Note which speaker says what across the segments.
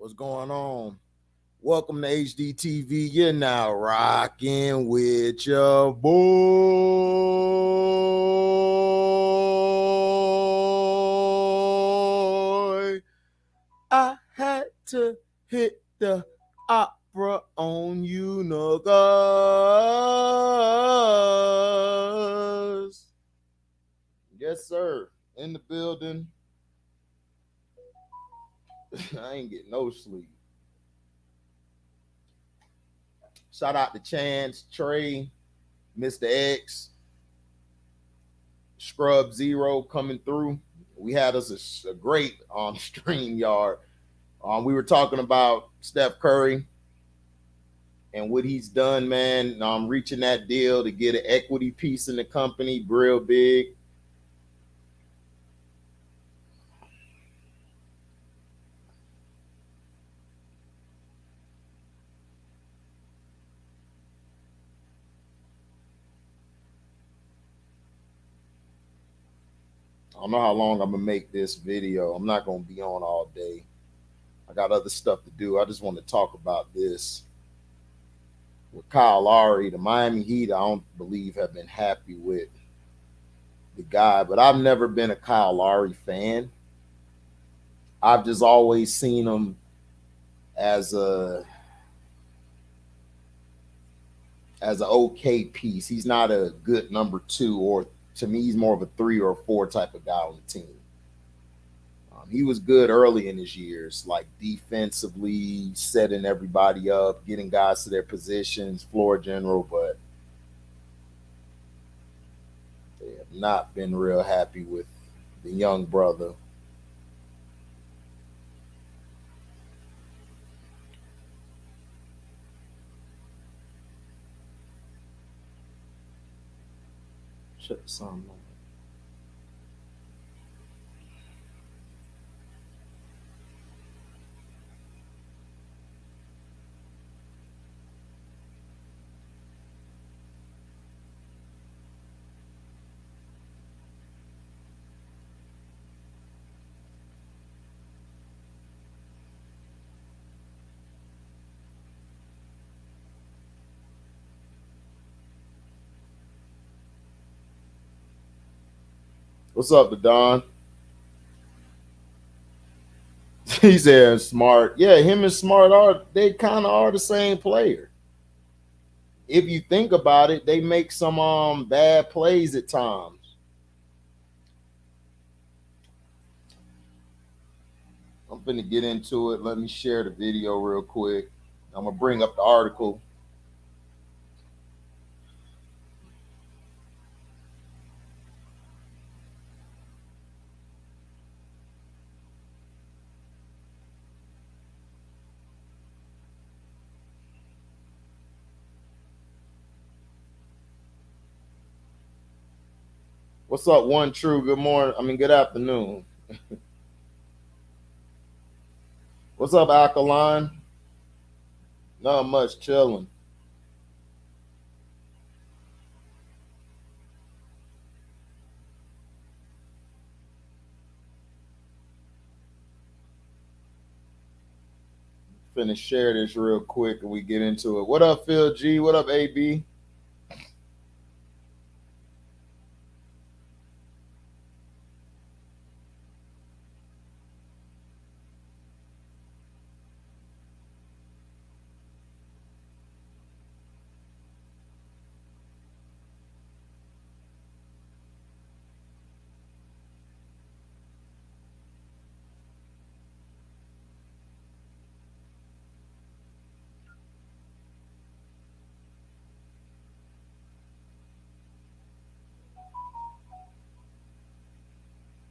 Speaker 1: What's going on? Welcome to HDiiTV. You're now rocking with your boy. I had to hit the opera on you, niggas. Yes, sir. In the building. I ain't getting no sleep. Shout out to Chance, Trey, Mr. X, Scrub Zero coming through. We had us a great stream yard. We were talking about Steph Curry and what he's done, man. Reaching that deal to get an equity piece in the company, real big. I don't know how long I'm gonna make this video. I'm not gonna be on all day. I got other stuff to do. I just want to talk about this. With Kyle Lowry, the Miami Heat, I don't believe have been happy with the guy, but I've never been a Kyle Lowry fan. I've just always seen him as an okay piece. He's not a good number two, or to me, he's more of a 3 or 4 type of guy on the team. He was good early in his years, like defensively, setting everybody up, getting guys to their positions, floor general, but they have not been real happy with the young brother. Shut the sound on. What's up, Don? He said Smart. Yeah, him and Smart they kind of are the same player. If you think about it, they make some bad plays at times. I'm finna get into it. Let me share the video real quick. I'm gonna bring up the article. What's up, One True? Good morning. Good afternoon. What's up, Alkaline? Not much, chilling. Finna share this real quick and we get into it. What up, Phil G? What up, AB?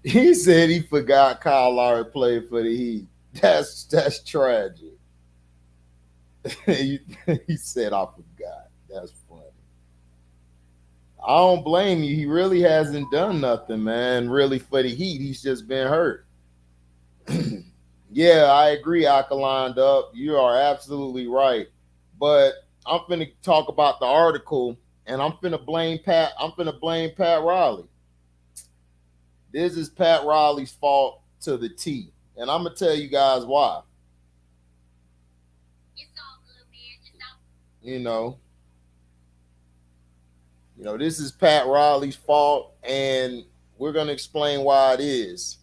Speaker 1: He said he forgot Kyle Lowry played for the Heat. That's tragic. he said I forgot. That's funny. I don't blame you. He really hasn't done nothing, man. Really for the Heat, he's just been hurt. Yeah, I agree, Alkaline Up. You are absolutely right. But I'm finna talk about the article, and I'm finna blame Pat. I'm finna blame Pat Riley. This is Pat Riley's fault to the T, and I'm gonna tell you guys why. You know, this is Pat Riley's fault, and we're gonna explain why it is.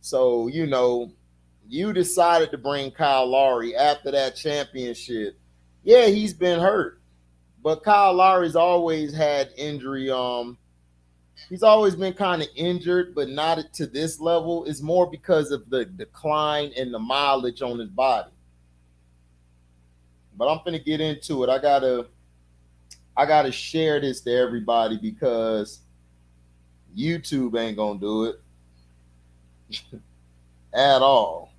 Speaker 1: So, you decided to bring Kyle Lowry after that championship. Yeah, he's been hurt, but Kyle Lowry's always had injury. He's always been kind of injured, but not to this level. It's more because of the decline and the mileage on his body. But I'm finna get into it. I gotta share this to everybody because YouTube ain't gonna do it at all.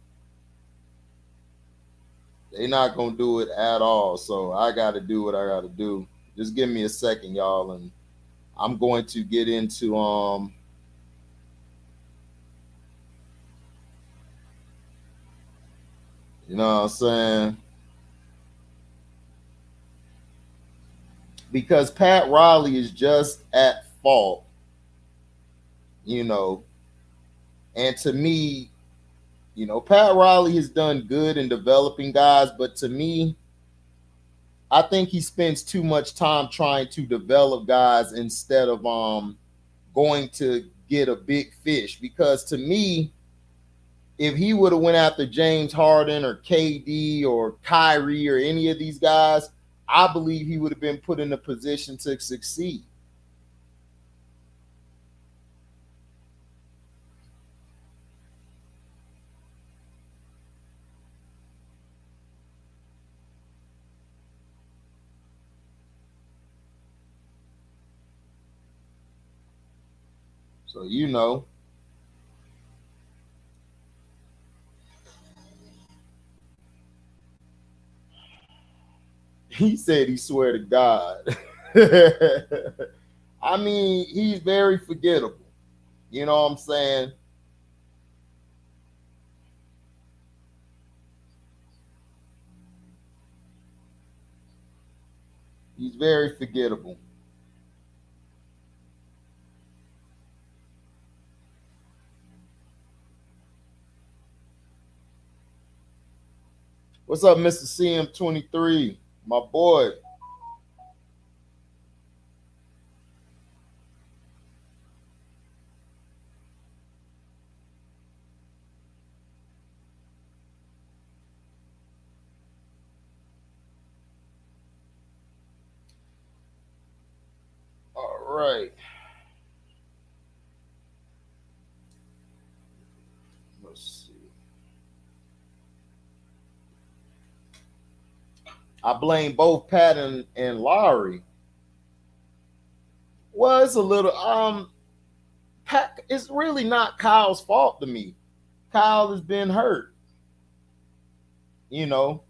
Speaker 1: They're not gonna do it at all. So I gotta do what I gotta do. Just give me a second, y'all, and I'm going to get into you know what I'm saying? Because Pat Riley is just at fault, and to me, Pat Riley has done good in developing guys, but to me, I think he spends too much time trying to develop guys instead of going to get a big fish. Because to me, if he would have went after James Harden or KD or Kyrie or any of these guys, I believe he would have been put in a position to succeed. So, he said he swear to God. I mean, he's very forgettable. You know what I'm saying? He's very forgettable. What's up, Mr. CM23? My boy. All right. Let's see. I blame both Pat and Lowry. Well, it's a little Pat, it's really not Kyle's fault to me. Kyle has been hurt. You know.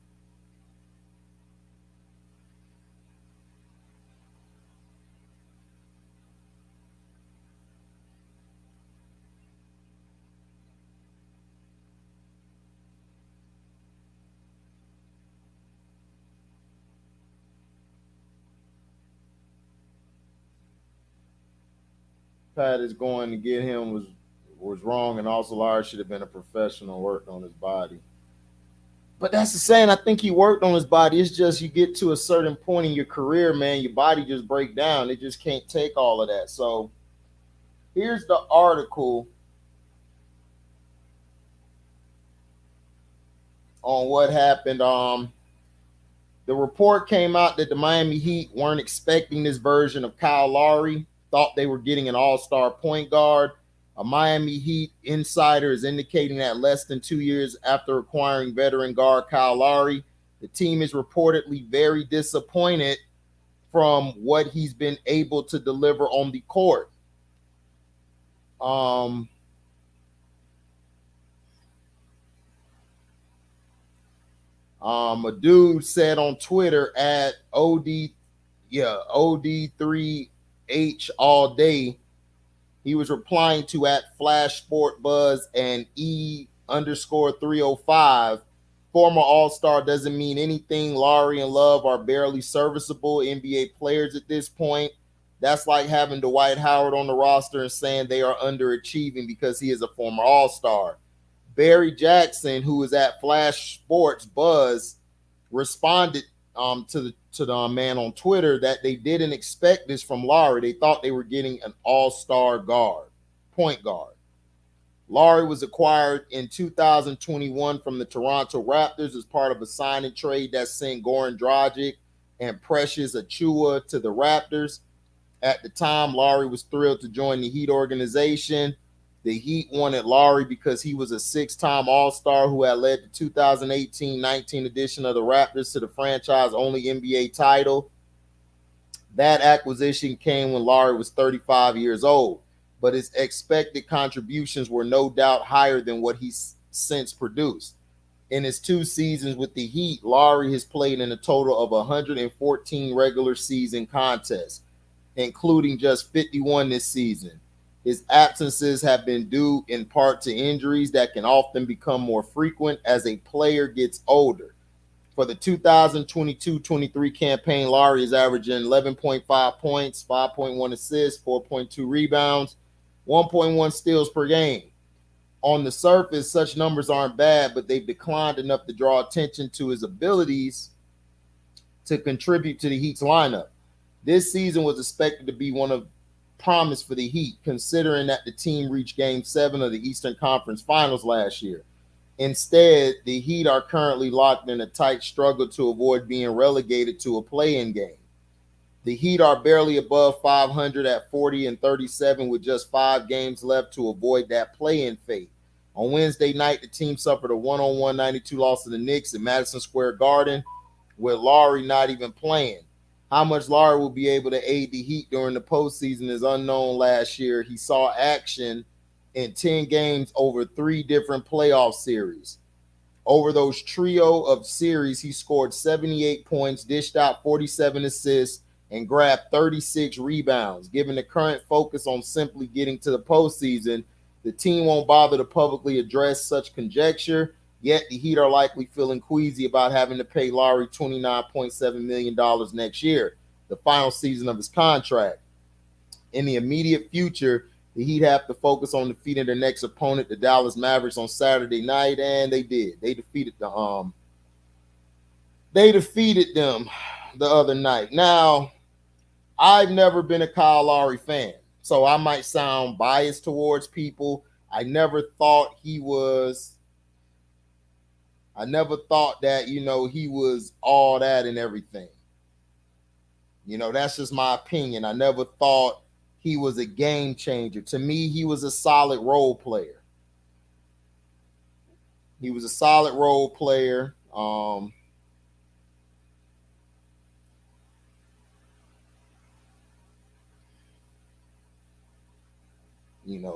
Speaker 1: Pat is going to get him was wrong, and also Lowry should have been a professional, worked on his body. But that's the saying. I think he worked on his body. It's just you get to a certain point in your career, man, your body just break down. It just can't take all of that. So here's the article on what happened. The report came out that the Miami Heat weren't expecting this version of Kyle Lowry, thought they were getting an all-star point guard. A Miami Heat insider is indicating that less than 2 years after acquiring veteran guard Kyle Lowry, the team is reportedly very disappointed from what he's been able to deliver on the court. A dude said on Twitter at OD3H all day. He was replying to at Flash Sport Buzz and E_305. Former All-Star doesn't mean anything. Lowry and Love are barely serviceable NBA players at this point. That's like having Dwight Howard on the roster and saying they are underachieving because he is a former All-Star. Barry Jackson, who is at Flash Sports Buzz, responded to the man on Twitter that they didn't expect this from Lowry. They thought they were getting an all-star guard, point guard. Lowry was acquired in 2021 from the Toronto Raptors as part of a sign and trade that sent Goran Dragic and Precious Achiuwa to the Raptors. At the time, Lowry was thrilled to join the Heat organization. The Heat wanted Lowry because he was a six-time All-Star who had led the 2018-19 edition of the Raptors to the franchise-only NBA title. That acquisition came when Lowry was 35 years old, but his expected contributions were no doubt higher than what he's since produced. In his 2 seasons with the Heat, Lowry has played in a total of 114 regular season contests, including just 51 this season. His absences have been due in part to injuries that can often become more frequent as a player gets older. For the 2022-23 campaign, Lowry is averaging 11.5 points, 5.1 assists, 4.2 rebounds, 1.1 steals per game. On the surface, such numbers aren't bad, but they've declined enough to draw attention to his abilities to contribute to the Heat's lineup. This season was expected to be one of promise for the Heat, considering that the team reached Game 7 of the Eastern Conference Finals last year. Instead, the Heat are currently locked in a tight struggle to avoid being relegated to a play-in game. The Heat are barely above 500 at 40-37 with just 5 games left to avoid that play-in fate. On Wednesday night, the team suffered a 1-on-1 92 loss to the Knicks in Madison Square Garden, with Lowry not even playing. How much Lowry will be able to aid the Heat during the postseason is unknown. Last year, he saw action in 10 games over 3 different playoff series. Over those trio of series, he scored 78 points, dished out 47 assists, and grabbed 36 rebounds. Given the current focus on simply getting to the postseason, the team won't bother to publicly address such conjecture. Yet the Heat are likely feeling queasy about having to pay Lowry $29.7 million next year, the final season of his contract. In the immediate future, the Heat have to focus on defeating their next opponent, the Dallas Mavericks, on Saturday night, and they did. They defeated them the other night. Now, I've never been a Kyle Lowry fan, so I might sound biased towards people. I never thought that, he was all that and everything. That's just my opinion. I never thought he was a game changer. To me, he was a solid role player.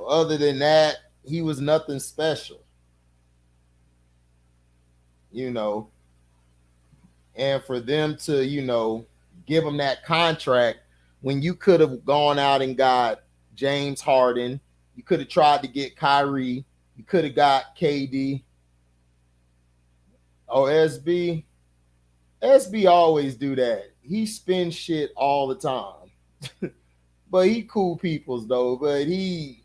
Speaker 1: Other than that, he was nothing special. And for them to, give him that contract when you could have gone out and got James Harden, you could have tried to get Kyrie, you could have got KD. Oh, SB always do that. He spins shit all the time. But he cool peoples though, but he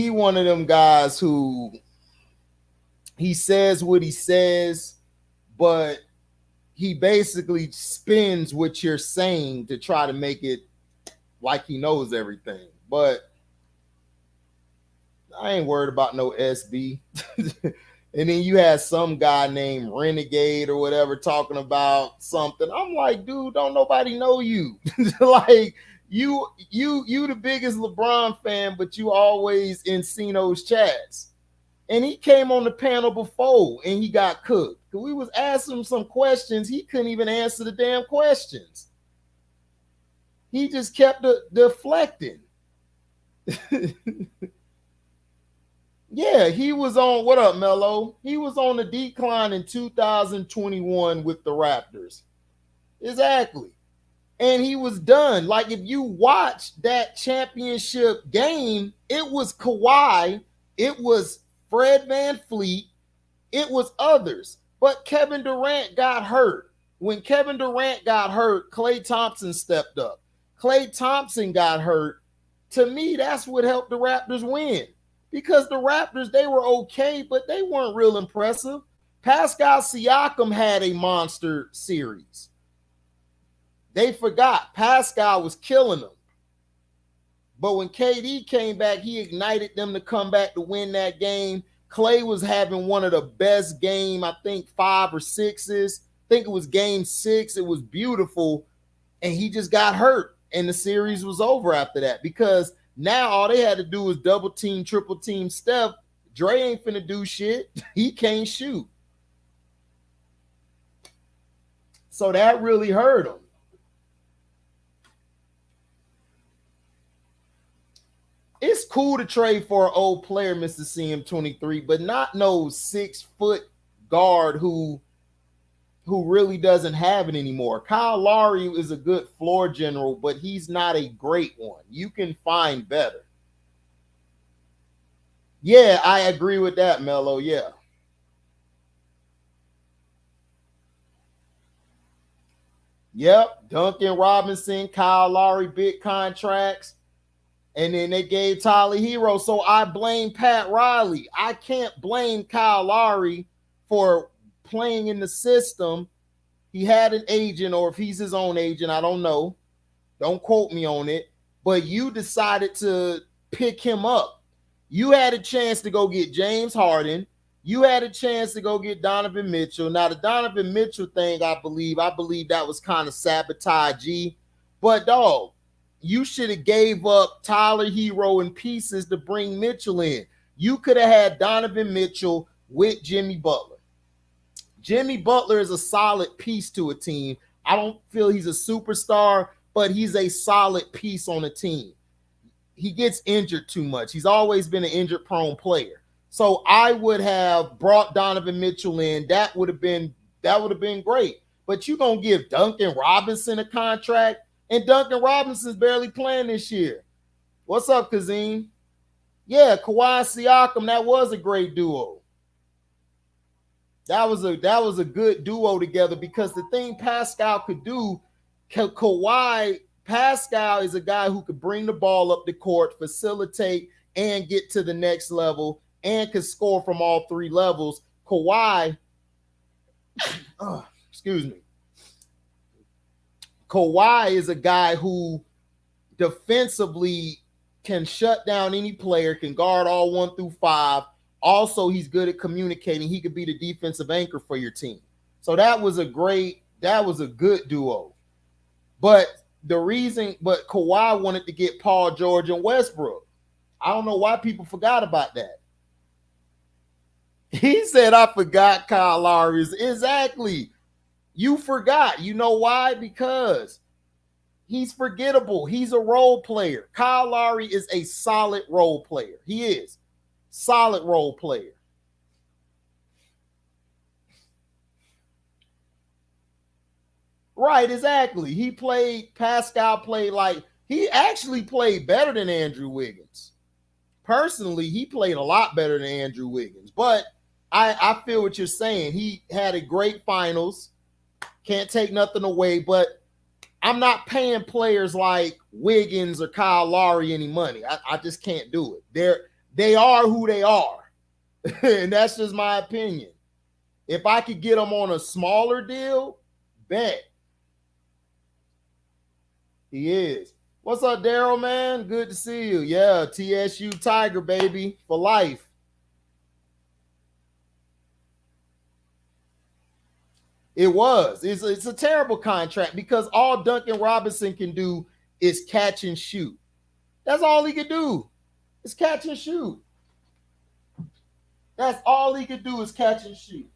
Speaker 1: one of them guys who he says what he says, but he basically spins what you're saying to try to make it like he knows everything. But I ain't worried about no SB. And then you had some guy named Renegade or whatever talking about something. I'm like, dude, don't nobody know you. Like, you the biggest LeBron fan, but you always in Cino's chats. And he came on the panel before and he got cooked. We was asking him some questions. He couldn't even answer the damn questions. He just kept deflecting. Yeah, he was on, what up, Mello? He was on the decline in 2021 with the Raptors. Exactly. And he was done. Like, if you watch that championship game, it was Kawhi, it was Fred VanVleet, it was others. But Kevin Durant got hurt. When Kevin Durant got hurt, Klay Thompson stepped up. Klay Thompson got hurt. To me, that's what helped the Raptors win. Because the Raptors, they were okay, but they weren't real impressive. Pascal Siakam had a monster series. They forgot Pascal was killing them. But when KD came back, he ignited them to come back to win that game. Clay was having one of the best game, I think 5 or 6s. I think it was game 6. It was beautiful. And he just got hurt. And the series was over after that. Because now all they had to do was double team, triple team Steph. Dre ain't finna do shit. He can't shoot. So that really hurt him. It's cool to trade for an old player, Mr. CM23, but not no 6-foot guard who really doesn't have it anymore. Kyle Lowry is a good floor general, but he's not a great one. You can find better. Yeah, I agree with that, Mello. Yeah. Yep. Duncan Robinson, Kyle Lowry, big contracts. And then they gave Tyler Hero. So I blame Pat Riley. I can't blame Kyle Lowry for playing in the system. He had an agent, or if he's his own agent, I don't know. Don't quote me on it. But you decided to pick him up. You had a chance to go get James Harden. You had a chance to go get Donovan Mitchell. Now, the Donovan Mitchell thing, I believe that was kind of sabotage. But, dog, you should have gave up Tyler Hero in pieces to bring Mitchell in. You could have had Donovan Mitchell with Jimmy Butler. Jimmy Butler is a solid piece to a team. I don't feel he's a superstar, but he's a solid piece on a team. He gets injured too much. He's always been an injured-prone player. So I would have brought Donovan Mitchell in. That would have been great. But you're going to give Duncan Robinson a contract? And Duncan Robinson's barely playing this year. What's up, Kazim? Yeah, Kawhi Siakam, that was a great duo. That was a good duo together, because the thing Pascal could do, Pascal is a guy who could bring the ball up the court, facilitate, and get to the next level, and could score from all 3 levels. Kawhi, excuse me. Kawhi is a guy who defensively can shut down any player, can guard all 1 through 5. Also, he's good at communicating. He could be the defensive anchor for your team. So that was a good duo. But Kawhi wanted to get Paul George and Westbrook. I don't know why people forgot about that. He said, I forgot Kyle Lowry. Exactly. You forgot. You know why? Because he's forgettable. He's a role player. Kyle Lowry is a solid role player. He is. Solid role player. Right, exactly. Pascal played he actually played better than Andrew Wiggins. Personally, he played a lot better than Andrew Wiggins. But I feel what you're saying. He had a great finals. Can't take nothing away, but I'm not paying players like Wiggins or Kyle Lowry any money. I just can't do it. They are who they are. And that's just my opinion. If I could get them on a smaller deal, bet. He is. What's up, Daryl, man? Good to see you. Yeah, TSU Tiger, baby, for life. It was. It's a terrible contract, because all Duncan Robinson can do is catch and shoot. That's all he could do. Is catch and shoot. That's all he could do is catch and shoot.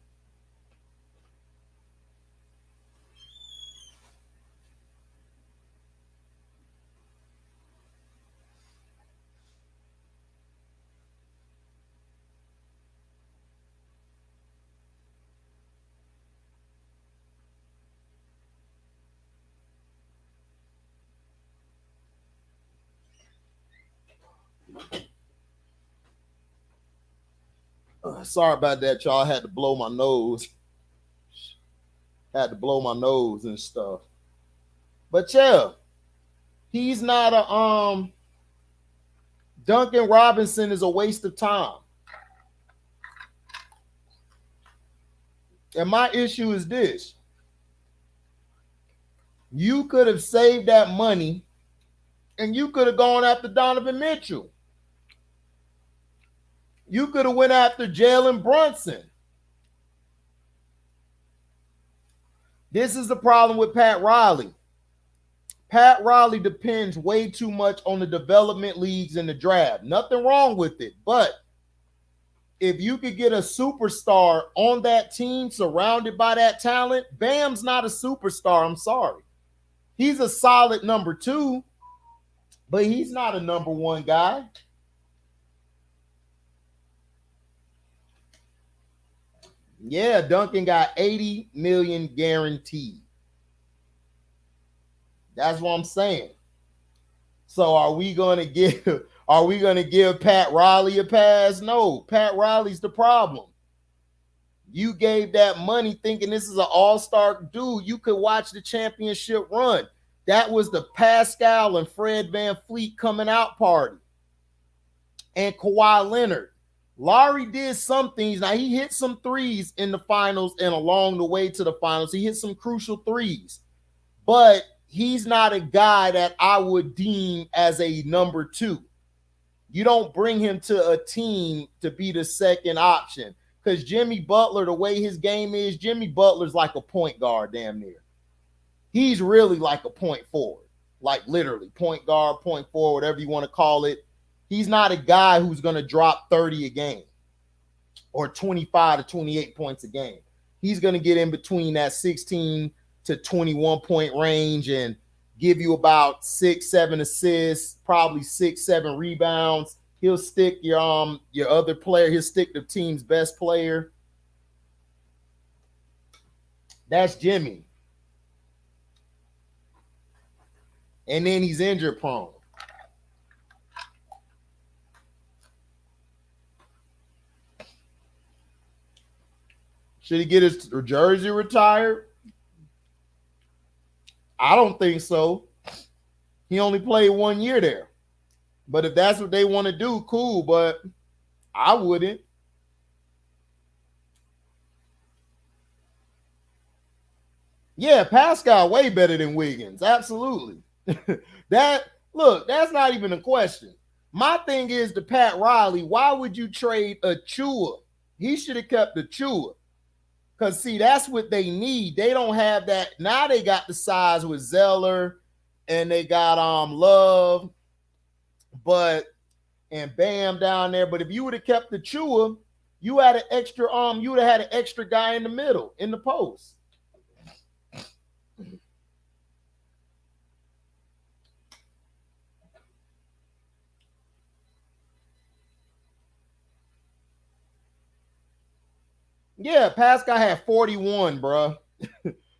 Speaker 1: Sorry about that, y'all. I had to blow my nose. Had to blow my nose and stuff. But yeah, he's not a Duncan Robinson is a waste of time. And my issue is this. You could have saved that money and you could have gone after Donovan Mitchell. You could have went after Jalen Brunson. This is the problem with Pat Riley. Pat Riley depends way too much on the development leagues and the draft. Nothing wrong with it. But if you could get a superstar on that team surrounded by that talent, Bam's not a superstar. I'm sorry. He's a solid number 2, but he's not a number 1 guy. Yeah, Duncan got 80 million guaranteed. That's what I'm saying. So are we going to give Pat Riley a pass? No, Pat Riley's the problem. You gave that money thinking this is an all-star dude. You could watch the championship run. That was the Pascal and Fred VanVleet coming out party. And Kawhi Leonard. Lowry did some things. Now, he hit some threes in the finals and along the way to the finals. He hit some crucial threes. But he's not a guy that I would deem as a number 2. You don't bring him to a team to be the second option. Because Jimmy Butler, the way his game is, Jimmy Butler's like a point guard damn near. He's really like a point forward. Like literally, point guard, point forward, whatever you want to call it. He's not a guy who's going to drop 30 a game or 25 to 28 points a game. He's going to get in between that 16 to 21 point range and give you about 6-7 assists, probably 6-7 rebounds. He'll stick your other player. He'll stick the team's best player. That's Jimmy. And then he's injury prone. Should he get his jersey retired? I don't think so. He only played 1 year there. But if that's what they want to do, cool. But I wouldn't. Yeah, Pascal way better than Wiggins. Absolutely. That's not even a question. My thing is to Pat Riley, why would you trade Achua? He should have kept Achua. Because, see, that's what they need. They don't have that. Now they got the size with Zeller and they got Love, and Bam down there. But if you would have kept the Chua, you had an extra you would have had an extra guy in the middle, in the post. Yeah, Pascal had 41, bro.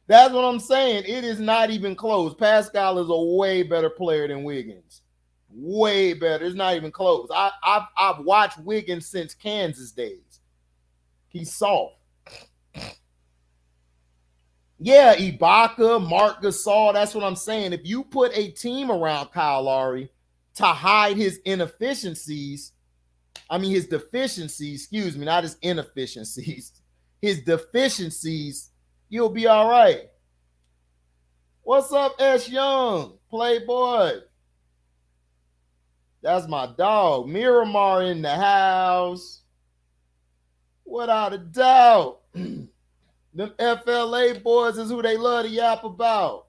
Speaker 1: That's what I'm saying. It is not even close. Pascal is a way better player than Wiggins. Way better. It's not even close. I've watched Wiggins since Kansas days. He's soft. Yeah, Ibaka, Mark Gasol. That's what I'm saying. If you put a team around Kyle Lowry to hide his inefficiencies, his deficiencies, excuse me, not his inefficiencies, his deficiencies, you'll be all right. What's up, S. Young? Playboy. That's my dog. Miramar in the house. Without a doubt. Them FLA boys is who they love to yap about.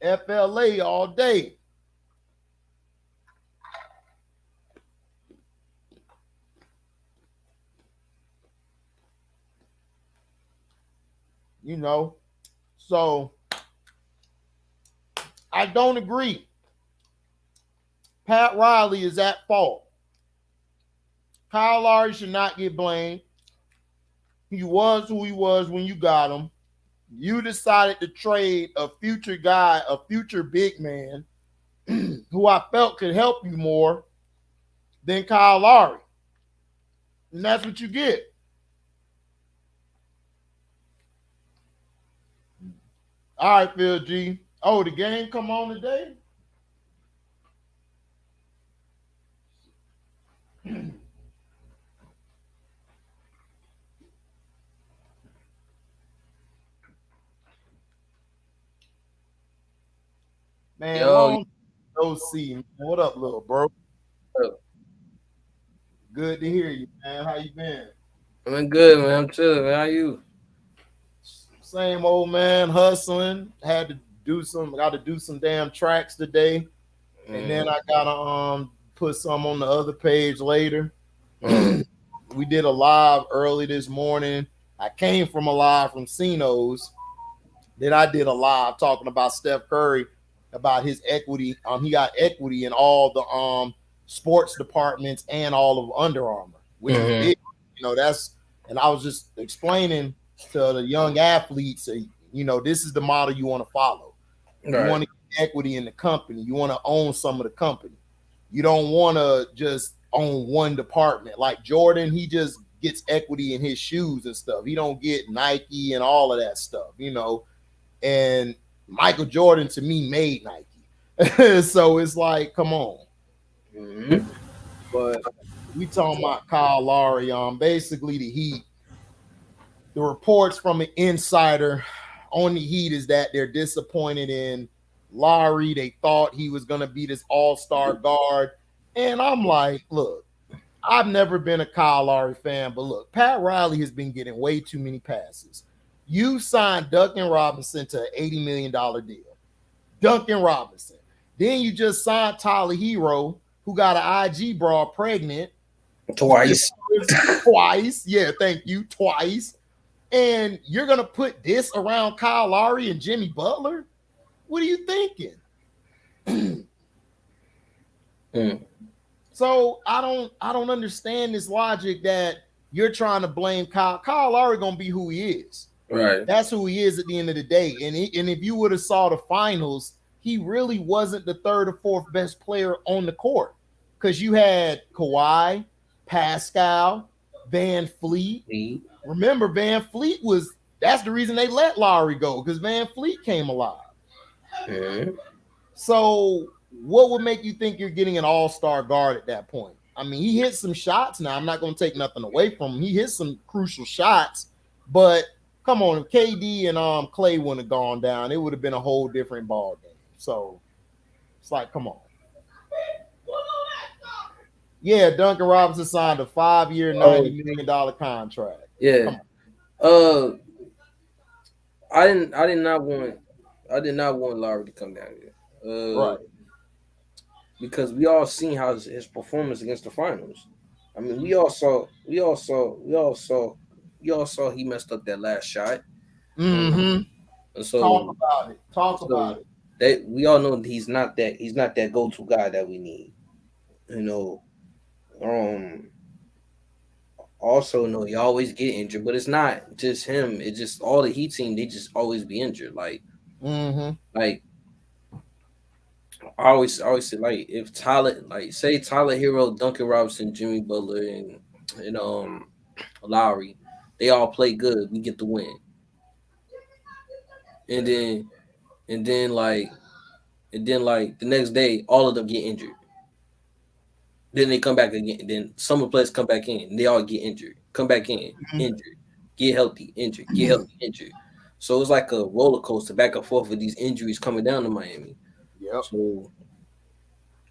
Speaker 1: FLA all day. You know, so I don't agree. Pat Riley is at fault. Kyle Lowry should not get blamed. He was who he was when you got him. You decided to trade a future guy, a future big man, who I felt could help you more than Kyle Lowry. And that's what you get. All right, Phil G. Oh, the game come on today? Man,
Speaker 2: Yo,
Speaker 1: long no see. Man. What up, little bro? Good to hear you, man. How you been?
Speaker 2: I'm good, man. I'm chilling, man. How you?
Speaker 1: Same old man, hustling. Got to do some damn tracks today, and then I gotta put some on the other page later.
Speaker 2: Mm,
Speaker 1: We did a live early this morning. I came from a live from Cino's. Then I did a live talking about Steph Curry, about his equity. He got equity in all the sports departments and all of Under Armour, which is
Speaker 2: mm-hmm.
Speaker 1: big. That's, and I was just explaining to the young athletes, this is the model you want to follow. You
Speaker 2: Right.
Speaker 1: want to get equity in the company. You want to own some of the company. You don't want to just own one department. Like Jordan, he just gets equity in his shoes and stuff. He don't get Nike and all of that stuff. And Michael Jordan to me made Nike. So it's like, come on.
Speaker 2: Mm-hmm.
Speaker 1: But we talking about Kyle Lowry. Basically the Heat. The reports from an insider on the Heat is that they're disappointed in Lowry. They thought he was gonna be this all-star guard. And I'm like, look, I've never been a Kyle Lowry fan, but look, Pat Riley has been getting way too many passes. You signed Duncan Robinson to an $80 million deal. Duncan Robinson. Then you just signed Tyler Hero, who got an IG broad pregnant.
Speaker 2: Twice.
Speaker 1: Twice. Yeah, thank you. Twice. And you're going to put this around Kyle Lowry and Jimmy Butler? What are you thinking? So I don't understand this logic that you're trying to blame Kyle. Kyle Lowry going to be who he is.
Speaker 2: Right.
Speaker 1: That's who he is at the end of the day. And if you would have saw the finals, he really wasn't the third or fourth best player on the court, because you had Kawhi, Pascal, Van Fleet. Remember, Van Fleet that's the reason they let Lowry go, because Van Fleet came alive.
Speaker 2: Mm-hmm.
Speaker 1: So what would make you think you're getting an all-star guard at that point? I mean, he hit some shots. Now, I'm not going to take nothing away from him. He hit some crucial shots, but come on, if KD and Clay wouldn't have gone down, it would have been a whole different ball game. So it's like, come on. Yeah, Duncan Robinson signed a 5-year, $90 million contract.
Speaker 2: Yeah. I did not want Lowry to come down here.
Speaker 1: Right.
Speaker 2: Because we all seen how his performance against the finals. I mean, we all saw he messed up that last shot.
Speaker 1: Mm-hmm.
Speaker 2: And so
Speaker 1: Talk about it.
Speaker 2: That we all know he's not that go-to guy that we need. Also know he always get injured, but it's not just him. It's just all the Heat team. They just always be injured. Like I always say, like, if say Tyler Hero, Duncan Robinson, Jimmy Butler, and Lowry, they all play good, we get the win. And then like the next day, all of them get injured. Then they come back again. Then some of the players come back in. And they all get injured. Come back in, injured. Get healthy, injured. Get healthy, injured. So it's like a roller coaster back and forth with these injuries coming down to Miami.
Speaker 1: Yep.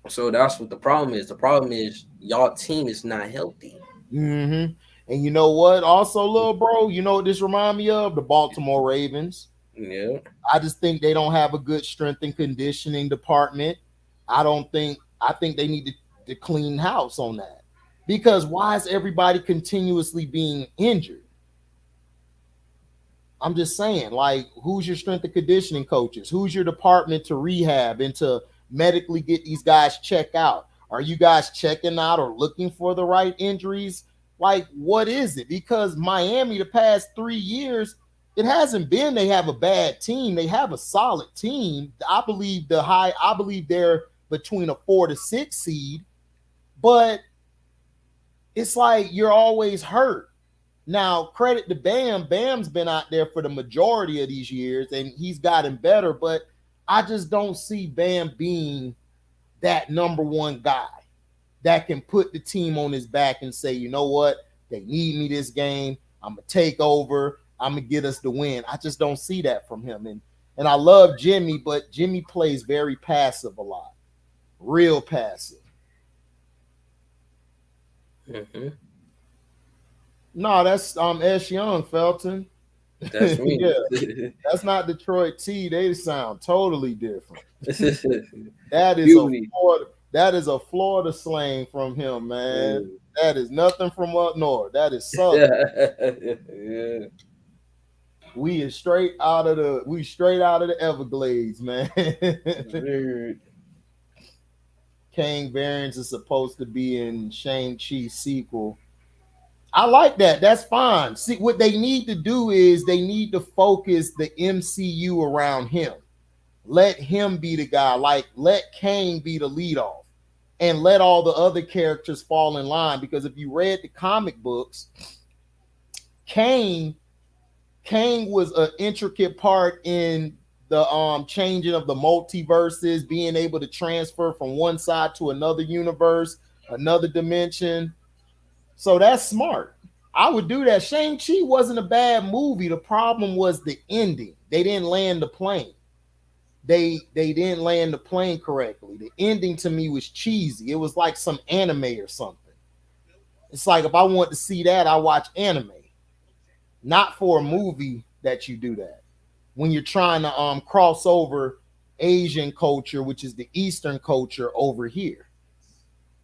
Speaker 2: So that's what the problem is. The problem is y'all team is not healthy.
Speaker 1: And you know what? Also, little bro, you know what this remind me of? The Baltimore Ravens.
Speaker 2: Yeah.
Speaker 1: I just think they don't have a good strength and conditioning department. I think they need to clean house on that. Because why is everybody continuously being injured? I'm just saying, like, who's your strength and conditioning coaches? Who's your department to rehab and to medically get these guys checked out? Are you guys checking out or looking for the right injuries? Like, what is it? Because Miami, the past 3 years, it hasn't been they have a bad team. They have a solid team. I believe they're between a 4 to 6 seed, but it's like you're always hurt. Now, credit to Bam. Bam's been out there for the majority of these years, and he's gotten better, but I just don't see Bam being that number one guy that can put the team on his back and say, you know what, they need me this game. I'm going to take over. I'm going to get us the win. I just don't see that from him. And And I love Jimmy, but Jimmy plays very passive a lot. Real passive.
Speaker 2: Mm-hmm.
Speaker 1: No, that's S Young, Felton.
Speaker 2: That's me.
Speaker 1: Yeah. That's not Detroit T. They sound totally different. That is a Florida slang from him, man. That is nothing from up north. That is Southern.
Speaker 2: Yeah.
Speaker 1: We straight out of the Everglades, man. Kang Variants is supposed to be in Shang-Chi sequel. I like that. That's fine. See, what they need to do is they need to focus the MCU around him. Let him be the guy. Like, let Kang be the lead off. And let all the other characters fall in line. Because if you read the comic books, Kang was an intricate part in the changing of the multiverses, being able to transfer from one side to another universe, another dimension. So that's smart. I would do that. Shang-Chi wasn't a bad movie. The problem was the ending. They didn't land the plane. They didn't land the plane correctly. The ending to me was cheesy. It was like some anime or something. It's like if I want to see that, I watch anime. Not for a movie that you do that. When you're trying to cross over Asian culture, which is the Eastern culture over here.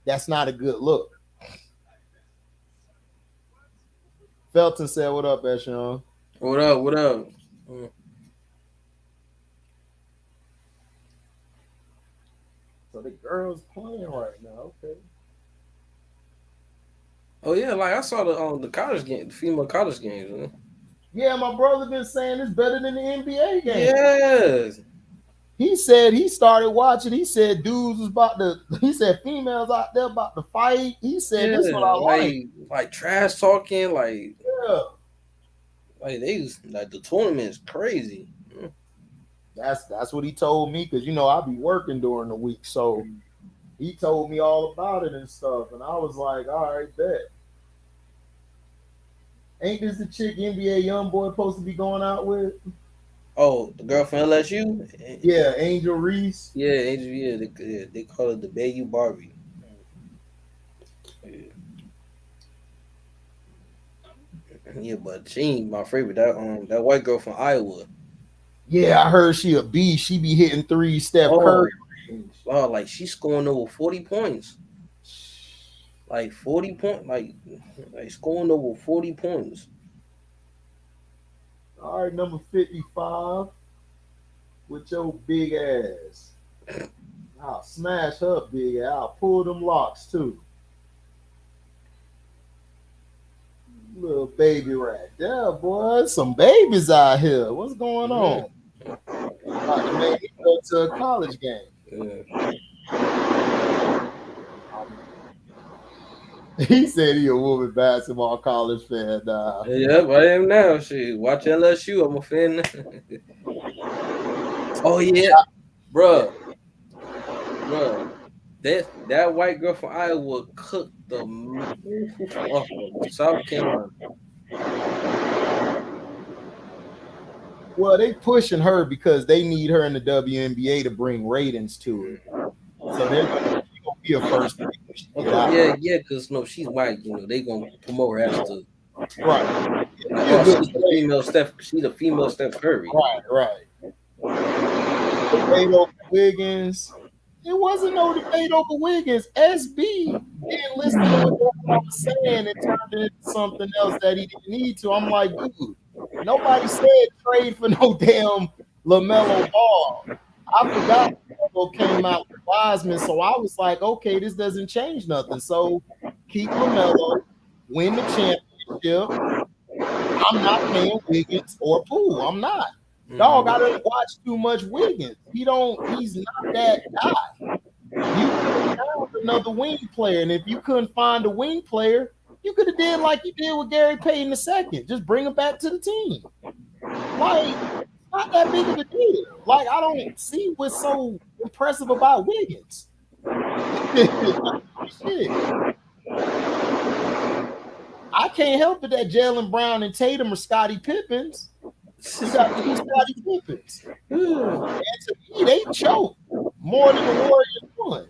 Speaker 1: That's not a good look. Felton said, "What up, Eshawn?"
Speaker 2: What up? What up?
Speaker 1: So the girls playing right now. Okay.
Speaker 2: Oh yeah, like I saw the college game, the female college games. Man.
Speaker 1: Yeah, my brother been saying it's better than the NBA game.
Speaker 2: Yes.
Speaker 1: He said he started watching. He said dudes was about to. He said females out there about to fight. He said this is what I
Speaker 2: like trash talking, like
Speaker 1: yeah.
Speaker 2: Like the tournament is crazy.
Speaker 1: That's what he told me because I be working during the week, so he told me all about it and stuff, and I was like, all right, bet. Ain't this the chick NBA young boy supposed to be going out with?
Speaker 2: Oh, the girl from LSU?
Speaker 1: Yeah, Angel Reese.
Speaker 2: Yeah, Angel. Yeah, they call it the Bayou Barbie. Yeah, but she ain't my favorite. That white girl from Iowa.
Speaker 1: Yeah, I heard she a beast. She be hitting threes, Steph Curry.
Speaker 2: Wow, like she's scoring over 40 points. Like 40 points, like scoring over 40 points.
Speaker 1: All right, number 55 with your big ass. I'll smash her big ass. I'll pull them locks too. Little baby rat. Yeah, boy, some babies out here. What's going on? About to make me go to a college game.
Speaker 2: Yeah.
Speaker 1: He said he a woman basketball college fan.
Speaker 2: Yep, I am now. Shit, watch LSU. I'm a fan. Oh yeah, bro. That white girl from Iowa cooked the off of South Carolina.
Speaker 1: Well, they pushing her because they need her in the WNBA to bring ratings to it. So they're gonna be a first.
Speaker 2: Yeah, because no, she's white. They gonna promote her as to
Speaker 1: right.
Speaker 2: She's the female Steph. She's the female Steph Curry.
Speaker 1: Right. Debate over Wiggins. It wasn't no debate over Wiggins. SB didn't listen to what I was saying and turned it into something else that he didn't need to. I'm like, dude, nobody said trade for no damn LaMelo Ball. I forgot LaMelo came out with Wiseman, so I was like, okay, this doesn't change nothing. So keep LaMelo, win the championship. I'm not paying Wiggins or Poole. I'm not. Dog, I didn't watch too much Wiggins. He's not that guy. You found another wing player, and if you couldn't find a wing player, you could have did like you did with Gary Payton II. Just bring him back to the team. Like, not that big of a deal. Like, I don't see what's so impressive about Wiggins. Shit. I can't help it that Jaylen Brown and Tatum are Scottie Pippins. You got two Scottie Pippens. And to me, they choked more than the Warriors won.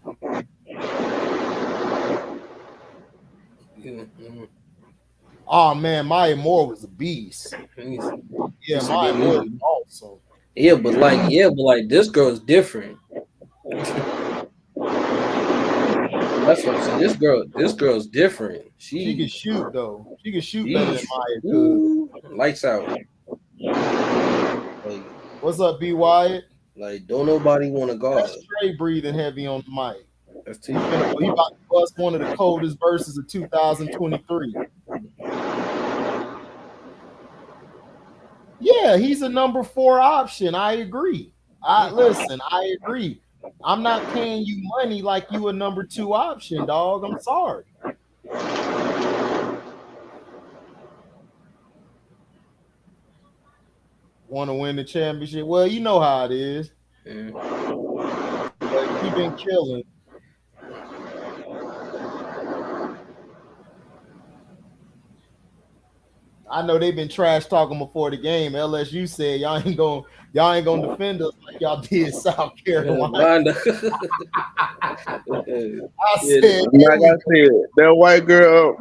Speaker 1: Oh man, Maya Moore was a beast. Yeah, Maya Moore was awesome.
Speaker 2: Yeah, but like this girl is different. That's what I'm saying. This girl's different.
Speaker 1: She can shoot though. She can shoot
Speaker 2: She-
Speaker 1: better than Maya could.
Speaker 2: Lights out. Like,
Speaker 1: What's up, B Wyatt?
Speaker 2: like don't nobody want to guard.
Speaker 1: That's Trey breathing heavy on the mic.
Speaker 2: That's
Speaker 1: He about to bust one of the coldest verses of 2023. Yeah, he's a number 4 option. I agree. I agree. I'm not paying you money like you a number 2 option, dog. I'm sorry. Want to win the championship? Well, you know how it is. But he been killing. I know they've been trash talking before the game. LSU said y'all ain't gonna defend us like y'all did South Carolina. I said,
Speaker 3: like I said, that white girl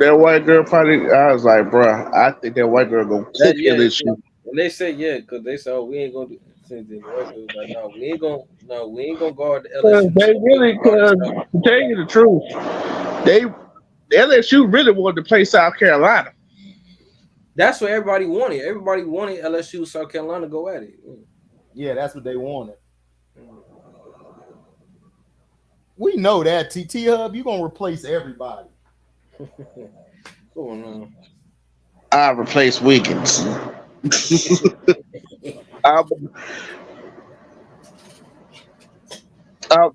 Speaker 3: probably. I was like, bro, I think that white girl gonna cook LSU.
Speaker 2: And they said, because they said, we ain't gonna do. The white girl was like, we ain't gonna guard the LSU.
Speaker 3: They really, to tell you the truth, LSU really wanted to play South Carolina.
Speaker 2: That's what everybody wanted. Everybody wanted LSU, South Carolina to go at it.
Speaker 1: Yeah, that's what they wanted. We know that. TT Hub, you're going to replace everybody.
Speaker 3: I replace Wiggins. I'm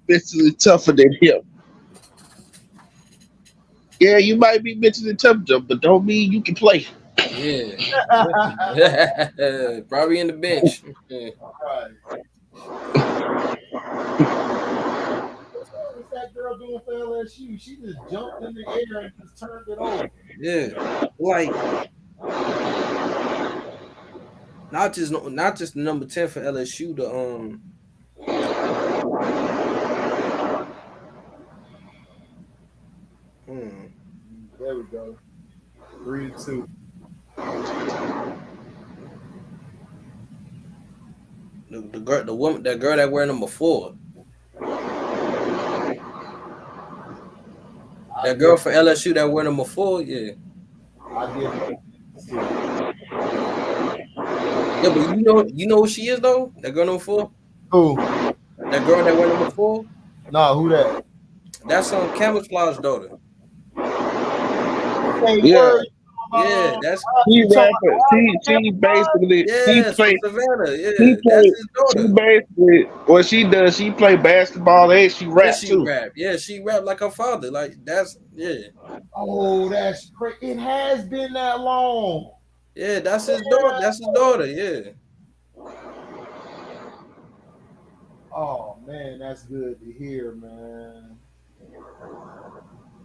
Speaker 3: mentally tougher than him. Yeah, you might be mentally tough, but don't mean you can play.
Speaker 2: Yeah. Probably in the bench.
Speaker 1: Right. What's that girl doing for LSU? She just jumped in the air and just turned it over.
Speaker 2: Yeah. Like not just the number 10 for LSU,
Speaker 1: There we go. 3-2.
Speaker 2: The woman, that girl that wear number 4. That girl for LSU that wear number 4, yeah.
Speaker 1: I did.
Speaker 2: Yeah, but you know who she is though? That girl number 4?
Speaker 1: Who?
Speaker 2: That girl that wear number 4?
Speaker 1: Nah, who that?
Speaker 2: That's Camouflage daughter.
Speaker 3: Yeah.
Speaker 2: Yeah, that's
Speaker 3: she basically
Speaker 2: she played Savannah. Yeah, that's his daughter.
Speaker 3: She basically what she does, she play basketball and she rap too.
Speaker 2: Yeah, she rap like her father. Like that's
Speaker 1: Oh, that's crazy. It has been that long.
Speaker 2: Yeah, that's his daughter. That's his daughter. Yeah.
Speaker 1: Oh man, that's good to hear, man.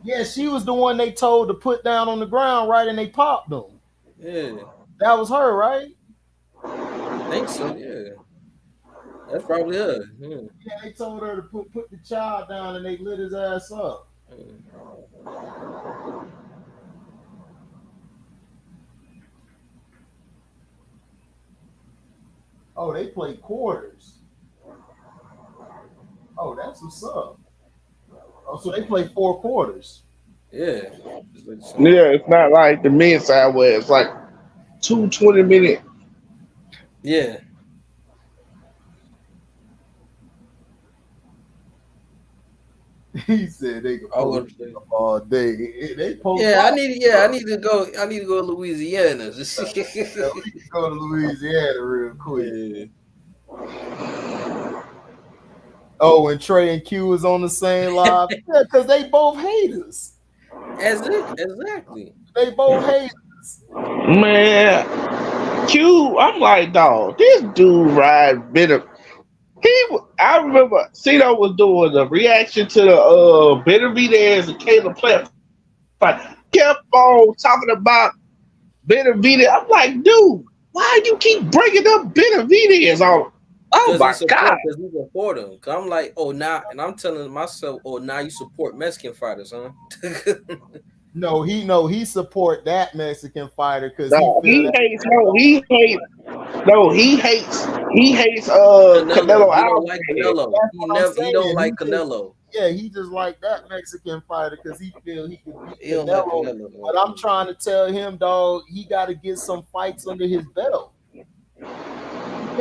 Speaker 1: Yeah, she was the one they told to put down on the ground, right? And they popped them.
Speaker 2: Yeah.
Speaker 1: That was her, right?
Speaker 2: I think so, yeah. That's probably her. Yeah,
Speaker 1: they told her to put the child down and they lit his ass up. Oh, they play quarters. Oh, that's what's up. Oh, so they play 4 quarters.
Speaker 2: Yeah.
Speaker 3: Yeah, it's not like the men's side where it's like 2 20-minute.
Speaker 2: Yeah.
Speaker 1: He said they could post all day. They post.
Speaker 2: Yeah, I need to go to Louisiana.
Speaker 1: We can go to Louisiana real quick. Yeah. Oh, and Trey and Q was on the same live. Yeah, because they both haters.
Speaker 2: Exactly.
Speaker 1: They both haters.
Speaker 3: Man, Q, I'm like, dog, this dude ride bitter. I remember Cito was doing the reaction to the Benavidez and Caleb Plant fight. Kept on talking about Benavidez. I'm like, dude, why you keep bringing up Benavidez on? Oh my God!
Speaker 2: Because he support him. Cause I'm like, oh now, and I'm telling myself, oh now you support Mexican fighters, huh?
Speaker 1: he support that Mexican fighter because he
Speaker 3: No,
Speaker 1: feel that he hates
Speaker 2: Canelo.
Speaker 3: Canelo
Speaker 2: He don't
Speaker 3: Alvarez.
Speaker 2: like Canelo.
Speaker 1: That's what I'm
Speaker 2: He don't
Speaker 1: saying.
Speaker 2: like Canelo.
Speaker 1: He just like that Mexican fighter because he feel he can beat
Speaker 2: He don't like
Speaker 1: Canelo.
Speaker 2: Canelo.
Speaker 1: But I'm trying to tell him, dog, he got to get some fights under his belt. You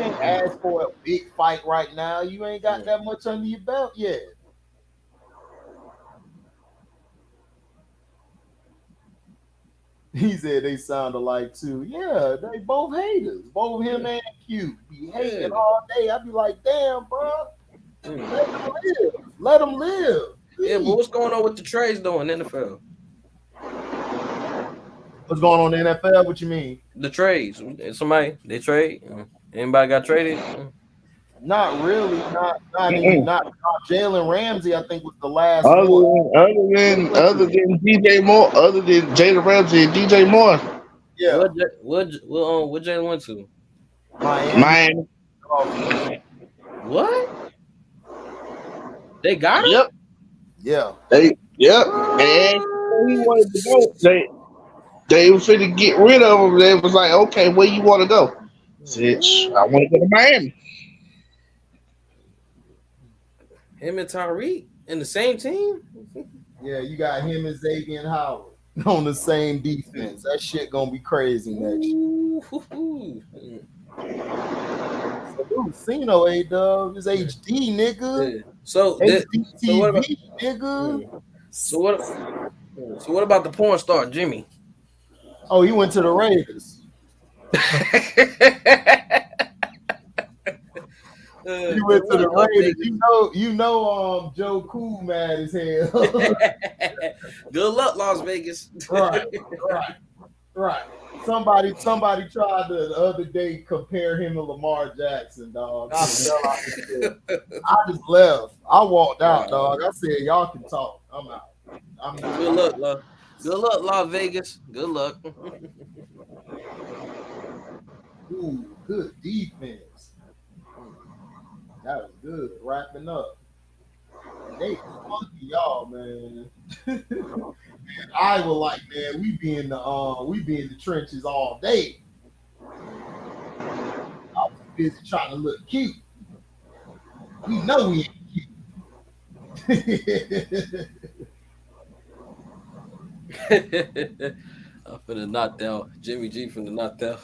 Speaker 1: can't ask for a big fight right now. You ain't got that much under your belt yet. He said they sound alike too. Yeah, they both haters. Both him and Q be hating all day. I be like, damn, bro. Let them live. Let them live.
Speaker 2: Yeah, but what's going on with the trades though in NFL?
Speaker 1: What's going on in the NFL? What you mean?
Speaker 2: The trades. Somebody they trade. Anybody got traded?
Speaker 1: Not really. Not Jalen Ramsey. I think was the last
Speaker 3: Other
Speaker 1: one.
Speaker 3: than DJ Moore, other than Jalen Ramsey and DJ Moore.
Speaker 1: Yeah.
Speaker 2: What Jalen went to?
Speaker 3: Miami.
Speaker 2: What? They got him?
Speaker 3: Yep.
Speaker 1: Yeah.
Speaker 3: And he wanted to go. They was finna get rid of him. They was like, okay, where you want to go? Said, I want to go to Miami.
Speaker 2: Him and Tyreek in the same team?
Speaker 1: Yeah, you got him and Xavier Howard on the same defense. That shit gonna be crazy next year. Cino A-Dub is HD, nigga.
Speaker 2: Yeah. So what about
Speaker 1: nigga?
Speaker 2: So what about the porn star Jimmy?
Speaker 1: Oh, he went to the Ravens. He went to the Raiders. You know, Joe Cool mad as hell.
Speaker 2: Good luck, Las Vegas.
Speaker 1: Right. Somebody tried the other day compare him to Lamar Jackson, dog. I just left. I walked out, dog. I said, y'all can talk. I'm out. I'm not.
Speaker 2: Good luck, love. Good luck, Las Vegas. Good luck.
Speaker 1: Ooh, good defense. That was good. Wrapping up. They funky y'all, man. Man, I was like, man, we be in the trenches all day. I was busy trying to look cute. We know we ain't cute.
Speaker 2: I'm finna knock down Jimmy G from the knockdown.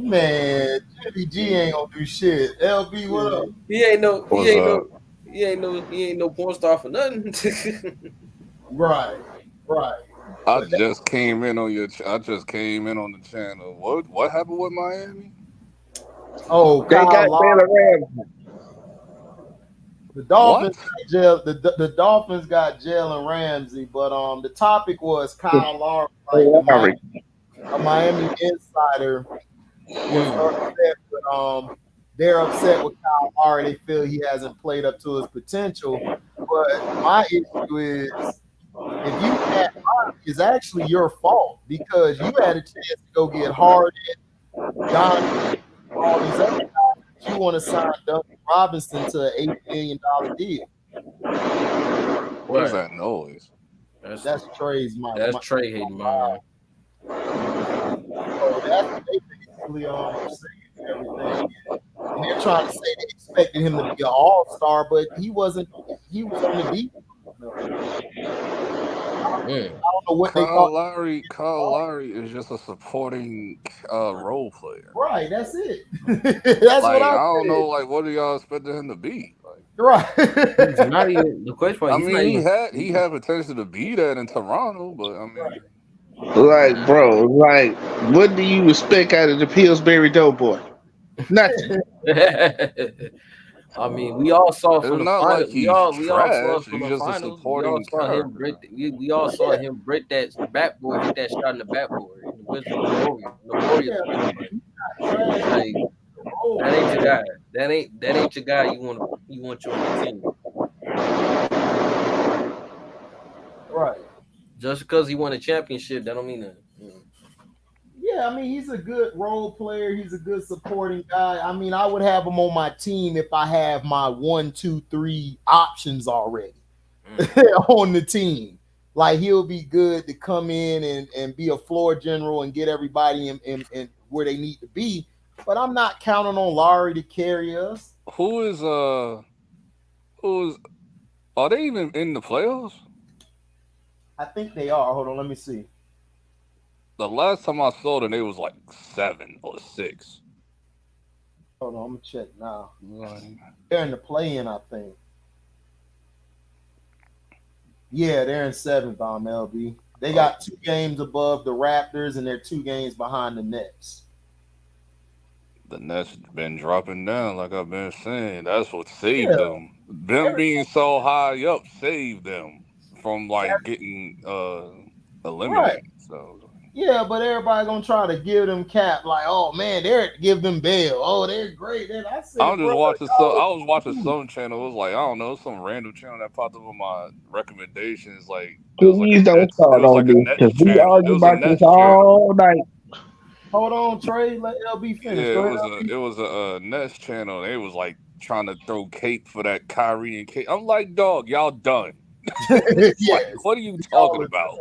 Speaker 1: Man, Jimmy G ain't gonna do shit. LB, what up?
Speaker 2: He ain't no porn star for nothing.
Speaker 1: Right.
Speaker 4: I just came in on the channel. What happened with Miami?
Speaker 1: Oh,
Speaker 3: they got Jalen Ramsey.
Speaker 1: The Dolphins the Dolphins got Jalen Ramsey, but the topic was Kyle Lowry, a Miami insider was upset with they're upset with Kyle Lowry. They feel he hasn't played up to his potential. But my issue is if you had it's actually your fault because you had a chance to go get Harden, Don, all these other guys. You want to sign Duncan Robinson to an $8 million deal.
Speaker 4: What is that noise?
Speaker 1: That's Trey's mind.
Speaker 2: That's Trey hating mine.
Speaker 1: So that's they basically saying everything. And they're trying to say they expected him to be an all-star, but he wasn't. He was on the defense. I don't know what
Speaker 4: Kyle Lowry is just a supporting role player.
Speaker 1: Right, that's it. That's
Speaker 4: like,
Speaker 1: what
Speaker 4: I don't know. Like, what do y'all expect him to be? Like,
Speaker 1: right.
Speaker 2: Not even the question.
Speaker 4: I mean, he had potential to be that in Toronto, but I mean,
Speaker 3: like, bro, like, what do you expect out of the Pillsbury Doughboy? Nothing.
Speaker 2: I mean, we all saw from the finals.
Speaker 4: Like
Speaker 2: we all saw from
Speaker 4: he's
Speaker 2: the
Speaker 4: just
Speaker 2: finals.
Speaker 4: we
Speaker 2: all saw him break that backboard, hit that shot in the backboard. The Wizards, the Warriors. Like, that ain't your guy. That ain't your guy. You want your team.
Speaker 1: Right.
Speaker 2: Just because he won a championship, that don't mean that.
Speaker 1: Yeah, I mean, he's a good role player. He's a good supporting guy. I mean, I would have him on my team if I have my 1, 2, 3 options already on the team. Like, he'll be good to come in and be a floor general and get everybody in where they need to be. But I'm not counting on Lowry to carry us.
Speaker 4: Who's are they even in the playoffs?
Speaker 1: I think they are. Hold on, let me see.
Speaker 4: The last time I saw them, they was like 7 or 6.
Speaker 1: Hold on, I'm gonna check now.
Speaker 4: Like,
Speaker 1: They're in the play-in, I think. Yeah, they're in 7th on LB. They got 2 games above the Raptors, and they're 2 games behind the Nets.
Speaker 4: the Nets been dropping down, like I've been saying. That's what saved them. Them being so high up saved them from like getting eliminated.
Speaker 1: Right.
Speaker 4: So
Speaker 1: Yeah, but everybody gonna try to give them cap like, oh man, they're give them bail. Oh, they're great. I said,
Speaker 4: I'm just
Speaker 1: bro,
Speaker 4: watching. So I was watching some channel. It was like I don't know, some random channel that popped up on my recommendations. Like it was like
Speaker 3: Please don't
Speaker 4: it
Speaker 3: start
Speaker 4: was
Speaker 3: on
Speaker 4: like a
Speaker 3: this
Speaker 4: Nets
Speaker 3: because we
Speaker 4: channel. It
Speaker 3: argue
Speaker 4: was a
Speaker 3: about this
Speaker 4: Nets channel.
Speaker 3: all night.
Speaker 1: Hold on, Trey. Let LB
Speaker 4: Yeah,
Speaker 1: finish.
Speaker 4: it was a Nets channel. They was like trying to throw cape for that Kyrie and Kate. I'm like, dog, y'all done.
Speaker 1: Yes.
Speaker 4: Like, what are you talking about?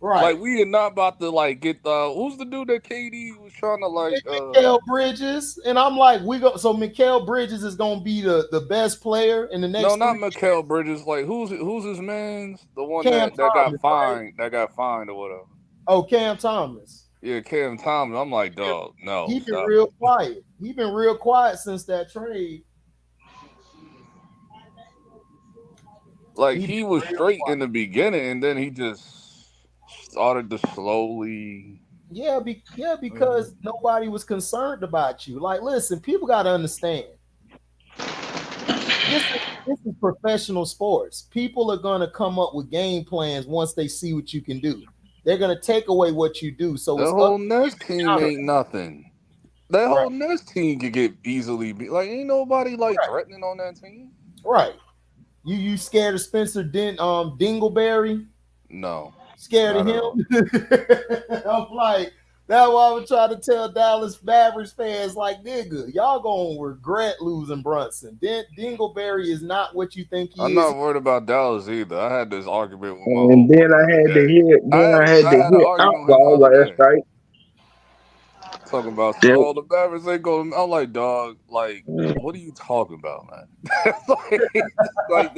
Speaker 1: Right.
Speaker 4: Like, we are not about to like get who's the dude that KD was trying to like
Speaker 1: Mikal Bridges, and I'm like, so Mikal Bridges is gonna be the best player in the next.
Speaker 4: No, not Mikal Bridges. Like, who's his man's? The one
Speaker 1: Cam
Speaker 4: that
Speaker 1: Thomas,
Speaker 4: got fined,
Speaker 1: right?
Speaker 4: that got fined or whatever.
Speaker 1: Oh, Cam Thomas.
Speaker 4: Yeah, Cam Thomas. I'm like, dog, no.
Speaker 1: He been real quiet. He been real quiet since that trade.
Speaker 4: Like, he was straight in the beginning, and then he just started to slowly.
Speaker 1: Yeah, because nobody was concerned about you. Like, listen, people got to understand. This is professional sports. People are going to come up with game plans once they see what you can do. They're going to take away what you do. So
Speaker 4: the whole Nets team ain't nothing. That whole Nets team could get easily beat. Like, ain't nobody like threatening on that team.
Speaker 1: Right. You scared of Spencer Dingleberry?
Speaker 4: No.
Speaker 1: Scared of him? I'm like, that's why I would try to tell Dallas Mavericks fans, like, nigga, y'all gonna regret losing Brunson. Dingleberry is not what you think he is.
Speaker 4: I'm not worried about Dallas either. I had this argument with my
Speaker 3: and then I had to hit. I had to hit outlaw last night.
Speaker 4: Talking about so the Mavericks ain't going. I'm like, dog, like, what are you talking about, man? like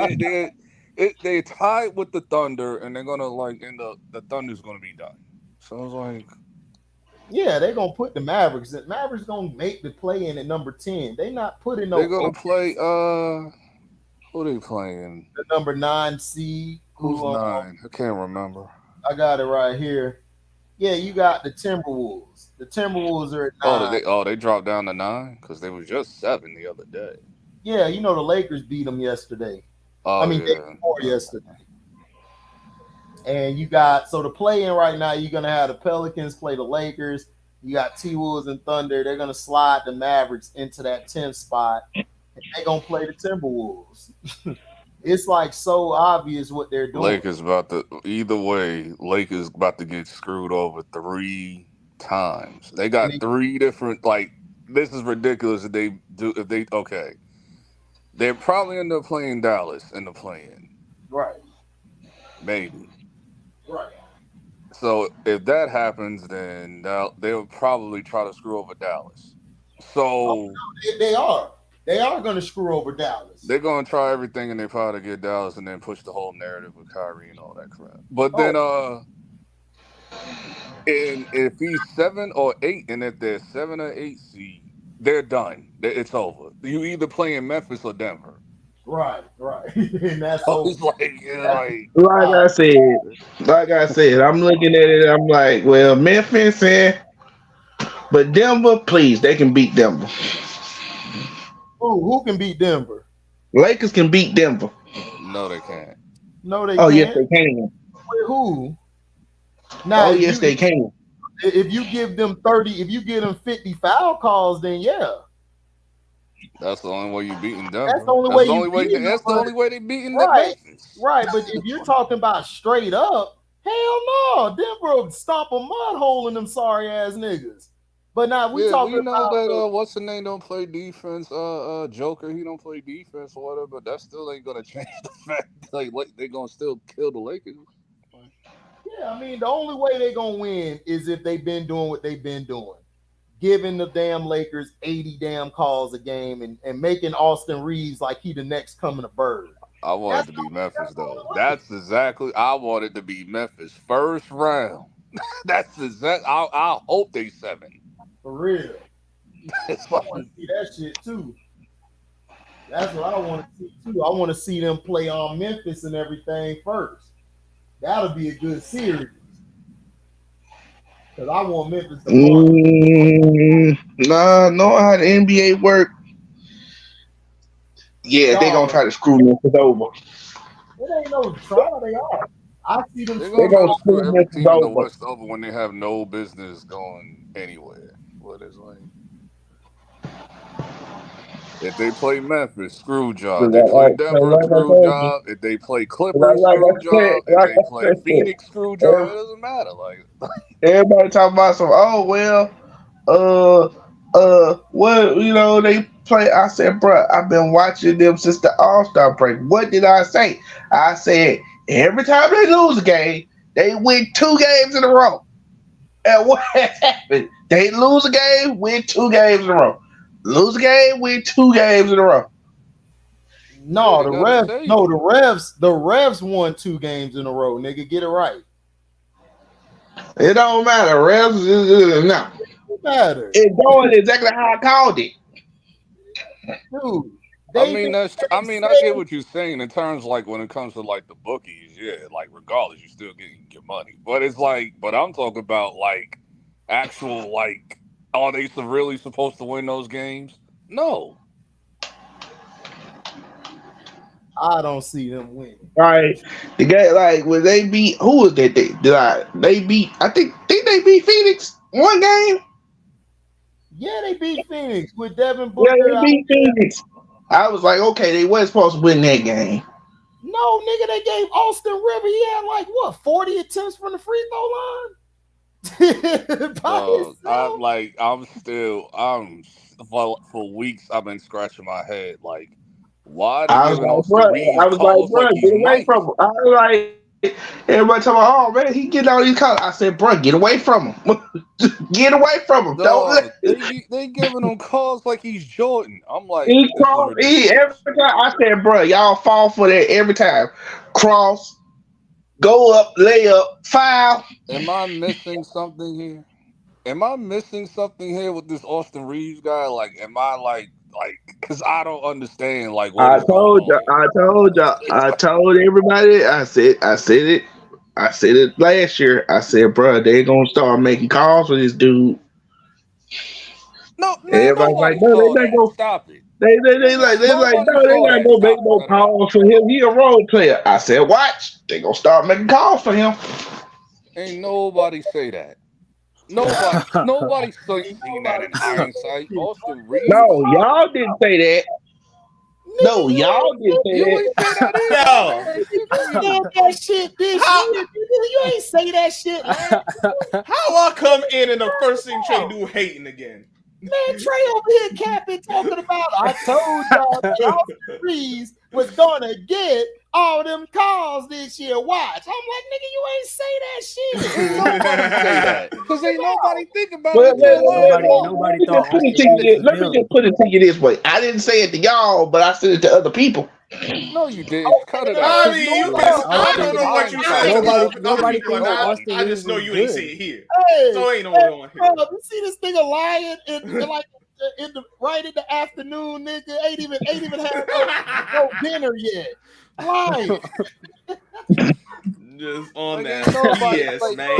Speaker 4: they tied with the Thunder, and they're gonna like end up. The Thunder's gonna be done. So I was like,
Speaker 1: yeah, they're gonna put the Mavericks. The Mavericks gonna make the play in at number 10. They not putting no.
Speaker 4: They're gonna play. Who they playing?
Speaker 1: The number 9 seed.
Speaker 4: Who's 9? I can't remember.
Speaker 1: I got it right here. Yeah, you got the Timberwolves. The Timberwolves are at 9.
Speaker 4: They dropped down to 9 because they was just 7 the other day.
Speaker 1: Yeah, you know the Lakers beat them yesterday. Day before yesterday. And you got the play-in right now. You're gonna have the Pelicans play the Lakers. You got T-Wolves and Thunder. They're gonna slide the Mavericks into that 10th spot. And they're gonna play the Timberwolves. It's like so obvious what they're doing.
Speaker 4: Lakers about to Lakers about to get screwed over 3 times. They got 3 different, like, this is ridiculous if they're probably end up playing Dallas in the play-in.
Speaker 1: Right.
Speaker 4: Maybe.
Speaker 1: Right.
Speaker 4: So if that happens, then they'll probably try to screw over Dallas. So
Speaker 1: they are. They are going to screw over Dallas.
Speaker 4: They're going to try everything in their power to get Dallas and then push the whole narrative with Kyrie and all that crap. But then if he's 7 or 8, and if they're 7 or 8 seed, they're done. It's over. You either play in Memphis or Denver.
Speaker 1: Right. And that's over.
Speaker 3: Like I said, I'm looking at it. I'm like, well, Memphis but Denver, please, they can beat Denver.
Speaker 1: Who can beat Denver?
Speaker 3: Lakers can beat Denver.
Speaker 4: No, they can't.
Speaker 1: No, they can't.
Speaker 3: Yes, they can.
Speaker 1: With who? Now,
Speaker 3: yes, they can.
Speaker 1: If you give them 30, if you give them 50 foul calls, then yeah.
Speaker 4: That's the only way you beating Denver.
Speaker 1: That's the only way
Speaker 4: That's the only way they beating
Speaker 1: right.
Speaker 4: Memphis.
Speaker 1: Right, but if you're talking about straight up, Hell no. Denver will stomp a mud hole in them sorry ass niggas. But now we talking
Speaker 4: we know
Speaker 1: about
Speaker 4: that what's the name don't play defense. Joker, he don't play defense or whatever. But that still ain't gonna change the fact like they gonna still kill the Lakers.
Speaker 1: yeah, I mean the only way they gonna win is if they've been doing what they've been doing. Giving the damn Lakers 80 damn calls a game and making Austin Reeves like he the next coming of Bird.
Speaker 4: I want it to be Memphis though. That's exactly I want it to be Memphis first round. That's exact. I hope they 7.
Speaker 1: For real.
Speaker 4: It's
Speaker 1: I want to see that shit too. That's what I want to see too. I want to see them play on Memphis and everything first. That'll be a good series. Because I want Memphis to win.
Speaker 3: Nah, know how the NBA work. Yeah, they gonna try to screw Memphis over.
Speaker 1: It ain't no try, they are. I see them.
Speaker 4: They're
Speaker 3: They gonna
Speaker 4: screw
Speaker 3: screw
Speaker 4: every
Speaker 3: Memphis
Speaker 4: team in the
Speaker 3: over.
Speaker 4: West over when they have no business going anywhere. What is like if they play Memphis, screw job. They play Denver, screw job. If they play Clippers, screw job. If they play Phoenix, screw job. It doesn't matter. Like
Speaker 3: Everybody talking about some. Oh well, what they play. I said, bro, I've been watching them since the All-Star break. What did I say? I said every time they lose a game, they win 2 games in a row. And what happened? They lose a game, win 2 games in a row. Lose a game, win 2 games in a row.
Speaker 1: No, the refs won 2 games in a row, nigga. Get it right.
Speaker 3: It don't matter. Refs, no.
Speaker 1: It matter.
Speaker 3: It's going exactly how I called it.
Speaker 1: Dude.
Speaker 4: I get what you're saying in terms like when it comes to like the bookies, yeah, like regardless, you're still getting your money. But it's like, but I'm talking about like actual like, are they really supposed to win those games? No.
Speaker 1: I don't see them winning.
Speaker 3: Right. The guy like when they beat who was that they beat I think they beat Phoenix 1 game.
Speaker 1: Yeah, they beat Phoenix with Devin Booker.
Speaker 3: Yeah, they beat Phoenix. I was like, okay, they wasn't supposed to win that game.
Speaker 1: No, nigga, they gave Austin River. He had like what 40 attempts from the free throw line.
Speaker 4: For weeks I've been scratching my head like why
Speaker 3: I was like, bro, get away from him. I was like, everybody talking about, oh man, he getting all these calls. I said, bro, get away from him. Get away from him.
Speaker 4: No, they giving him calls like he's Jordan. I'm like,
Speaker 3: every time. I said, bro, y'all fall for that every time. Cross, go up, lay up, foul.
Speaker 4: Am I missing something here? With this Austin Reeves guy? Like, am I like, because I don't understand. Like,
Speaker 3: I told everybody. I said it last year. I said, bro, they gonna start making calls for this dude.
Speaker 4: No, man, nobody saw that. Stop it.
Speaker 3: They not gonna make no calls for him. He a role player. I said, watch. They gonna start making calls for him.
Speaker 4: Ain't nobody say that. Nobody seen that in hindsight. Austin Reeves.
Speaker 3: No, y'all didn't say that. No, y'all didn't say that.
Speaker 1: That shit this year. You ain't say that shit.
Speaker 5: How I come in and the first thing Trey do hating again?
Speaker 1: Man, Trey over here capping talking about I told y'all that Austin Reeves was gonna get all them calls this year. Watch. I'm like, nigga, you ain't say that shit.
Speaker 4: Nobody say that. Because ain't nobody think about
Speaker 3: it.
Speaker 6: Nobody thought.
Speaker 3: Let me just put it to you this way. I didn't say it to y'all, but I said it to other people.
Speaker 4: No, you didn't. Cut it out.
Speaker 5: I mean, I don't know what you said.
Speaker 6: Nobody thinks Austin
Speaker 5: I just know
Speaker 6: Reeves
Speaker 5: you
Speaker 6: is
Speaker 5: ain't
Speaker 6: good.
Speaker 5: see it here.
Speaker 1: Hey,
Speaker 5: So ain't no one here.
Speaker 1: You see this nigga lying right in the afternoon, nigga. Ain't even had no dinner yet. Lying.
Speaker 5: Just on that
Speaker 4: BS,
Speaker 5: man.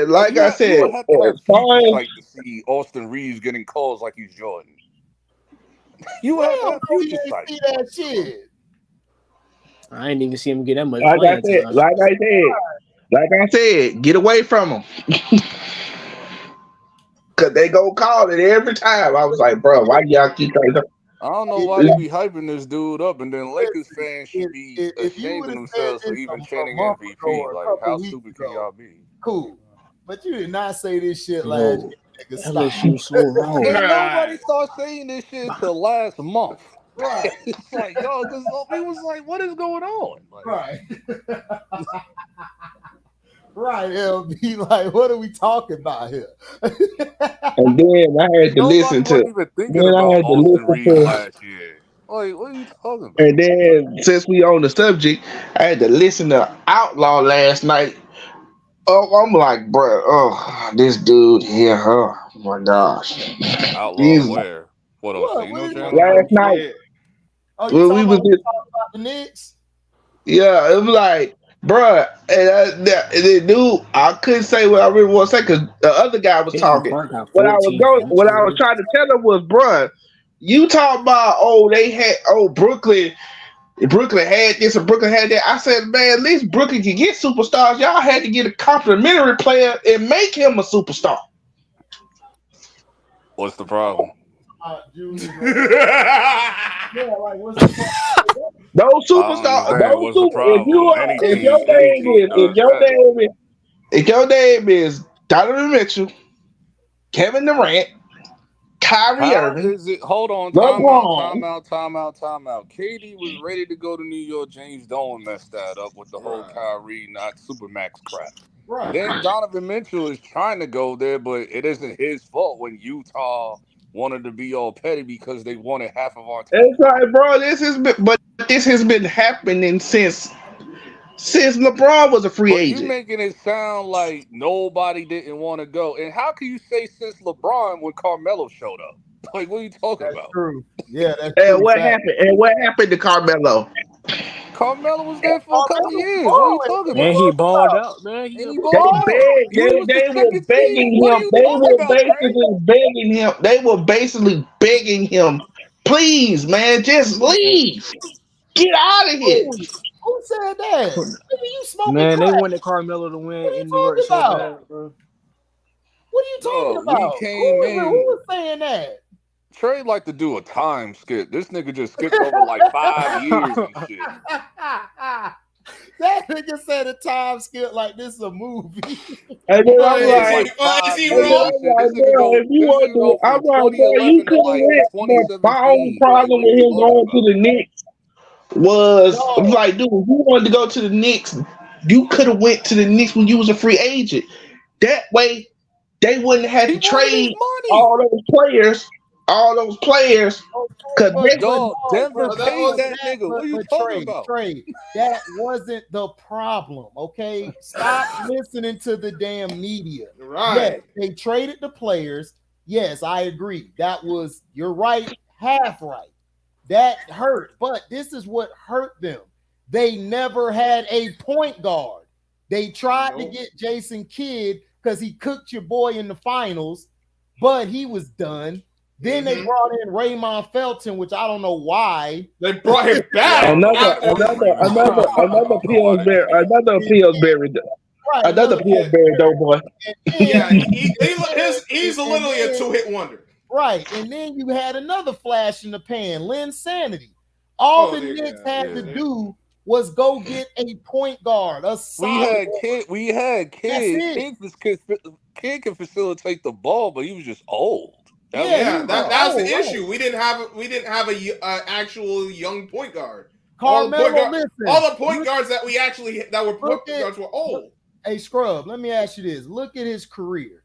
Speaker 3: Like I said,
Speaker 4: you have to have people to see Austin Reeves getting calls like he's Jordan. You have to have future sight.
Speaker 1: See that shit.
Speaker 6: I ain't even see him get that much.
Speaker 3: Like I said, get away from him. Cause they go call it every time. I was like, bro, why y'all keep trying to?
Speaker 4: I don't know why they be hyping this dude up, and then Lakers fans should be
Speaker 1: if you
Speaker 4: ashamed
Speaker 1: would
Speaker 4: of
Speaker 1: have said
Speaker 4: themselves for
Speaker 1: this
Speaker 4: even
Speaker 1: a
Speaker 4: chanting
Speaker 1: month ago
Speaker 4: MVP.
Speaker 1: or a
Speaker 4: Like,
Speaker 1: couple
Speaker 4: how
Speaker 1: weeks
Speaker 4: stupid can
Speaker 1: ago,
Speaker 4: y'all be?
Speaker 1: cool. But you did not say this shit last
Speaker 6: No,
Speaker 1: year, nigga. Stop.
Speaker 6: LSU so wrong.
Speaker 4: And nobody started saying this shit until last month.
Speaker 1: Right,
Speaker 4: It's like, yo, because we was like, what is going on? Like,
Speaker 1: right. Right, LB. Like, what are we talking about here?
Speaker 3: And then I had to
Speaker 4: nobody
Speaker 3: listen to.
Speaker 4: wasn't even thinking
Speaker 3: Then I
Speaker 4: about
Speaker 3: had to
Speaker 4: Austin
Speaker 3: listen
Speaker 4: Reed
Speaker 3: to.
Speaker 4: last year. Like, what are you talking about?
Speaker 3: And then since we on the subject, I had to listen to Outlaw last night. Oh, I'm like, bro, oh, this dude here, oh my gosh.
Speaker 4: Outlaw
Speaker 3: He's
Speaker 4: where? What else?
Speaker 1: What?
Speaker 4: You
Speaker 1: What
Speaker 4: know
Speaker 1: are you
Speaker 4: channel?
Speaker 1: talking
Speaker 3: last night
Speaker 5: Yeah.
Speaker 1: Oh, you
Speaker 3: when
Speaker 1: talking
Speaker 3: we
Speaker 1: about
Speaker 3: was in,
Speaker 1: the Knicks?
Speaker 3: yeah, it was like, bruh, and the dude, I couldn't say what I really want to say because the other guy was
Speaker 6: Caitlin
Speaker 3: talking.
Speaker 6: Clark got 14
Speaker 3: What I was
Speaker 6: points.
Speaker 3: trying to tell him was, bruh, you talk about Brooklyn had this and Brooklyn had that. I said, man, at least Brooklyn can get superstars. Y'all had to get a complimentary player and make him a superstar.
Speaker 4: What's the problem?
Speaker 1: Julius. Yeah, like, what's the problem?
Speaker 3: Those
Speaker 4: I don't
Speaker 3: superstars,
Speaker 4: understand. What's the problem? Any team does that.
Speaker 3: if your name is Donovan Mitchell, Kevin Durant, Kyrie
Speaker 4: How
Speaker 3: Irving,
Speaker 4: is it? Hold on.
Speaker 3: LeBron.
Speaker 4: Time out. KD was ready to go to New York. James Dolan messed that up with the whole Kyrie not Supermax crap.
Speaker 1: Right.
Speaker 4: Then Donovan Mitchell is trying to go there, but it isn't his fault when Utah wanted to be all petty because they wanted half of our team.
Speaker 3: It's like, bro, this has been happening since LeBron was a free
Speaker 4: But you
Speaker 3: agent.
Speaker 4: making it sound like nobody didn't want to go. And how can you say since LeBron when Carmelo showed up? Like, what are you talking about?
Speaker 1: True. Yeah, that's
Speaker 3: And
Speaker 1: true.
Speaker 3: what
Speaker 1: fact.
Speaker 3: happened? And what happened to Carmelo?
Speaker 4: Carmelo was there for a couple
Speaker 1: Carmelo
Speaker 4: years. What are you
Speaker 1: balling.
Speaker 4: talking
Speaker 6: Man,
Speaker 4: about?
Speaker 6: he balled out, man.
Speaker 4: And he
Speaker 3: They
Speaker 4: balled out.
Speaker 3: begged.
Speaker 4: He was the
Speaker 3: They were
Speaker 4: second seed.
Speaker 3: begging
Speaker 4: What are
Speaker 3: him.
Speaker 4: you
Speaker 3: They
Speaker 4: talking
Speaker 3: were
Speaker 4: about, Trey?
Speaker 3: basically begging him. They were basically begging him, please, man, just leave. Get out of here.
Speaker 1: Who said that? Nigga, you smoking
Speaker 6: Man, they
Speaker 1: crack.
Speaker 6: wanted Carmelo to win
Speaker 1: What are you
Speaker 6: in New York
Speaker 1: talking
Speaker 6: so
Speaker 1: about?
Speaker 6: bad, bro.
Speaker 1: What are you talking
Speaker 4: We
Speaker 1: about?
Speaker 4: came
Speaker 1: Who
Speaker 4: in.
Speaker 1: was saying that?
Speaker 4: Trey like to do a time skip. This nigga just skipped over like 5 years and shit.
Speaker 1: That nigga said a time skip like this is a movie.
Speaker 3: And then I'm
Speaker 5: Is
Speaker 3: like,
Speaker 5: he, is he
Speaker 3: and then
Speaker 5: wrong?
Speaker 3: I'm like, bro, if you want to, I'm like, bro, you
Speaker 4: 2011 to
Speaker 3: could have
Speaker 4: like
Speaker 3: went. But my only
Speaker 4: 2017. Like,
Speaker 3: problem
Speaker 4: what are
Speaker 3: with
Speaker 4: you
Speaker 3: him
Speaker 4: talking
Speaker 3: going to
Speaker 4: about?
Speaker 3: the Knicks was
Speaker 1: No.
Speaker 3: like, dude, if you wanted to go to the Knicks, you could have went to the Knicks when you was a free agent. That way, they wouldn't have
Speaker 4: He
Speaker 3: to
Speaker 4: wanted his
Speaker 3: trade
Speaker 4: money.
Speaker 3: all those players, because they
Speaker 4: Dog, Denver
Speaker 1: But
Speaker 4: paid that nigga. What are you talking about?
Speaker 1: Trey, that wasn't the problem, okay? Stop listening to the damn media.
Speaker 5: Right.
Speaker 1: Yes, they traded the players. Yes, I agree. You're right, half right. That hurt, but this is what hurt them. They never had a point guard. They tried to get Jason Kidd because he cooked your boy in the finals, but he was done. Then they brought in Raymond Felton, which I don't know why.
Speaker 5: They brought him back.
Speaker 3: another Pillsbury doughboy.
Speaker 5: Yeah, he's literally a two-hit wonder.
Speaker 1: Right, and then you had another flash in the pan, Lynn Sanity. All the Knicks had to do was go get a point guard.
Speaker 4: We had Kid. Kid can facilitate the ball, but he was just old.
Speaker 5: That was the issue. We didn't have a actual young point guard.
Speaker 1: Carmelo,
Speaker 5: all the point guards that were point guards were old.
Speaker 1: Hey, Scrub, let me ask you this. Look at his career.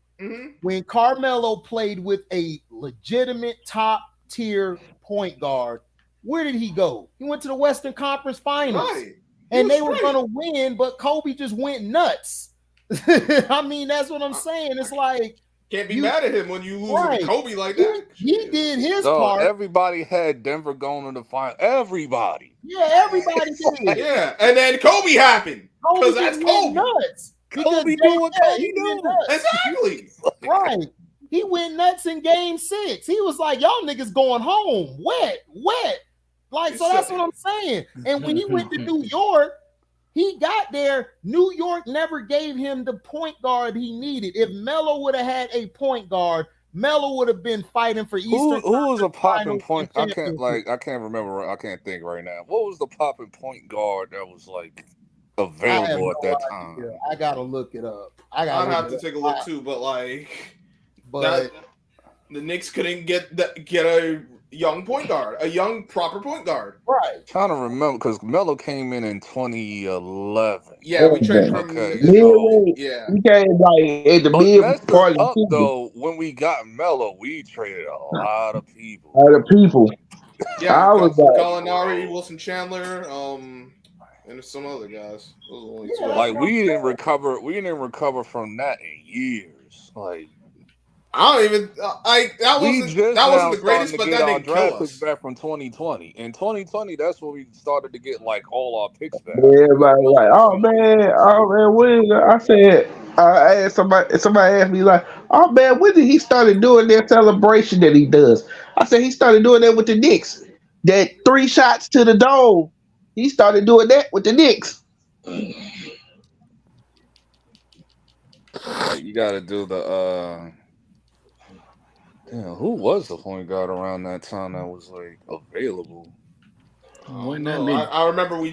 Speaker 1: When Carmelo played with a legitimate top-tier point guard, where did he go? He went to the Western Conference Finals. Right. And they were going to win, but Kobe just went nuts. I mean, that's what I'm saying. It's like,
Speaker 5: can't be mad at him when you lose to Kobe like that.
Speaker 1: He did his part.
Speaker 4: Everybody had Denver going to the final. Everybody.
Speaker 1: Yeah, everybody did.
Speaker 5: Yeah, and then Kobe happened. Because that's Kobe.
Speaker 1: Nuts.
Speaker 4: Kobe do what Kobe do.
Speaker 5: Exactly.
Speaker 1: Right. He went nuts in game 6. He was like, y'all niggas going home. Wet. Like, so that's what I'm saying. And when he went to New York, he got there. New York never gave him the point guard he needed. If Melo would have had a point guard, Melo would have been fighting for Eastern.
Speaker 4: Who was a popping
Speaker 1: Finals
Speaker 4: point?
Speaker 1: and
Speaker 4: I can't remember. I can't think right now. What was the popping point guard that was like
Speaker 1: I have
Speaker 4: available at
Speaker 1: no
Speaker 4: that
Speaker 1: idea.
Speaker 4: time?
Speaker 1: I gotta look it up.
Speaker 5: I'd have to take a look too, but like,
Speaker 1: But
Speaker 5: the Knicks couldn't get a young point guard, a young proper point guard.
Speaker 1: right.
Speaker 4: Trying to remember because Melo came in 2011.
Speaker 5: Yeah, we traded from
Speaker 4: Okay,
Speaker 3: Midway,
Speaker 5: yeah.
Speaker 3: he came like at the
Speaker 4: But
Speaker 3: mid
Speaker 4: messed us
Speaker 3: part of the
Speaker 4: up
Speaker 3: season.
Speaker 4: though. When we got Melo, we traded a lot of people.
Speaker 3: The people.
Speaker 5: Yeah,
Speaker 3: I was like,
Speaker 5: Gallinari, Wilson Chandler, and there's some other guys. Those are the only two.
Speaker 4: Like we didn't recover. We didn't recover from that in years. Like
Speaker 5: I don't even that wasn't the greatest, but that didn't kill us.
Speaker 4: Back from 2020. In 2020, that's when we started to get like all our picks back.
Speaker 3: everybody like, oh man, when I said, I asked somebody asked me like, oh man, when did he started doing that celebration that he does? I said he started doing that with the Knicks. That 3 shots to the dome. He started doing that with the Knicks.
Speaker 4: Like, you got to do the. Who was the point guard around that time that was like available?
Speaker 5: I remember we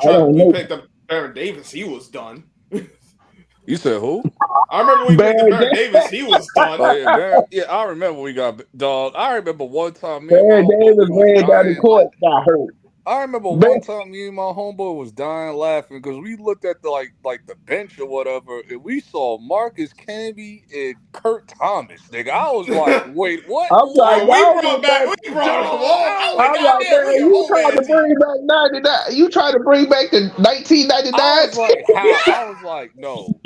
Speaker 5: picked up Baron Davis. He was done.
Speaker 4: You said who?
Speaker 5: I remember we picked up Baron Davis. He was done.
Speaker 4: Oh, yeah, I remember we got dog. I remember one time
Speaker 3: Baron Davis ran down the court, got hurt.
Speaker 4: I remember one time me and my homeboy was dying laughing because we looked at the like the bench or whatever, and we saw Marcus Camby and Kurt Thomas. Nigga, I was like, wait, what?
Speaker 3: I'm like,
Speaker 5: we brought him on.
Speaker 3: I'm like, man, you trying to bring back 99? You trying to bring back the 1999?
Speaker 4: I was like, how? I was like, no.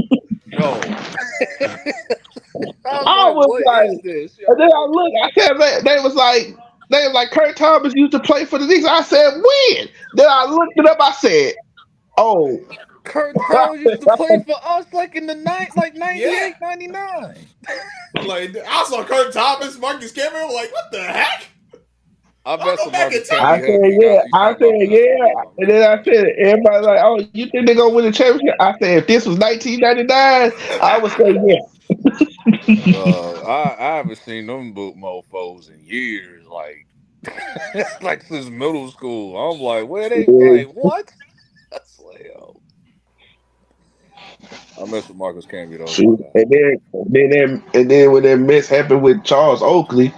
Speaker 3: I was like, and then I looked. I said they was like Kurt Thomas used to play for the Knicks. I said when? Then I looked it up. I said, oh,
Speaker 4: Kurt Thomas used to play for us like in the 98, 99.
Speaker 5: Like I saw Kurt Thomas, Marcus Camby. I'm like, what the heck?
Speaker 4: I bet some Marcus Camby.
Speaker 3: I said yeah. And then I said, everybody like, oh, you think they're gonna win the championship? I said, if this was 1999, I would say yes.
Speaker 4: I haven't seen them boot mofos in years, like since middle school. I'm like, where they like what? That's like, yo. I mess with Marcus Camby though.
Speaker 3: And then when that mess happened with Charles Oakley,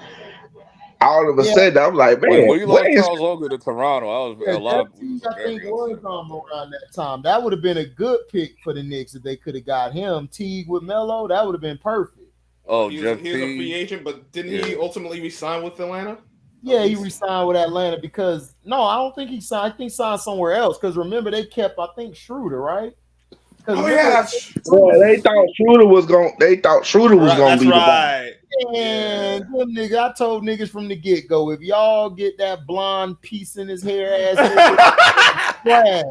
Speaker 3: all of a sudden I'm like, man,
Speaker 4: when you lost Charles Oakley to Toronto, I was a lot of people.
Speaker 1: I think was around that time. That would have been a good pick for the Knicks if they could have got him. Teague with Melo, that would have been perfect.
Speaker 4: Oh,
Speaker 5: he's a free agent, but didn't he ultimately resign with Atlanta?
Speaker 1: Yeah, he resigned with Atlanta because I don't think he signed. I think he signed somewhere else because remember they kept Schroeder, right?
Speaker 3: They thought Schroeder was gonna. They thought Schroeder was gonna be the guy.
Speaker 1: And them niggas, I told niggas from the get go, if y'all get that blonde piece in his hair ass, trash.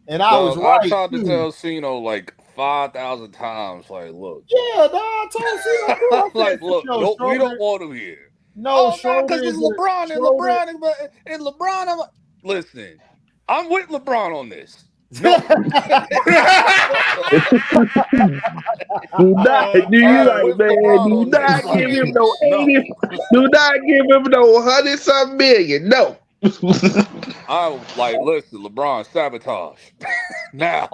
Speaker 1: And I was right.
Speaker 4: I tried to tell Cino like 5,000 times, like, look.
Speaker 1: Yeah, I told Cino.
Speaker 4: Like, look, we don't want him here.
Speaker 1: No,
Speaker 4: because it's LeBron and LeBron. I'm like, listen, I'm with LeBron on this. No.
Speaker 3: Do not give him no 80. Do not give him no 100-something million. No.
Speaker 4: I was like, listen, LeBron, sabotage. Now.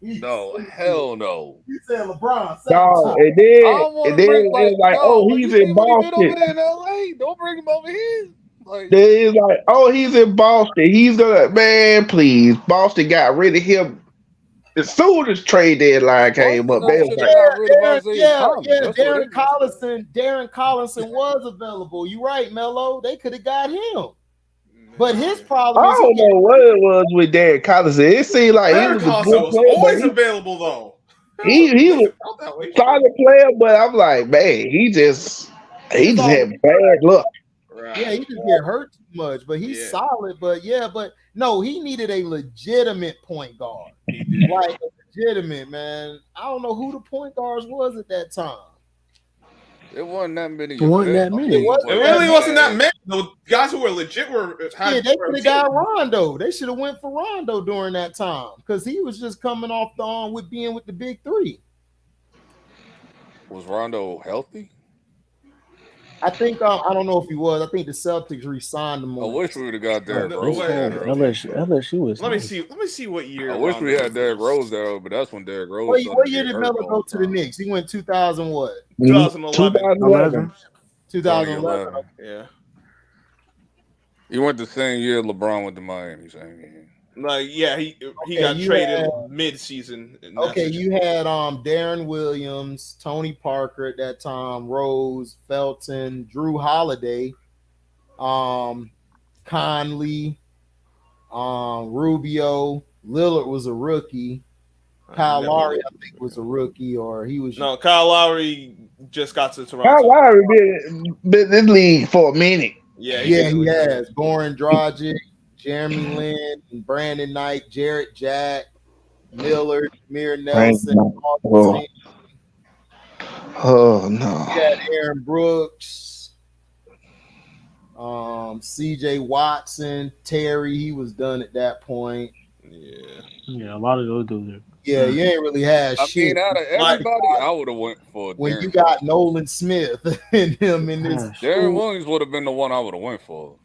Speaker 4: No, hell no.
Speaker 1: You said LeBron.
Speaker 3: No, and then like, oh, he's in Boston.
Speaker 4: Over there in LA. Don't bring him over here.
Speaker 3: Like, they're like, oh, he's in Boston. He's gonna, man, please. Boston got rid of him as soon as trade deadline came up.
Speaker 1: Darren Collison was available. You right, Melo. They could have got him. But his problem
Speaker 3: I don't know what it was with Darren Collison. It seemed like he was a good player,
Speaker 5: always available though.
Speaker 3: He was a solid player, but I'm like, man, he just had bad luck.
Speaker 1: Right. Yeah, he just get hurt too much, but he's solid. But no, he needed a legitimate point guard. Like legitimate, man. I don't know who the point guards was at that time.
Speaker 4: It wasn't that many.
Speaker 6: It
Speaker 5: really wasn't that many. The guys who were legit
Speaker 1: they could have got Rondo. They should have went for Rondo during that time because he was just coming off the arm with being with the big three.
Speaker 4: Was Rondo healthy?
Speaker 1: I think I don't know if he was. I think the Celtics re-signed him.
Speaker 4: I wish we would have got Derrick
Speaker 6: This
Speaker 4: Rose
Speaker 6: whole
Speaker 4: that early.
Speaker 6: LSU was.
Speaker 5: Let me
Speaker 6: nice.
Speaker 5: see. Let me see what year.
Speaker 4: I wish we
Speaker 5: Rondo
Speaker 4: had Derrick
Speaker 5: was.
Speaker 4: Rose that early, but that's when Derrick Rose
Speaker 1: What
Speaker 4: started
Speaker 1: year
Speaker 4: getting
Speaker 1: did
Speaker 4: hurt
Speaker 1: Melo
Speaker 4: all
Speaker 1: go
Speaker 4: the
Speaker 1: to the
Speaker 4: time.
Speaker 1: Knicks? He went 2000 what?
Speaker 5: 2011.
Speaker 3: 2011.
Speaker 1: 2011.
Speaker 5: Yeah.
Speaker 4: He went the same year LeBron went to Miami. Same year.
Speaker 5: Like, yeah, he
Speaker 1: Okay,
Speaker 5: got
Speaker 1: you
Speaker 5: traded
Speaker 1: had-
Speaker 5: mid-season. And
Speaker 1: Okay,
Speaker 5: that's
Speaker 1: you had Darren Williams, Tony Parker at that time, Rose, Felton, Drew Holiday, Conley, Rubio. Lillard was a rookie. Kyle Lowry, I think, was a rookie, or he was.
Speaker 5: No, Kyle Lowry just got to Toronto.
Speaker 3: Kyle Lowry been in this league for a minute.
Speaker 5: Yeah,
Speaker 1: he has. Goran Dragic, Jeremy Lin, Brandon Knight, Jarrett Jack, Miller, Mir Nelson.
Speaker 3: Oh no.
Speaker 1: You had Aaron Brooks, CJ Watson, Terry. He was done at that point.
Speaker 5: Yeah,
Speaker 6: a lot of those dudes.
Speaker 1: Yeah, you ain't really had shit.
Speaker 4: I mean, out of everybody, I would have went for
Speaker 1: when
Speaker 4: Darren
Speaker 1: you got Nolan Smith and him in this.
Speaker 4: Darren Williams would have been the one I would have went for.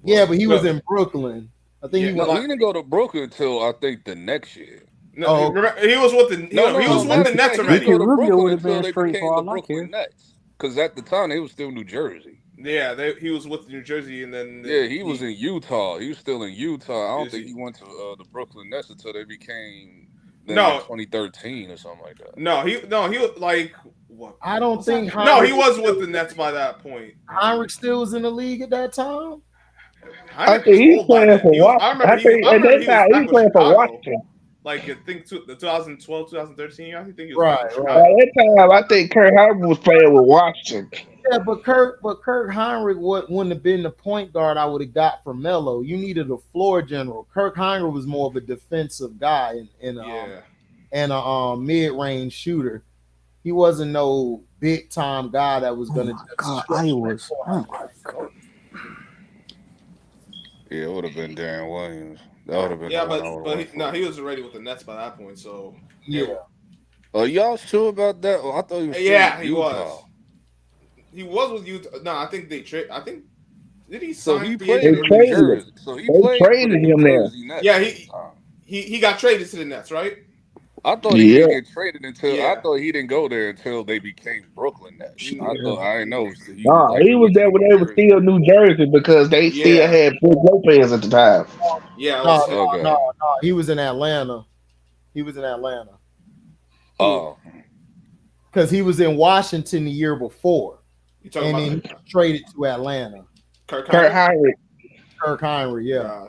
Speaker 1: Yeah, but he was in Brooklyn. I think
Speaker 4: he didn't go to Brooklyn until I think the next year.
Speaker 5: No, he was with the he was with the Nets already.
Speaker 4: He go to Brooklyn until they became the Brooklyn Nets. Because at the time they was still New Jersey.
Speaker 5: Yeah, he was with New Jersey, and then
Speaker 4: he was in Utah. He was still in Utah. I don't think he went to the Brooklyn Nets until they became in 2013 or something like that.
Speaker 5: No, he was like what?
Speaker 1: I don't think.
Speaker 5: No, he was with the Nets by that point.
Speaker 1: Heinrich still was in the league at that time.
Speaker 3: I think he's playing for Washington. I think at that time he's playing for Washington.
Speaker 5: Like I think the 2012, 2013. I think he was
Speaker 3: right. At that time, I think Kurt Heinrich was playing with Washington.
Speaker 1: Yeah, but Kirk Heinrich wouldn't have been the point guard I would have got for Melo. You needed a floor general. Kirk Heinrich was more of a defensive guy and a mid-range shooter. He wasn't no big time guy that was gonna.
Speaker 4: Yeah, it would have been Darren Williams. That would have been.
Speaker 5: But he was already with the Nets by that point. So
Speaker 1: yeah.
Speaker 4: Y'all sure about that? Well, I thought he was.
Speaker 5: He was. He was with Utah. No, I think they trade. I think did he sign?
Speaker 4: So he played in New Jersey. So he played for the New Jersey Nets.
Speaker 5: Yeah, he got traded to the Nets, right?
Speaker 4: I thought he didn't get traded until I thought he didn't go there until they became Brooklyn Nets. I didn't know.
Speaker 3: He was there when they were still New Jersey because they still had Brook Lopez at the time.
Speaker 5: Yeah.
Speaker 1: No, he was in Atlanta.
Speaker 4: Oh.
Speaker 1: Because he was in Washington the year before.
Speaker 5: And
Speaker 1: then he traded to Atlanta.
Speaker 3: Kurt Heinrich,
Speaker 1: yeah.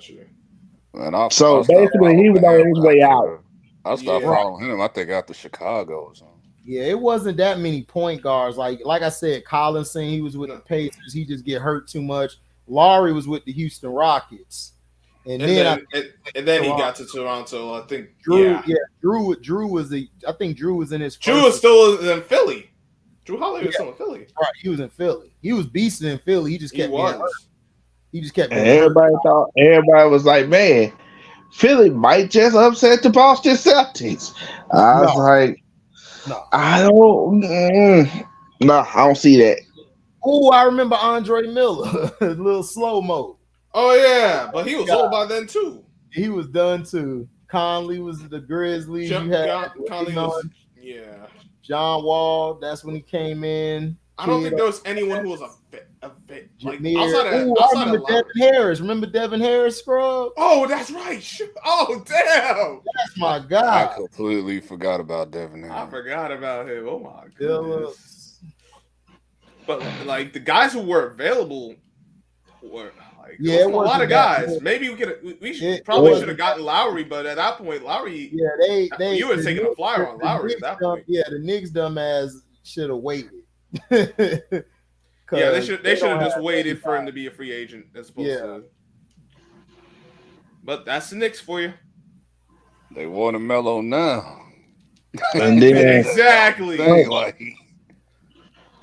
Speaker 3: So basically, he was on his way out.
Speaker 4: I stopped following him. I think after Chicago or something.
Speaker 1: Yeah, it wasn't that many point guards. Like I said, Collinson, he was with the Pacers. He just get hurt too much. Lowry was with the Houston Rockets. And then
Speaker 5: he got to Toronto. I think
Speaker 1: Drew was in his.
Speaker 5: Drew was still in Philly. Drew Holiday was still in Philly.
Speaker 1: Right, he was in Philly. He was beasting in Philly. He just kept getting hurt. He just kept.
Speaker 3: And everybody was like, "Man, Philly might just upset the Boston Celtics." I was like,
Speaker 1: "No,
Speaker 3: I don't see that."
Speaker 1: Oh, I remember Andre Miller, a little slow mo.
Speaker 5: Oh yeah, but he was old by then too.
Speaker 1: He was done too. Conley was the Grizzlies.
Speaker 5: Conley was,
Speaker 1: John Wall. That's when he came in.
Speaker 5: I don't think there was anyone who was a bit like
Speaker 1: I remember Devin Harris. Remember Devin Harris, scrub?
Speaker 5: Oh, that's right. Oh, damn.
Speaker 1: That's my guy.
Speaker 4: I completely forgot about Devin Harris.
Speaker 5: I forgot about him. Oh my goodness. But like the guys who were available were a lot of guys. Maybe we should have gotten Lowry, but at that point, Lowry.
Speaker 1: Yeah,
Speaker 5: you were taking a flyer on Lowry at that point.
Speaker 1: Yeah, the Knicks dumbass should have waited.
Speaker 5: Yeah, they should have just waited for him to be a free agent as opposed to. But that's the Knicks for you.
Speaker 4: They want a Melo now.
Speaker 3: And then
Speaker 5: exactly.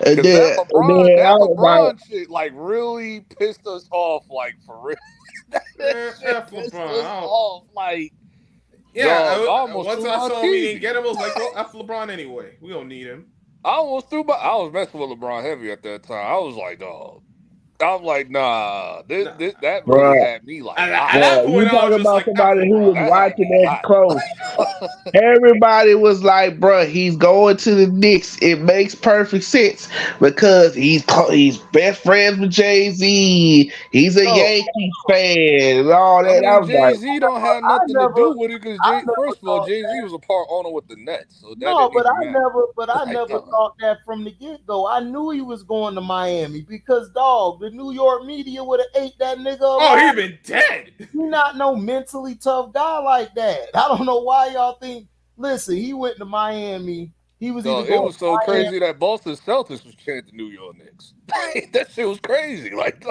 Speaker 3: And then
Speaker 4: LeBron shit like really pissed us off, like for real.
Speaker 5: F LeBron.
Speaker 4: Like,
Speaker 5: once I saw him, we didn't get him. I was like, well, F LeBron anyway. We don't need him.
Speaker 4: I was messing with LeBron heavy at that time. I was like, dog. I'm like, nah. That really had me like.
Speaker 5: At that point,
Speaker 3: You
Speaker 5: I was
Speaker 3: talking
Speaker 5: just
Speaker 3: about
Speaker 5: like,
Speaker 3: somebody who was
Speaker 4: that had
Speaker 3: watching
Speaker 4: me
Speaker 3: that
Speaker 4: hot.
Speaker 3: close. Everybody was like, "Bruh, he's going to the Knicks. It makes perfect sense because he's best friends with Jay-Z. He's a Yankees fan and all
Speaker 4: I
Speaker 3: that." I
Speaker 4: mean,
Speaker 3: was like,
Speaker 4: Jay-Z don't have
Speaker 1: I
Speaker 4: nothing to
Speaker 1: never,
Speaker 4: do with it because
Speaker 1: I never
Speaker 4: first of all,
Speaker 1: thought
Speaker 4: Jay-Z was a part owner with the Nets, so that
Speaker 1: no,
Speaker 4: didn't even matter.
Speaker 1: I never thought that from the get-go. I knew he was going to Miami because, dog, the New York media would have ate that nigga alive.
Speaker 5: oh, he'd been dead.
Speaker 1: He not no mentally tough guy like that. I don't know why y'all think. Listen, he went to Miami. He was either
Speaker 4: It
Speaker 1: going
Speaker 4: was so crazy that Boston Celtics was chanting New York Knicks. That shit was crazy. Like,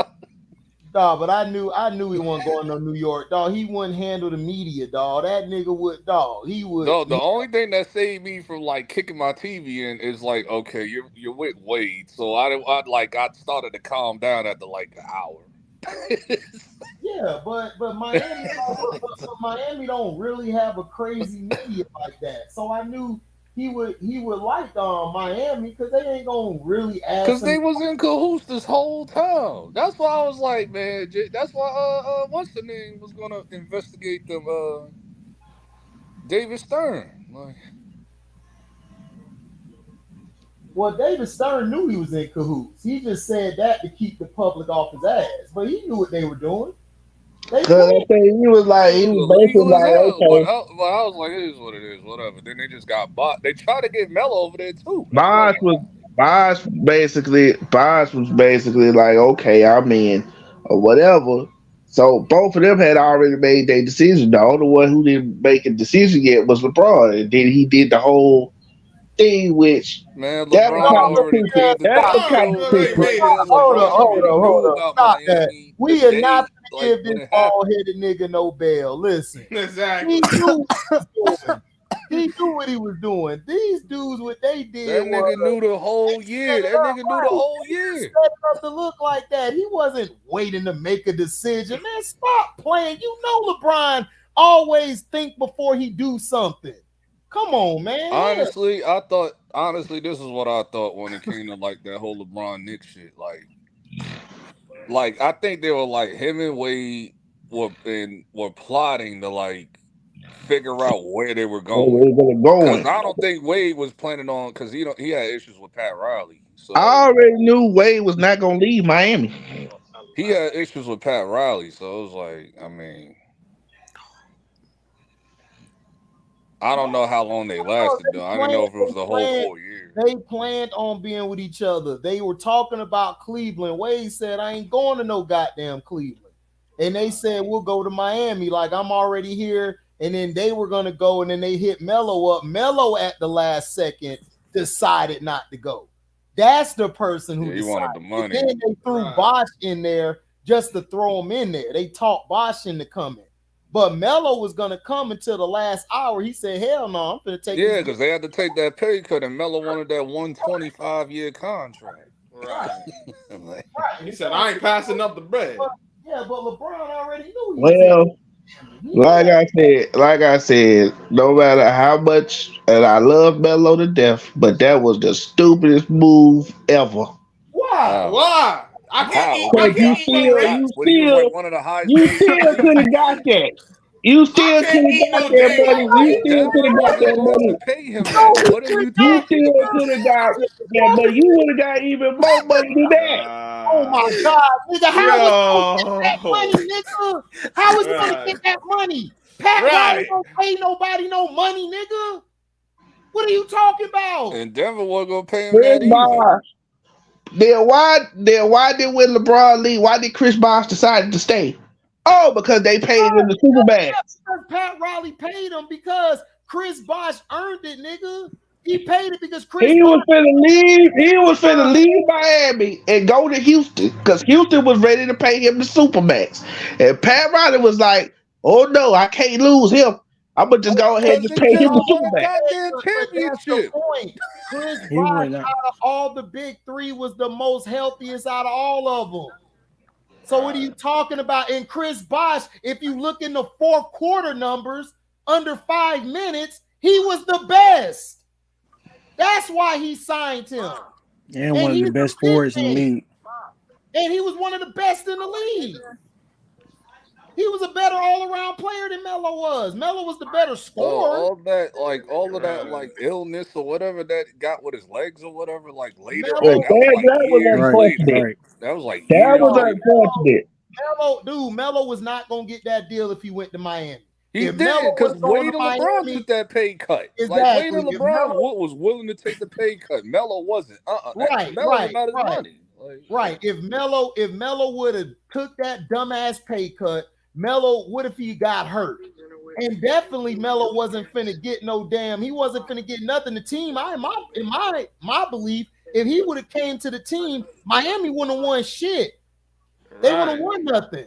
Speaker 1: dog, but I knew he wasn't going to New York, dog. He wouldn't handle the media, dog. That nigga would, dog. He would.
Speaker 4: no, the only thing that saved me from like kicking my TV in is like, okay, you're with Wade, so I started to calm down after like an hour.
Speaker 1: Yeah, but Miami, Miami don't really have a crazy media like that. So I knew he would like Miami because they ain't gonna really ask.
Speaker 4: Because they was in cahoots this whole time. That's why I was like, man. That's why what's the name was gonna investigate them. David Stern. Like,
Speaker 1: well, David Stern knew he was in cahoots. He just said that to keep the public off his ass, but he knew what they were doing.
Speaker 3: because I think he was basically like, okay.
Speaker 4: But I was like, it is what it is, whatever. Then they just got bought. They tried to get Melo over there too.
Speaker 3: Bosh was basically like, okay, I'm in or whatever. So both of them had already made their decision. The only one who didn't make a decision yet was LeBron, and then he did the whole thing, which
Speaker 4: man,
Speaker 3: that
Speaker 4: LeBron
Speaker 3: was
Speaker 4: already paid the
Speaker 1: Hold up. Stop that.
Speaker 4: Miami
Speaker 1: We are not gonna give this bald-headed nigga no bail. Listen,
Speaker 5: Exactly.
Speaker 1: He knew what he was doing. These dudes, what they did,
Speaker 4: that nigga knew the whole year. That nigga knew the whole year.
Speaker 1: Set up to look like that. He wasn't waiting to make a decision. Man, stop playing. You know LeBron always think before he do something. Come on, man.
Speaker 4: Honestly, this is what I thought when it came to like that whole LeBron Knicks shit. Like I think they were like him and Wade were plotting to like figure out where they were going. Because I don't think Wade was planning on, because he had issues with Pat Riley. So
Speaker 3: I already knew Wade was not gonna leave Miami.
Speaker 4: He had issues with Pat Riley, so it was like, I mean, I don't know how long they lasted though. I didn't know if it was the whole 4 years.
Speaker 1: They planned on being with each other. They were talking about Cleveland. Wade said, I ain't going to no goddamn Cleveland. And they said, we'll go to Miami. Like, I'm already here. And then they were going to go, and then they hit Melo up. Melo at the last second decided not to go. That's the person who decided.
Speaker 4: Wanted the money.
Speaker 1: And then they threw Bosh in there just to throw him in there. They talked Bosh into coming. But Melo was going to come until the last hour. He said, hell no, I'm going to take
Speaker 4: Yeah, because they had to take that pay cut, and Melo wanted that 125-year contract.
Speaker 5: Right. He said, I ain't passing up the bread.
Speaker 1: Yeah, but LeBron already knew.
Speaker 3: Like I said, no matter how much, and I love Melo to death, but that was the stupidest move ever.
Speaker 1: Why?
Speaker 5: Why? I can't eat
Speaker 4: one of the highest.
Speaker 3: You still could have got that. You still could have got that money. You still could have got that money.
Speaker 4: Pay him that. What are you talking
Speaker 3: still
Speaker 4: about?
Speaker 3: could have got that, but you would have got even more money than that.
Speaker 1: Oh my God, nigga! How was he gonna get that money, nigga? How was he gonna get that money? Pat Riley don't pay nobody no money, nigga. What are you talking about?
Speaker 4: And Denver wasn't gonna pay him that either.
Speaker 3: Then why did when LeBron leave? Why did Chris Bosh decide to stay? Oh, because they paid him the Superman.
Speaker 1: Pat Riley paid him because Chris Bosh earned it, nigga. He paid it because Chris.
Speaker 3: He was finna leave Miami and go to Houston because Houston was ready to pay him the Supermax, and Pat Riley was like, "Oh no, I can't lose him. I'm gonna just go ahead and pay him the Supermax."
Speaker 1: That's the point. Chris Bosh out of all the big three was the most healthiest out of all of them. So what are you talking about? And Chris Bosh, if you look in the fourth quarter numbers, under 5 minutes, he was the best. That's why he signed him.
Speaker 6: And one of the best forwards in the league.
Speaker 1: And he was one of the best in the league. He was a better all-around player than Melo was. Melo was the better scorer.
Speaker 4: All of that, like illness or whatever that got with his legs or whatever, like later
Speaker 1: Melo,
Speaker 4: on, that was like years later.
Speaker 6: Right.
Speaker 4: That was like
Speaker 3: That
Speaker 4: years
Speaker 3: was
Speaker 4: later.
Speaker 3: unfortunate.
Speaker 1: Melo was not gonna get that deal if he went to Miami.
Speaker 4: He
Speaker 1: If
Speaker 4: did, because Wade and LeBron
Speaker 1: Miami,
Speaker 4: took that pay cut.
Speaker 1: exactly.
Speaker 4: Like Wade and
Speaker 1: If
Speaker 4: LeBron
Speaker 1: Melo,
Speaker 4: was willing to take the pay cut. Melo wasn't.
Speaker 1: Right,
Speaker 4: Melo was not his
Speaker 1: right.
Speaker 4: money.
Speaker 1: Right. If Melo would have took that dumbass pay cut, Melo, what if he got hurt? And definitely Melo wasn't finna get no damn. He wasn't finna get nothing. The team, in my belief, if he would have came to the team, Miami wouldn't have won shit. They wouldn't have won nothing.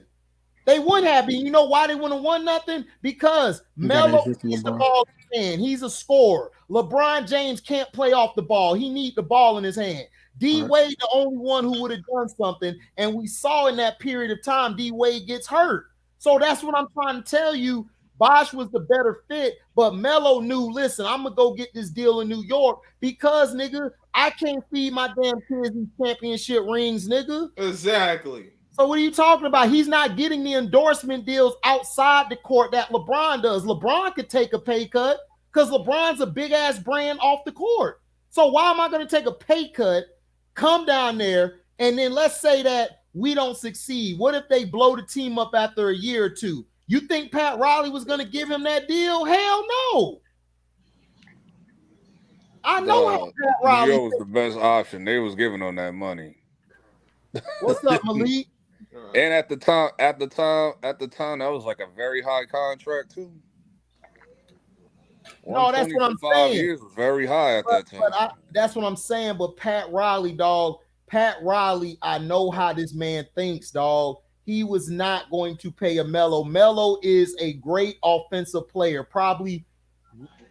Speaker 1: They wouldn't have been. You know why they wouldn't have won nothing? Because Melo needs the ball in his hand. He's a scorer. LeBron James can't play off the ball. He needs the ball in his hand. D Wade, the only one who would have done something. And we saw in that period of time, D Wade gets hurt. So that's what I'm trying to tell you. Bosh was the better fit, but Melo knew, listen, I'm going to go get this deal in New York because, nigga, I can't feed my damn kids these championship rings, nigga.
Speaker 5: Exactly.
Speaker 1: So what are you talking about? He's not getting the endorsement deals outside the court that LeBron does. LeBron could take a pay cut because LeBron's a big-ass brand off the court. So why am I going to take a pay cut, come down there, and then let's say that we don't succeed? What if they blow the team up after a year or two? You think Pat Riley was going to give him that deal? Hell no. I know how Pat Riley
Speaker 4: New York was the best option. They was giving on that money.
Speaker 1: What's up, Malik?
Speaker 4: And at the time, that was like a very high contract too.
Speaker 1: No, that's what I'm
Speaker 4: 5
Speaker 1: saying.
Speaker 4: years was very high at that time.
Speaker 1: That's what I'm saying. But Pat Riley, dog, I know how this man thinks, dog. He was not going to pay a Melo. Melo is a great offensive player, probably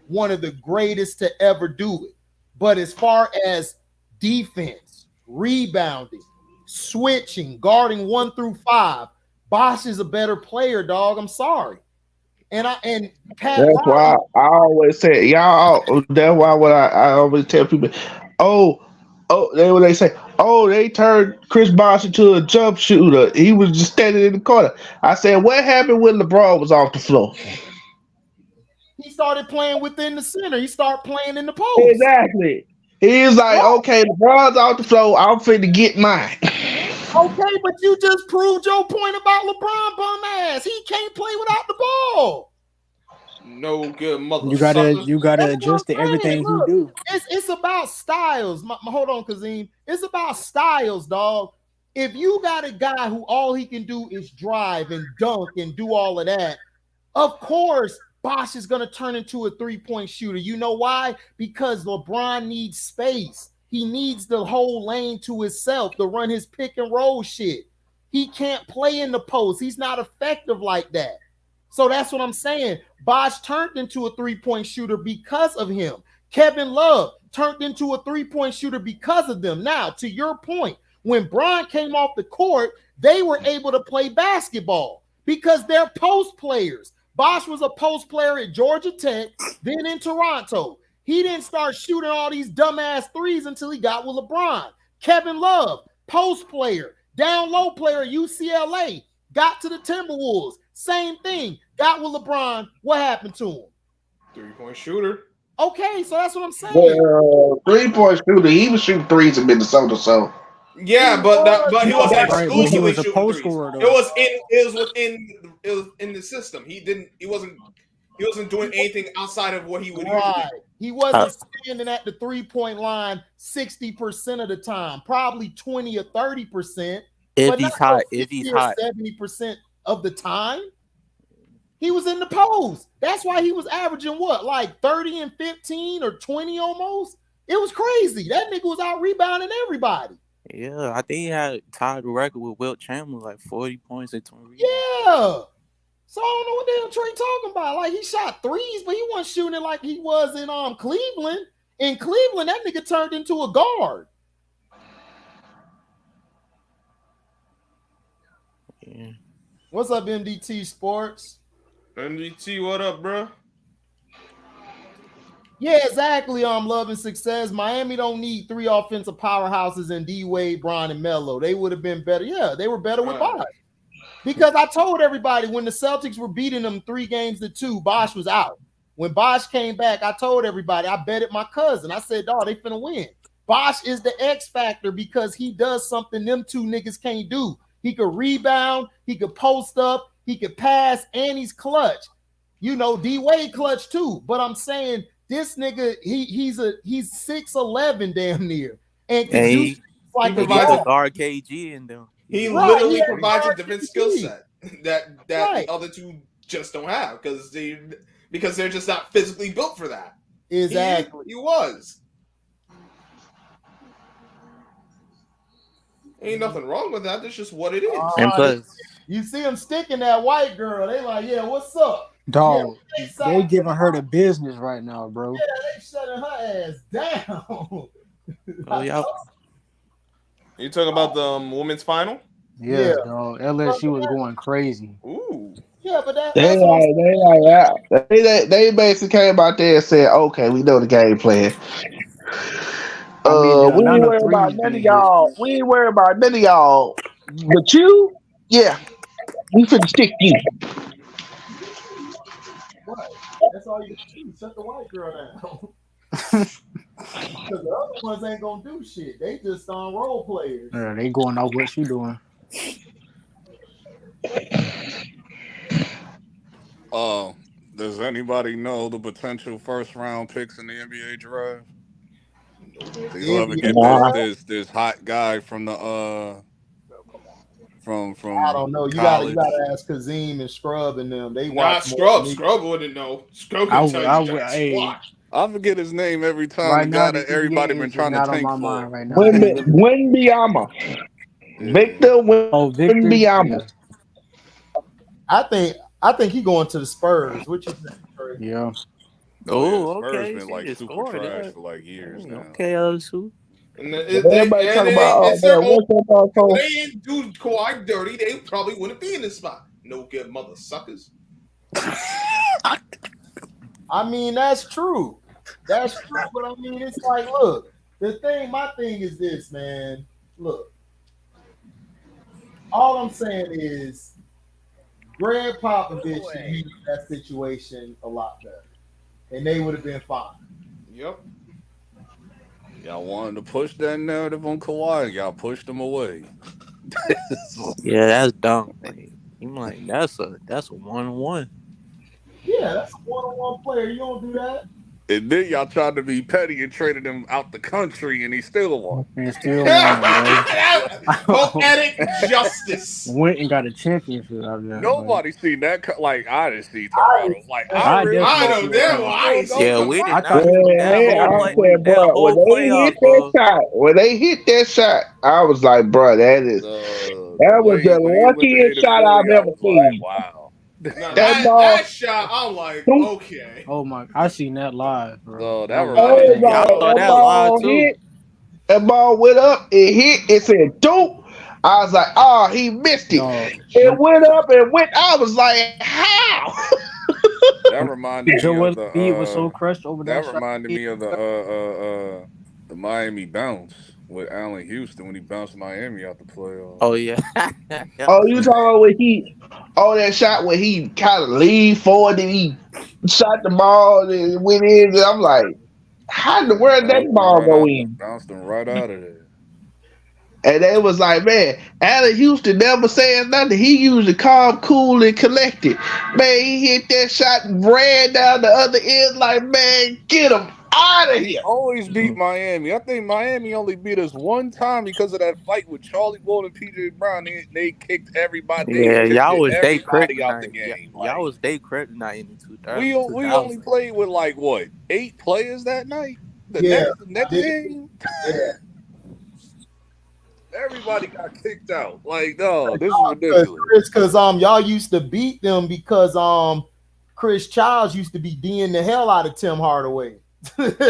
Speaker 1: one of the greatest to ever do it. But as far as defense, rebounding, switching, guarding 1 through 5, Bosh is a better player, dog. I'm sorry. And Pat
Speaker 3: That's
Speaker 1: Riley,
Speaker 3: why I always say, y'all. That's why I always tell people, they say, they turned Chris Bosh into a jump shooter. He was just standing in the corner. I said, what happened when LeBron was off the floor?
Speaker 1: he started playing within the center. He started playing in the post.
Speaker 3: Exactly. He's like, okay, LeBron's off the floor. I'm finna get mine.
Speaker 1: Okay, but you just proved your point about LeBron bum ass. He can't play without the ball.
Speaker 5: No good mother.
Speaker 6: You gotta adjust to everything he do.
Speaker 1: It's about styles. Hold on, Kazim. It's about styles, dog. If you got a guy who all he can do is drive and dunk and do all of that, of course Bosh is gonna turn into a 3-point shooter. You know why? Because LeBron needs space. He needs the whole lane to himself to run his pick and roll shit. He can't play in the post. He's not effective like that. So that's what I'm saying. Bosh turned into a 3-point shooter because of him. Kevin Love turned into a 3-point shooter because of them. Now, to your point, when Bron came off the court, they were able to play basketball because they're post players. Bosh was a post player at Georgia Tech, then in Toronto. He didn't start shooting all these dumbass threes until he got with LeBron. Kevin Love, post player, down low player at UCLA, got to the Timberwolves. Same thing. Got with LeBron. What happened to him?
Speaker 5: 3-point shooter.
Speaker 1: Okay, so that's what I'm saying.
Speaker 3: 3-point shooter. He was shooting threes in Minnesota, so.
Speaker 5: Yeah, but he wasn't exclusively
Speaker 6: he was a
Speaker 5: shooting
Speaker 6: post
Speaker 5: threes.
Speaker 6: scorer, though.
Speaker 5: It was in the system. He wasn't doing anything outside of what he would usually do.
Speaker 1: He wasn't standing at the 3-point line 60% of the time, probably 20 or 30%.
Speaker 7: If he's hot,
Speaker 1: 70% of the time. He was in the post. That's why he was averaging what, like 30 and 15 or 20 almost? It was crazy. That nigga was out rebounding everybody.
Speaker 7: Yeah, I think he had tied the record with Wilt Chamberlain, like 40 points and 20 rebounds.
Speaker 1: Yeah. So I don't know what the hell Trey talking about. Like, he shot threes, but he wasn't shooting it like he was in Cleveland. In Cleveland, that nigga turned into a guard.
Speaker 7: Yeah.
Speaker 1: What's up, MDT Sports?
Speaker 5: MDT, what up, bro?
Speaker 1: Yeah, exactly. Love and success. Miami don't need 3 offensive powerhouses in D Wade, Bron, and Melo. They would have been better. Yeah, they were better with Bosh. Because I told everybody when the Celtics were beating them 3-2, Bosh was out. When Bosh came back, I told everybody, I betted my cousin. I said, dog, they finna win. Bosh is the X factor because he does something them 2 niggas can't do. He could rebound, he could post up, he could pass, and he's clutch. You know, D Wade clutch too. But I'm saying this nigga, he's 6'11" damn near, and can do like
Speaker 7: he provides a guard KG in them.
Speaker 5: He literally provides a different skill set that the other 2 just don't have because they're just not physically built for that.
Speaker 1: Exactly,
Speaker 5: he was. Ain't nothing wrong with that. That's just what it is.
Speaker 7: And plus,
Speaker 1: you see him sticking that white girl. They like, yeah, what's up?
Speaker 6: Dog, they giving her the business right now, bro.
Speaker 1: Yeah, they shutting her ass down.
Speaker 7: Oh, yeah.
Speaker 5: You talking about the women's final?
Speaker 6: Yeah, dog. LSU was going crazy.
Speaker 5: Ooh.
Speaker 1: Yeah, but
Speaker 3: they basically came out there and said, okay, we know the game plan.
Speaker 6: I mean,
Speaker 3: we ain't worried about none of y'all. We ain't worried about none of y'all. But you, yeah, we finna stick you.
Speaker 1: Right. That's all you do. Shut the white girl down. Because the other ones ain't gonna do shit. They just role players.
Speaker 6: Yeah, they going off what she doing.
Speaker 4: Does anybody know the potential first round picks in the NBA draft? Do you ever get this hot guy from the from
Speaker 1: I don't know. You gotta ask Kazim and Scrub and them. They watch
Speaker 5: Scrub. Scrub wouldn't know. Scrub can tell you just
Speaker 4: I forget his name every time. Right the guy that everybody been trying to tank for.
Speaker 3: Right Wembanyama. Victor Wembanyama.
Speaker 1: I think he going to the Spurs. What you think?
Speaker 6: Yeah.
Speaker 7: Oh,
Speaker 4: Spurs
Speaker 7: okay.
Speaker 4: been like super trash for like years now.
Speaker 7: Okay, LSU.
Speaker 3: Everybody talk about
Speaker 5: they didn't do Kawhi dirty, they probably wouldn't be in this spot. No good mother suckers.
Speaker 1: I mean, that's true. That's true. But I mean, it's like, look, my thing is this, man. Look, all I'm saying is Greg Popovich handled that situation a lot better. And they would have been fine.
Speaker 5: Yep.
Speaker 4: Y'all wanted to push that narrative on Kawhi. Y'all pushed him away.
Speaker 7: Yeah, that's dumb. Like, that's a 1-on-1.
Speaker 1: Yeah, that's a 1-on-1 player. You don't do that.
Speaker 4: And then y'all tried to be petty and traded him out the country, and he still won.
Speaker 5: Poetic justice.
Speaker 6: Went and got a championship out of that.
Speaker 4: Nobody seen that. Like, I didn't see Toronto. Like, I
Speaker 5: know damn well.
Speaker 7: Yeah, we did not.
Speaker 3: When they hit that shot, I was like, bro, that was the luckiest shot I've ever seen.
Speaker 4: Wow.
Speaker 5: That shot, I'm like, okay.
Speaker 6: Oh my! I seen that live, bro.
Speaker 4: That reminded me.
Speaker 7: I saw that live too.
Speaker 3: That ball went up, it hit, it said dope. I was like, oh, he missed it. It went up and went. I was like, how?
Speaker 4: That reminded me of the.
Speaker 6: Was so crushed over
Speaker 4: that reminded me of the Miami bounce with Allen Houston when he bounced Miami out the playoffs.
Speaker 7: Oh yeah.
Speaker 3: Oh, you talking about when that shot when he kind of leaned forward and he shot the ball and it went in. And I'm like, how in the world that ball go in?
Speaker 4: Bounced him right out of there.
Speaker 3: And they was like, man, Allen Houston never says nothing. He usually calm, cool, and collected. Man, he hit that shot and ran down the other end like, man, get him out of here.
Speaker 4: Always beat Miami. I think Miami only beat us one time because of that fight with Charlie Ward and PJ Brown. They kicked everybody.
Speaker 7: Yeah, y'all was day
Speaker 4: credit out the game.
Speaker 7: Y'all was day credit night in the 2000s.
Speaker 4: We only played with like what 8 players that night. The next game.
Speaker 1: Yeah.
Speaker 4: Everybody got kicked out. Like, no, this is ridiculous.
Speaker 1: Because y'all used to beat them because Chris Childs used to be D'ing the hell out of Tim Hardaway.
Speaker 3: This ain't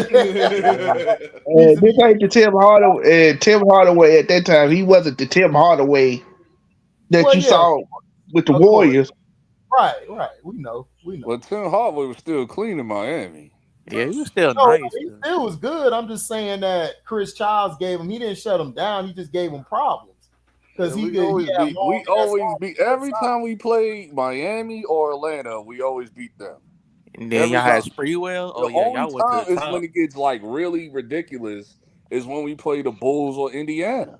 Speaker 3: the Tim Hardaway. Tim Hardaway at that time, he wasn't the Tim Hardaway that you saw with the Warriors.
Speaker 1: Right. We know.
Speaker 4: But Tim Hardaway was still clean in Miami.
Speaker 7: Yeah, he was still
Speaker 1: No,
Speaker 7: nice.
Speaker 1: he still was good. I'm just saying that Chris Childs gave him. He didn't shut him down. He just gave him problems because
Speaker 4: we always beat every time we played Miami or Atlanta. We always beat them.
Speaker 7: And then y'all had Spreewell. Oh
Speaker 4: The
Speaker 7: yeah,
Speaker 4: only
Speaker 7: y'all went to
Speaker 4: time
Speaker 7: the
Speaker 4: is
Speaker 7: top.
Speaker 4: when it gets like really ridiculous is when we play the Bulls or Indiana.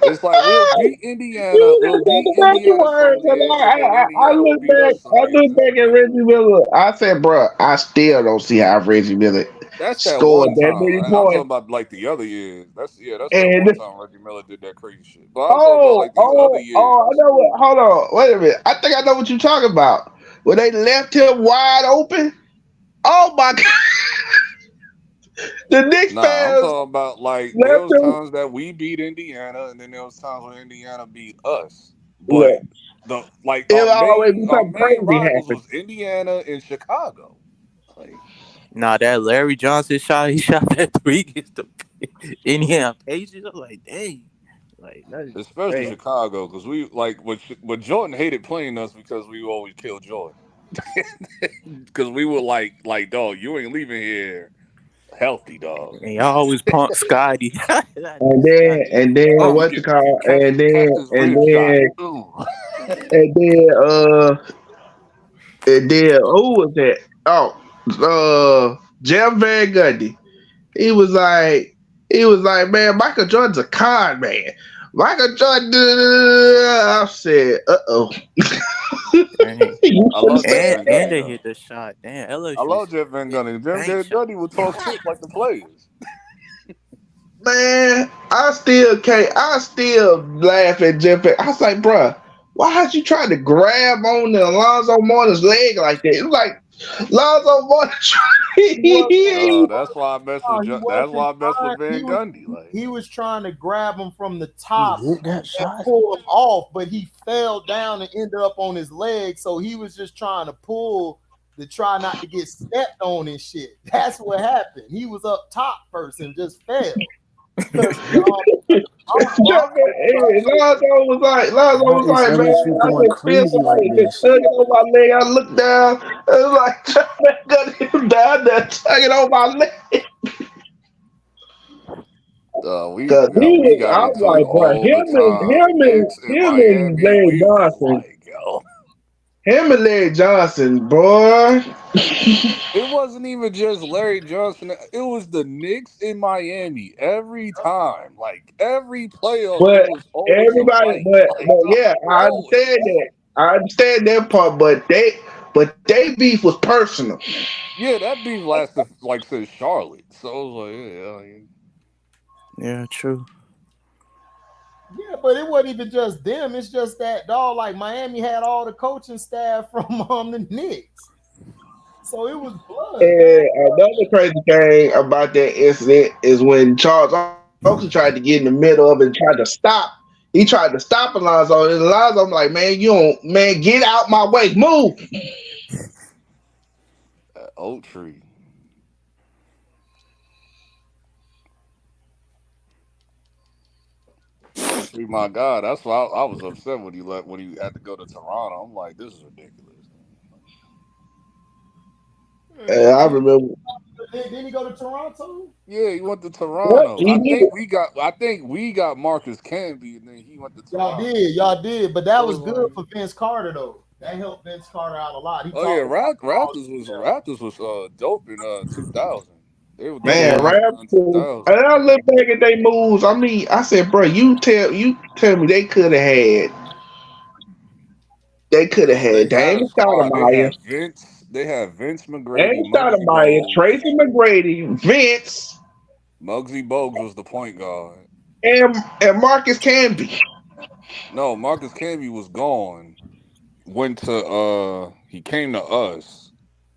Speaker 4: It's like we'll beat Indiana. We'll beat Indiana some years, and then
Speaker 3: I
Speaker 4: Indiana will
Speaker 3: look
Speaker 4: beat
Speaker 3: back.
Speaker 4: us some
Speaker 3: I
Speaker 4: years.
Speaker 3: look back at Reggie Miller. I said, bro, I still don't see how Reggie Miller
Speaker 4: That's that
Speaker 3: scored
Speaker 4: one
Speaker 3: that
Speaker 4: time.
Speaker 3: many
Speaker 4: And I'm talking
Speaker 3: points.
Speaker 4: about like the other years. That's that
Speaker 3: And
Speaker 4: one time Reggie Miller did that crazy shit. But I'm talking about like these other
Speaker 3: I
Speaker 4: years.
Speaker 3: know what. Hold on, wait a minute. I think I know what you're talking about. When they left him wide open. Oh my god, the Knicks
Speaker 4: Nah, I'm
Speaker 3: fans
Speaker 4: talking about like there
Speaker 3: left
Speaker 4: was
Speaker 3: him.
Speaker 4: times that we beat Indiana, and then there was times when Indiana beat us.
Speaker 3: Yeah,
Speaker 4: But
Speaker 3: it always be
Speaker 4: our
Speaker 3: something
Speaker 4: main
Speaker 3: crazy
Speaker 4: rivals
Speaker 3: happen.
Speaker 4: was Indiana and Chicago. Like,
Speaker 7: Nah, that Larry Johnson shot. He shot that 3 against the Indiana Pacers. I'm like, dang. Like that's
Speaker 4: especially
Speaker 7: crazy.
Speaker 4: Chicago, because we like what Jordan hated playing us because we always killed Jordan. Because we were like, dog, you ain't leaving here healthy, dog.
Speaker 7: And y'all always punk Scotty.
Speaker 3: And then
Speaker 4: You
Speaker 3: what you
Speaker 4: get
Speaker 3: call?
Speaker 4: catch this rib shot. Ooh.
Speaker 3: And then who was that? Oh, Jeff Van Gundy. He was like, man, Michael Jordan's a con man. Michael Jordan. I said, oh.
Speaker 4: I love Jeff Van
Speaker 7: And
Speaker 4: Gundy
Speaker 7: they
Speaker 4: though.
Speaker 7: hit the shot. Damn,
Speaker 4: I
Speaker 7: LSU
Speaker 4: love Jeff Van Gundy. Jeff Van
Speaker 7: bank shot.
Speaker 4: Gundy would talk shit like the players.
Speaker 3: Man, I still laugh at Jeff. I was like, bruh, why had you trying to grab on the Alonzo Mourner's leg like that? It was like Alonzo Mourner.
Speaker 4: That's why I mess with that's why I mess with Van Gundy. Like
Speaker 1: he was trying to grab him from the
Speaker 6: He
Speaker 1: top
Speaker 6: hit that
Speaker 1: and
Speaker 6: shot.
Speaker 1: pull him off, but he fell down and ended up on his leg. So he was just trying to pull to try not to get stepped on and shit. That's what happened. He was up top first and just fell.
Speaker 3: Lonzo was
Speaker 6: Why is
Speaker 3: like, man,
Speaker 6: LSU
Speaker 3: I
Speaker 6: going
Speaker 3: just feel
Speaker 6: crazy like
Speaker 3: somebody just
Speaker 6: this?
Speaker 3: tugging on my leg. I looked down, and it was like, got him down there tugging on my leg.
Speaker 4: we
Speaker 3: Cause he
Speaker 4: got
Speaker 3: I was
Speaker 4: into it
Speaker 3: like, bro,
Speaker 4: all the time. Knicks and
Speaker 3: him and
Speaker 4: Miami,
Speaker 3: Larry
Speaker 4: we was
Speaker 3: Johnson,
Speaker 4: like, yo.
Speaker 3: him and Larry Johnson, boy.
Speaker 4: It wasn't even just Larry Johnson. It was the Knicks in Miami every time. Like every playoff, it
Speaker 3: But
Speaker 4: was always a
Speaker 3: everybody,
Speaker 4: fight.
Speaker 3: but
Speaker 4: Like
Speaker 3: yeah, I
Speaker 4: always.
Speaker 3: understand that. I understand that part, but they beef was personal.
Speaker 4: Yeah, that beef lasted like since Charlotte. So it was like,
Speaker 7: Yeah, true.
Speaker 1: Yeah, but it wasn't even just them. It's just that dog. Like Miami had all the coaching staff from the Knicks, so it was blood.
Speaker 3: And another crazy thing about that incident is when Charles Oakley tried to get in the middle of it and tried to stop. He tried to stop Alonzo, and Alonzo, I'm like, man, get out my way, move.
Speaker 4: oak tree. Oak tree, my God. That's why I was upset when he had to go to Toronto. I'm like, this is ridiculous.
Speaker 3: I remember.
Speaker 1: Didn't he go to Toronto?
Speaker 4: Yeah, he went to
Speaker 3: What?
Speaker 4: Toronto. I think we got Marcus Camby, and then he went to Toronto.
Speaker 1: Y'all did, but that
Speaker 4: So
Speaker 1: was good for Vince Carter though. That helped Vince Carter out a lot.
Speaker 4: Raptors was dope in 2000. They were dope
Speaker 3: Man,
Speaker 4: in
Speaker 3: Raptors.
Speaker 4: 2000.
Speaker 3: And I look back at their moves. I mean, I said, bro, you tell me they could have had. They could have
Speaker 4: They
Speaker 3: had
Speaker 4: had a
Speaker 3: Damon
Speaker 4: squad.
Speaker 3: Stoudemire,
Speaker 4: They had Vince McGrady,
Speaker 3: Damon
Speaker 4: Muggsy
Speaker 3: Stoudemire,
Speaker 4: Bogues.
Speaker 3: Tracy McGrady, Vince,
Speaker 4: Muggsy Bogues was the point guard.
Speaker 3: and Marcus Camby.
Speaker 4: No, Marcus Camby was gone. Went to he came to us.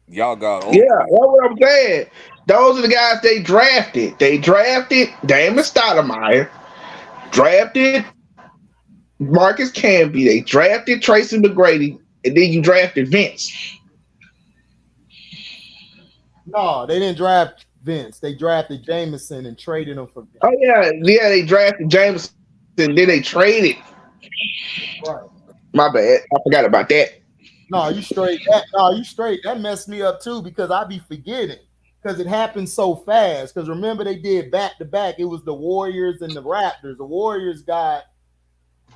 Speaker 4: Y'all got
Speaker 3: Yeah,
Speaker 4: Oakley.
Speaker 3: that's what I'm saying. Those are the guys they drafted. They drafted Damon Stoudemire, drafted Marcus Camby, they drafted Tracy McGrady, and then you drafted Vince.
Speaker 1: No, they didn't draft Vince. They drafted Jameson and traded him for Vince.
Speaker 3: Oh yeah, they drafted Jameson, then they traded.
Speaker 1: Right.
Speaker 3: My bad, I forgot about that.
Speaker 1: No, you straight. You straight. That messed me up too because I be forgetting because it happened so fast. Because remember they did back to back. It was the Warriors and the Raptors. The Warriors got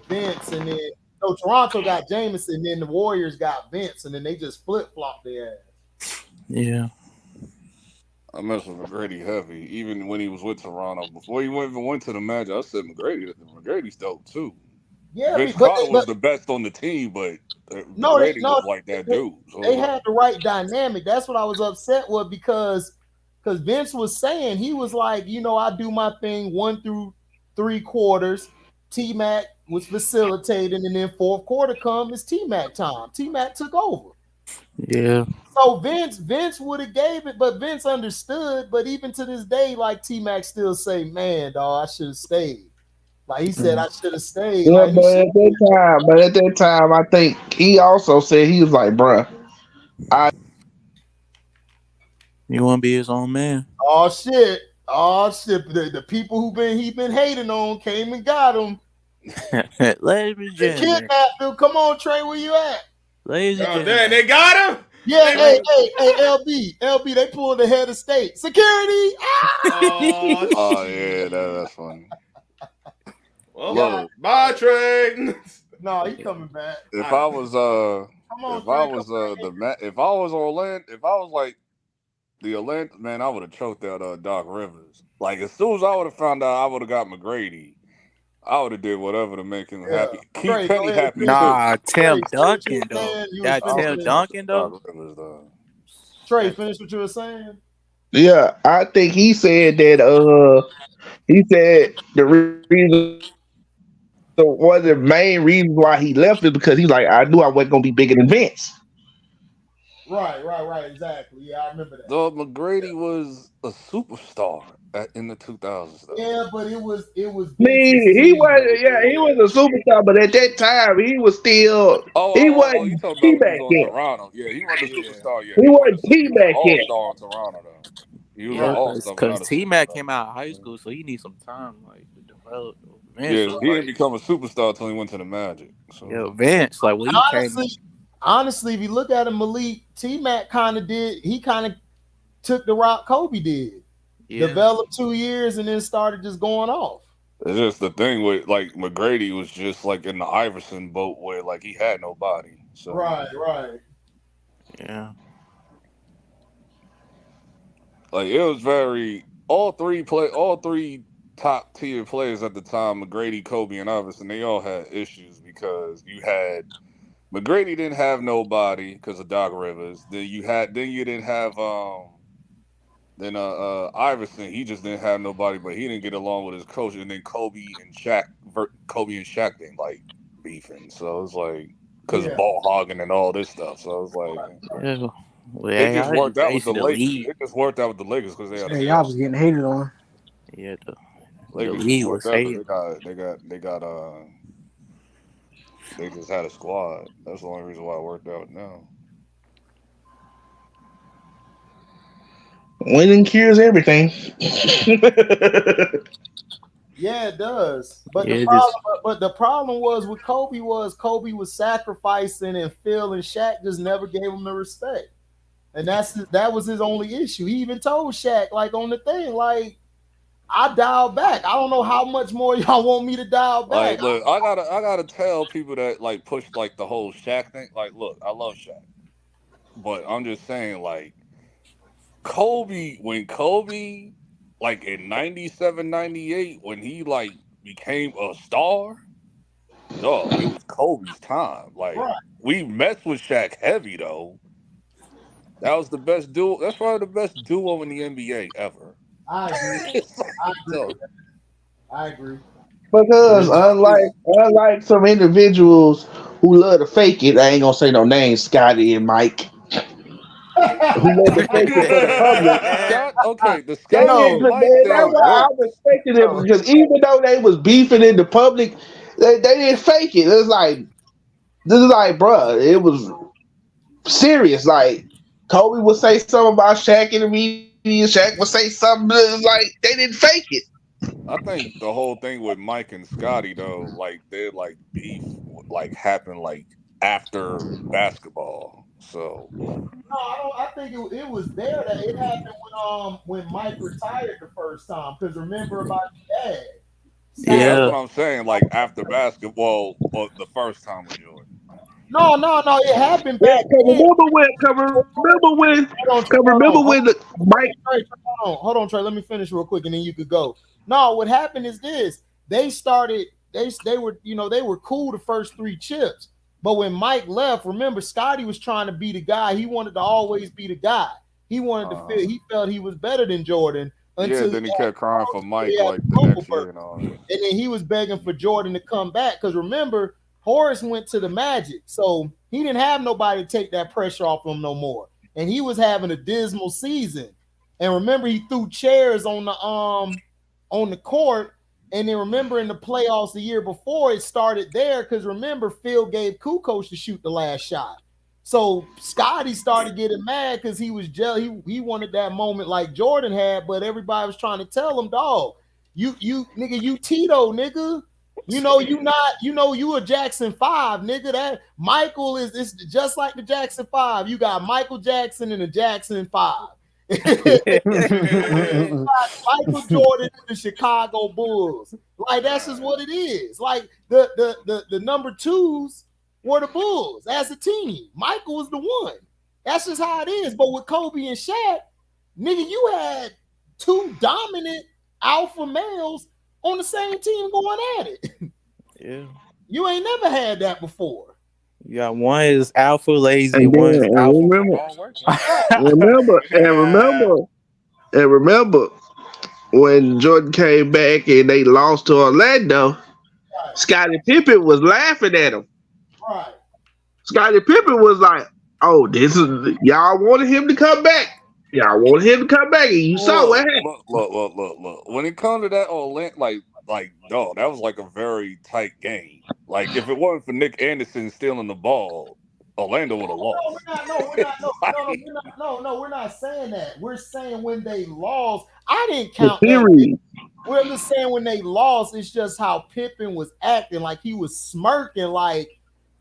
Speaker 1: Vince, and then Toronto got Jameson, and then the Warriors got Vince, and then they just flip flopped their ass.
Speaker 7: Yeah.
Speaker 4: I messed with McGrady heavy, even when he was with Toronto. Before he even went to the Magic, I said McGrady's dope too.
Speaker 1: Yeah,
Speaker 4: Vince Carter was the best on the team, but McGrady was like that dude. So
Speaker 1: they had the right dynamic. That's what I was upset with because Vince was saying he was like, I do my thing 1 through 3 quarters. T-Mac was facilitating, and then fourth quarter it's T-Mac time. T-Mac took over.
Speaker 7: Yeah.
Speaker 1: So Vince would have gave it, but Vince understood. But even to this day, like T-Mac still say, "Man, dog, I should have stayed." Like he said, I should have stayed.
Speaker 3: Yeah,
Speaker 1: like,
Speaker 3: but at that time, I think he also said he was like, "Bruh,
Speaker 7: you want to be his own man."
Speaker 1: Oh shit! The people he been hating on came and got him.
Speaker 7: Ladies and gentlemen,
Speaker 1: kidnapped him. Come on, Trey, where you at?
Speaker 7: Ladies and gentlemen,
Speaker 5: Damn, they got him.
Speaker 1: Yeah, hey, LB, they pulled the head of state. Security.
Speaker 4: Oh yeah, that's funny.
Speaker 5: Well, bye, Trey.
Speaker 1: No, he coming back.
Speaker 4: If I was like the Orlando man, I would have choked out Doc Rivers. Like as soon as I would have found out I would have got McGrady, I would have did whatever to make him happy. Keep
Speaker 1: Trey,
Speaker 4: Penny happy.
Speaker 7: Nah, Tim
Speaker 1: Trey,
Speaker 7: Duncan though. That Tim Duncan though.
Speaker 1: Trey, finish what you were saying.
Speaker 3: Yeah, I think he said that. He said the reason, one of the main reasons why he left is because he's like, I knew I wasn't gonna be bigger than Vince.
Speaker 1: Right, exactly. Yeah, I remember that.
Speaker 4: Though McGrady was a superstar in the 2000s. Though.
Speaker 1: Yeah, but it was.
Speaker 3: He was a superstar, but at that time he was still. He wasn't
Speaker 4: you talking
Speaker 3: T-Mac
Speaker 4: about when he was
Speaker 3: yet.
Speaker 4: on Toronto? Yeah, he wasn't a superstar yet.
Speaker 3: He wasn't T-Mac yet.
Speaker 4: All-star in Toronto though. He was an all-star.
Speaker 7: Because T-Mac came out of high school, so he needs some time like to develop.
Speaker 4: Vince, he didn't become a superstar until he went to the Magic. So.
Speaker 7: Yeah, Vince, like when
Speaker 1: honestly, if you look at him, Malik, T-Mac kind of took the route Kobe did. Yeah. Developed 2 years and then started just going off.
Speaker 4: It's just the thing with like McGrady was just like in the Iverson boat where like he had nobody. So
Speaker 1: right.
Speaker 7: Yeah.
Speaker 4: Like it was all three top tier players at the time, McGrady, Kobe, and Iverson, they all had issues because you had McGrady didn't have nobody because of Doc Rivers. Then you didn't have Iverson, he just didn't have nobody, but he didn't get along with his coach. And then Kobe and Shaq didn't like beefing. So it was like because ball hogging and all this stuff. So it was like it just worked out with the Lakers. It just worked out with the Lakers because they had
Speaker 6: y'all was getting hated on.
Speaker 7: Yeah, the
Speaker 4: Lakers
Speaker 7: league was hated.
Speaker 4: They just had a squad. That's the only reason why it worked out now.
Speaker 3: Winning cures everything.
Speaker 1: Yeah, it does. But the problem was with Kobe was sacrificing, and Phil and Shaq just never gave him the respect. And that was his only issue. He even told Shaq, like on the thing, like I dialed back. I don't know how much more y'all want me to dial back.
Speaker 4: Like, look, I gotta tell people that like push like the whole Shaq thing. Like, look, I love Shaq, but I'm just saying, like, when Kobe, like in 97, 98, when he like became a star, it was Kobe's time. Like, we messed with Shaq heavy though. That was the best duo. That's probably the best duo in the NBA ever.
Speaker 1: I agree.
Speaker 3: Because unlike some individuals who love to fake it, I ain't gonna say no names, Scotty and Mike. Who love to fake it for the public.
Speaker 4: The Scotty and Mike thing.
Speaker 3: That's why I respected them, because even though they was beefing in the public, they didn't fake it. It was like, this is like, bruh, it was serious. Like Kobe would say something about Shaq in the media. Shaq would say something like they didn't fake it.
Speaker 4: I think the whole thing with Mike and Scotty though, like their like beef like happened like after basketball. So
Speaker 1: No, I think it was there that it happened when Mike retired the first time. Because remember about his dad.
Speaker 4: yeah, that's
Speaker 7: Yeah.
Speaker 4: what I'm saying. Like after basketball, the first time with Jordan.
Speaker 1: No, it happened
Speaker 3: Yeah,
Speaker 1: back then.
Speaker 3: remember when the Mike.
Speaker 1: Hold on, Trey. Let me finish real quick, and then you could go. No, what happened is this: they started. They were they were cool the first 3 chips, but when Mike left, remember Scotty was trying to be the guy. He wanted to always be the guy. He wanted to feel. He felt he was better than Jordan. Until
Speaker 4: then he kept crying for Mike like the next year and all that.
Speaker 1: And then he was begging for Jordan to come back because remember Horace went to the Magic, so he didn't have nobody to take that pressure off him no more, and he was having a dismal season. And remember, he threw chairs on the court. And then remember in the playoffs the year before, it started there because remember Phil gave Kukoc to shoot the last shot. So Scotty started getting mad because he was jealous. He wanted that moment like Jordan had, but everybody was trying to tell him, dog, you nigga, you Tito, nigga. You a Jackson 5, nigga. That Michael is just like the Jackson 5. You got Michael Jackson and the Jackson 5. Michael Jordan and the Chicago Bulls. Like that's just what it is. Like the number 2s were the Bulls as a team. Michael was the one. That's just how it is. But with Kobe and Shaq, nigga, you had 2 dominant alpha males on the same team going at it.
Speaker 7: Yeah.
Speaker 1: You ain't never had that before.
Speaker 7: Yeah, one is alpha lazy, one is alpha
Speaker 3: remember when Jordan came back and they lost to Orlando, right. Scottie Pippen was laughing at him.
Speaker 1: Right.
Speaker 3: Scottie Pippen was like, "Oh, this is y'all wanted him to come back. Y'all wanted him to come back, and you saw what happened."
Speaker 4: Look. When it comes to that Orlando, like, dog, that was like a very tight game. Like, if it wasn't for Nick Anderson stealing the ball, Orlando would have lost.
Speaker 1: We're not saying that. We're saying when they lost, I didn't count that. We're just saying when they lost, it's just how Pippen was acting. Like he was smirking, like,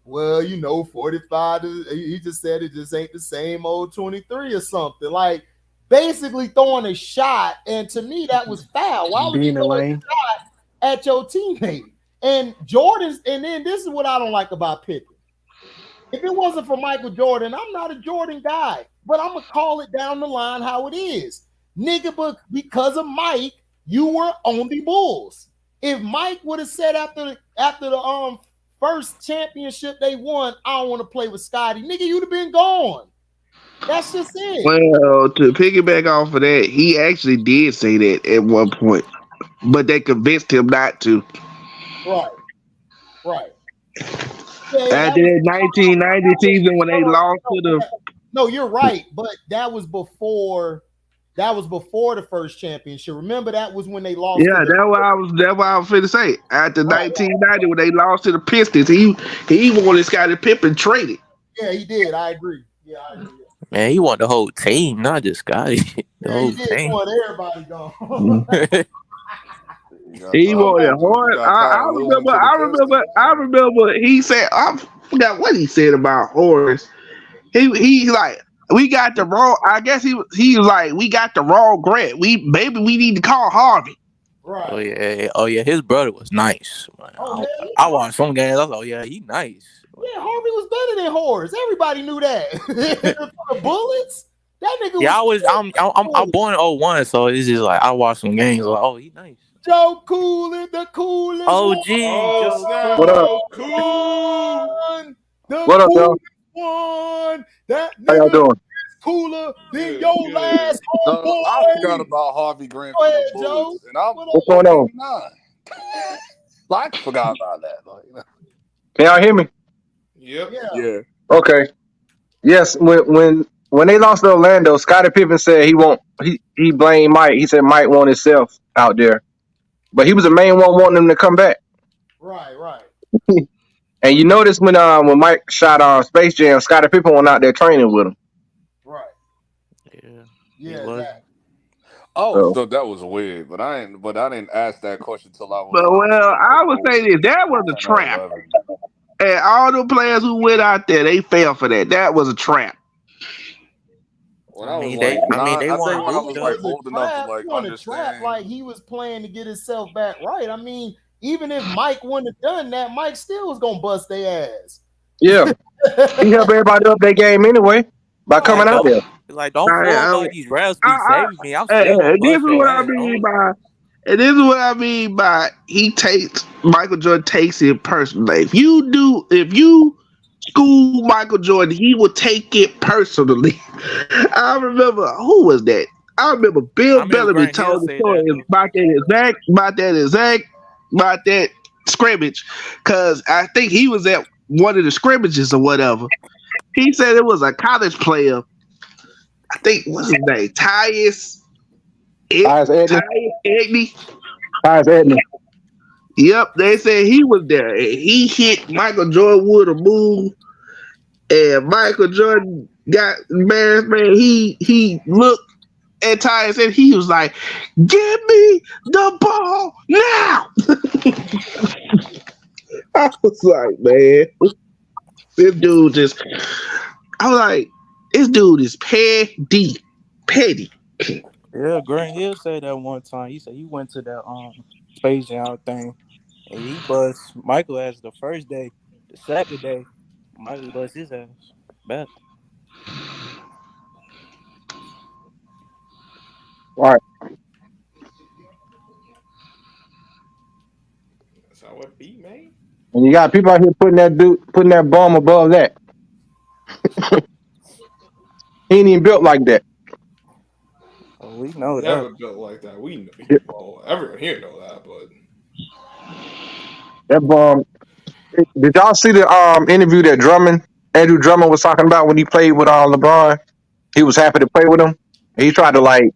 Speaker 1: well, 45. He just said it just ain't the same old 23 or something. Like basically throwing a shot. And to me, that was foul. Why would you throw a shot at your teammate? And Jordan's, and then this is what I don't like about Pippen. If it wasn't for Michael Jordan, I'm not a Jordan guy, but I'm gonna call it down the line how it is. Nigga, but because of Mike, you were on the Bulls. If Mike would have said after the first championship they won, I don't want to play with Scotty, nigga, you'd have been gone. That's just it.
Speaker 3: Well, to piggyback off of that, he actually did say that at one point, but they convinced him not to.
Speaker 1: Right.
Speaker 3: After that 1990 season when they lost to the.
Speaker 1: No, you're right, but that was before the first championship. Remember, that was when they lost.
Speaker 3: Yeah, that's what I was finna say. After 1990, when they lost to the Pistons, he wanted Scottie Pippen traded.
Speaker 1: Yeah, he did. I agree. Yeah, I agree.
Speaker 7: Man, he want the whole team, not just Scotty.
Speaker 1: He did want everybody gone.
Speaker 3: He wanted Horace. I remember. He said, I forgot what he said about Horace. He like, we got the wrong. I guess he was like, we got the wrong grant. Maybe we need to call Harvey.
Speaker 1: Right.
Speaker 7: Oh yeah. His brother was nice. I watched some games. I was like, oh yeah, he nice.
Speaker 1: Yeah, Harvey was better than Horace. Everybody knew that. The Bullets. That nigga.
Speaker 7: Yeah, I'm born in 01, so it's just like I watched some games. Like, oh, he nice.
Speaker 1: Joe Coolin, the coolest.
Speaker 7: Oh, gee.
Speaker 3: What up?
Speaker 1: What up,
Speaker 3: y'all?
Speaker 1: One. That
Speaker 3: how y'all doing?
Speaker 1: Cooler than your last homeboy.
Speaker 4: I forgot about Harvey Grant.
Speaker 1: Go ahead, Joe.
Speaker 4: And I'm
Speaker 3: What's going on?
Speaker 4: I forgot about that.
Speaker 3: Can y'all hear me?
Speaker 5: Yep.
Speaker 4: Yeah.
Speaker 3: Okay. Yes. When they lost to Orlando, Scottie Pippen said he blamed Mike. He said Mike won himself out there, but he was the main one wanting him to come back.
Speaker 1: Right.
Speaker 3: And you notice when Mike shot Space Jam, Scottie Pippen went out there training with him.
Speaker 1: Right.
Speaker 7: Yeah.
Speaker 1: That.
Speaker 4: So that was weird, but I didn't ask that question till I was.
Speaker 3: But I would say this: that was a trap. And all the players who went out there, they fell for that. That was a trap.
Speaker 4: When I was like,
Speaker 7: they
Speaker 4: I
Speaker 7: want
Speaker 4: think when I was like
Speaker 1: a
Speaker 4: old enough to
Speaker 1: trap.
Speaker 4: like
Speaker 1: He wasn't a trap.
Speaker 4: understand.
Speaker 1: Like he was playing to get himself back right. I mean, even if Mike wouldn't have done that, Mike still was gonna bust their ass.
Speaker 8: Yeah, he helped everybody up their game anyway by coming out there.
Speaker 7: Don't fool about these refs be saving me. I'm still gonna
Speaker 3: This is
Speaker 7: bust your
Speaker 3: what I
Speaker 7: ass.
Speaker 3: mean by. And this is what I mean by Michael Jordan takes it personally. If you school Michael Jordan, he will take it personally. I remember who was that? I remember Bill Bellamy told the story about that scrimmage, because I think he was at one of the scrimmages or whatever. He said it was a college player. I think what's his name? Tyus Edney. Yep, they said he was there. He hit Michael Jordan with a move, and Michael Jordan got embarrassed. Man, he looked at Tyus and he was like, "Give me the ball now!" I was like, man, this dude just. I was like, this dude is petty.
Speaker 7: Yeah, Grant Hill said that one time. He said he went to that Space Jam thing, and he bust Michael ass the first day. The second day, Michael bust his ass back.
Speaker 8: Right.
Speaker 5: That's how it be, man.
Speaker 8: And you got people out here putting that bum above that. He ain't even built like that.
Speaker 7: Oh, we know
Speaker 5: Never
Speaker 7: that.
Speaker 5: built like that. Everyone here know that, but
Speaker 8: That bum. Did y'all see the interview that Andrew Drummond was talking about when he played with LeBron? He was happy to play with him. He tried to like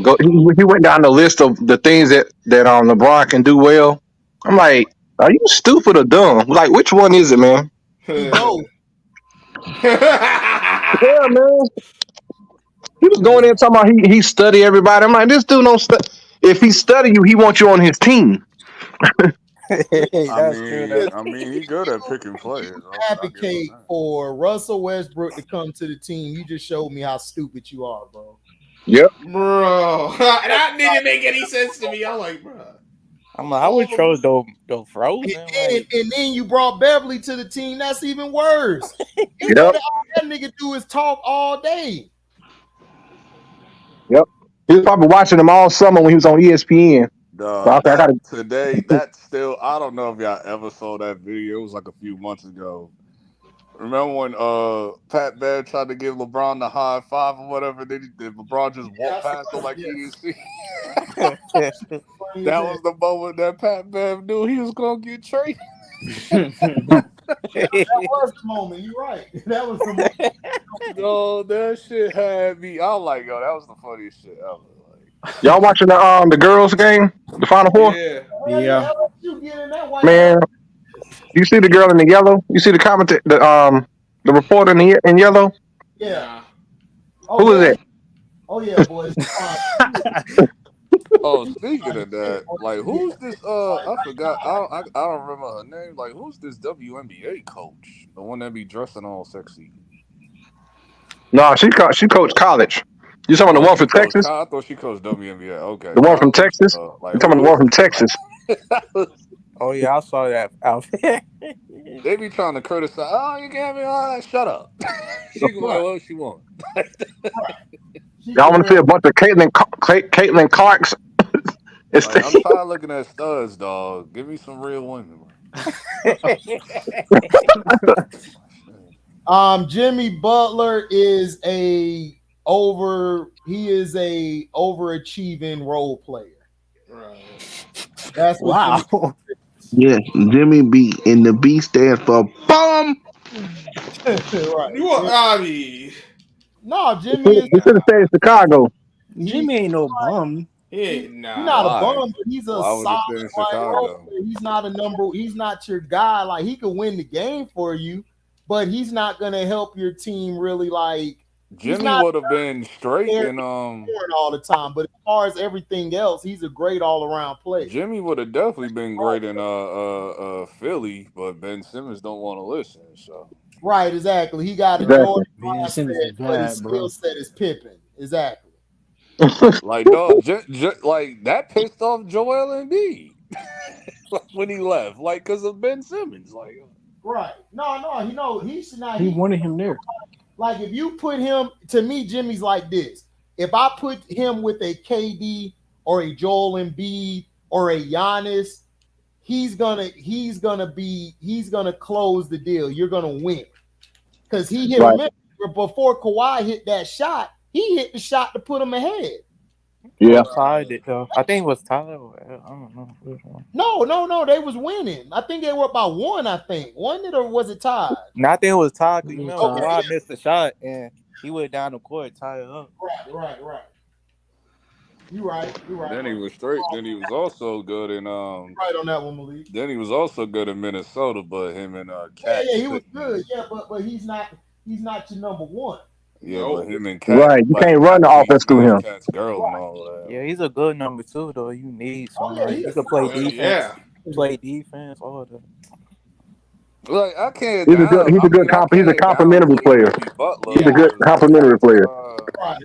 Speaker 8: go. He went down the list of the things that LeBron can do well. I'm like, are you stupid or dumb? Like, which one is it, man?
Speaker 1: Both.
Speaker 8: Yeah, man. He was going in talking about he study everybody. I'm like, this dude don't study. If he study you, he wants you on his team.
Speaker 7: That's true.
Speaker 4: I mean, he good at picking players.
Speaker 1: Advocate for Russell Westbrook to come to the team. You just showed me how stupid you are, bro.
Speaker 8: Yep.
Speaker 5: Bro, that didn't make any sense to me. I'm like, bro.
Speaker 7: I'm like, I would chose the Frozen.
Speaker 1: And then you brought Beverly to the team. That's even worse. You
Speaker 8: Yep.
Speaker 1: know that all that nigga do is talk all day.
Speaker 8: Yep. He was probably watching them all summer when he was on ESPN.
Speaker 4: Today, that's still. I don't know if y'all ever saw that video. It was like a few months ago. Remember when Pat Bear tried to give LeBron the high five or whatever? Did LeBron just walk past him like he didn't see? That was the moment that Pat Bear knew he was gonna get traded.
Speaker 1: That was the moment. You're right. That was the moment.
Speaker 4: No, that shit had me. I was like, yo, that was the funniest shit ever.
Speaker 8: Y'all watching the girls game, the Final Four?
Speaker 6: Yeah.
Speaker 8: Man, you see the girl in the yellow? You see the commentator, the reporter in yellow?
Speaker 1: Yeah.
Speaker 8: Who is it?
Speaker 1: Oh yeah, boys.
Speaker 4: Oh, speaking of that, like, who's this? I forgot. I don't remember her name. Like, who's this WNBA coach? The one that be dressing all sexy.
Speaker 8: No, she coached college. You talking about the one from Texas?
Speaker 4: I thought she coached WNBA. Okay,
Speaker 8: the one from Texas. You talking about the one from Texas?
Speaker 7: Oh yeah, I saw that outfit.
Speaker 4: They be trying to criticize. Oh, you can't be all that. Shut up. She can wear what she want.
Speaker 8: Y'all want to see a bunch of Caitlin Clarks?
Speaker 4: I'm tired of looking at studs, dog. Give me some real women.
Speaker 1: Jimmy Butler is a overachieving role player.
Speaker 5: Right.
Speaker 1: That's what
Speaker 6: wow.
Speaker 3: Yeah, Jimmy B, and the B stands for bum.
Speaker 1: Right.
Speaker 5: You want Abby?
Speaker 1: No, Jimmy is.
Speaker 8: You should have stayed in Chicago.
Speaker 6: Jimmy ain't no bum.
Speaker 1: He's not a bum, but he's a solid player. He's not a number. He's not your guy. Like, he could win the game for you, but he's not gonna help your team really. Like,
Speaker 4: Jimmy would have been straight and
Speaker 1: all the time, but as far as everything else, he's a great all around player.
Speaker 4: Jimmy would have definitely been great in Philly, but Ben Simmons don't want to listen. So
Speaker 1: right, exactly. He got a Jordan mindset, but his skill set is Pippen. Exactly.
Speaker 4: Like dog, like that pissed off Joel Embiid when he left, like because of Ben Simmons. Like
Speaker 1: right, no, he should not.
Speaker 6: He wanted him there.
Speaker 1: Like if you put him, to me, Jimmy's like this. If I put him with a KD or a Joel Embiid or a Giannis, he's gonna close the deal. You're gonna win because he hit. Remember, before Kawhi hit that shot, he hit the shot to put him ahead.
Speaker 8: Yeah,
Speaker 7: tied it though. I think it was tied. I don't know.
Speaker 1: No, they was winning. I think they were by one. I think won it or was it tied?
Speaker 7: No, I think it was tied. You know, Kawhi missed the shot and he went down the court, tied it up.
Speaker 1: Right. You right.
Speaker 4: Then he was straight. Then he was also good in
Speaker 1: right on that one, Malik.
Speaker 4: Then he was also good in Minnesota, but him and Cat.
Speaker 1: Yeah, he was good. Yeah, but he's not your number one.
Speaker 4: Yeah, but him and Cat.
Speaker 8: Right, you can't run the offense through him.
Speaker 4: Cat's girl and all that.
Speaker 7: Yeah, he's a good number two though. You need someone. He can play defense. Play defense, all that.
Speaker 4: Like I can't.
Speaker 8: He's a complimentary player. He's a good complimentary player.
Speaker 1: Right.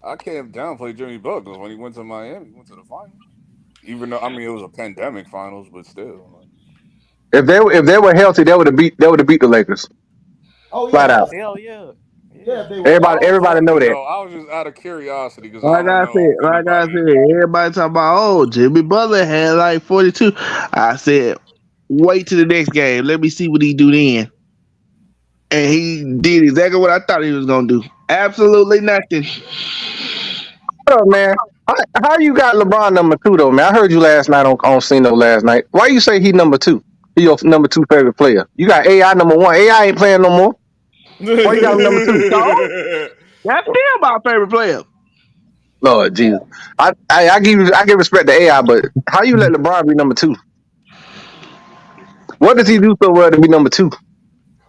Speaker 4: I can't downplay Jimmy Butler when he went to Miami. He went to the finals. Even though it was a pandemic finals, but still.
Speaker 8: If they were healthy, they would have beat the Lakers.
Speaker 1: Oh yeah,
Speaker 8: flat out.
Speaker 7: Hell yeah.
Speaker 8: Everybody know that.
Speaker 4: I was just out of curiosity because
Speaker 3: like I said, everybody talking about Jimmy Butler had like 42. I said, wait till the next game. Let me see what he do then. And he did exactly what I thought he was gonna do. Absolutely nothing.
Speaker 8: What up, man? How you got LeBron number 2 though, man? I heard you last night on Cino last night. Why you say he number 2? He your number 2 favorite player. You got AI number 1. AI ain't playing no more. Why you got him number 2?
Speaker 3: That's still my favorite player.
Speaker 8: Lord Jesus, I give respect to AI, but how you let LeBron be number 2? What does he do so well to be number 2?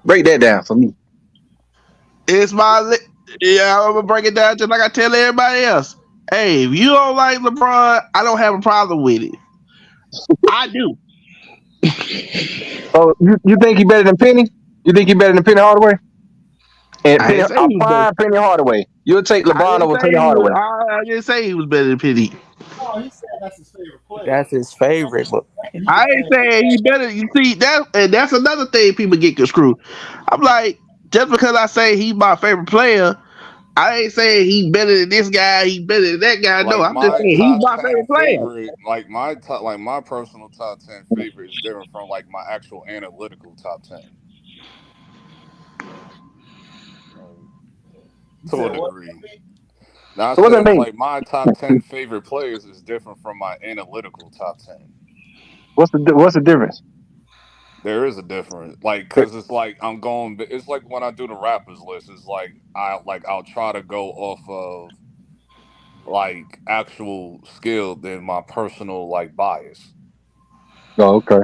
Speaker 8: Break that down for me.
Speaker 3: It's I'm gonna break it down just like I tell everybody else. Hey, if you don't like LeBron, I don't have a problem with it. I do.
Speaker 8: Oh, you think he better than Penny? You think he better than Penny Hardaway? And Penny Hardaway. You'll take LeBron over Penny Hardaway.
Speaker 3: I didn't say he was better than Penny.
Speaker 1: Oh, he said that's his favorite player.
Speaker 7: That's his favorite, but
Speaker 3: I ain't saying he better. You see, that's another thing people get screwed. I'm like, just because I say he's my favorite player, I ain't saying he better than this guy, he better than that guy. No, I'm just saying he's my favorite player.
Speaker 4: Like my personal top 10 favorite is different from like my actual analytical top 10. To a degree. Now, I said, like my top 10 favorite players is different from my analytical top 10.
Speaker 8: What's the difference?
Speaker 4: There is a difference, like, cause it's like it's like when I do the rappers list, it's like I'll try to go off of like actual skill than my personal like bias.
Speaker 8: Oh, okay.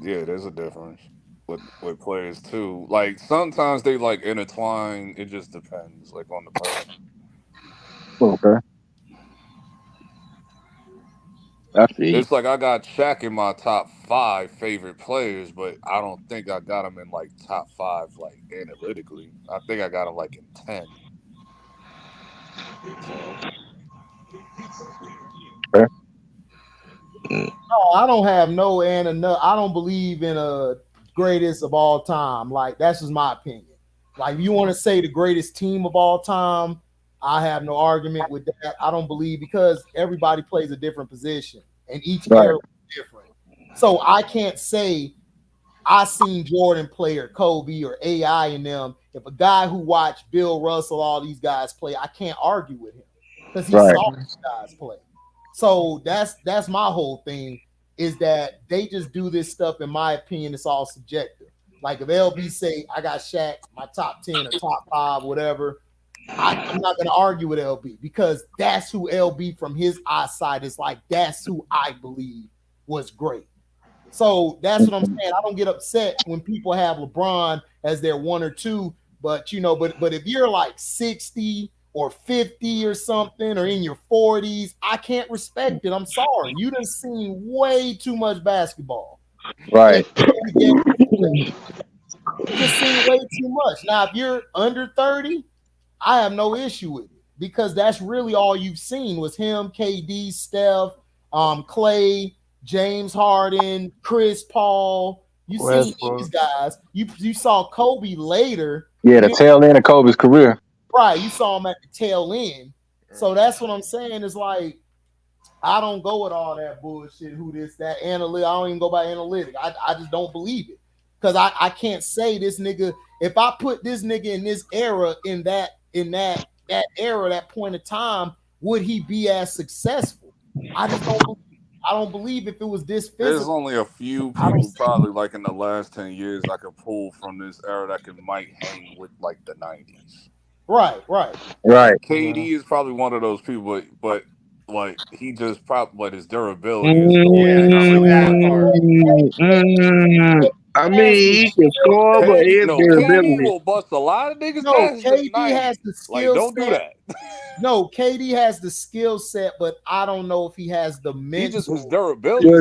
Speaker 4: Yeah, there's a difference with players too. Like sometimes they like intertwine. It just depends, like on the person.
Speaker 8: Okay.
Speaker 4: It's like I got Shaq in my top 5 favorite players, but I don't think I got him in like top 5 like analytically. I think I got him like in 10.
Speaker 8: Okay.
Speaker 1: No, I don't have I don't believe in a greatest of all time. Like that's just my opinion. Like if you want to say the greatest team of all time, I have no argument with that. I don't believe because everybody plays a different position and each era is different. So I can't say I seen Jordan play or Kobe or AI in them. If a guy who watched Bill Russell, all these guys play, I can't argue with him because he saw these guys play. So that's my whole thing is that they just do this stuff. In my opinion, it's all subjective. Like if LB say I got Shaq, my top 10 or top 5, whatever. I'm not going to argue with LB because that's who LB from his eyesight is like. That's who I believe was great. So that's what I'm saying. I don't get upset when people have LeBron as their 1 or 2 But but if you're like 60 or 50 or something, or in your 40s, I can't respect it. I'm sorry. You done seen way too much basketball.
Speaker 8: Right.
Speaker 1: You just seen way too much. Now, if you're under 30, I have no issue with it because that's really all you've seen was him, KD, Steph, Clay, James Harden, Chris Paul. You seen these guys. You saw Kobe later.
Speaker 8: Yeah, the tail end of Kobe's career.
Speaker 1: Right, you saw him at the tail end. So that's what I'm saying is like, I don't go with all that bullshit. Who this, that, analytic. I don't even go by analytic. I just don't believe it. Because I can't say this nigga, if I put this nigga in this era, in that era, that point of time, would he be as successful? I just don't believe if it was this physical.
Speaker 4: There's only a few people probably like in the last 10 years I could pull from this era that might hang with like the 90s.
Speaker 1: Right.
Speaker 4: KD is probably one of those people, but like he just probably, but his durability is
Speaker 3: I mean, he can score, but his durability.
Speaker 4: KD will bust a lot of niggas.
Speaker 1: No, KD has the skill
Speaker 4: don't
Speaker 1: set.
Speaker 4: do that.
Speaker 1: No, KD has the skill set, but I don't know if he has the mental.
Speaker 4: He just his durability.
Speaker 3: I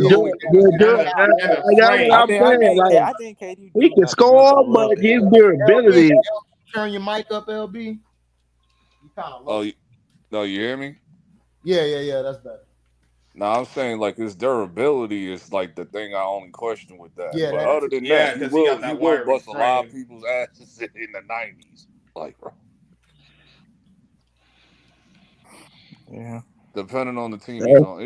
Speaker 3: think KD he can score, but his durability.
Speaker 1: Turn your mic up, LB. You kind of
Speaker 4: low. No, you hear me?
Speaker 1: Yeah, that's better.
Speaker 4: No, I'm saying like his durability is like the thing I only question with that.
Speaker 1: Yeah,
Speaker 4: but other than that, he will bust a lot of people's asses in the 90s. Like, bro.
Speaker 7: Yeah.
Speaker 4: Depending on the team he's on.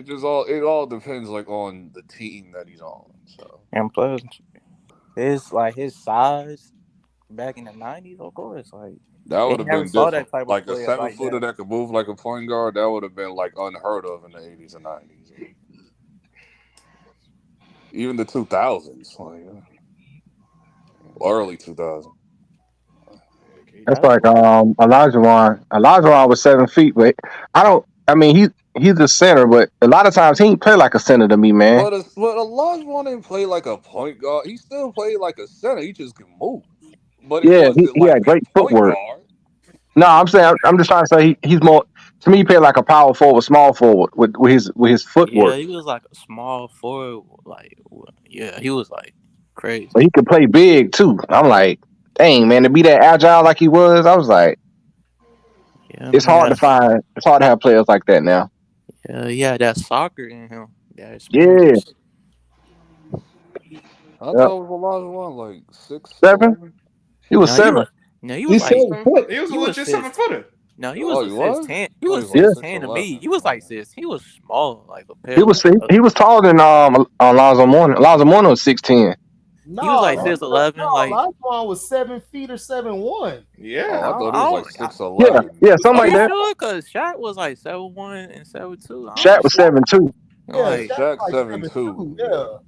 Speaker 4: It all depends like on the team that he's on. So
Speaker 7: and plus his size back in the 90s, of course, like
Speaker 4: that would have been different.
Speaker 7: That
Speaker 4: like a 7-footer that could move like a point guard, that would have been like unheard of in the 80s and 90s. Even the 2000s, like early 2000s.
Speaker 8: That's like Olajuwon. Olajuwon was 7 feet, but he's a center, but a lot of times he ain't play like a center to me, man.
Speaker 4: But Olajuwon didn't play like a point guard. He still played like a center. He just can move. But
Speaker 8: he had great footwork. No, I'm saying I'm just trying to say he's more. To me, he played like a power forward, small forward with his footwork.
Speaker 7: Yeah, he was like a small forward. Like, yeah, he was like crazy.
Speaker 8: But he could play big too. I'm like, dang man, to be that agile like he was, I was like, it's hard to find. It's hard to have players like that now.
Speaker 7: Yeah, that soccer in him.
Speaker 4: I thought it was Olajuwon like 6'7".
Speaker 8: He was 7.
Speaker 7: He was like
Speaker 3: 7 foot.
Speaker 5: He was a legit 7-footer.
Speaker 7: No, he was 6'10". He was 6'10" to me. He was like 6. He was small, like a pair.
Speaker 8: He was taller than Alonzo Mourning. Alonzo Mourning was 6'10".
Speaker 1: No,
Speaker 7: he was like 6'11". Like
Speaker 1: Olajuwon was 7 feet or 7'1".
Speaker 5: Yeah,
Speaker 4: I thought he was like 6'11".
Speaker 8: Yeah, something like that.
Speaker 7: Sure, because Shaq was like 7'1" and 7'2".
Speaker 8: Shaq was 7'2".
Speaker 1: Yeah,
Speaker 4: Shaq 7'2".
Speaker 1: Yeah.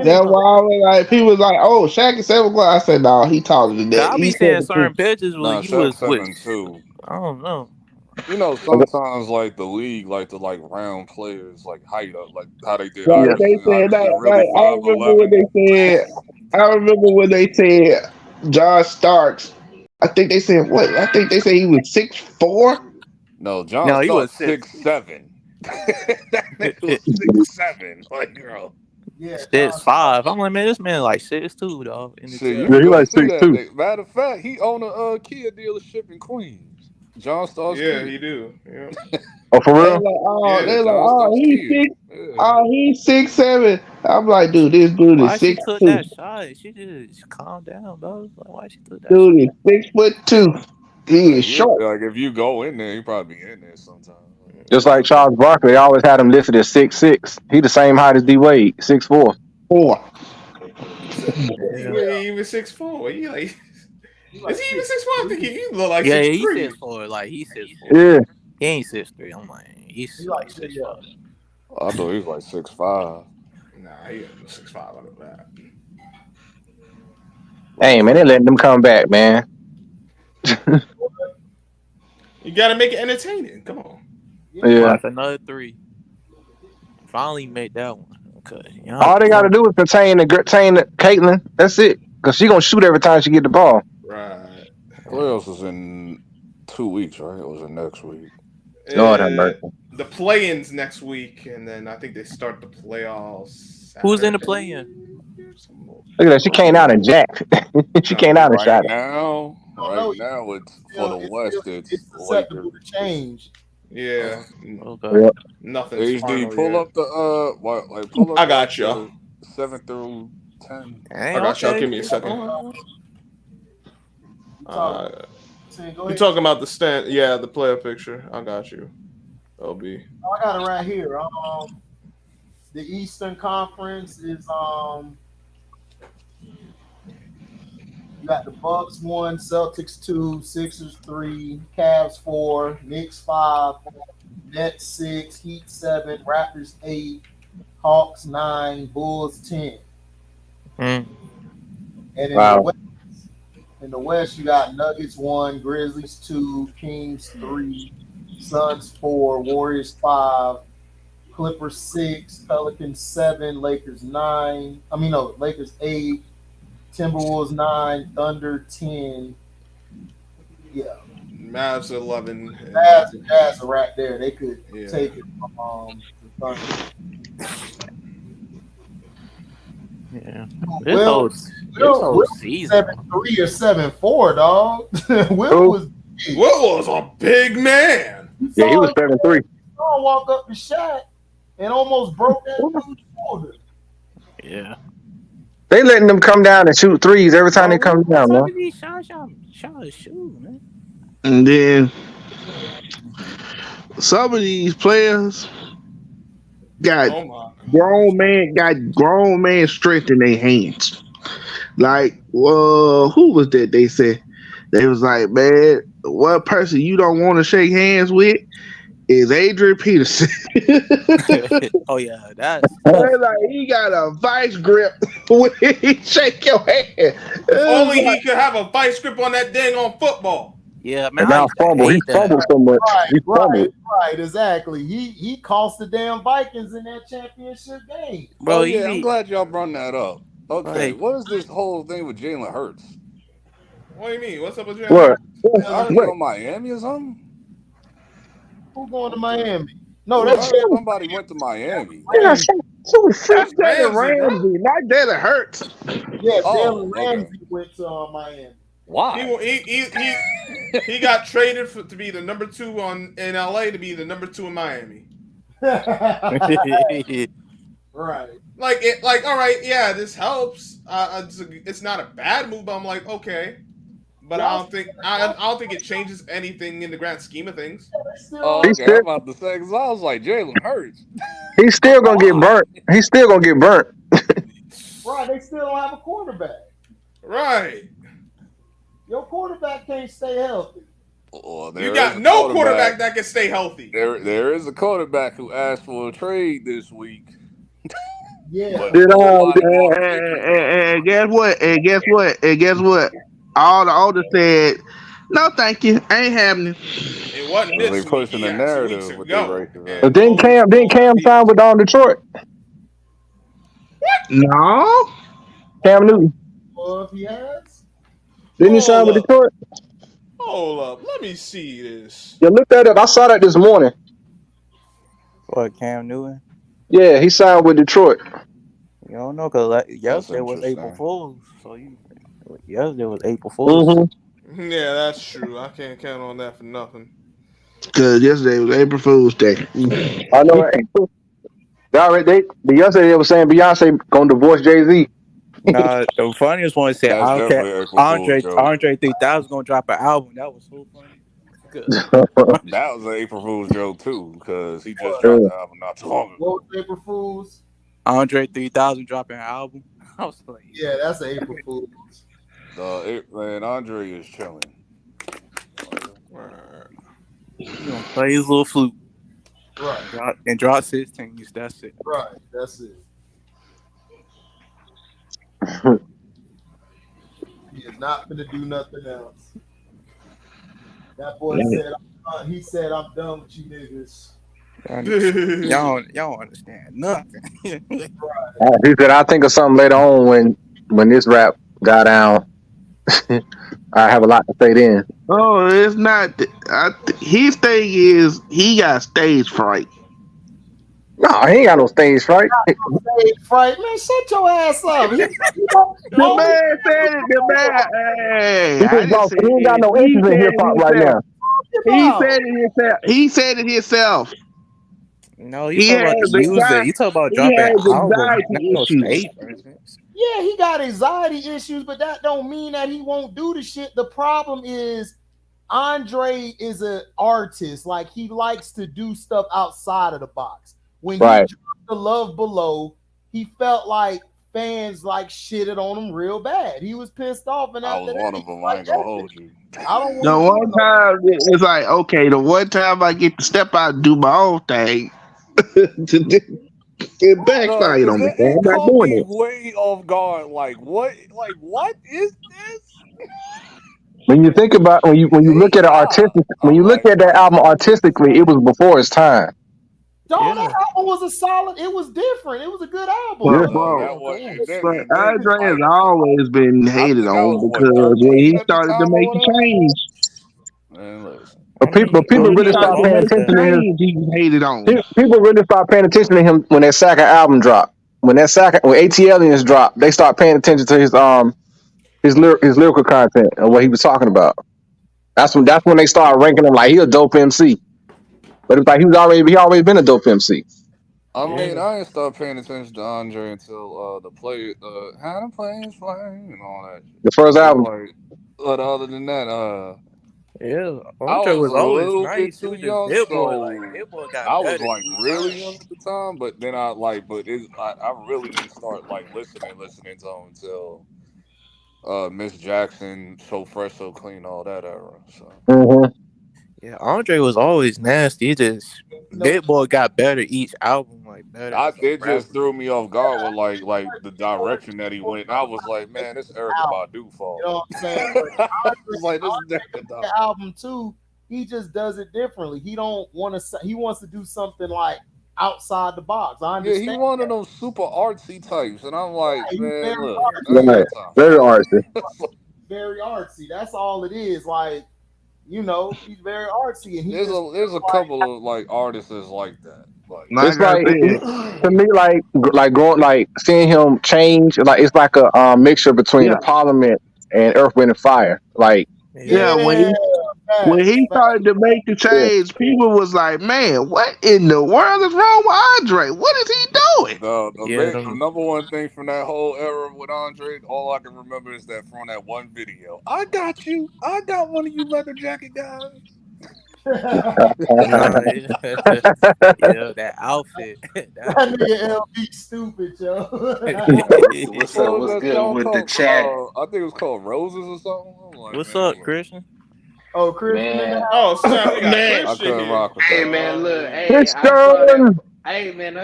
Speaker 3: That's why I was like, people was like, "Oh, Shaq is 7'1". I said, "No, he taller than that."
Speaker 7: I be saying certain pitches when he was
Speaker 4: 7'2".
Speaker 7: I don't know.
Speaker 4: You know, sometimes like the league like to like round players like height up, like how they did.
Speaker 3: Right, they said that. Really I remember when they said. I remember when they said John Starks. I think they said what? I think they said he was 6'4".
Speaker 4: No, John Starks was 6'7". That nigga was 6'7". Like, girl.
Speaker 1: Yeah,
Speaker 7: 6'5". I'm like, man, this man like 6'2", dog.
Speaker 8: He like 6'2".
Speaker 4: Matter of fact, he owned a Kia dealership in Queens. John Starks.
Speaker 5: Yeah, he do. Yeah.
Speaker 8: Oh, for real?
Speaker 3: He's 6'7". I'm like, dude, this dude is 6'2".
Speaker 7: She took that shot. She just calmed down, bro. Like, why she took that?
Speaker 3: Dude is 6'2". He is short.
Speaker 4: Like if you go in there, he probably be in there sometime.
Speaker 8: Just like Charles Barkley, they always had him listed as 6'6". He the same height as D Wade, 6'4".
Speaker 5: He even 6'4". He like. Is he even 6'4"? I think he look like 6'3".
Speaker 7: Yeah, he's 6'4". Like he's 6'4".
Speaker 8: Yeah.
Speaker 7: He ain't 6'3". I'm like, he's like 6'5".
Speaker 4: I thought he was like 6'5".
Speaker 5: Nah, he ain't 6'5" like that.
Speaker 8: Hey man, they letting them come back, man.
Speaker 5: You gotta make it entertaining. Come on.
Speaker 8: Yeah.
Speaker 7: That's another 3. Finally made that one. Okay.
Speaker 8: All they gotta do is contain Caitlin. That's it. Cause she gonna shoot every time she get the ball.
Speaker 5: Right.
Speaker 4: Playoffs is in 2 weeks, right? Or was it next week?
Speaker 8: Lord have mercy.
Speaker 5: The play-ins next week, and then I think they start the playoffs.
Speaker 7: Who's in the
Speaker 5: Saturday.
Speaker 7: play-in?
Speaker 8: Look at that. She came out and jacked. She came out and
Speaker 4: Right
Speaker 8: shot it.
Speaker 4: now, it's for the West.
Speaker 1: It's
Speaker 4: It's
Speaker 1: susceptible
Speaker 4: Lakers.
Speaker 1: to change.
Speaker 5: Yeah,
Speaker 7: Okay.
Speaker 8: Yep.
Speaker 5: nothing's
Speaker 4: HD,
Speaker 5: final
Speaker 4: pull
Speaker 5: yet.
Speaker 4: up the pull up.
Speaker 5: I got you.
Speaker 4: 7 through 10.
Speaker 7: Dang,
Speaker 5: I got y'all.
Speaker 7: okay.
Speaker 5: Give me a second.
Speaker 1: Go
Speaker 5: You
Speaker 1: ahead.
Speaker 5: talking about the stand? Yeah, the player picture. I got you. LB.
Speaker 1: I got it right here. The Eastern Conference is you got the Bucks 1, Celtics 2, Sixers 3, Cavs 4, Knicks 5, Nets 6, Heat 7, Raptors 8, Hawks 9, Bulls 10.
Speaker 7: Mm.
Speaker 1: And
Speaker 8: Wow.
Speaker 1: in the West, you got Nuggets 1, Grizzlies 2, Kings 3, Suns 4, Warriors 5, Clippers 6, Pelicans 7, Lakers 9. Lakers 8, Timberwolves 9, Thunder 10. Yeah.
Speaker 5: Mavs 11.
Speaker 1: Jazz are right there. They could
Speaker 5: Yeah.
Speaker 1: take it from the Thunder.
Speaker 7: Yeah.
Speaker 1: Will
Speaker 7: This whole season.
Speaker 1: 7-3 or 7-4, dog. Will
Speaker 8: Who?
Speaker 1: was
Speaker 5: Will was a big man.
Speaker 8: Yeah, he was 7-3.
Speaker 1: Walk up the shot and almost broke that dude's shoulder.
Speaker 7: Yeah.
Speaker 8: They letting them come down and shoot threes every time they come down, man.
Speaker 7: Y'all shoot, man.
Speaker 3: And then some of these players got
Speaker 5: Oh my.
Speaker 3: grown man strength in their hands. Like, who was that? They said they was like, man, one person you don't want to shake hands with is Adrian Peterson.
Speaker 7: Oh yeah, that's
Speaker 3: They're like, he got a vice grip when he shake your hand.
Speaker 5: If only he could have a vice grip on that dang on football.
Speaker 7: yeah, man.
Speaker 8: And now fumble. He fumbled so much. He fumbled.
Speaker 1: Right, exactly. He cost the damn Vikings in that championship game.
Speaker 7: Bro,
Speaker 4: I'm glad y'all brought that up. Okay,
Speaker 7: Right.
Speaker 4: what is this whole thing with Jalen Hurts?
Speaker 5: What do you mean? What's up with you?
Speaker 8: What?
Speaker 4: Are you on Miami or something?
Speaker 1: Who's going to Miami? No, that's
Speaker 4: Somebody went to Miami.
Speaker 3: That's Jalen
Speaker 5: Ramsey, bro.
Speaker 3: Ramsey, not Jalen Hurts.
Speaker 1: yeah.
Speaker 4: Oh,
Speaker 1: Jalen Ramsey went to Miami.
Speaker 4: Why?
Speaker 5: He got traded to be the number 2 in LA to be the number 2 in Miami.
Speaker 1: Right.
Speaker 5: Like all right, yeah, this helps. It's not a bad move, but I'm like, okay. But I don't think it changes anything in the grand scheme of things.
Speaker 4: Oh, okay. I'm about to say, because I was like, Jalen Hurts.
Speaker 8: He's still gonna get burnt. He's still gonna get burnt.
Speaker 1: Right, they still don't have a quarterback.
Speaker 5: Right.
Speaker 1: Your quarterback can't stay healthy.
Speaker 4: Well,
Speaker 5: You got no quarterback that can stay healthy.
Speaker 4: There is a quarterback who asked for a trade this week.
Speaker 1: Yeah.
Speaker 4: But
Speaker 8: Did,
Speaker 3: And guess what? And guess what? All the oldest said, no, thank you. Ain't happening.
Speaker 5: It wasn't
Speaker 4: They
Speaker 5: this
Speaker 4: pushing
Speaker 5: week.
Speaker 4: the
Speaker 5: He asked 2
Speaker 4: narrative
Speaker 5: weeks
Speaker 4: with
Speaker 5: ago.
Speaker 4: their races, right?
Speaker 5: And
Speaker 8: didn't Cam sign with Detroit?
Speaker 3: No.
Speaker 8: Cam Newton.
Speaker 1: Well, if he has.
Speaker 8: Didn't he sign with Detroit?
Speaker 5: Hold up. Let me see this.
Speaker 8: Yeah, look that up. I saw that this morning.
Speaker 7: What, Cam Newton?
Speaker 8: Yeah, he signed with Detroit.
Speaker 7: You don't know, because yesterday was
Speaker 4: interesting.
Speaker 7: April Fool's. So yesterday was April Fool's.
Speaker 8: Mm-hmm.
Speaker 5: Yeah, that's true. I can't count on that for nothing.
Speaker 3: Because yesterday was April Fool's Day.
Speaker 8: I know. Yesterday they were saying Beyonce gonna divorce Jay-Z.
Speaker 7: Nah, the funniest one said
Speaker 4: That's definitely April Fool's joke.
Speaker 7: Andre 3000 gonna drop an album. That was so funny.
Speaker 4: That was an April Fool's joke too, because he just dropped the album not too long ago.
Speaker 1: What was April Fool's?
Speaker 7: Andre 3000 dropping an album. I was like,
Speaker 1: Yeah, that's an April Fool's.
Speaker 4: Man, Andre is chilling.
Speaker 7: he gonna play his little flute.
Speaker 1: Right.
Speaker 7: And drop 16s. That's it.
Speaker 1: Right. That's it. He is not going to do nothing else. That boy said, I'm done with you niggas.
Speaker 7: Y'all don't understand nothing.
Speaker 8: He said, I'll think of something later on when this rap got down. I have a lot to say then.
Speaker 3: Oh, it's not. His thing is he got stage fright.
Speaker 8: No, he ain't got no stage fright.
Speaker 1: Stage fright, man. Shut your ass up.
Speaker 3: The man said it. The man. Hey, I just said
Speaker 8: He ain't got
Speaker 3: it.
Speaker 8: no
Speaker 3: He
Speaker 8: interest in
Speaker 3: said
Speaker 8: hip hop
Speaker 3: it
Speaker 8: right
Speaker 3: himself.
Speaker 8: now.
Speaker 3: He said it himself. He said it himself.
Speaker 7: No, you
Speaker 3: He
Speaker 7: talking about
Speaker 3: has
Speaker 7: the music.
Speaker 3: anxiety.
Speaker 7: You talking about
Speaker 3: He
Speaker 7: dropping
Speaker 3: has
Speaker 7: album, not
Speaker 3: anxiety
Speaker 7: no
Speaker 3: issues.
Speaker 7: stage presence.
Speaker 1: Yeah, he got anxiety issues, but that don't mean that he won't do the shit. The problem is Andre is an artist. Like, he likes to do stuff outside of the box. When he dropped the Love Below, he felt like fans like shitted on him real bad. He was pissed off, and
Speaker 4: I was one of them. I ain't gonna hold you.
Speaker 1: I don't
Speaker 3: The one time it's like, okay, the one time I get to step out and do my own thing, it backfired on me.
Speaker 4: It
Speaker 3: I'm not
Speaker 4: caught
Speaker 3: doing
Speaker 4: me
Speaker 3: it.
Speaker 4: way off guard. Like what? Like what is this?
Speaker 8: When you think about when you look at it when you look at that album artistically, it was before its time.
Speaker 1: Dog, that album was a solid. It was different. It was a good album.
Speaker 3: But bro, Andre has always been hated on because when he started to make the change,
Speaker 8: But people really started paying attention to him.
Speaker 3: he was hated on.
Speaker 8: People really started paying attention to him when that second album dropped. When ATLiens dropped, they start paying attention to his lyrical content and what he was talking about. That's when they started ranking him like he a dope MC. But it's like he always been a dope MC.
Speaker 4: I mean, I didn't start paying attention to Andre until the how the players play and all that.
Speaker 8: The first album.
Speaker 4: But other than that,
Speaker 7: yeah,
Speaker 4: Andre
Speaker 7: was
Speaker 4: a
Speaker 7: always
Speaker 4: little
Speaker 7: nice.
Speaker 4: bit too
Speaker 7: He
Speaker 4: young,
Speaker 7: was just
Speaker 4: so
Speaker 7: Hit Boy got
Speaker 4: I was
Speaker 7: better
Speaker 4: like
Speaker 7: each
Speaker 4: really
Speaker 7: time.
Speaker 4: young at the time. But then I really didn't start like listening to him until Miss Jackson, So Fresh, So Clean, all that era. So.
Speaker 8: Mm-hmm.
Speaker 7: Yeah, Andre was always nasty. He just Hit Boy got better each album, like better.
Speaker 4: It just threw me off guard with like the direction that he went. I was like, man, this Erykah Badu fault.
Speaker 1: You know what I'm saying?
Speaker 4: It's like this
Speaker 1: the album too. He just does it differently. He don't want to. He wants to do something like outside the box. I understand.
Speaker 4: Yeah, he one of those super artsy types, and I'm like, man, look,
Speaker 8: very artsy.
Speaker 1: Very artsy. That's all it is. Like, you know, he's very artsy, and
Speaker 4: there's a couple of like artists that's like that. Like,
Speaker 8: it's like to me, like growing, like seeing him change. Like it's like a mixture between the Parliament and Earth, Wind and Fire. Like
Speaker 3: when he started to make the change, people was like, man, what in the world is wrong with Andre? What is he doing?
Speaker 4: The number one thing from that whole era with Andre, all I can remember is that from that one video. I got you. I got one of you leather jacket guys.
Speaker 7: Yeah, that outfit.
Speaker 1: That nigga LB stupid, yo.
Speaker 9: What's up? What's good with the chat?
Speaker 4: I think it was called Roses or something. Like,
Speaker 7: what's up, Christian?
Speaker 1: Oh, Christian.
Speaker 9: Man.
Speaker 5: Oh, snap, man.
Speaker 4: I couldn't rock with
Speaker 9: Hey,
Speaker 4: that.
Speaker 9: man, look. Hey, I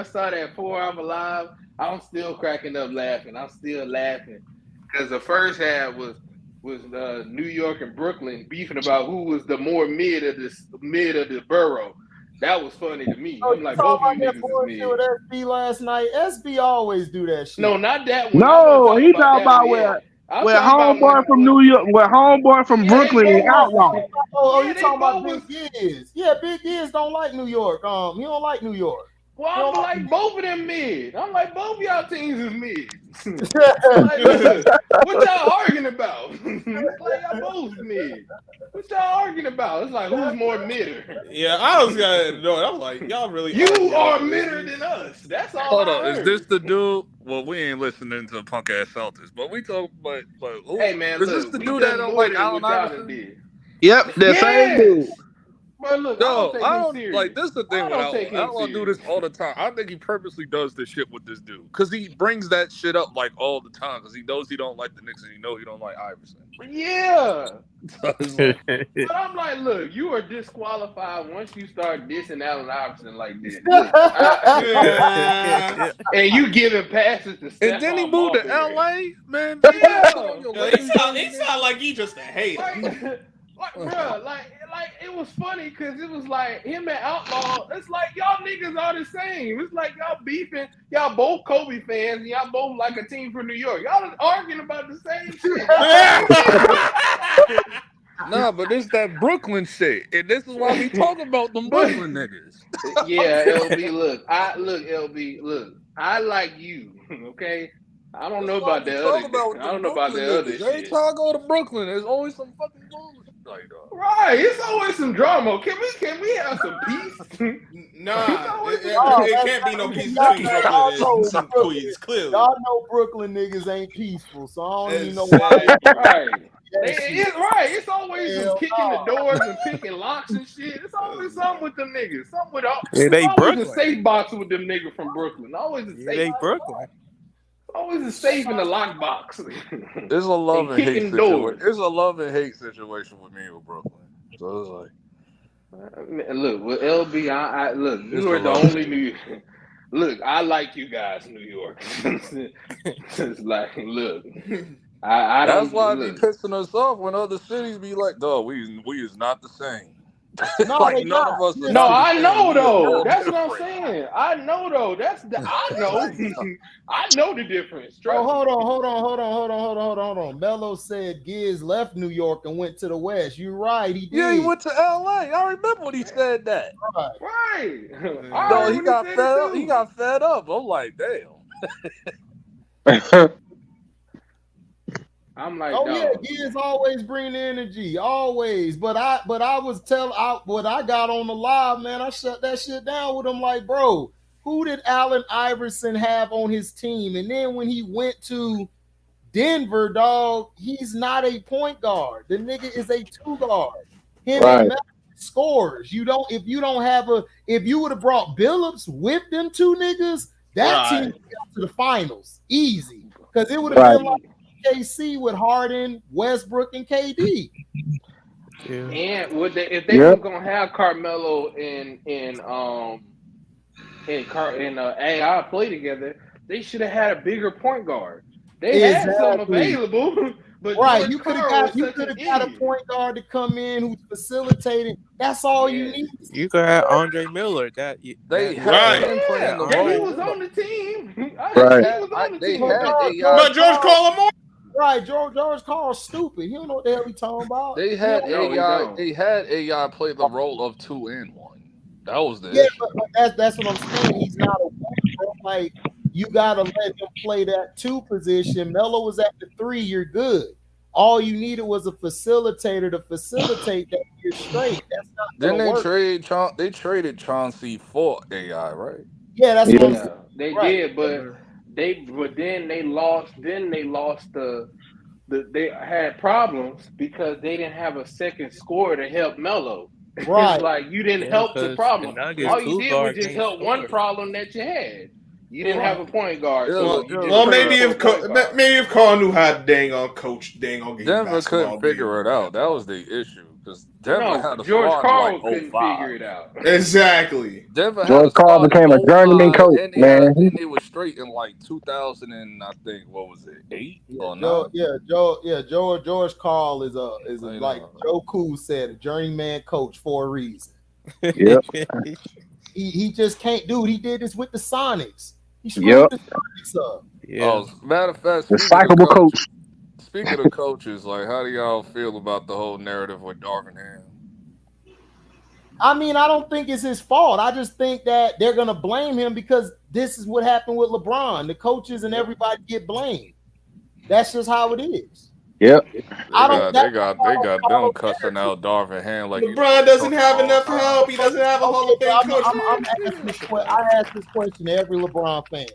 Speaker 9: saw that 4 Hour Live. I'm still cracking up laughing. I'm still laughing because the first half was New York and Brooklyn beefing about who was the more mid of the borough. That was funny to me. I'm like, both of you niggas is mid.
Speaker 1: With SB last night. SB always do that shit.
Speaker 9: No, not that one.
Speaker 3: No, he talking about where homeboy from New York, where homeboy from Brooklyn is outlaw.
Speaker 1: Oh, you talking about Big Giz? Yeah, Big Giz don't like New York. He don't like New York.
Speaker 9: Well, I'm like both of them mid. I'm like both of y'all teams is mid. Like, what y'all arguing about? It's like y'all both mid. What y'all arguing about? It's like who's more midder?
Speaker 5: Yeah, I was gonna know. I'm like, y'all really
Speaker 9: are midder than us. That's all.
Speaker 4: Hold on, is this the dude? Well, we ain't listening to punk ass Celtics, but we talk. But who?
Speaker 9: Hey man,
Speaker 4: is this the dude that don't like Allen Iverson?
Speaker 3: Yep, the same dude.
Speaker 9: But look,
Speaker 4: No,
Speaker 9: I don't
Speaker 4: like this is the thing with Outlaw. Outlaw do this all the time. I think he purposely does this shit with this dude because he brings that shit up like all the time because he knows he don't like the Knicks and he knows he don't like Iverson.
Speaker 9: Yeah. But I'm like, look, you are disqualified once you start dissing Allen Iverson like this. And you giving passes to Steph.
Speaker 4: And then he moved to LA, man.
Speaker 5: He sound like he just a hater.
Speaker 9: Like, bro, like it was funny because it was like him and Outlaw. It's like y'all niggas are the same. It's like y'all beefing. Y'all both Kobe fans. And y'all both like a team from New York. Y'all arguing about the same shit.
Speaker 4: Nah, but it's that Brooklyn shit, and this is why we talk about them Brooklyn niggas.
Speaker 9: Yeah, LB. Look, LB. Look, I like you. Okay, I don't know about that other. I don't know about the other shit.
Speaker 4: Every time I go to Brooklyn, there's always some fucking bullshit.
Speaker 9: Right, it's always some drama. Can we have some peace?
Speaker 5: Nah, it can't be no peace between Brooklyn and some Queens. Clearly,
Speaker 1: y'all know Brooklyn niggas ain't peaceful, so I don't even know why.
Speaker 9: Right. It's right. It's always some kicking the doors and picking locks and shit. It's always something with them niggas. Something with
Speaker 7: they
Speaker 9: always
Speaker 7: Brooklyn.
Speaker 9: a safe box with them niggas from Brooklyn. Always a safe.
Speaker 7: They Brooklyn.
Speaker 9: Always a safe in the lockbox.
Speaker 4: There's a love and hate situation. There's a love and hate situation with me with Brooklyn. So it's like,
Speaker 9: look, with LB, I look. You are the only New York. Look, I like you guys, New York. It's like, look, I don't.
Speaker 4: That's why I be pissing us off when other cities be like, "Dog, we is not the same."
Speaker 1: No,
Speaker 4: like none of us.
Speaker 9: No, I know though. That's what I'm saying. I know though. I know. I know the difference.
Speaker 1: Oh, hold on. Melo said Giz left New York and went to the West. You're right. He did.
Speaker 4: Yeah, he went to LA. I remember when he said that.
Speaker 9: Right.
Speaker 4: No, he got fed up. He got fed up. I'm like,
Speaker 8: damn.
Speaker 9: I'm like,
Speaker 1: yeah, Giz always bring the energy, always. But I was when I got on the live, man, I shut that shit down with him. Like, bro, who did Allen Iverson have on his team? And then when he went to Denver, dog, he's not a point guard. The nigga is a two guard. Him and Melo scores. If you would have brought Billups with them two niggas, that team got to the finals easy, because it would have been like KC with Harden, Westbrook, and KD.
Speaker 9: Yeah. And if they were gonna have Carmelo and AI play together, they should have had a bigger point guard. They had some available, but
Speaker 1: you could have got a point guard to come in who's facilitating. That's all you need.
Speaker 7: You could have Andre Miller.
Speaker 9: He was on the team.
Speaker 5: But George Carlin.
Speaker 1: Right, George Carl's stupid. He don't know what the hell he talking about.
Speaker 4: They had AI. They had AI play the role of 2 and 1. That was the issue.
Speaker 1: But that's what I'm saying. He's not a one. Like, you gotta let him play that 2 position. Melo was at the 3. You're good. All you needed was a facilitator to facilitate that. You're straight. That's not.
Speaker 4: Then they traded Chauncey for AI, right?
Speaker 1: Yeah, that's what I'm saying.
Speaker 9: They did, but then they lost. Then they lost they had problems because they didn't have a second scorer to help Melo.
Speaker 1: Right,
Speaker 9: it's like you didn't help the problem. All you did was just help one problem that you had. You didn't have a point guard.
Speaker 5: Well, maybe if Carl knew how dang on coach, dang on
Speaker 4: Denver couldn't figure it out. That was the issue. Because Denver had a
Speaker 9: George Carl
Speaker 4: like
Speaker 9: couldn't figure it out.
Speaker 5: Exactly.
Speaker 4: Denver
Speaker 8: George Carl became a journeyman coach, man.
Speaker 4: And they was straight in like 2000 and I think what was it, 8 or 9?
Speaker 1: George Carl is like Joe Cool said, a journeyman coach for a reason.
Speaker 8: Yep.
Speaker 1: he just can't do it. He did this with the Sonics. He screwed the Sonics up.
Speaker 4: Yeah. Matter of fact,
Speaker 8: recyclable coach.
Speaker 4: Speaking of coaches, like, how do y'all feel about the whole narrative with Darvin Ham?
Speaker 1: I mean, I don't think it's his fault. I just think that they're going to blame him because this is what happened with LeBron. The coaches and everybody get blamed. That's just how it is.
Speaker 8: Yep.
Speaker 4: They got them cussing out Darvin Ham like
Speaker 5: LeBron doesn't have enough help. He doesn't have a Hall of Fame coach.
Speaker 1: I ask this question to every LeBron fan.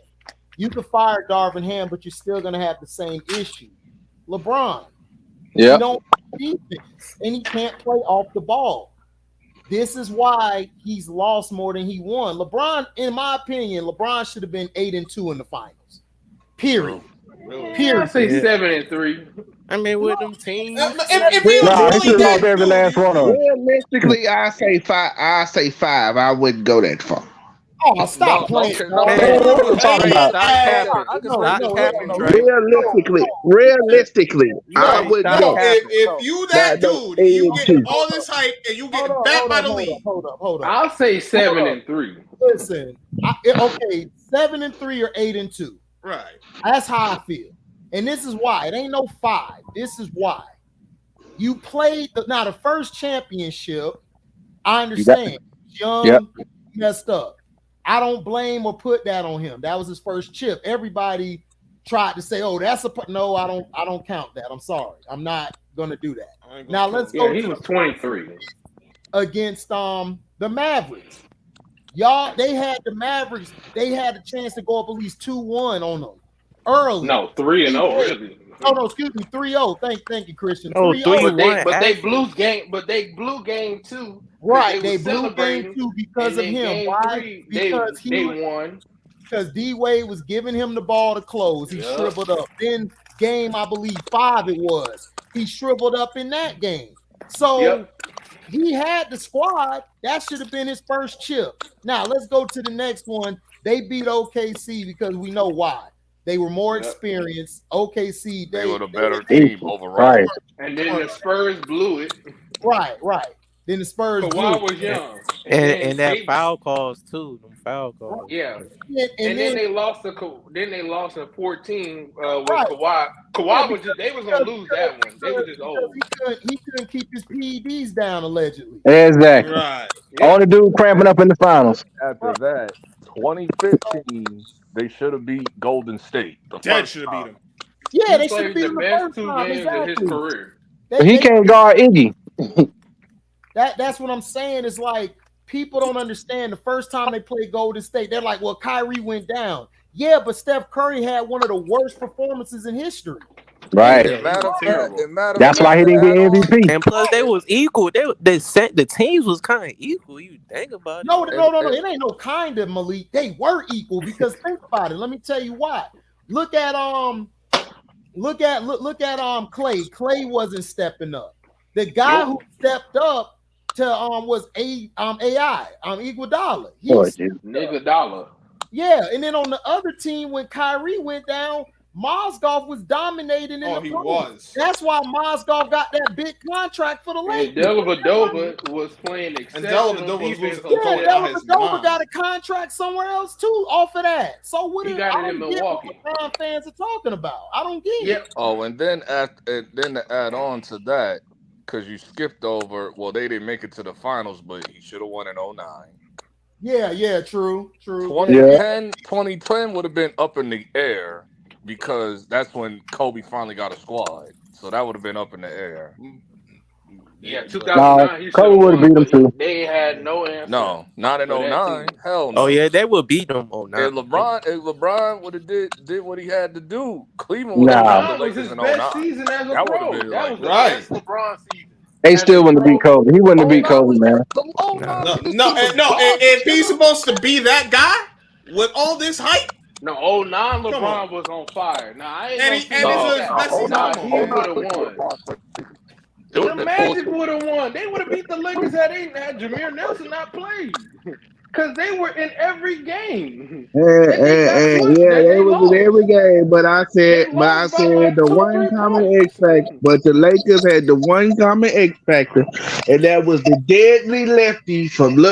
Speaker 1: You can fire Darvin Ham, but you're still going to have the same issue. LeBron, he don't defense, and he can't play off the ball. This is why he's lost more than he won. LeBron, in my opinion, LeBron should have been 8-2 in the finals. Period.
Speaker 9: Period. I say 7-3.
Speaker 7: I mean, with them teams.
Speaker 8: Every last one of them.
Speaker 3: Realistically, I say 5. I say 5. I wouldn't go that far.
Speaker 1: Oh, stop playing.
Speaker 3: Realistically, I would go.
Speaker 5: If you that dude, you get all this hype and you get back by the league.
Speaker 1: Hold on.
Speaker 9: I'll say 7-3.
Speaker 1: Listen, okay, 7-3 or 8-2.
Speaker 5: Right.
Speaker 1: That's how I feel. And this is why. It ain't no 5. This is why. You played the first championship. I understand. Young, messed up. I don't blame or put that on him. That was his first chip. Everybody tried to say, "Oh, that's a no." I don't count that. I'm sorry. I'm not gonna do that. Now let's go.
Speaker 9: He was 23
Speaker 1: against the Mavericks. Y'all, they had the Mavericks. They had a chance to go up at least 2-1 on them early.
Speaker 9: No, 3-0 really.
Speaker 1: Oh no, excuse me, 3-0. Thank you, Christian.
Speaker 7: Oh,
Speaker 1: 3-0.
Speaker 9: But they blew game 2.
Speaker 1: Right, they blew game 2 because of him. Why? Because
Speaker 9: they won.
Speaker 1: Because D-Wade was giving him the ball to close. He shriveled up. Then game, I believe 5 it was. He shriveled up in that game. So he had the squad. That should have been his first chip. Now let's go to the next one. They beat OKC because we know why. They were more experienced. OKC,
Speaker 4: they were the better team overall.
Speaker 8: Right.
Speaker 9: And then the Spurs blew it.
Speaker 1: Right. Then the Spurs blew
Speaker 9: it. was young.
Speaker 7: And that foul calls too. Them foul calls.
Speaker 9: Yeah. And then they lost to 14 with Kawhi. Kawhi was they was gonna lose that one. They were just old.
Speaker 1: He couldn't keep his PEDs down allegedly.
Speaker 8: Exactly.
Speaker 5: Right.
Speaker 8: All the dude cramping up in the finals.
Speaker 4: After that, 2015, they should have beat Golden State.
Speaker 5: Dead should have beat him.
Speaker 1: Yeah, they should have beat him
Speaker 9: the
Speaker 1: the
Speaker 9: best
Speaker 1: first
Speaker 9: 2
Speaker 1: time.
Speaker 9: games of his career.
Speaker 8: He can't guard Iggy.
Speaker 1: That's what I'm saying. It's like people don't understand. The first time they played Golden State, they're like, well, Kyrie went down. Yeah, but Steph Curry had one of the worst performances in history.
Speaker 8: Right. That's why he didn't get MVP.
Speaker 7: And plus, they was equal. The teams was kind of equal. You think about it.
Speaker 1: No. It ain't no kind of, Malik. They were equal because think about it. Let me tell you why. Look at Clay. Clay wasn't stepping up. The guy who stepped up to was AI Iguodala.
Speaker 9: Iguodala.
Speaker 1: Yeah, and then on the other team when Kyrie went down, Mozgov was dominating in the
Speaker 5: he
Speaker 1: post.
Speaker 5: was.
Speaker 1: That's why Mozgov got that big contract for the Lakers.
Speaker 9: And Dellavedova was playing exceptional defense.
Speaker 1: Dellavedova got a contract somewhere else too off of that. So what?
Speaker 9: He got it in Milwaukee.
Speaker 1: What fans are talking about? I don't get it.
Speaker 4: Oh, and then to add on to that, because you skipped over. Well, they didn't make it to the finals, but he should have won in 2009.
Speaker 1: Yeah, true.
Speaker 4: 2010 would have been up in the air. Because that's when Kobe finally got a squad. So that would have been up in the air.
Speaker 9: Yeah, 2009.
Speaker 8: Kobe would have beat them too.
Speaker 9: They had no answer.
Speaker 4: No, not in 2009. Hell no.
Speaker 7: Oh, yeah, they would beat them.
Speaker 4: If LeBron would have did what he had to do, Cleveland would have beat the Lakers in 2009.
Speaker 9: Best season as a
Speaker 4: that
Speaker 9: pro.
Speaker 4: Been
Speaker 9: that was the best LeBron season.
Speaker 8: They still wouldn't have beat Kobe. He wouldn't have beat Kobe, man.
Speaker 5: No. If he's supposed to be that guy with all this hype.
Speaker 9: No, 2009 LeBron was on fire. Nah, he would have won. The Magic would have won. They would have beat the Lakers had Jameer Nelson not played. Because they were in every game.
Speaker 3: They was in every game. But I said the one common X factor. But the Lakers had the one common X factor, and that was the deadly lefty from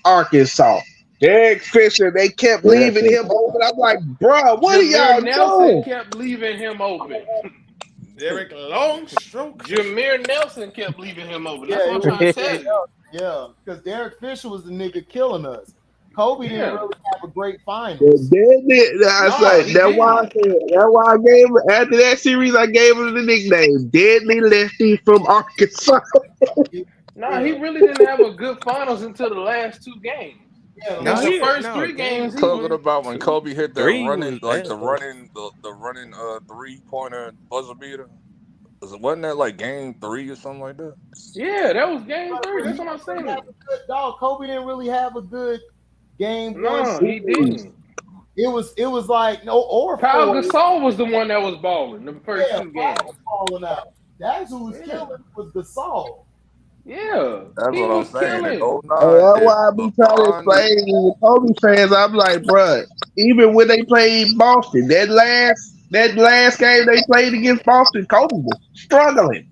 Speaker 3: Arkansas. Derek Fisher, they kept leaving him open. I'm like, bro, what are y'all doing?
Speaker 9: Kept leaving him open.
Speaker 5: Derek Longstroke.
Speaker 9: Jameer Nelson kept leaving him open. That's what I'm trying to tell you.
Speaker 1: Yeah, because Derek Fisher was the nigga killing us. Kobe didn't really have a great finals.
Speaker 3: That's why I gave him, after that series, I gave him the nickname Deadly Lefty from Arkansas.
Speaker 9: He really didn't have a good finals until the last 2 games. The first 3 games.
Speaker 4: Talking about when Kobe hit the running 3-pointer buzzer beater. Wasn't that like game 3 or something like that?
Speaker 9: Yeah, that was game 3. That's what I'm saying.
Speaker 1: Kobe didn't really have a good game.
Speaker 9: No, he didn't.
Speaker 1: It was like or
Speaker 9: Kyle Gasol was the one that was balling the first 2 games.
Speaker 1: Balling out. That's who was killing was Gasol.
Speaker 9: Yeah,
Speaker 4: that's what I'm saying.
Speaker 3: That's why I be trying to explain to the Kobe fans. I'm like, bro, even when they played Boston, that last game they played against Boston, Kobe was struggling.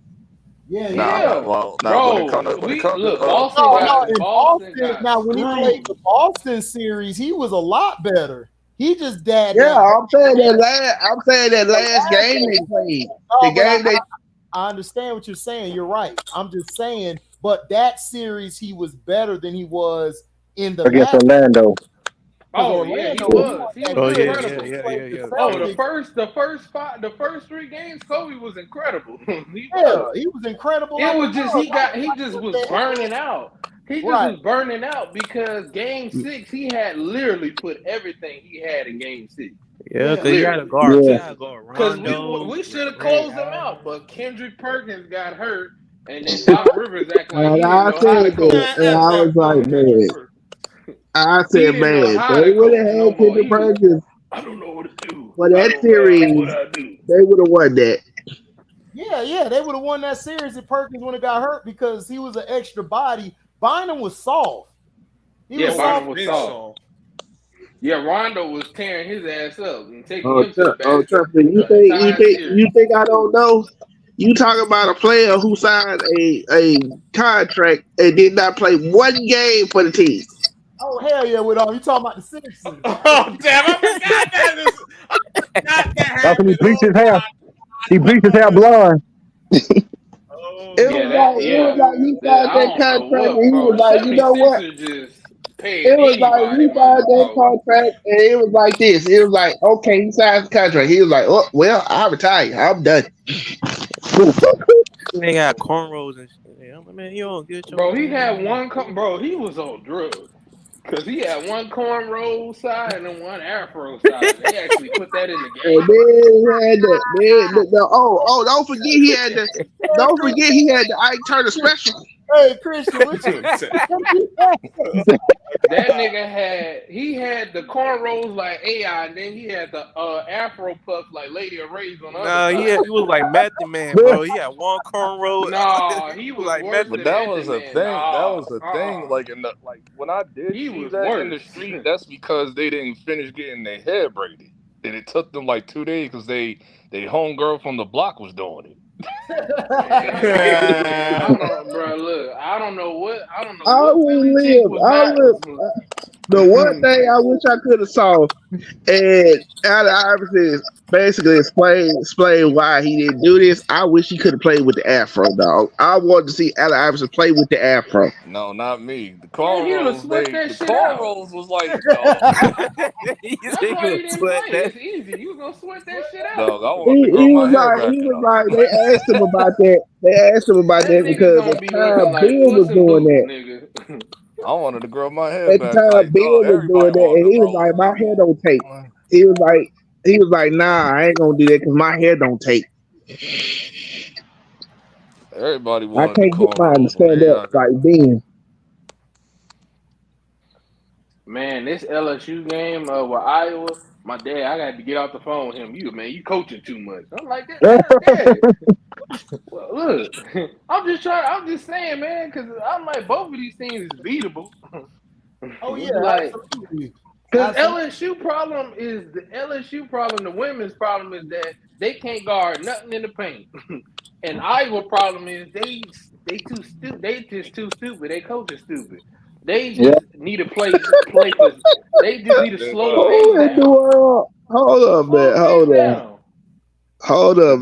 Speaker 1: Boston. Now, when he played the Boston series, he was a lot better. He just
Speaker 3: I'm saying that last game they played.
Speaker 1: I understand what you're saying. You're right. I'm just saying, but that series he was better than he was in the
Speaker 8: against
Speaker 1: last.
Speaker 8: Orlando.
Speaker 9: Oh yeah, he
Speaker 1: Orlando,
Speaker 9: was. He
Speaker 1: that
Speaker 9: was
Speaker 1: good.
Speaker 9: incredible.
Speaker 7: Yeah.
Speaker 9: Oh, the first 3 games, Kobe was incredible.
Speaker 1: He was incredible.
Speaker 9: It was just he just was burning out. He just was burning out because game 6 he had literally put everything he had in game 6.
Speaker 7: Yeah, because you had to guard.
Speaker 9: Because we should have closed him out, but Kendrick Perkins got hurt, and then Doc Rivers acted like he didn't know how to coach.
Speaker 10: And I was like, man. I said, man, they would have had Kendrick Perkins.
Speaker 9: I don't know what to do.
Speaker 10: For that series, they would have won that.
Speaker 1: Yeah, they would have won that series if Perkins would have got hurt because he was an extra body. Bynum was soft.
Speaker 9: Bynum was soft. Yeah, Rondo was tearing his ass up and taking him to the basket.
Speaker 10: Trust me. You think I don't know? You talk about a player who signed a contract and did not play one game for the team.
Speaker 1: Oh hell yeah! With all you talking about the Sixers?
Speaker 5: Oh damn! I forgot that.
Speaker 8: That's when he bleached his hair. He bleached his hair blonde.
Speaker 10: It was like he signed that contract and he was like, you know what? It was like he signed that contract and it was like this. It was like, okay, he signed the contract. He was like, oh well, I retire. I'm done.
Speaker 7: They got cornrows and shit. I'm like, man, you don't get your
Speaker 9: bro. He had one. Bro, he was on drugs. Because he had one cornrow side and then one afro side. They actually put that in the game.
Speaker 10: And then he had don't forget he had the Ike Turner special.
Speaker 1: Hey Christian, what you?
Speaker 9: That nigga had the cornrows like AI, and then he had the afro puff like Lady of Ray's on the other side.
Speaker 7: He was like Method Man, bro. He had one cornrow.
Speaker 9: Nah, he was
Speaker 7: like
Speaker 9: worse
Speaker 4: But
Speaker 9: than
Speaker 4: that was a
Speaker 9: Man.
Speaker 4: thing. That was a thing. Like when I did
Speaker 9: He
Speaker 4: see
Speaker 9: was
Speaker 4: that in the
Speaker 9: worse.
Speaker 4: street, that's because they didn't finish getting their hair braided, and it took them like 2 days because they homegirl from the block was doing it.
Speaker 9: I don't know, bro. Look, I don't know what.
Speaker 10: I would live. The one thing I wish I could have saw, and Allen Iverson basically explain why he didn't do this. I wish he could have played with the afro, dog. I wanted to see Allen Iverson play with the afro.
Speaker 4: No, not me. The
Speaker 9: cornrows,
Speaker 4: cornrows was like, dog.
Speaker 9: That's why he didn't play. It's easy. You was gonna sweat that shit out.
Speaker 4: Dog, I wanted to grow my hair back.
Speaker 10: He was like, they asked him about that. Because at the time Bill was doing that.
Speaker 4: I wanted to grow my hair
Speaker 10: back. At the time Bill was doing that, and he was like, my hair don't take. He was like, nah, I ain't gonna do that because my hair don't take.
Speaker 4: Everybody wanted.
Speaker 10: I can't get mine to stand up like Ben.
Speaker 9: Man, this LSU game with Iowa, my dad, I got to get off the phone with him. You coaching too much. I'm like, Dad. Well, look, I'm just saying, man, because I'm like, both of these teams is beatable.
Speaker 1: Oh yeah,
Speaker 9: like,
Speaker 1: absolutely.
Speaker 9: Because LSU problem, the women's problem is that they can't guard nothing in the paint. And Iowa problem is they too stupid. They just too stupid. They coach is stupid. They just need to play. They just need to slow the pace down.
Speaker 10: Hold up,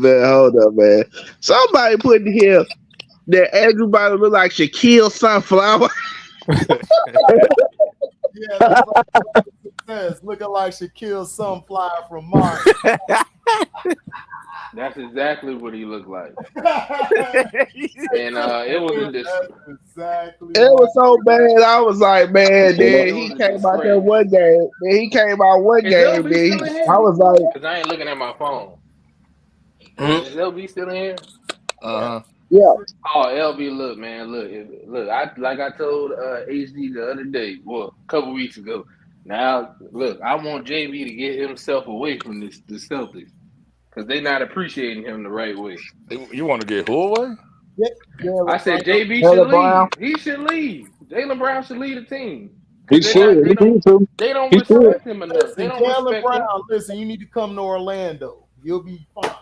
Speaker 10: man. Somebody put in here that Andrew Bynum look like Shaquille Sunflower.
Speaker 1: Yeah, that's what it says. Looking like Shaquille Sunflower from Mars.
Speaker 9: That's exactly what he looked like. And it was
Speaker 10: it was so bad. I was like, man, then he came out there one game. I was like,
Speaker 9: because I ain't looking at my phone. Is LB still in here?
Speaker 10: Yeah.
Speaker 9: Oh, LB, look, man, look. I told HD the other day, well, a couple weeks ago. Now, look, I want JB to get himself away from the Celtics because they're not appreciating him the right way.
Speaker 4: You want to get who away?
Speaker 10: Yeah,
Speaker 9: I said JB should leave. He should leave. Jaylen Brown should lead the team.
Speaker 8: He should.
Speaker 9: They don't respect him enough. They don't
Speaker 1: Jaylen Brown,
Speaker 9: him.
Speaker 1: listen, you need to come to Orlando. You'll be fine.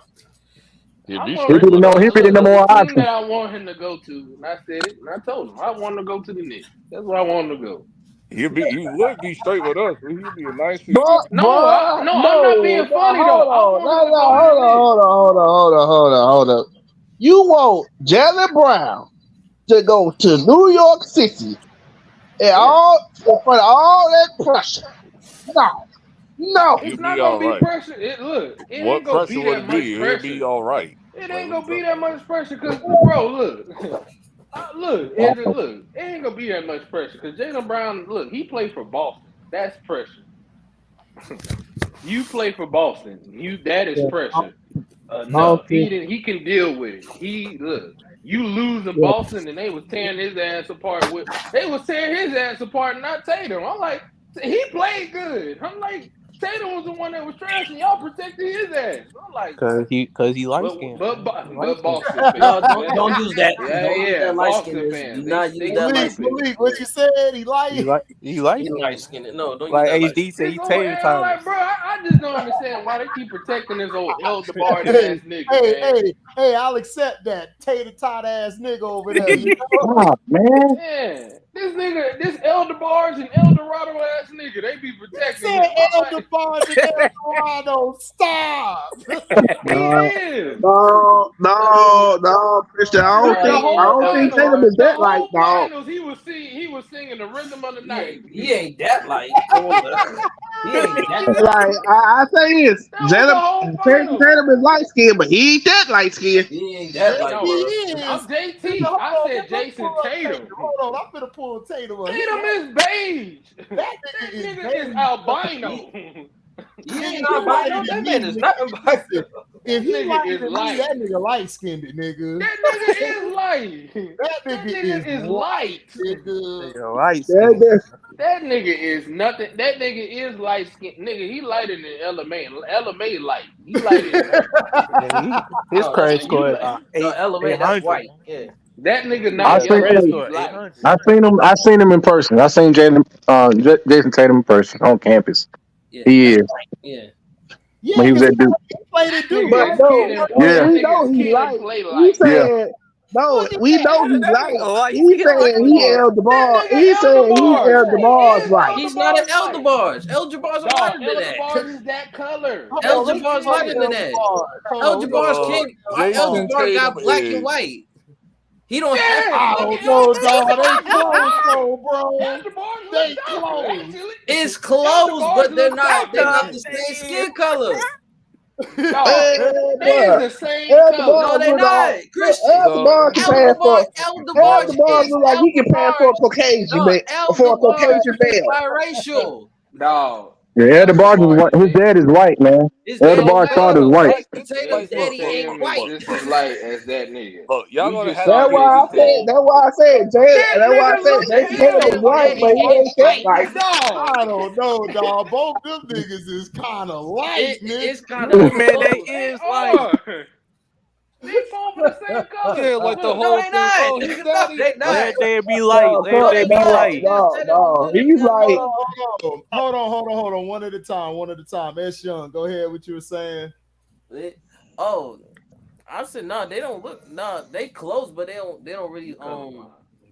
Speaker 8: He didn't know more options.
Speaker 9: That I want him to go to, and I said it, and I told him I want him to go to the Knicks. That's where I want him to go.
Speaker 4: You would be straight with us. He'd be a nice.
Speaker 9: No, I'm not being funny though.
Speaker 10: Hold on. You want Jalen Brown to go to New York City and all in front of all that pressure? No.
Speaker 4: You
Speaker 9: It's
Speaker 4: be
Speaker 9: not
Speaker 4: all
Speaker 9: gonna be
Speaker 4: right.
Speaker 9: pressure. It
Speaker 4: What
Speaker 9: ain't gonna
Speaker 4: pressure
Speaker 9: be
Speaker 4: would
Speaker 9: that
Speaker 4: it
Speaker 9: much
Speaker 4: be? He'll be
Speaker 9: pressure.
Speaker 4: all right.
Speaker 9: It
Speaker 4: Like,
Speaker 9: ain't
Speaker 4: what
Speaker 9: gonna
Speaker 4: you
Speaker 9: be
Speaker 4: talking
Speaker 9: that
Speaker 4: about?
Speaker 9: much pressure, cause bro, look, look, it ain't gonna be that much pressure, cause Jalen Brown, look, he played for Boston. That's pressure. You play for Boston. That is pressure enough. He can deal with it. You lose in Boston, and they was tearing his ass apart. They was tearing his ass apart, not Tatum. I'm like, he played good. I'm like, Tatum was the one that was trash, and y'all protected his ass. I'm like,
Speaker 7: Cause he light
Speaker 9: but
Speaker 7: skinned.
Speaker 9: but
Speaker 7: Light
Speaker 9: but
Speaker 7: skinned.
Speaker 9: Boston
Speaker 2: No,
Speaker 9: fans,
Speaker 2: don't use that. Don't use
Speaker 9: yeah,
Speaker 2: that light
Speaker 9: Boston
Speaker 2: skinned. Do
Speaker 9: fans,
Speaker 2: not use
Speaker 9: they
Speaker 2: that light
Speaker 9: stupid.
Speaker 2: skinned.
Speaker 1: Malik, what you said? He lied.
Speaker 7: He light
Speaker 2: He
Speaker 7: skinned.
Speaker 2: light skinned. No, don't use
Speaker 7: Like
Speaker 2: that light
Speaker 7: HD said,
Speaker 9: This
Speaker 7: he
Speaker 9: old,
Speaker 7: Taylor
Speaker 9: and I'm
Speaker 7: Thomas.
Speaker 9: like, bro, I just don't understand why they keep protecting this old El DeBarge
Speaker 1: Hey,
Speaker 9: ass nigga, man.
Speaker 1: I'll accept that tater tot ass nigga over there. You know?
Speaker 8: Stop, man.
Speaker 9: Yeah, this nigga, this El DeBarge and El Dorado ass nigga, they be protecting
Speaker 1: Said
Speaker 9: him. I'm
Speaker 1: El
Speaker 9: like,
Speaker 1: DeBarge and El Dorado. Stop.
Speaker 9: he is.
Speaker 10: No, Christian.
Speaker 9: The
Speaker 10: I
Speaker 9: whole
Speaker 10: don't think
Speaker 9: finals,
Speaker 10: Tatum is
Speaker 9: the
Speaker 10: that like
Speaker 9: whole
Speaker 10: dog.
Speaker 9: finals, he was singing the rhythm of the night.
Speaker 2: He ain't that light. Come on, man. He ain't that light.
Speaker 10: Like I say this,
Speaker 9: That was the whole finals.
Speaker 10: Tatum is light skinned, but he ain't that light skinned.
Speaker 2: He ain't that light,
Speaker 9: No,
Speaker 1: He
Speaker 2: bro.
Speaker 1: is.
Speaker 9: I'm JT.
Speaker 1: Nigga,
Speaker 9: I
Speaker 1: hold on,
Speaker 9: said
Speaker 1: let's
Speaker 9: Jason
Speaker 1: pull up
Speaker 9: Tatum.
Speaker 1: Hold on, I'm finna pull Tatum up.
Speaker 9: Tatum is beige.
Speaker 1: That
Speaker 9: That
Speaker 1: nigga
Speaker 9: nigga is albino.
Speaker 2: He ain't
Speaker 1: He
Speaker 2: albino.
Speaker 1: lighter
Speaker 2: That
Speaker 1: than
Speaker 2: man
Speaker 1: me,
Speaker 2: is
Speaker 1: nigga.
Speaker 2: not albino.
Speaker 1: Listen, if he
Speaker 9: Nigga
Speaker 1: lighter
Speaker 9: is
Speaker 1: than me,
Speaker 9: light.
Speaker 1: that nigga light skinned, nigga.
Speaker 9: That nigga is light.
Speaker 1: That nigga is
Speaker 9: light.
Speaker 1: nigga.
Speaker 7: Nigga light skinned.
Speaker 9: That nigga is nothing. That nigga is light skinned. Nigga, he lighter than LMA. LMA light. He lighter than her.
Speaker 7: Yeah, his
Speaker 2: No,
Speaker 7: credit
Speaker 2: that's
Speaker 7: score is
Speaker 2: no,
Speaker 7: 800.
Speaker 2: that's white. Yeah.
Speaker 9: That nigga
Speaker 8: I
Speaker 9: not
Speaker 7: His
Speaker 8: seen
Speaker 9: yellow.
Speaker 7: credit
Speaker 8: him.
Speaker 9: He's
Speaker 7: score
Speaker 9: light.
Speaker 7: 800.
Speaker 8: I seen him in person. I seen Jason Tatum in person on campus.
Speaker 2: Yeah.
Speaker 8: He is.
Speaker 2: Yeah.
Speaker 1: Yeah,
Speaker 8: When he was
Speaker 1: because
Speaker 8: at Duke.
Speaker 1: he played it Duke.
Speaker 9: Nigga
Speaker 10: But
Speaker 9: is
Speaker 10: no,
Speaker 9: kid and
Speaker 8: Yeah.
Speaker 9: that
Speaker 10: we
Speaker 9: nigga
Speaker 10: know
Speaker 9: is
Speaker 10: he
Speaker 9: kid and
Speaker 10: light.
Speaker 9: play
Speaker 10: We
Speaker 9: light.
Speaker 8: Yeah.
Speaker 10: said no. We know he light.
Speaker 7: Light
Speaker 10: He
Speaker 7: skinned
Speaker 10: said he El DeBar.
Speaker 9: That nigga
Speaker 10: He said he
Speaker 9: Eldebarge.
Speaker 10: El DeBar's
Speaker 9: He is
Speaker 10: light.
Speaker 2: He's not an
Speaker 9: Eldebarge light.
Speaker 2: Eldebarge. Eldebar's are
Speaker 9: Dog,
Speaker 2: lighter than that.
Speaker 9: Eldebarge is that color.
Speaker 1: Hold
Speaker 9: That's
Speaker 1: on,
Speaker 9: what
Speaker 1: let's
Speaker 2: Eldebar's
Speaker 9: he
Speaker 1: pull up
Speaker 2: lighter
Speaker 9: is.
Speaker 2: than that.
Speaker 1: Hold on, we gonna
Speaker 2: Eldebar's
Speaker 1: pull up
Speaker 2: can't.
Speaker 4: Jason
Speaker 2: Eldebar got
Speaker 4: Tatum
Speaker 2: black and
Speaker 4: is.
Speaker 2: white. He don't have to.
Speaker 9: Yeah,
Speaker 1: I
Speaker 9: nigga,
Speaker 1: don't know, dog. They
Speaker 9: Eldebarge look
Speaker 1: close
Speaker 9: dark.
Speaker 1: though, bro.
Speaker 9: Eldebarge
Speaker 1: They
Speaker 9: look darker,
Speaker 1: close.
Speaker 9: actually.
Speaker 2: It's close,
Speaker 9: Eldebarge
Speaker 2: but they're
Speaker 9: look
Speaker 2: not. They're not
Speaker 9: darker.
Speaker 2: the same skin color.
Speaker 9: Dog, they is the same
Speaker 10: El
Speaker 9: color.
Speaker 2: No,
Speaker 10: DeBar
Speaker 2: they
Speaker 10: look
Speaker 2: not.
Speaker 10: all.
Speaker 2: Christian.
Speaker 10: El DeBar can pass for. El
Speaker 2: Eldebarge
Speaker 10: DeBar
Speaker 2: is
Speaker 10: look like he can pass for a Caucasian man, for a
Speaker 2: Eldebarge
Speaker 10: Caucasian
Speaker 2: is
Speaker 10: male.
Speaker 2: biracial.
Speaker 9: Dog,
Speaker 8: Yeah, Ed Barnes is white.
Speaker 9: Eldebarge
Speaker 8: His
Speaker 9: is
Speaker 8: dad is white, man.
Speaker 2: His
Speaker 8: Ed
Speaker 2: daddy
Speaker 8: Barnes'
Speaker 2: white.
Speaker 8: father is white.
Speaker 2: Jason Tatum's
Speaker 9: Jason
Speaker 2: daddy ain't
Speaker 9: Tatum is
Speaker 2: white.
Speaker 9: just as light as that nigga.
Speaker 4: Look, y'all
Speaker 9: We
Speaker 4: gonna
Speaker 9: just
Speaker 4: have
Speaker 9: saw
Speaker 4: to
Speaker 10: That's
Speaker 4: give
Speaker 10: why
Speaker 4: me
Speaker 10: I
Speaker 9: Jason
Speaker 10: said.
Speaker 9: Tatum.
Speaker 4: full.
Speaker 9: That
Speaker 10: That's why I
Speaker 9: nigga
Speaker 10: said
Speaker 9: look
Speaker 10: Jason
Speaker 2: Jason
Speaker 10: Tatum is
Speaker 2: Tatum's
Speaker 9: pale.
Speaker 10: white,
Speaker 2: daddy
Speaker 10: but he
Speaker 2: ain't
Speaker 10: ain't that
Speaker 2: white.
Speaker 10: light.
Speaker 9: Dog,
Speaker 1: I don't know, dog. Both them niggas is kind of light, nigga.
Speaker 2: It's kind of
Speaker 7: Man, they
Speaker 2: close.
Speaker 9: they
Speaker 7: is light.
Speaker 9: are. They form the same color.
Speaker 4: Yeah, like the
Speaker 9: Look,
Speaker 2: No,
Speaker 4: whole
Speaker 2: they
Speaker 4: thing.
Speaker 2: not.
Speaker 4: Oh, his
Speaker 2: No,
Speaker 4: daddy.
Speaker 2: they not.
Speaker 7: Let there be light.
Speaker 10: No,
Speaker 7: Let there be light.
Speaker 10: no. He's like,
Speaker 1: Hold on. One at a time. S. Young, go ahead. What you were saying?
Speaker 2: Oh, I said no. They don't look. No, they close, but they don't really.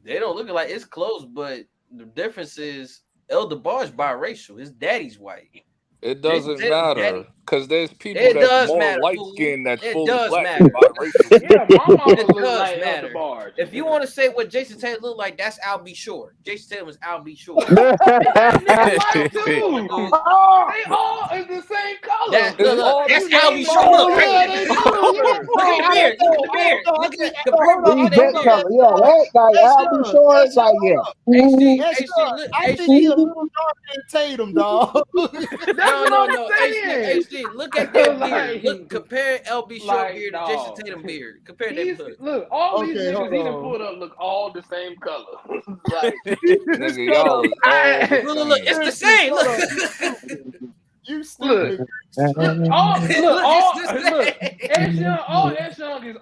Speaker 2: They don't look like it's close. But the difference is Eldebar's biracial. His daddy's white.
Speaker 4: It doesn't matter because there's people
Speaker 2: It
Speaker 4: that's
Speaker 2: does
Speaker 4: more
Speaker 2: matter,
Speaker 4: light
Speaker 2: fool.
Speaker 4: skinned that's
Speaker 2: It
Speaker 4: fully
Speaker 2: does
Speaker 4: black
Speaker 2: matter.
Speaker 4: and biracial.
Speaker 9: yeah, my mama
Speaker 2: It
Speaker 9: look
Speaker 2: does
Speaker 9: like
Speaker 2: matter.
Speaker 9: Eldebarge.
Speaker 2: If you want to say what Jason Tatum look like, that's Al B. Short. Jason Tatum is Al B. Short.
Speaker 9: That nigga light too. They all is the same color.
Speaker 2: Look, that's
Speaker 4: the
Speaker 2: Al
Speaker 4: same
Speaker 2: B. Short. Look,
Speaker 1: Yeah, they do.
Speaker 2: look at the beard. Look at the beard. Look at compare
Speaker 10: he's
Speaker 2: both of
Speaker 10: that
Speaker 2: their
Speaker 10: color.
Speaker 2: beards.
Speaker 10: Yeah, that like I'll be sure. It's like
Speaker 1: I think he a little darker than Tatum, dog.
Speaker 2: No. HD, look at their
Speaker 9: Like,
Speaker 2: beard. Look, compare LB Short
Speaker 9: like,
Speaker 2: beard to
Speaker 9: dog.
Speaker 2: Jason Tatum beard. Compare them.
Speaker 9: Look, all these
Speaker 1: Okay,
Speaker 9: niggas
Speaker 1: hold
Speaker 9: he done
Speaker 1: on.
Speaker 9: pulled up look all the same color. Like,
Speaker 4: Nigga, y'all is all the
Speaker 2: Look, it's the same. Look.
Speaker 1: You stupid.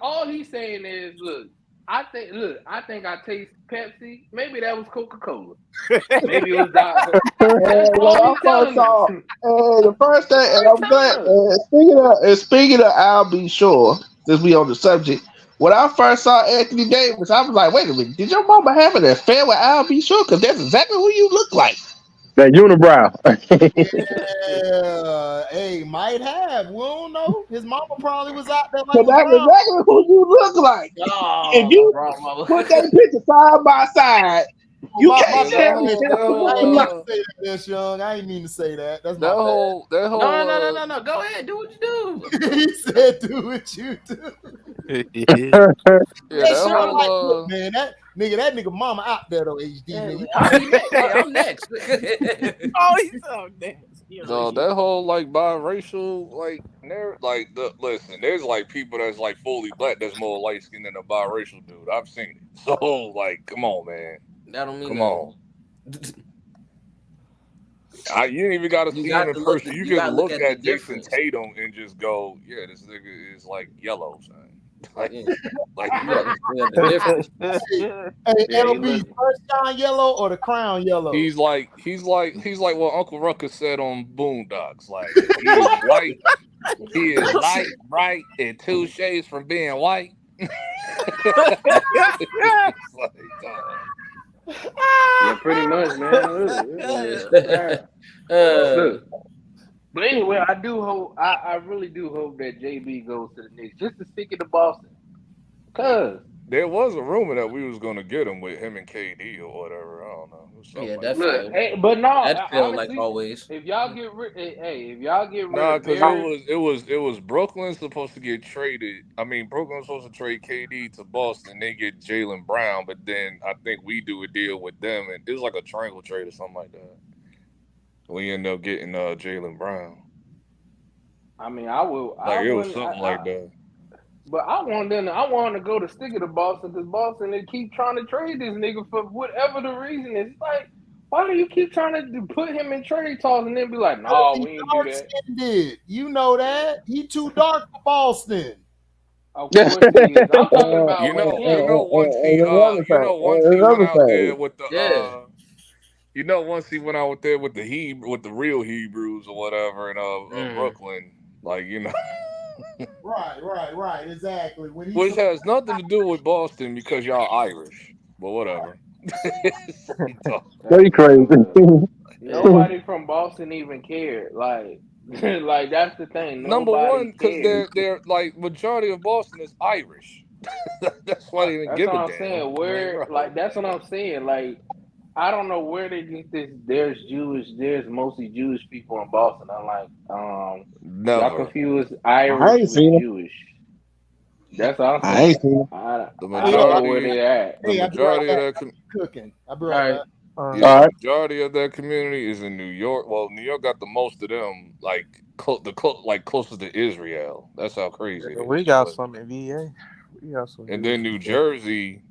Speaker 9: all he's saying is, look, I think I taste Pepsi. Maybe that was Coca-Cola. Maybe it was Dr. That's all he's telling us.
Speaker 10: the first thing, and I'm glad. Speaking of, I'll be sure. Since we on the subject, when I first saw Anthony Davis, I was like, "Wait a minute, did your mama have an affair with I'll be sure?" Because that's exactly who you look like.
Speaker 8: That unibrow.
Speaker 1: Hey, might have. We don't know. His mama probably was out there like
Speaker 10: But that's
Speaker 1: LeBron.
Speaker 10: exactly who you look like. If you put that picture side by side, you can't tell me him
Speaker 1: I
Speaker 10: or
Speaker 1: ain't
Speaker 10: not.
Speaker 1: mean to say that, this young. I ain't mean to say that. That's my
Speaker 4: That
Speaker 1: bad.
Speaker 4: whole
Speaker 2: No. Go ahead, do what you do.
Speaker 1: He said, "Do what you do."
Speaker 4: yeah, that
Speaker 1: Look,
Speaker 4: whole
Speaker 1: man, that nigga mama out there though. HD nigga.
Speaker 2: I'm next.
Speaker 7: Oh, he's so next.
Speaker 4: no, that whole like biracial like listen, there's like people that's like fully black that's more light skinned than a biracial dude. I've seen it. So like, come on, man.
Speaker 2: That don't mean
Speaker 4: Come
Speaker 2: nothing.
Speaker 4: on. You ain't even gotta see him in person. You can look at Jason Tatum and just go, yeah, this nigga is like yellow, son. Like
Speaker 2: the difference.
Speaker 1: Hey, LB, first John Yellow or the Crown Yellow?
Speaker 4: He's like what Uncle Ruckus said on Boondocks. Like he is white, he is light, bright, and 2 shades from being white.
Speaker 9: Yeah, pretty much, man. Look. But anyway, I do hope. I really do hope that JB goes to the Knicks just to stick it to Boston. Cause
Speaker 4: there was a rumor that we was gonna get him with him and KD or whatever. I don't know.
Speaker 2: Yeah,
Speaker 4: like
Speaker 2: definitely.
Speaker 9: Hey, but no,
Speaker 2: that felt
Speaker 9: honestly,
Speaker 2: like always.
Speaker 9: If y'all get rid, if y'all get rid,
Speaker 4: nah, because it was Brooklyn supposed to get traded. I mean, Brooklyn was supposed to trade KD to Boston. They get Jaylen Brown, but then I think we do a deal with them, and it was like a triangle trade or something like that. We end up getting Jaylen Brown.
Speaker 9: I mean, I will.
Speaker 4: Like it was something like that.
Speaker 9: But I want them to go to stick it to Boston because Boston they keep trying to trade this nigga for whatever the reason is. Like, why do you keep trying to put him in trade talks and then be like, no, we ain't do that?
Speaker 1: Did you know that he too dark for Boston?
Speaker 9: Of course he is. I'm talking about
Speaker 4: once he went out there with the once he went out there with the real Hebrews or whatever in Brooklyn, like
Speaker 1: Right, exactly.
Speaker 4: Which has nothing to do with Boston because y'all Irish, but whatever.
Speaker 8: Very crazy.
Speaker 9: Nobody from Boston even cared. Like that's the thing.
Speaker 4: Number one, because they're like majority of Boston is Irish. That's why they didn't give a damn.
Speaker 9: That's what I'm saying. That's what I'm saying. Like, I don't know where they get this. There's mostly Jewish people in Boston. I'm like, y'all confused Irish with Jewish. That's all I'm saying. I ain't seen them. I don't know where they at.
Speaker 4: The majority of that
Speaker 1: cooking. I'll be right back.
Speaker 4: The majority of that community is in New York. Well, New York got the most of them, like closest to Israel. That's how crazy it is.
Speaker 7: We got some in VA. We got some.
Speaker 4: And then New Jersey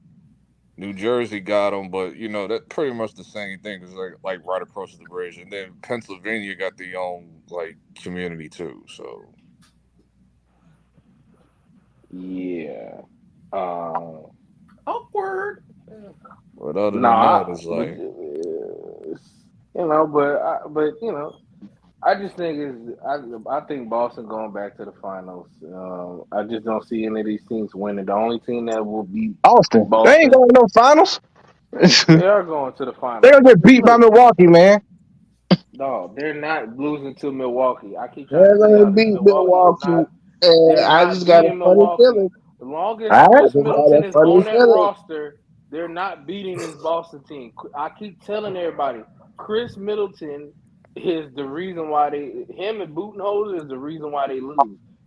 Speaker 4: got them, but that's pretty much the same thing. It's like right across the bridge. And then Pennsylvania got their own like community too. So
Speaker 9: yeah,
Speaker 2: awkward.
Speaker 4: But other than that, it's like
Speaker 9: I just think I think Boston going back to the finals. I just don't see any of these teams winning. The only team that will beat
Speaker 8: Boston. They ain't going to no finals.
Speaker 9: They are going to the finals.
Speaker 8: They're gonna get beat by Milwaukee, man.
Speaker 9: No, they're not losing to Milwaukee. I keep trying to
Speaker 10: beat Milwaukee. And I just got a funny feeling.
Speaker 9: As long as Chris Middleton is on that roster, they're not beating this Boston team. I keep telling everybody, Chris Middleton is the reason why him and Budenholzer is the reason why they lose.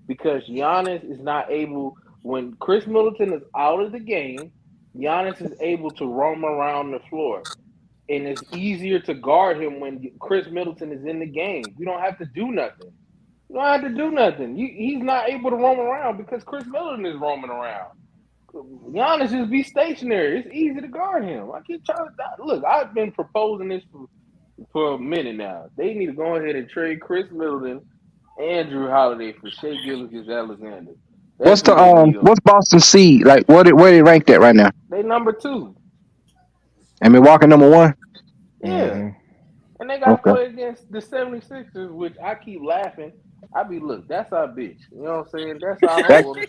Speaker 9: Because Giannis is not able, when Chris Middleton is out of the game, Giannis is able to roam around the floor. And it's easier to guard him when Chris Middleton is in the game. You don't have to do nothing. He's not able to roam around because Chris Middleton is roaming around. Giannis just be stationary. It's easy to guard him. I keep trying to look. I've been proposing this for a minute now. They need to go ahead and trade Chris Middleton and Drew Holiday for Shai Gilgeous-Alexander.
Speaker 8: What's Boston seed? Like where they ranked at right now?
Speaker 9: They number 2.
Speaker 8: And Milwaukee number 1?
Speaker 9: Yeah. Mm-hmm. And they got to play against the 76ers, which I keep laughing. I be, look, that's our bitch. You know what I'm saying? That's our whole. We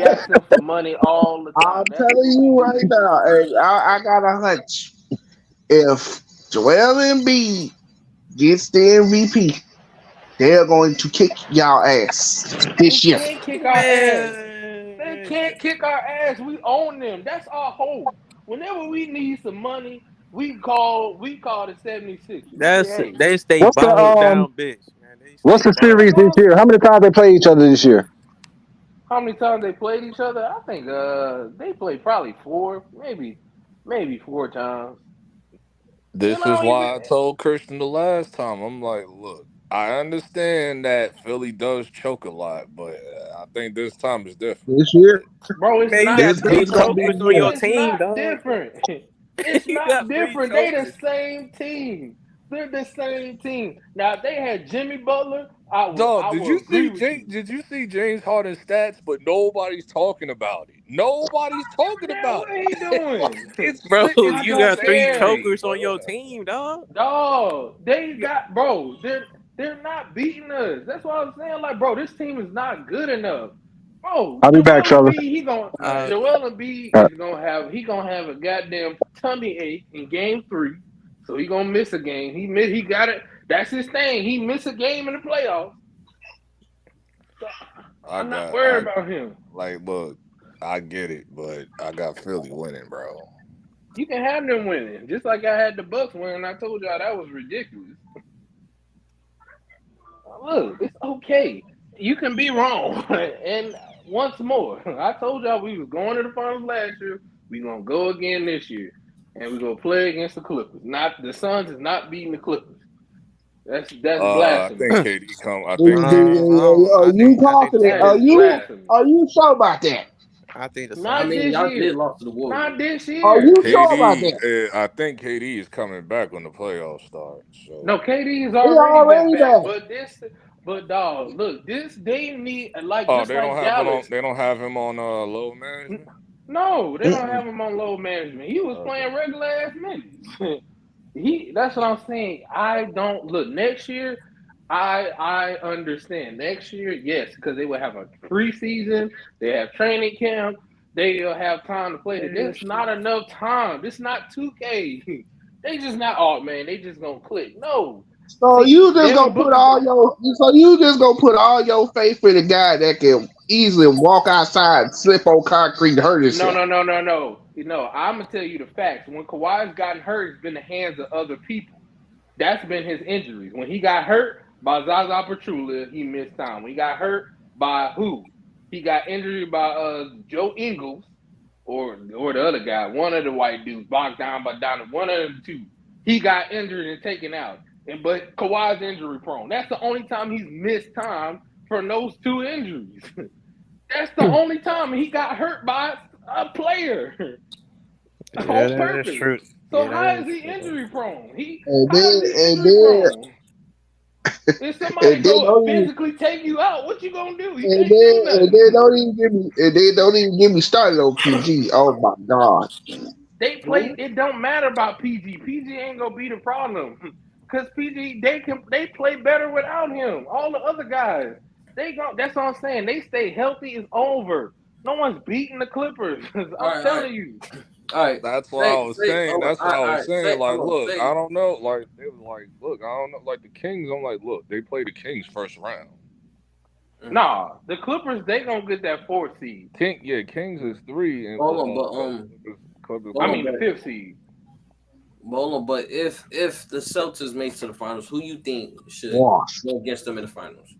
Speaker 9: asking for money all the time.
Speaker 10: I'm telling you right now, I got a hunch. If Joel Embiid gets the MVP, they're going to kick y'all ass this year.
Speaker 9: They can't kick our ass. They can't kick our ass. We own them. That's our hope. Whenever we need some money, we call the 76ers.
Speaker 7: They stay
Speaker 8: What's
Speaker 7: bottled
Speaker 8: the
Speaker 7: down, bitch, man. They
Speaker 8: what's
Speaker 7: stay
Speaker 8: the
Speaker 7: bottled.
Speaker 8: series this year? How many times they play each other this year?
Speaker 9: How many times they played each other? I think they played probably 4, maybe 4 times.
Speaker 4: This is why I told Christian the last time. I'm like, look, I understand that Philly does choke a lot, but I think this time is different.
Speaker 10: This year,
Speaker 9: Bro, it's
Speaker 7: Man, you
Speaker 9: not
Speaker 7: got
Speaker 10: this
Speaker 7: 3
Speaker 10: gonna
Speaker 9: different.
Speaker 10: be
Speaker 7: chokers on your
Speaker 9: It's
Speaker 7: team,
Speaker 9: not
Speaker 7: dog.
Speaker 9: different. It's
Speaker 7: You
Speaker 9: not
Speaker 7: got 3
Speaker 9: different. They the
Speaker 7: chokers.
Speaker 9: same team. They're the same team. Now, if they had Jimmy Butler, I
Speaker 4: Dog,
Speaker 9: would agree with you.
Speaker 4: Did you see James Harden's stats? But nobody's talking about it. Nobody's talking
Speaker 9: Yeah,
Speaker 4: about
Speaker 9: what are you
Speaker 4: it.
Speaker 9: doing?
Speaker 4: It's
Speaker 7: Bro,
Speaker 4: sitting
Speaker 9: I
Speaker 7: you
Speaker 4: the
Speaker 9: don't
Speaker 7: got 3
Speaker 9: care.
Speaker 4: same,
Speaker 7: chokers on
Speaker 4: bro.
Speaker 7: your team, dog.
Speaker 9: Dog, they got bro. They're not beating us. That's what I'm saying. Like, bro, this team is not good enough. Bro,
Speaker 8: I'll be back,
Speaker 9: Joel
Speaker 8: fellas.
Speaker 9: Embiid is gonna have a goddamn tummy ache in game 3. So he gonna miss a game. He got it. That's his thing. He missed a game in the playoffs. So I'm not worried about him.
Speaker 4: Like, look, I get it, but I got Philly winning, bro.
Speaker 9: You can have them winning, just like I had the Bucks winning. I told y'all that was ridiculous. Look, it's okay. You can be wrong. And once more, I told y'all we was going to the finals last year. We gonna go again this year, and we gonna play against the Clippers. Not the Suns is not beating the Clippers. That's
Speaker 4: I
Speaker 9: blasphemy.
Speaker 4: think KD come. I think KD.
Speaker 10: are you confident?
Speaker 9: That is blasphemy.
Speaker 10: Are you sure about that?
Speaker 7: I think the
Speaker 9: Not
Speaker 7: Suns.
Speaker 9: this
Speaker 2: y'all
Speaker 9: year.
Speaker 2: did lost to the Warriors.
Speaker 9: Not this
Speaker 10: Are
Speaker 9: year.
Speaker 10: you sure about that?
Speaker 4: I think KD is coming back when the playoffs start. So
Speaker 9: No, KD is
Speaker 10: He
Speaker 9: already been
Speaker 10: already
Speaker 9: back.
Speaker 10: back.
Speaker 9: But dog, look, they need
Speaker 4: oh,
Speaker 9: just like Dallas.
Speaker 4: They don't have him on low management.
Speaker 9: No, they don't have him on low management. He was playing regular ass minutes. That's what I'm saying. I don't look next year. I understand next year, yes, because they will have a preseason. They have training camp. They'll have time to play. There's not enough time. This is not 2K. They just not. Oh man, they just gonna click. No.
Speaker 10: So
Speaker 9: See,
Speaker 10: you just
Speaker 9: Devin
Speaker 10: gonna put
Speaker 9: Booker.
Speaker 10: all your faith in a guy that can easily walk outside, slip on concrete, and hurt himself.
Speaker 9: No, I'm gonna tell you the facts. When Kawhi's gotten hurt, it's been the hands of other people. That's been his injuries. When he got hurt by Zaza Pachulia, he missed time. When he got hurt by who? He got injured by Joe Ingles or the other guy, one of the white dudes, Bogdan Bogdanovic, one of the two. He got injured and taken out. But Kawhi's injury prone. That's the only time he's missed time from those 2 injuries. That's the only time he got hurt by a player.
Speaker 7: Yeah,
Speaker 9: On purpose.
Speaker 7: that's true.
Speaker 9: So
Speaker 7: Yeah,
Speaker 9: how is he injury prone? If somebody go physically take you out, what you gonna do? You can't do nothing.
Speaker 10: And they don't even give me started on PG. Oh my God.
Speaker 9: They play. It don't matter about PG. PG ain't gonna be the problem. Cause PG they play better without him. All the other guys, that's what I'm saying. They stay healthy. It's over. No one's beating the Clippers. I'm telling you.
Speaker 2: All right.
Speaker 4: That's what I was saying. That's what I was saying. Like, look, I don't know. Like, they was like, look, I don't know. Like the Kings, I'm like, look, they play the Kings first round.
Speaker 9: Nah, the Clippers, they gonna get that 4th seed.
Speaker 4: Kings is 3. And
Speaker 9: the 5th seed.
Speaker 2: But if the Celtics make to the finals, who you think should go against them in the finals?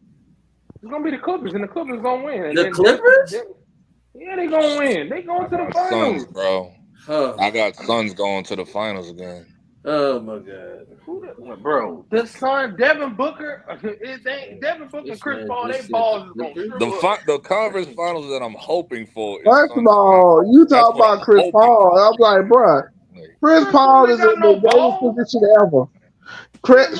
Speaker 9: It's gonna be the Clippers, and the Clippers gonna win. And
Speaker 2: the Clippers?
Speaker 9: Yeah, they gonna win. They going to the finals,
Speaker 4: Suns, bro. I got Suns going to the finals again.
Speaker 2: Oh my God,
Speaker 9: bro! The Suns, Devin Booker, Devin Booker and Chris Paul. They balls is gonna
Speaker 4: the conference finals that I'm hoping for.
Speaker 10: First of all, you talk about Chris Paul. I'm like, bro, Chris Paul is in the greatest position ever. Chris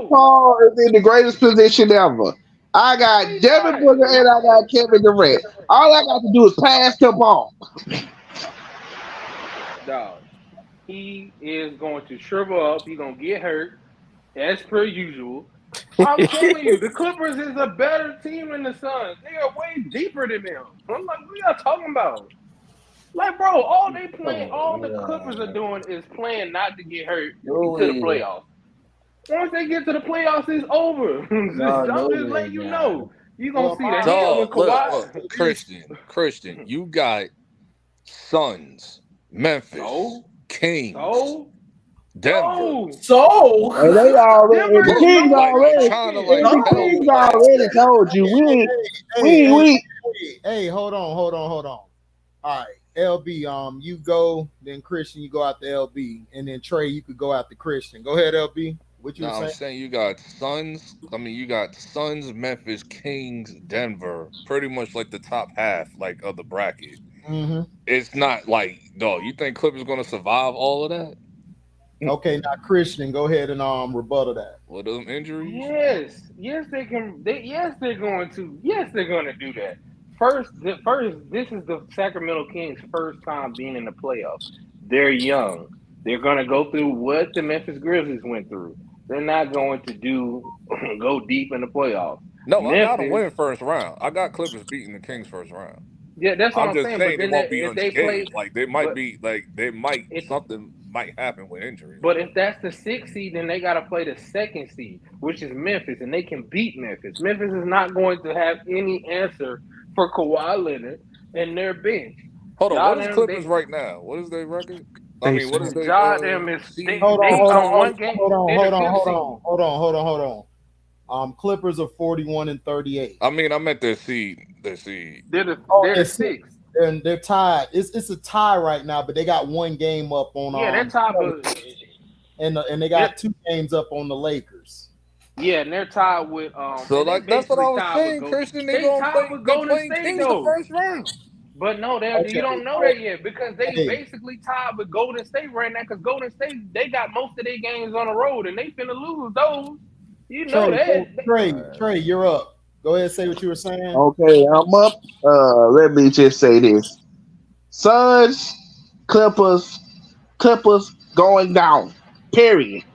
Speaker 10: Paul is in the greatest position ever. I got Devin Booker and I got Kevin Durant. All I got to do is pass the ball.
Speaker 9: Dog, he is going to shrivel up. He's going to get hurt, as per usual. I'm telling you, the Clippers is a better team than the Suns. They are way deeper than them. I'm like, what y'all talking about? Like, bro, all the Clippers are doing is playing not to get hurt to the playoffs. Once they get to the playoffs, it's over. I'm just letting you know. You're going to see the hand with Kawhi.
Speaker 4: Look, Christian, you got Suns, Memphis, Kings, Denver.
Speaker 10: And they already, the Kings already told you we.
Speaker 1: Hey, hold on. All right, LB, you go, then Christian, you go out to LB, and then Trey, you could go out to Christian. Go ahead, LB. What you saying?
Speaker 4: I'm saying you got Suns. You got Suns, Memphis, Kings, Denver. Pretty much like the top half, like of the bracket.
Speaker 1: Mm-hmm.
Speaker 4: It's not like, dog. You think Clippers going to survive all of that?
Speaker 1: Okay, now Christian, go ahead and rebuttal that.
Speaker 4: What them injuries?
Speaker 9: Yes, they can. They're going to. Yes, they're going to do that. First, this is the Sacramento Kings' first time being in the playoffs. They're young. They're going to go through what the Memphis Grizzlies went through. They're not going to go deep in the playoffs.
Speaker 4: No, I got them winning first round. I got Clippers beating the Kings first round.
Speaker 9: Yeah, that's what I'm
Speaker 4: just
Speaker 9: saying.
Speaker 4: saying
Speaker 9: But
Speaker 4: they won't be
Speaker 9: if they play,
Speaker 4: like something might happen with injuries.
Speaker 9: But if that's the 6th seed, then they got to play the 2nd seed, which is Memphis, and they can beat Memphis. Memphis is not going to have any answer for Kawhi Leonard and their bench.
Speaker 4: Hold on, what is Clippers right now? What is their record? What is their
Speaker 1: Hold on. Clippers are 41-38.
Speaker 4: I meant their seed.
Speaker 9: They're the 6th.
Speaker 1: And they're tied. It's a tie right now, but they got one game up on.
Speaker 9: They're tied.
Speaker 1: And they got 2 games up on the Lakers.
Speaker 9: Yeah, and they're tied with.
Speaker 4: So that's what I was saying, Christian. They tied with Golden State the first round.
Speaker 9: But no, you don't know that yet because they basically tied with Golden State right now. Because Golden State, they got most of their games on the road, and they finna lose those. You know that.
Speaker 1: Trey, you're up. Go ahead and say what you were saying.
Speaker 10: Okay, I'm up. Let me just say this. Suns, Clippers going down. Period.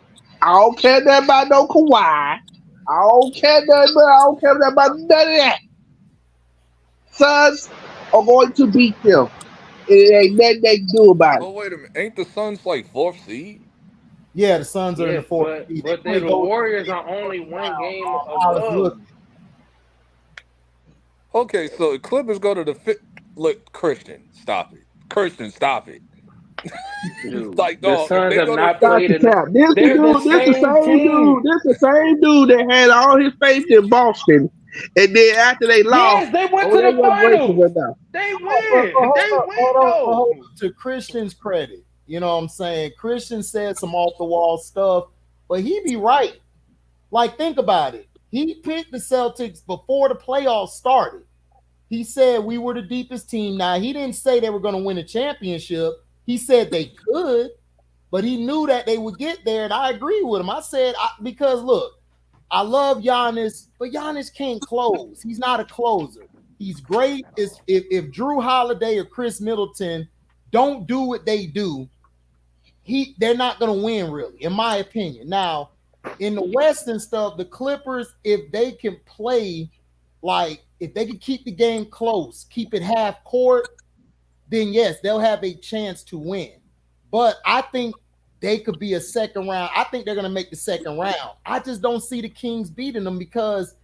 Speaker 10: I don't care nothing about no Kawhi. I don't care nothing about none of that. Suns are going to beat them. It ain't nothing they can do about it.
Speaker 4: Oh, wait a minute. Ain't the Suns like 4th seed?
Speaker 1: Yeah, the Suns are in the 4th seed.
Speaker 9: But the Warriors are only one game above.
Speaker 4: Okay, so the Clippers go to the 5th. Look, Christian, stop it.
Speaker 9: Dude,
Speaker 4: like,
Speaker 9: dog, the Suns have not
Speaker 10: played enough. This the same dude that had all his faith in Boston, and then after they lost,
Speaker 9: they went to the finals. They win.
Speaker 1: To Christian's credit, you know what I'm saying? Christian said some off the wall stuff, but he be right. Like, think about it. He picked the Celtics before the playoffs started. He said we were the deepest team. Now, he didn't say they were going to win a championship. He said they could, but he knew that they would get there, and I agree with him. I said, because, look, I love Giannis, but Giannis can't close. He's not a closer. He's great. If Drew Holiday or Chris Middleton don't do what they do, they're not going to win, really, in my opinion. Now, in the West and stuff, the Clippers, if they can play, like, if they can keep the game close, keep it half court, then yes, they'll have a chance to win. But I think they could be a second round. I think they're going to make the second round. I just don't see the Kings beating them because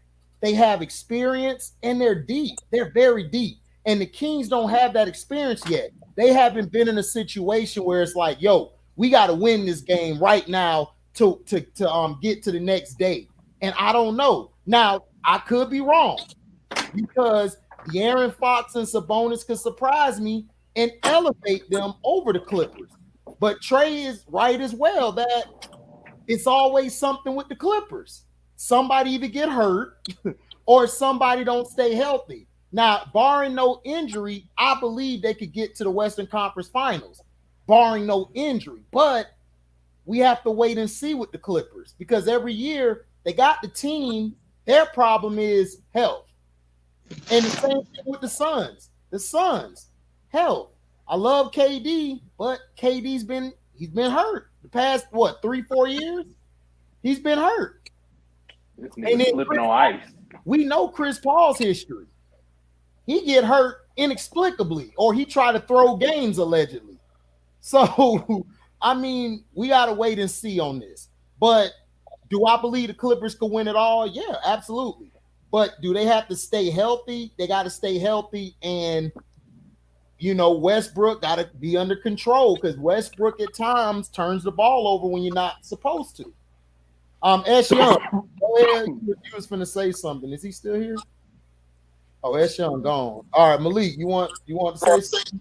Speaker 1: they have experience and they're deep. They're very deep. And the Kings don't have that experience yet. They haven't been in a situation where it's like, yo, we got to win this game right now to get to the next day. And I don't know. Now, I could be wrong because De'Aaron Fox and Sabonis could surprise me and elevate them over the Clippers. But Trey is right as well that it's always something with the Clippers. Somebody either get hurt or somebody don't stay healthy. Now, barring no injury, I believe they could get to the Western Conference Finals, barring no injury. But we have to wait and see with the Clippers because every year they got the team. Their problem is health. And the same thing with the Suns. The Suns, health. I love KD, but KD's been hurt the past 3-4 years. He's been hurt.
Speaker 9: This nigga slipping on ice.
Speaker 1: We know Chris Paul's history. He get hurt inexplicably, or he tried to throw games allegedly. So, I mean, we got to wait and see on this. But Do I believe the Clippers could win it all? Yeah, absolutely. But do they have to stay healthy? They got to stay healthy, and Westbrook got to be under control because Westbrook at times turns the ball over when you're not supposed to. S. Young, go ahead. You was finna say something. Is he still here? Oh, S. Young gone. All right, Malik, you want to say something?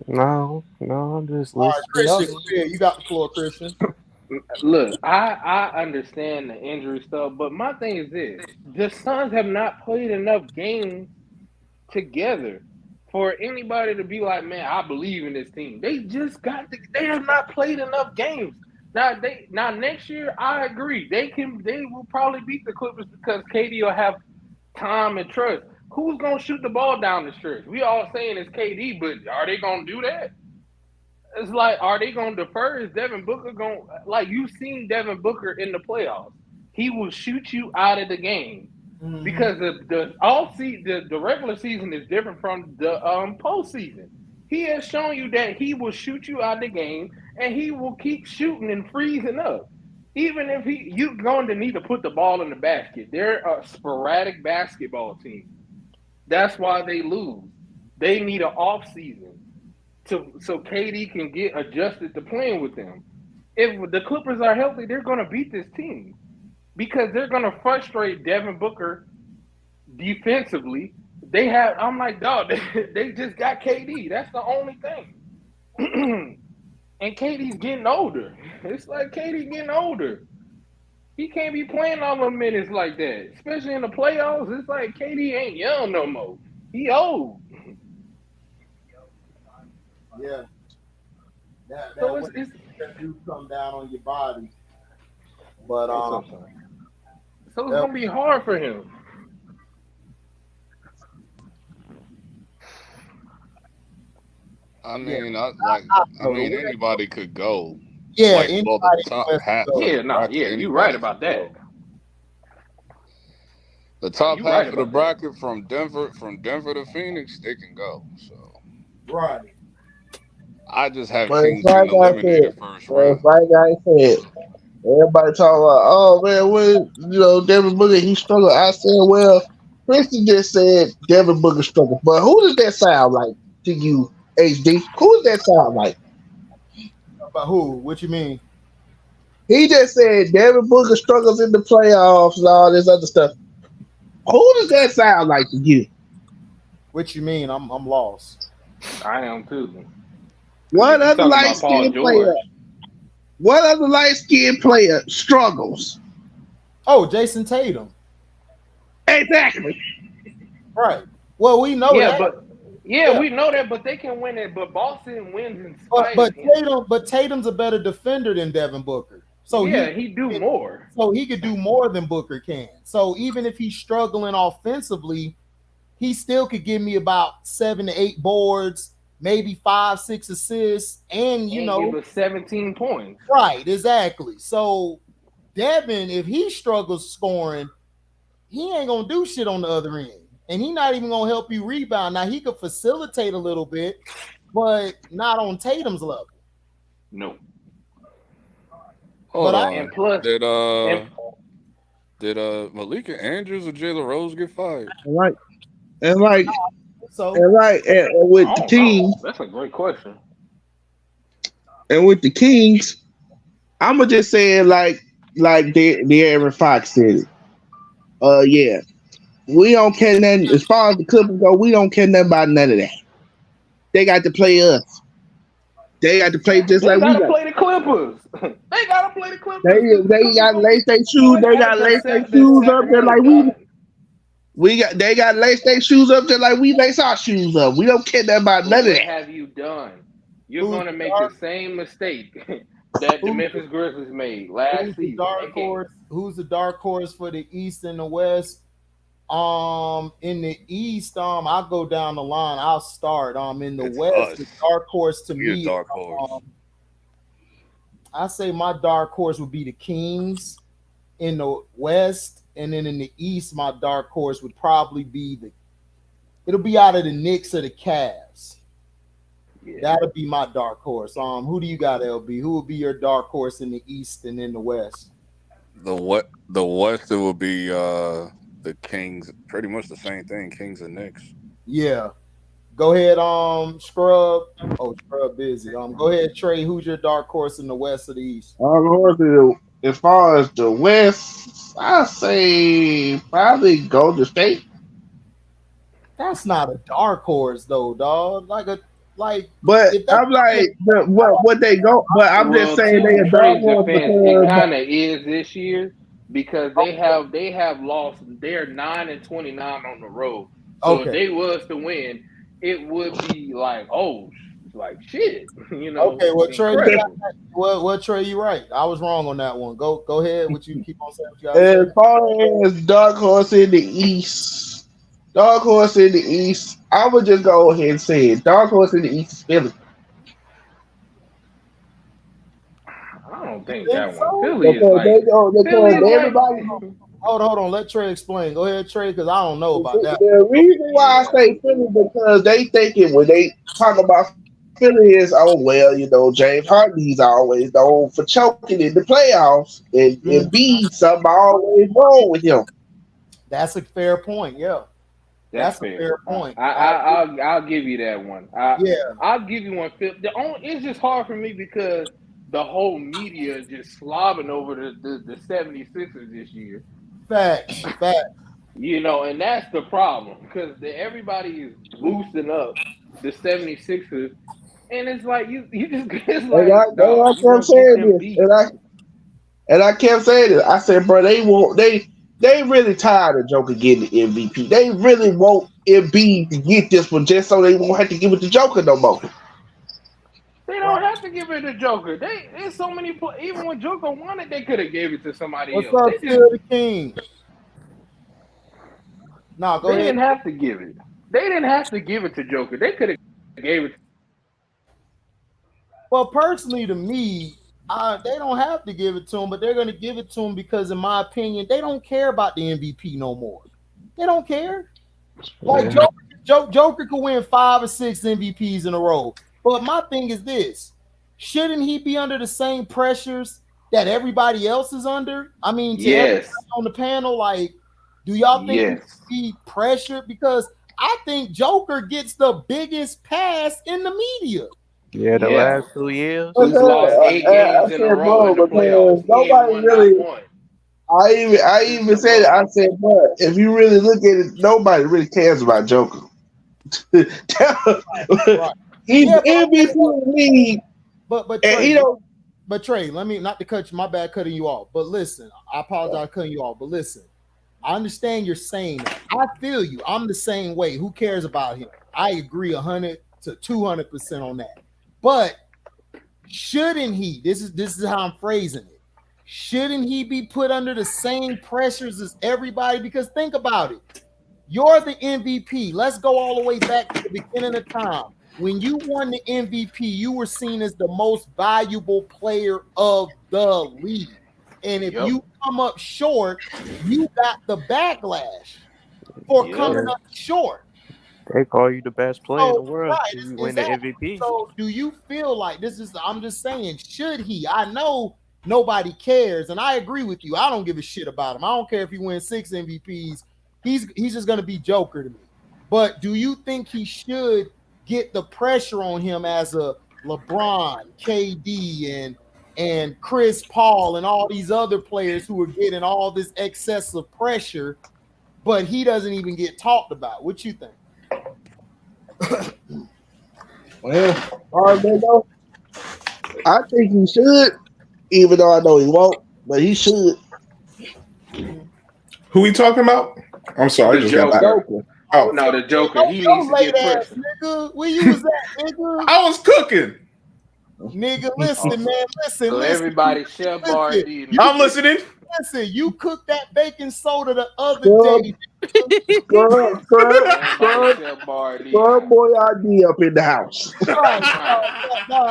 Speaker 11: No, I'm just
Speaker 1: All right,
Speaker 11: listening.
Speaker 1: Christian, you got the floor, Christian.
Speaker 9: Look, I understand the injury stuff, but my thing is this: the Suns have not played enough games together for anybody to be like, man, I believe in this team. They they have not played enough games. Now next year, I agree. They will probably beat the Clippers because KD will have time and trust. Who's gonna shoot the ball down the stretch? We all saying it's KD, but are they gonna do that? It's like, are they gonna defer? Is Devin Booker going you've seen Devin Booker in the playoffs? He will shoot you out of the game. Because the regular season is different from the postseason. He has shown you that he will shoot you out of the game, and he will keep shooting and freezing up. Even if you're going to need to put the ball in the basket. They're a sporadic basketball team. That's why they lose. They need an off season so KD can get adjusted to playing with them. If the Clippers are healthy, they're going to beat this team. Because they're gonna frustrate Devin Booker defensively. I'm like, dog, they just got KD. That's the only thing. And KD's getting older. It's like KD getting older. He can't be playing all the minutes like that, especially in the playoffs. It's like KD ain't young no more. He old.
Speaker 1: Yeah.
Speaker 9: So
Speaker 1: it's do come down on your body, but
Speaker 9: so it's gonna be hard for him.
Speaker 4: I mean, anybody could go.
Speaker 1: Yeah,
Speaker 4: like, the top half.
Speaker 9: You're right about that.
Speaker 4: The top half of the bracket from Denver to Phoenix, they can go. So
Speaker 1: right.
Speaker 4: I just have Kings getting eliminated first round.
Speaker 10: Like I said, everybody talking about, oh man, Devin Booker, he struggled. I said, well, Christian just said Devin Booker struggled, but who does that sound like to you, HD? Who does that sound like?
Speaker 1: About who? What you mean?
Speaker 10: He just said Devin Booker struggles in the playoffs and all this other stuff. Who does that sound like to you?
Speaker 1: What you mean? I'm lost.
Speaker 9: I am too.
Speaker 10: What other light-skinned player struggles?
Speaker 1: Oh, Jason Tatum.
Speaker 10: Exactly.
Speaker 1: Right. Well, we know that.
Speaker 9: We know that, but they can win it. But Boston wins in spite of him.
Speaker 1: But Tatum's a better defender than Devin Booker. So
Speaker 9: he do more.
Speaker 1: So he could do more than Booker can. So even if he's struggling offensively, he still could give me about 7 to 8 boards, maybe 5-6 assists, and give
Speaker 9: us 17 points.
Speaker 1: Right, exactly. So Devin, if he struggles scoring, he ain't gonna do shit on the other end. And he's not even gonna help you rebound. Now he could facilitate a little bit, but not on Tatum's level.
Speaker 9: No.
Speaker 4: And plus, did Malika Andrews or Jalen Rose get fired?
Speaker 10: Right. And with the Kings,
Speaker 9: that's a great question.
Speaker 10: And with the Kings, I'ma just say it like De'Aaron Fox said it. We don't care nothing as far as the Clippers go. We don't care nothing about none of that. They got to play us. They got to play just like we got.
Speaker 9: They got to play the Clippers. They got to play the Clippers.
Speaker 10: They got to lace their shoes. They got to lace their shoes up there like we. They got to lace their shoes up there like we lace our shoes up. We don't care nothing about none of that.
Speaker 9: What have you done? You're going to make the same mistake that the Memphis Grizzlies made last season.
Speaker 1: Who's the dark horse for the East and the West? In the East, I'll go down the line. I'll start. In the West, the dark horse to me.
Speaker 4: Dark horse.
Speaker 1: I say my dark horse would be the Kings in the West, and then in the East, my dark horse would probably be it'll be out of the Knicks or the Cavs. Yeah. That'll be my dark horse. Who do you got, LB? Who would be your dark horse in the East and in the West?
Speaker 4: The West, it will be the Kings. Pretty much the same thing. Kings and Knicks.
Speaker 1: Yeah. Go ahead, Scrub. Oh, Scrub busy. Go ahead, Trey. Who's your dark horse in the West or the East?
Speaker 10: As far as the West, I say probably Golden State.
Speaker 1: That's not a dark horse though, dog.
Speaker 10: But
Speaker 1: if
Speaker 10: I'm like, what they go? But I'm just
Speaker 9: Well,
Speaker 10: saying they
Speaker 9: to
Speaker 10: a dark
Speaker 9: Trey's
Speaker 10: horse
Speaker 9: defense, it
Speaker 10: because
Speaker 9: kind of is this year because they have lost. They're 9-29 on the road. So if they was to win, it would be like, oh, like shit, you know.
Speaker 1: Okay, well, Trey,
Speaker 9: Trey,
Speaker 1: you right. I was wrong on that one. Go ahead. What you keep on saying? What you
Speaker 10: as
Speaker 1: say?
Speaker 10: far as dark horse in the East, I would just go ahead and say it. Dark horse in the East is Philly.
Speaker 9: I don't think that one. Philly is like
Speaker 10: everybody.
Speaker 1: Hold on. Let Trey explain. Go ahead, Trey, because I don't know about that.
Speaker 10: The reason why I say Philly because they thinking when they talk about Philly is, oh well, you know, James Harden's always known for choking in the playoffs, and B, something always wrong with him.
Speaker 1: That's a fair point. Yeah, that's a fair point.
Speaker 9: I'll give you that one. I'll give you one. It's just hard for me because the whole media is just slobbing over the 76ers this year.
Speaker 1: Facts.
Speaker 9: You know, and that's the problem because everybody is boosting up the 76ers, and it's like you just it's like
Speaker 10: I kept saying this, and I kept saying it. I said, bro, they really tired of Joker getting the MVP. They really want Embiid to get this one just so they won't have to give it to Joker no more.
Speaker 9: They don't have to give it to Joker. There's so many. Even when Joker won it, they could have gave it to somebody else.
Speaker 1: What's up, Phil the King? No, go ahead.
Speaker 9: They didn't have to give it. They didn't have to give it to Joker. They could have gave it.
Speaker 1: Well, personally, to me, they don't have to give it to him, but they're going to give it to him because, in my opinion, they don't care about the MVP no more. They don't care. Like Joker could win 5 or 6 MVPs in a row. But my thing is this: shouldn't he be under the same pressures that everybody else is under? I mean, to everybody on the panel, like, do y'all think he pressured? Because I think Joker gets the biggest pass in the media.
Speaker 7: Yeah, the last 2 years.
Speaker 9: He's lost 8 games in a row in the playoffs.
Speaker 10: Nobody really. I even said it. I said, but if you really look at it, nobody really cares about Joker. He's MVP in the league.
Speaker 1: But Trey, but Trey, let me not to cut you. My bad, cutting you off. But listen, I apologize for cutting you off. But listen, I understand you're saying that. I feel you. I'm the same way. Who cares about him? I agree 100 to 200% on that. But shouldn't he? This is how I'm phrasing it. Shouldn't he be put under the same pressures as everybody? Because think about it. You're the MVP. Let's go all the way back to the beginning of time. When you won the MVP, you were seen as the most valuable player of the league. And if you come up short, you got the backlash for coming up short.
Speaker 7: They call you the best player in the world. Right, you win the MVP.
Speaker 1: So do you feel like I'm just saying, should he? I know nobody cares, and I agree with you. I don't give a shit about him. I don't care if he wins 6 MVPs. He's just going to be Joker to me. But do you think he should get the pressure on him as a LeBron, KD, and Chris Paul and all these other players who are getting all this excessive pressure, but he doesn't even get talked about? What you think?
Speaker 10: Well, I think he should, even though I know he won't, but he should.
Speaker 5: Who we talking about? I'm sorry,
Speaker 9: the Joker. Oh no, the Joker. He needs to get pressure.
Speaker 1: Nigga, where you was at, nigga?
Speaker 5: I was cooking.
Speaker 1: Nigga, listen, man. Listen.
Speaker 9: Everybody, Chef Bardi.
Speaker 5: I'm listening.
Speaker 1: Listen, you cooked that baking soda the other day.
Speaker 10: Good boy ID up in the house.
Speaker 1: No,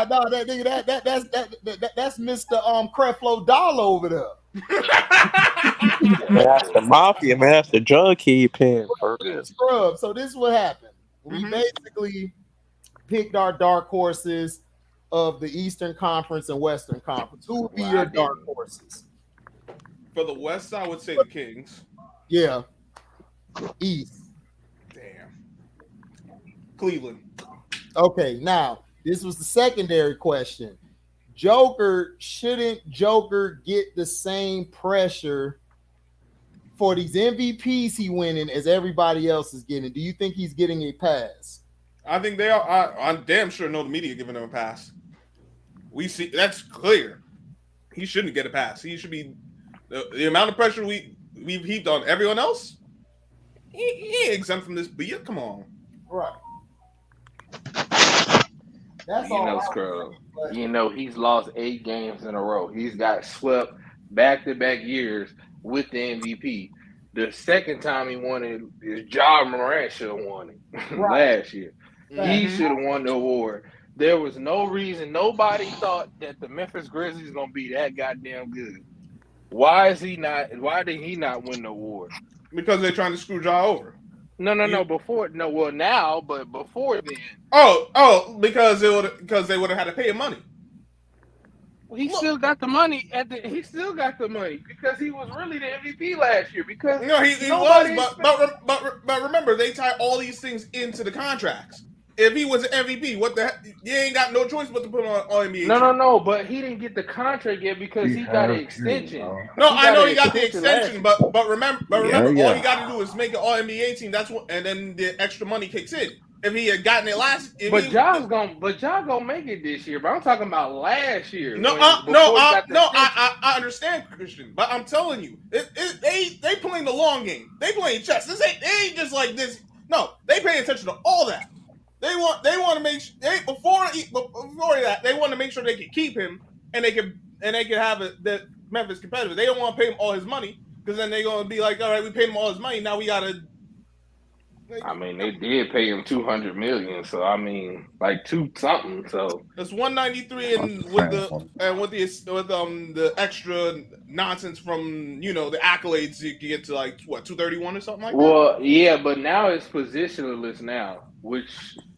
Speaker 1: that nigga, that's Mr. Creflo Dollar over there.
Speaker 7: That's the mafia, man. That's the drug kingpin.
Speaker 1: Scrub. So this is what happened. We basically picked our dark horses of the Eastern Conference and Western Conference. Who would be your dark horses?
Speaker 5: For the West, I would say the Kings.
Speaker 1: Yeah. East.
Speaker 5: Damn. Cleveland.
Speaker 1: Okay, now this was the secondary question. Shouldn't Joker get the same pressure for these MVPs he winning as everybody else is getting? Do you think he's getting a pass?
Speaker 5: I think they are. I'm damn sure the media giving him a pass. We see that's clear. He shouldn't get a pass. He should be the amount of pressure we've heaped on everyone else. He ain't exempt from this. But yeah, come on,
Speaker 1: right? That's
Speaker 9: all. Scrub. He's lost 8 games in a row. He's got swept back-to-back years with the MVP. The second time he won it is Ja Morant should have won it last year. Mm-hmm. He should have won the award. There was no reason. Nobody thought that the Memphis Grizzlies gonna be that goddamn good. Why is he not? Why did he not win the award?
Speaker 5: Because they're trying to screw Ja over.
Speaker 9: No. Before, no. Well, now, but before then.
Speaker 5: Because they would have had to pay him money.
Speaker 9: Well, he still got the money he still got the money because he was really the MVP last year. Because
Speaker 5: no, he was, but remember they tie all these things into the contracts. If he was an MVP, what the heck? You ain't got no choice but to put him on NBA.
Speaker 9: No. But he didn't get the contract yet because he got an extension.
Speaker 5: No, I know he got the extension, but remember, all you got to do is make an All NBA team. That's what, and then the extra money kicks in. If he had gotten it
Speaker 9: Ja gonna make it this year. But I'm talking about last year.
Speaker 5: I understand, Christian, but I'm telling you, they playing the long game. They playing chess. They ain't just like this. No, they paying attention to all that. They want to make before that they want to make sure they can keep him and they can have the Memphis competitive. They don't want to pay him all his money because then they're gonna be like, all right, we paid him all his money. Now we gotta.
Speaker 9: I mean, they did pay him $200 million, so I mean, like 2 something. So
Speaker 5: it's 193, and with the extra nonsense from the accolades, you can get to like what 231 or something like that.
Speaker 9: Well, yeah, but now it's positionless now, which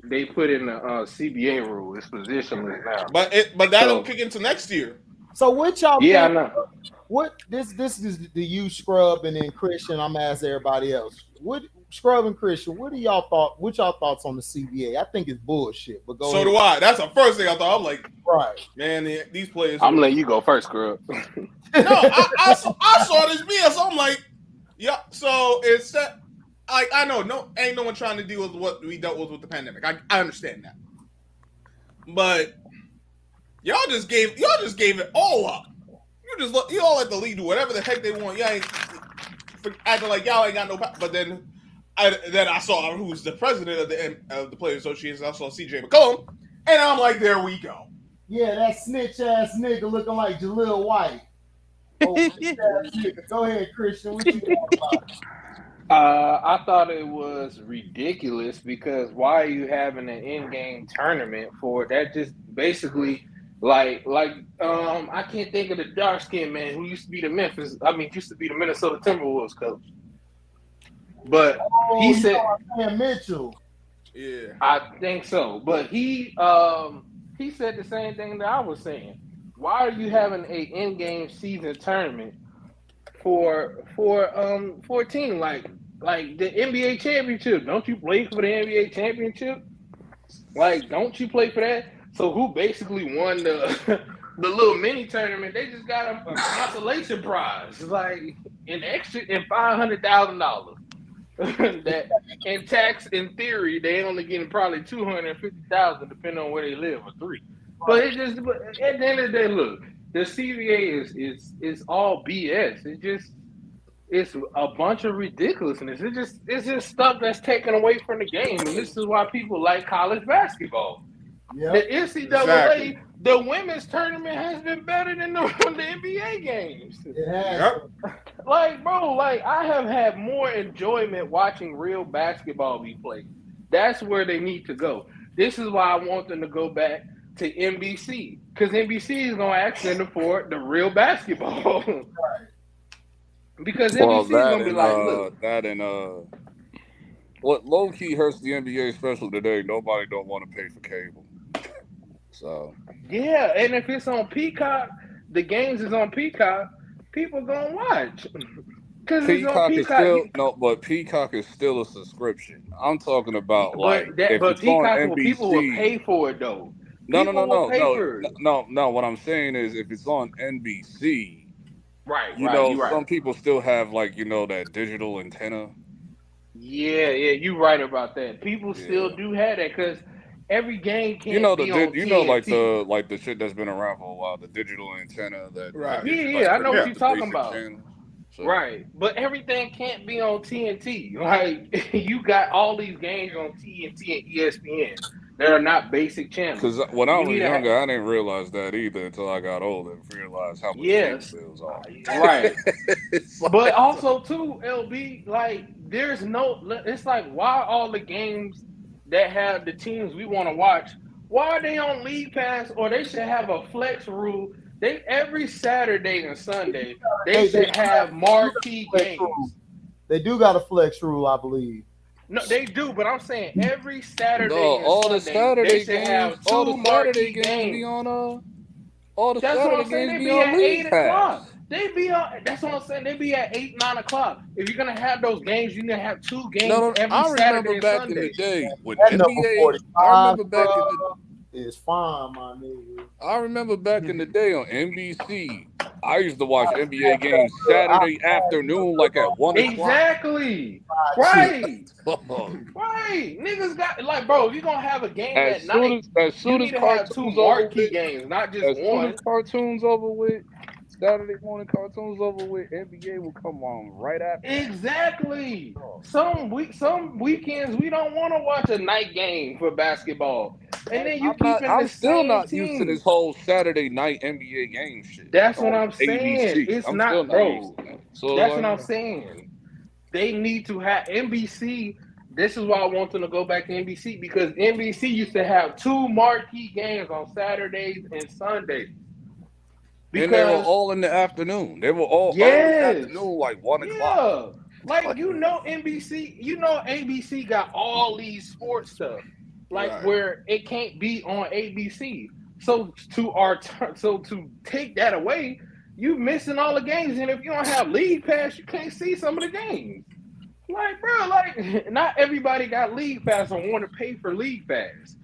Speaker 9: they put in the CBA rule. It's positionless now.
Speaker 5: But that'll kick into next year.
Speaker 1: So what y'all?
Speaker 9: Yeah,
Speaker 1: think,
Speaker 9: I know.
Speaker 1: What this is the you Scrub and then Christian. I'm asking everybody else. What Scrub and Christian? What y'all thoughts on the CBA? I think it's bullshit. But go.
Speaker 5: So do I. That's the first thing I thought. I'm like,
Speaker 1: right,
Speaker 5: man. These players.
Speaker 9: I'm letting you go first, Scrub.
Speaker 5: No, I saw this BS. So I'm like, yeah. So it's that. I know ain't no one trying to deal with what we dealt with the pandemic. I understand that, but y'all just gave it all up. You all let the league do whatever the heck they want. Y'all ain't acting like y'all ain't got no power. But then I saw who's the president of the Players Association. I saw CJ McCollum, and I'm like, there we go.
Speaker 1: Yeah, that snitch ass nigga looking like Jaleel White. Oh, go ahead, Christian. What you thought about it?
Speaker 9: I thought it was ridiculous because why are you having an in-game tournament for that? Just basically like I can't think of the dark-skinned man who used to be the Minnesota Timberwolves coach. But he said
Speaker 1: Mitchell.
Speaker 5: Yeah,
Speaker 9: I think so. But he said the same thing that I was saying. Why are you having a in-game season tournament for a team like the NBA championship? Don't you play for the NBA championship? Like, don't you play for that? So who basically won the little mini tournament? They just got a consolation prize, like an extra and $500,000. That in tax, in theory, they only getting probably $250,000 depending on where they live or 3. But at the end of the day, look, the CBA is all BS. It's a bunch of ridiculousness. It's just stuff that's taken away from the game, and this is why people like college basketball. Yep. The NCAA, exactly. The women's tournament has been better than the NBA games.
Speaker 1: It has.
Speaker 5: Yep.
Speaker 9: Like, bro, I have had more enjoyment watching real basketball be played. That's where they need to go. This is why I want them to go back to NBC, because NBC is going to ask them for the real basketball. Because NBC is going to be like, look.
Speaker 4: That and what low-key hurts the NBA, especially today, nobody don't want to pay for cable. So
Speaker 9: yeah, and if it's on Peacock, the games is on Peacock, people gonna watch because it's on
Speaker 4: Peacock is
Speaker 9: Peacock.
Speaker 4: still but Peacock is still a subscription. I'm talking about
Speaker 9: But
Speaker 4: it's on
Speaker 9: Peacock, people will
Speaker 4: NBC.
Speaker 9: pay for it though.
Speaker 4: No,
Speaker 9: People will pay for it.
Speaker 4: no. What I'm saying is, if it's on NBC,
Speaker 9: Right, you
Speaker 4: some
Speaker 9: right.
Speaker 4: people still have that digital antenna.
Speaker 9: Yeah, you right about that. People still
Speaker 4: Yeah.
Speaker 9: do have that because every game can't be on TNT.
Speaker 4: like the shit that's been around for a while, the digital antenna that
Speaker 5: Right.
Speaker 4: gives you
Speaker 9: I know
Speaker 4: pretty
Speaker 9: what
Speaker 4: much
Speaker 9: you're
Speaker 4: the
Speaker 9: talking
Speaker 4: basic
Speaker 9: about.
Speaker 4: channels. So,
Speaker 9: Right, but everything can't be on TNT. Like you got all these games on TNT and ESPN that are not basic channels.
Speaker 4: because when I
Speaker 9: You
Speaker 4: was
Speaker 9: need to
Speaker 4: younger, I didn't realize that either until I got older and realized how much cable
Speaker 9: yes,
Speaker 4: bills are.
Speaker 9: right.
Speaker 4: It's
Speaker 9: But also too, LB, like there's no. It's like why all the games that have the teams we want to watch, why are they on League Pass or they should have a flex rule? They every Saturday and Sunday they should have marquee games.
Speaker 1: They do got a flex rule, I believe.
Speaker 9: No, they do, but I'm saying every Saturday and
Speaker 4: all the
Speaker 9: Sunday
Speaker 4: Saturday
Speaker 9: they should
Speaker 4: games,
Speaker 9: have
Speaker 4: all
Speaker 9: two
Speaker 4: the Saturday
Speaker 9: marquee
Speaker 4: games be
Speaker 9: games.
Speaker 4: on all the
Speaker 9: That's what
Speaker 4: Saturday
Speaker 9: I'm saying.
Speaker 4: games
Speaker 9: They
Speaker 4: be
Speaker 9: be
Speaker 4: on
Speaker 9: at
Speaker 4: League
Speaker 9: 8 o'clock.
Speaker 4: Pass.
Speaker 9: They be on. That's what I'm saying. They be at 8, 9 o'clock. If you're gonna have those games, you need to have two games
Speaker 4: No,
Speaker 9: every
Speaker 4: I
Speaker 9: Saturday
Speaker 4: remember
Speaker 9: and
Speaker 4: back in the
Speaker 9: Sunday.
Speaker 4: day when
Speaker 1: That number
Speaker 4: NBA.
Speaker 1: 45,
Speaker 4: I remember back in the.
Speaker 1: Is fine, my nigga.
Speaker 4: I remember back in the day on NBC. I used to watch NBA games Saturday afternoon, like at 1 o'clock.
Speaker 9: Exactly. Right. Right. Niggas got like, bro. If you're gonna have a game at night, you need to have two marquee games, not just one.
Speaker 4: As soon as cartoons over with, Saturday morning cartoons over with, NBA will come on right after.
Speaker 9: Exactly. Some weekends we don't want to watch a night game for basketball, and then you
Speaker 4: I'm still not
Speaker 9: teams.
Speaker 4: used to this whole Saturday night NBA game shit.
Speaker 9: That's what I'm saying.
Speaker 4: ABC.
Speaker 9: It's
Speaker 4: I'm
Speaker 9: not,
Speaker 4: still not
Speaker 9: bro.
Speaker 4: used to that. So
Speaker 9: that's what I'm saying. They need to have NBC. This is why I want them to go back to NBC because NBC used to have two marquee games on Saturdays and Sundays.
Speaker 4: And they were all in the afternoon. They were all early afternoon, like 1 o'clock.
Speaker 9: Like NBC, ABC got all these sports stuff, where it can't be on ABC. So to take that away, you missing all the games. And if you don't have League Pass, you can't see some of the games. Like, bro, not everybody got League Pass or want to pay for League Pass.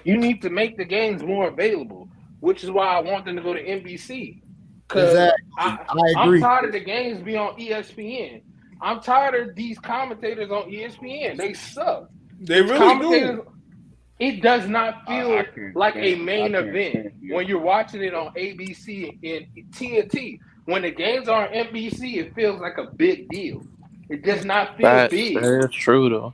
Speaker 9: You need to make the games more available, which is why I want them to go to NBC. Because I agree. I'm tired of the games being on ESPN. I'm tired of these commentators on ESPN. They suck.
Speaker 5: They really do.
Speaker 9: It does not feel like a main event when you're watching it on ABC and TNT. When the games are on NBC, it feels like a big deal. It does not feel big.
Speaker 7: That's true though.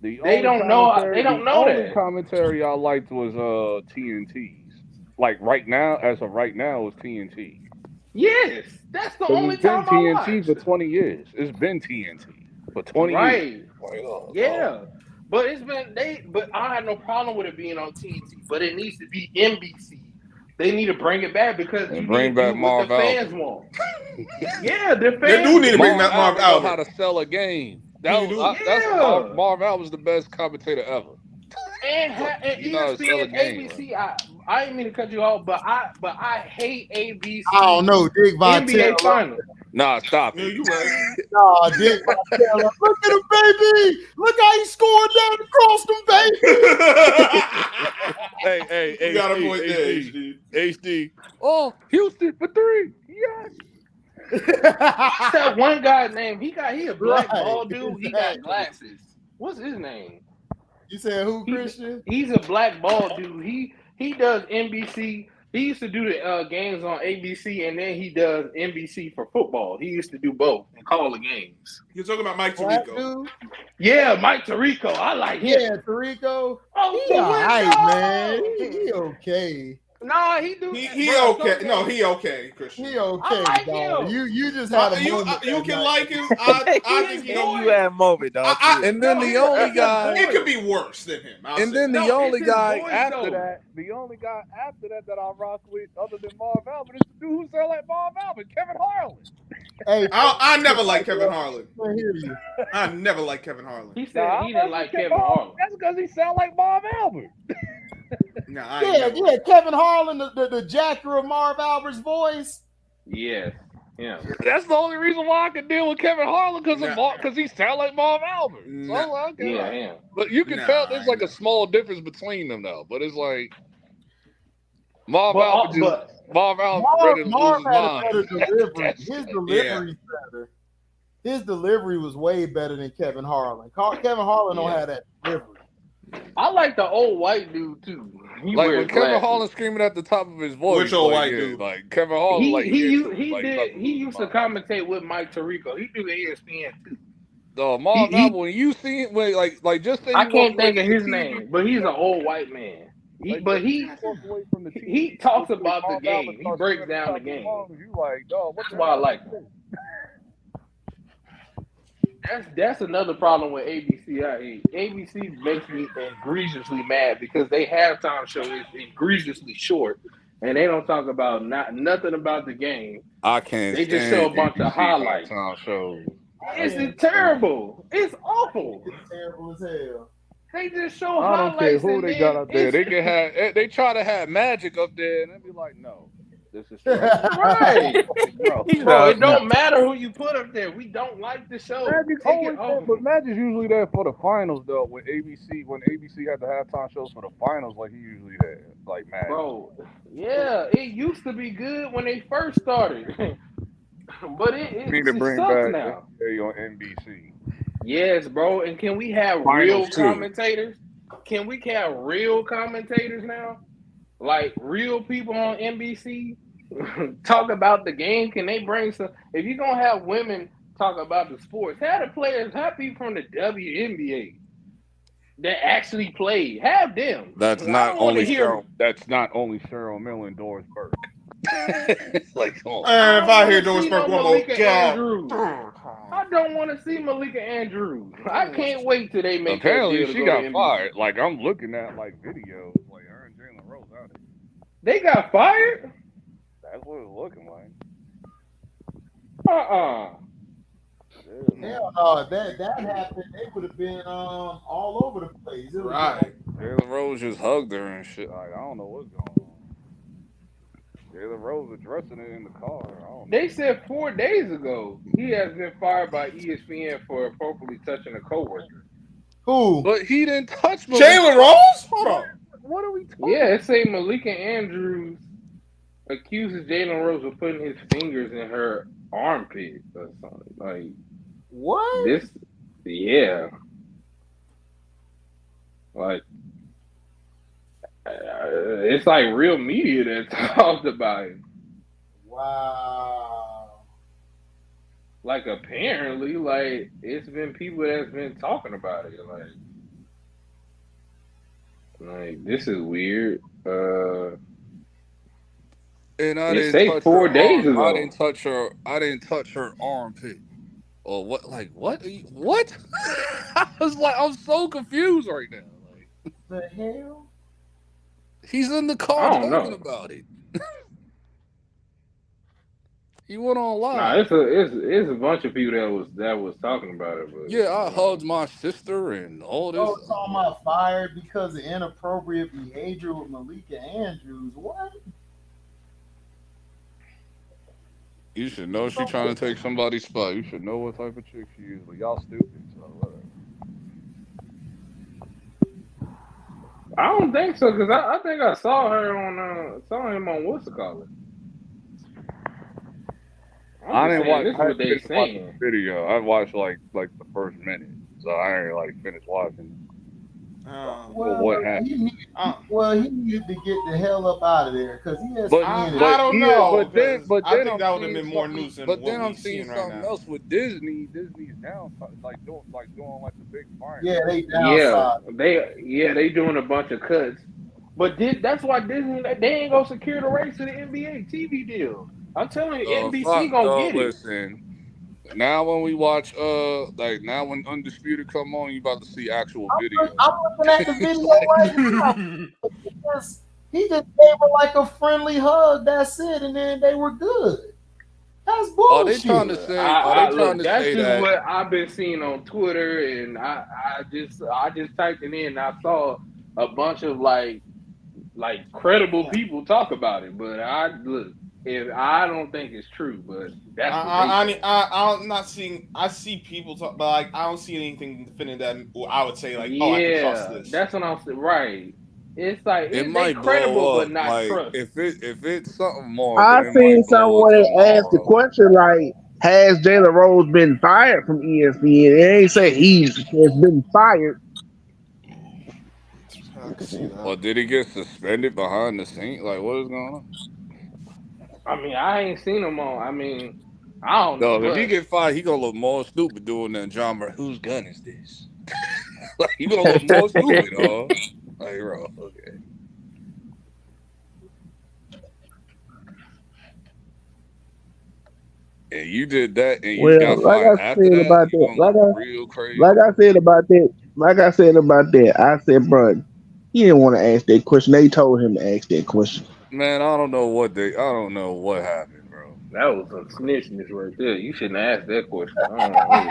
Speaker 9: They don't know
Speaker 4: The only commentary I liked was TNT's. Like as of right now, is TNT.
Speaker 9: Yes, that's the only time I watched.
Speaker 4: It's been TNT for 20 years. It's been TNT for 20 years.
Speaker 9: Right. But it's been but I had no problem with it being on TNT. But it needs to be NBC. They need to bring it back because you
Speaker 4: bring back Marv
Speaker 9: the fans want. Yeah, the fans.
Speaker 5: They do need to bring back Marv Albert.
Speaker 4: Know how to sell a game. Marv Albert was the best commentator ever.
Speaker 9: And ESPN, ABC. Right? I didn't mean to cut you off, but I hate ABC.
Speaker 1: I don't know, Dick Vitale.
Speaker 9: NBA Finals.
Speaker 4: Nah, stop it.
Speaker 5: You right.
Speaker 1: Nah, Dick Vitale. Look at him, baby. Look how he's scoring down across them, baby.
Speaker 4: hey,
Speaker 5: you got a point there,
Speaker 4: HD. Oh, Houston for 3. Yes.
Speaker 9: What's that one guy's name? He a black bald dude. He got glasses. What's his name?
Speaker 1: You said who, Christian?
Speaker 9: He's a black bald dude. He does NBC. He used to do the games on ABC, and then he does NBC for football. He used to do both and call the games.
Speaker 5: You're talking about Mike Tirico.
Speaker 9: Yeah, Mike Tirico. I like him.
Speaker 1: Yeah, Tirico.
Speaker 9: Oh,
Speaker 1: he all right, man. He okay.
Speaker 9: Nah, he do.
Speaker 5: He okay. No, he okay, Christian.
Speaker 1: He okay,
Speaker 9: like
Speaker 1: dog. You just had a moment.
Speaker 5: You can like him. I think
Speaker 7: you had a moment, dog.
Speaker 4: And then the only guy.
Speaker 5: It could be worse than him.
Speaker 4: The only guy after that that I rock with, other than Marv Albert, is the dude who sound like Marv Albert, Kevin Harlan.
Speaker 1: Hey,
Speaker 5: I never liked Kevin Harlan. I never liked Kevin Harlan.
Speaker 9: He said he didn't like Kevin Harlan.
Speaker 4: That's because he sound like Marv Albert.
Speaker 1: Kevin Harlan, the jacker of Marv Albert's voice.
Speaker 9: Yes. Yeah.
Speaker 4: That's the only reason why I can deal with Kevin Harlan because he sound like Marv Albert. So I'm like, okay.
Speaker 9: Yeah.
Speaker 4: But you can tell there's like a small difference between them though. But it's like Marv Albert ready to lose his
Speaker 1: had
Speaker 4: mind.
Speaker 1: a better delivery. His delivery's better. His delivery was way better than Kevin Harlan. Kevin Harlan don't have that delivery.
Speaker 9: I like the old white dude too. He
Speaker 4: like
Speaker 9: wears
Speaker 4: when Kevin
Speaker 9: glasses.
Speaker 4: Harlan screaming at the top of his voice.
Speaker 5: Which old
Speaker 4: like,
Speaker 5: white
Speaker 4: yeah,
Speaker 5: dude?
Speaker 4: Like Kevin Harlan.
Speaker 9: He used to commentate with Mike Tirico. He do ESPN too.
Speaker 4: Marv Albert, when you see it, like just say
Speaker 9: I can't think of his name, but he's an old white man. He talks about the game. He breaks down the game.
Speaker 4: You like, dog,
Speaker 9: that's why I like him. That's another problem with ABC. ABC makes me egregiously mad because they halftime show is egregiously short, and they don't talk about nothing about the game.
Speaker 4: I can't.
Speaker 9: They just show a bunch of highlights.
Speaker 4: Shows.
Speaker 9: It's terrible. It's awful.
Speaker 1: It's terrible as hell.
Speaker 9: They just show
Speaker 4: I don't care
Speaker 9: highlights.
Speaker 4: who they got up there. They can have. They try to have Magic up there, and they be like, no. This is
Speaker 9: right. Bro, it don't matter who you put up there. We don't like the show.
Speaker 4: But Magic's usually there for the finals, though. When ABC had the halftime shows for the finals, like he usually had, like Magic.
Speaker 9: Bro, yeah, it used to be good when they first started, but it
Speaker 4: bring
Speaker 9: sucks
Speaker 4: back
Speaker 9: now.
Speaker 4: on NBC.
Speaker 9: Yes, bro. And can we have real commentators? Can we have real commentators now? Like real people on NBC talk about the game. Can they bring some? If you're gonna have women talk about the sports, have the players, have people from the WNBA that actually play. Have them.
Speaker 4: That's not only Cheryl Miller and Doris Burke. Like,
Speaker 5: if I hear Doris Burke one more
Speaker 9: time. I don't want to see Malika Andrews. I can't wait till they make.
Speaker 4: Apparently, she got fired. Like I'm looking at videos, like her and Jalen Rose out there.
Speaker 9: They got fired?
Speaker 4: That's what it's looking like.
Speaker 1: Hell no, that happened. They would have been all over the place.
Speaker 5: Right.
Speaker 4: Jalen Rose just hugged her and shit. Like I don't know what's going on. Jalen Rose addressing it in the car.
Speaker 9: They said 4 days ago he has been fired by ESPN for appropriately touching a coworker.
Speaker 1: Who?
Speaker 4: But he didn't touch me.
Speaker 5: Jalen Rose? Hold on.
Speaker 4: What are we talking?
Speaker 9: Yeah, it say Malika Andrews accuses Jalen Rose of putting his fingers in her armpit or something. Like
Speaker 1: what?
Speaker 9: Yeah. Like it's like real media that talked about it.
Speaker 1: Wow.
Speaker 9: Like apparently, like it's been people that's been talking about it. Like this is weird.
Speaker 4: And I
Speaker 9: didn't
Speaker 4: say
Speaker 9: touch 4 days ago.
Speaker 4: I didn't touch her armpit. Or what? Like what? What? I was like, I'm so confused right now. Like
Speaker 1: the hell?
Speaker 4: He's in the car talking about it. He went on live.
Speaker 9: Nah, it's a bunch of people that was talking about it. But,
Speaker 4: yeah, I hugged my sister and all this.
Speaker 1: Oh, talking about fired because of inappropriate behavior with Malika Andrews. What?
Speaker 4: You should know she's trying to take somebody's spot. You should know what type of chick she is. But y'all stupid, so whatever.
Speaker 9: I don't think so because I think I saw her him on what's it called?
Speaker 4: I didn't watch.
Speaker 9: What they saying.
Speaker 4: The video. I watched like the first minute, so I ain't finished watching. What happened?
Speaker 1: He needed to get the hell up out of there because he has.
Speaker 5: I don't know.
Speaker 4: But then
Speaker 5: I think that would have been more news than
Speaker 4: But
Speaker 5: what
Speaker 4: then I'm
Speaker 5: we've
Speaker 4: seeing
Speaker 5: seen
Speaker 4: something
Speaker 5: right now.
Speaker 4: else with Disney. Disney's down, doing the big fire.
Speaker 1: Yeah, they downside.
Speaker 9: They doing a bunch of cuts. But that's why Disney they ain't gonna secure the rights to the NBA TV deal. I'm telling you, NBC gonna get it.
Speaker 4: Listen, now when we watch now when Undisputed come on, you about to see actual video.
Speaker 1: I'm looking at the video right now. He just gave her like a friendly hug. That's it, and then they were good. That's bullshit.
Speaker 4: Are they trying to say?
Speaker 9: That's just what I've been seeing on Twitter, and I just typed it in. And I saw a bunch of like credible people talk about it, but If I don't think it's true, but that's what they say.
Speaker 5: I'm not seeing. I see people talk, but like I don't see anything defending that. I would say like, oh, I can trust
Speaker 9: Yeah,
Speaker 5: this.
Speaker 9: that's what I'm saying. Right. It's like
Speaker 4: It
Speaker 9: they
Speaker 4: might
Speaker 9: credible,
Speaker 4: blow
Speaker 9: but
Speaker 4: up.
Speaker 9: not
Speaker 4: Like
Speaker 9: trust.
Speaker 4: if it's something more,
Speaker 10: I
Speaker 4: then it
Speaker 10: seen
Speaker 4: might blow up
Speaker 10: someone ask the
Speaker 4: tomorrow.
Speaker 10: question like, "Has Jalen Rose been fired from ESPN?" It ain't say he has been fired.
Speaker 5: I can see
Speaker 4: Or
Speaker 5: that.
Speaker 4: did he get suspended behind the scenes? Like what is going on?
Speaker 9: I mean, I ain't seen him on. I mean, I don't know,
Speaker 4: No, if he
Speaker 9: but
Speaker 4: get fired, he gonna look more stupid doing that. John Murray, whose gun is this? Like he gonna look more stupid, huh? Like, bro, okay. And you did that, and you got
Speaker 10: Well, like
Speaker 4: fired
Speaker 10: I
Speaker 4: after
Speaker 10: said
Speaker 4: that.
Speaker 10: about
Speaker 4: You
Speaker 10: that,
Speaker 4: gonna look real crazy.
Speaker 10: like I said about that, I said, bro, he didn't want to ask that question. They told him to ask that question.
Speaker 4: Man, I don't know what happened, bro.
Speaker 9: that was some snitchness right there. You shouldn't ask that question. I don't know.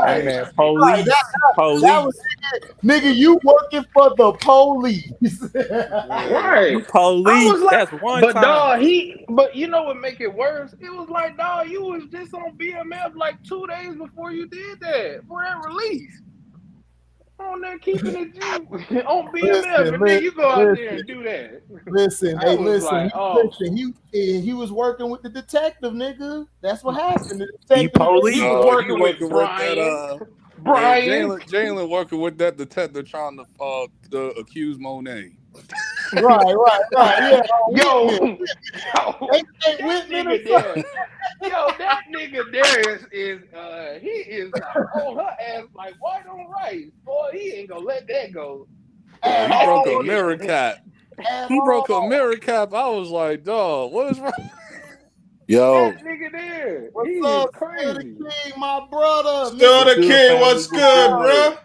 Speaker 7: Hey
Speaker 5: Hey,
Speaker 7: man,
Speaker 1: Right, that was
Speaker 7: police,
Speaker 1: nigga. You working for the police?
Speaker 5: yeah.
Speaker 9: Right.
Speaker 7: you
Speaker 9: I was
Speaker 7: police.
Speaker 9: like,
Speaker 7: That's one
Speaker 9: but
Speaker 7: time.
Speaker 9: dog, but you know what make it worse? It was like, dog, you was just on BMF like 2 days before you did that, for that release. On there keeping it G on BMF,
Speaker 1: listen,
Speaker 9: and then you go out there
Speaker 1: listen,
Speaker 9: and do that.
Speaker 1: listen.
Speaker 9: I
Speaker 1: Hey,
Speaker 9: was
Speaker 1: listen.
Speaker 9: like, oh,
Speaker 1: He was working with the detective, nigga. That's what happened. The
Speaker 7: You
Speaker 1: detective.
Speaker 9: he was
Speaker 7: police.
Speaker 4: No, he
Speaker 9: working with
Speaker 4: working with that.
Speaker 9: Brian.
Speaker 4: Yeah,
Speaker 9: Brian.
Speaker 4: Jalen working with that detective trying to accuse Monet.
Speaker 1: Right. Yeah,
Speaker 9: Yo,
Speaker 1: Whitman.
Speaker 9: yo,
Speaker 1: Ain't
Speaker 9: that
Speaker 1: Whitman or
Speaker 9: nigga
Speaker 1: something?
Speaker 9: there. Yo, that nigga there is he is like on her ass like white on rice. Boy, he ain't gonna let that go.
Speaker 1: At
Speaker 4: He broke a
Speaker 1: all.
Speaker 4: mirror cap.
Speaker 1: At
Speaker 4: He broke a
Speaker 1: all.
Speaker 4: mirror cap. I was like, dog, what is wrong?
Speaker 9: That
Speaker 12: Yo,
Speaker 9: nigga there, he
Speaker 1: What's
Speaker 9: is
Speaker 1: up, Still the
Speaker 9: crazy.
Speaker 1: King, my brother,
Speaker 5: Still
Speaker 1: Mr.
Speaker 12: what's
Speaker 5: the
Speaker 12: good,
Speaker 5: king.
Speaker 12: family?
Speaker 5: What's
Speaker 12: What's
Speaker 5: good,
Speaker 12: good?
Speaker 5: bro?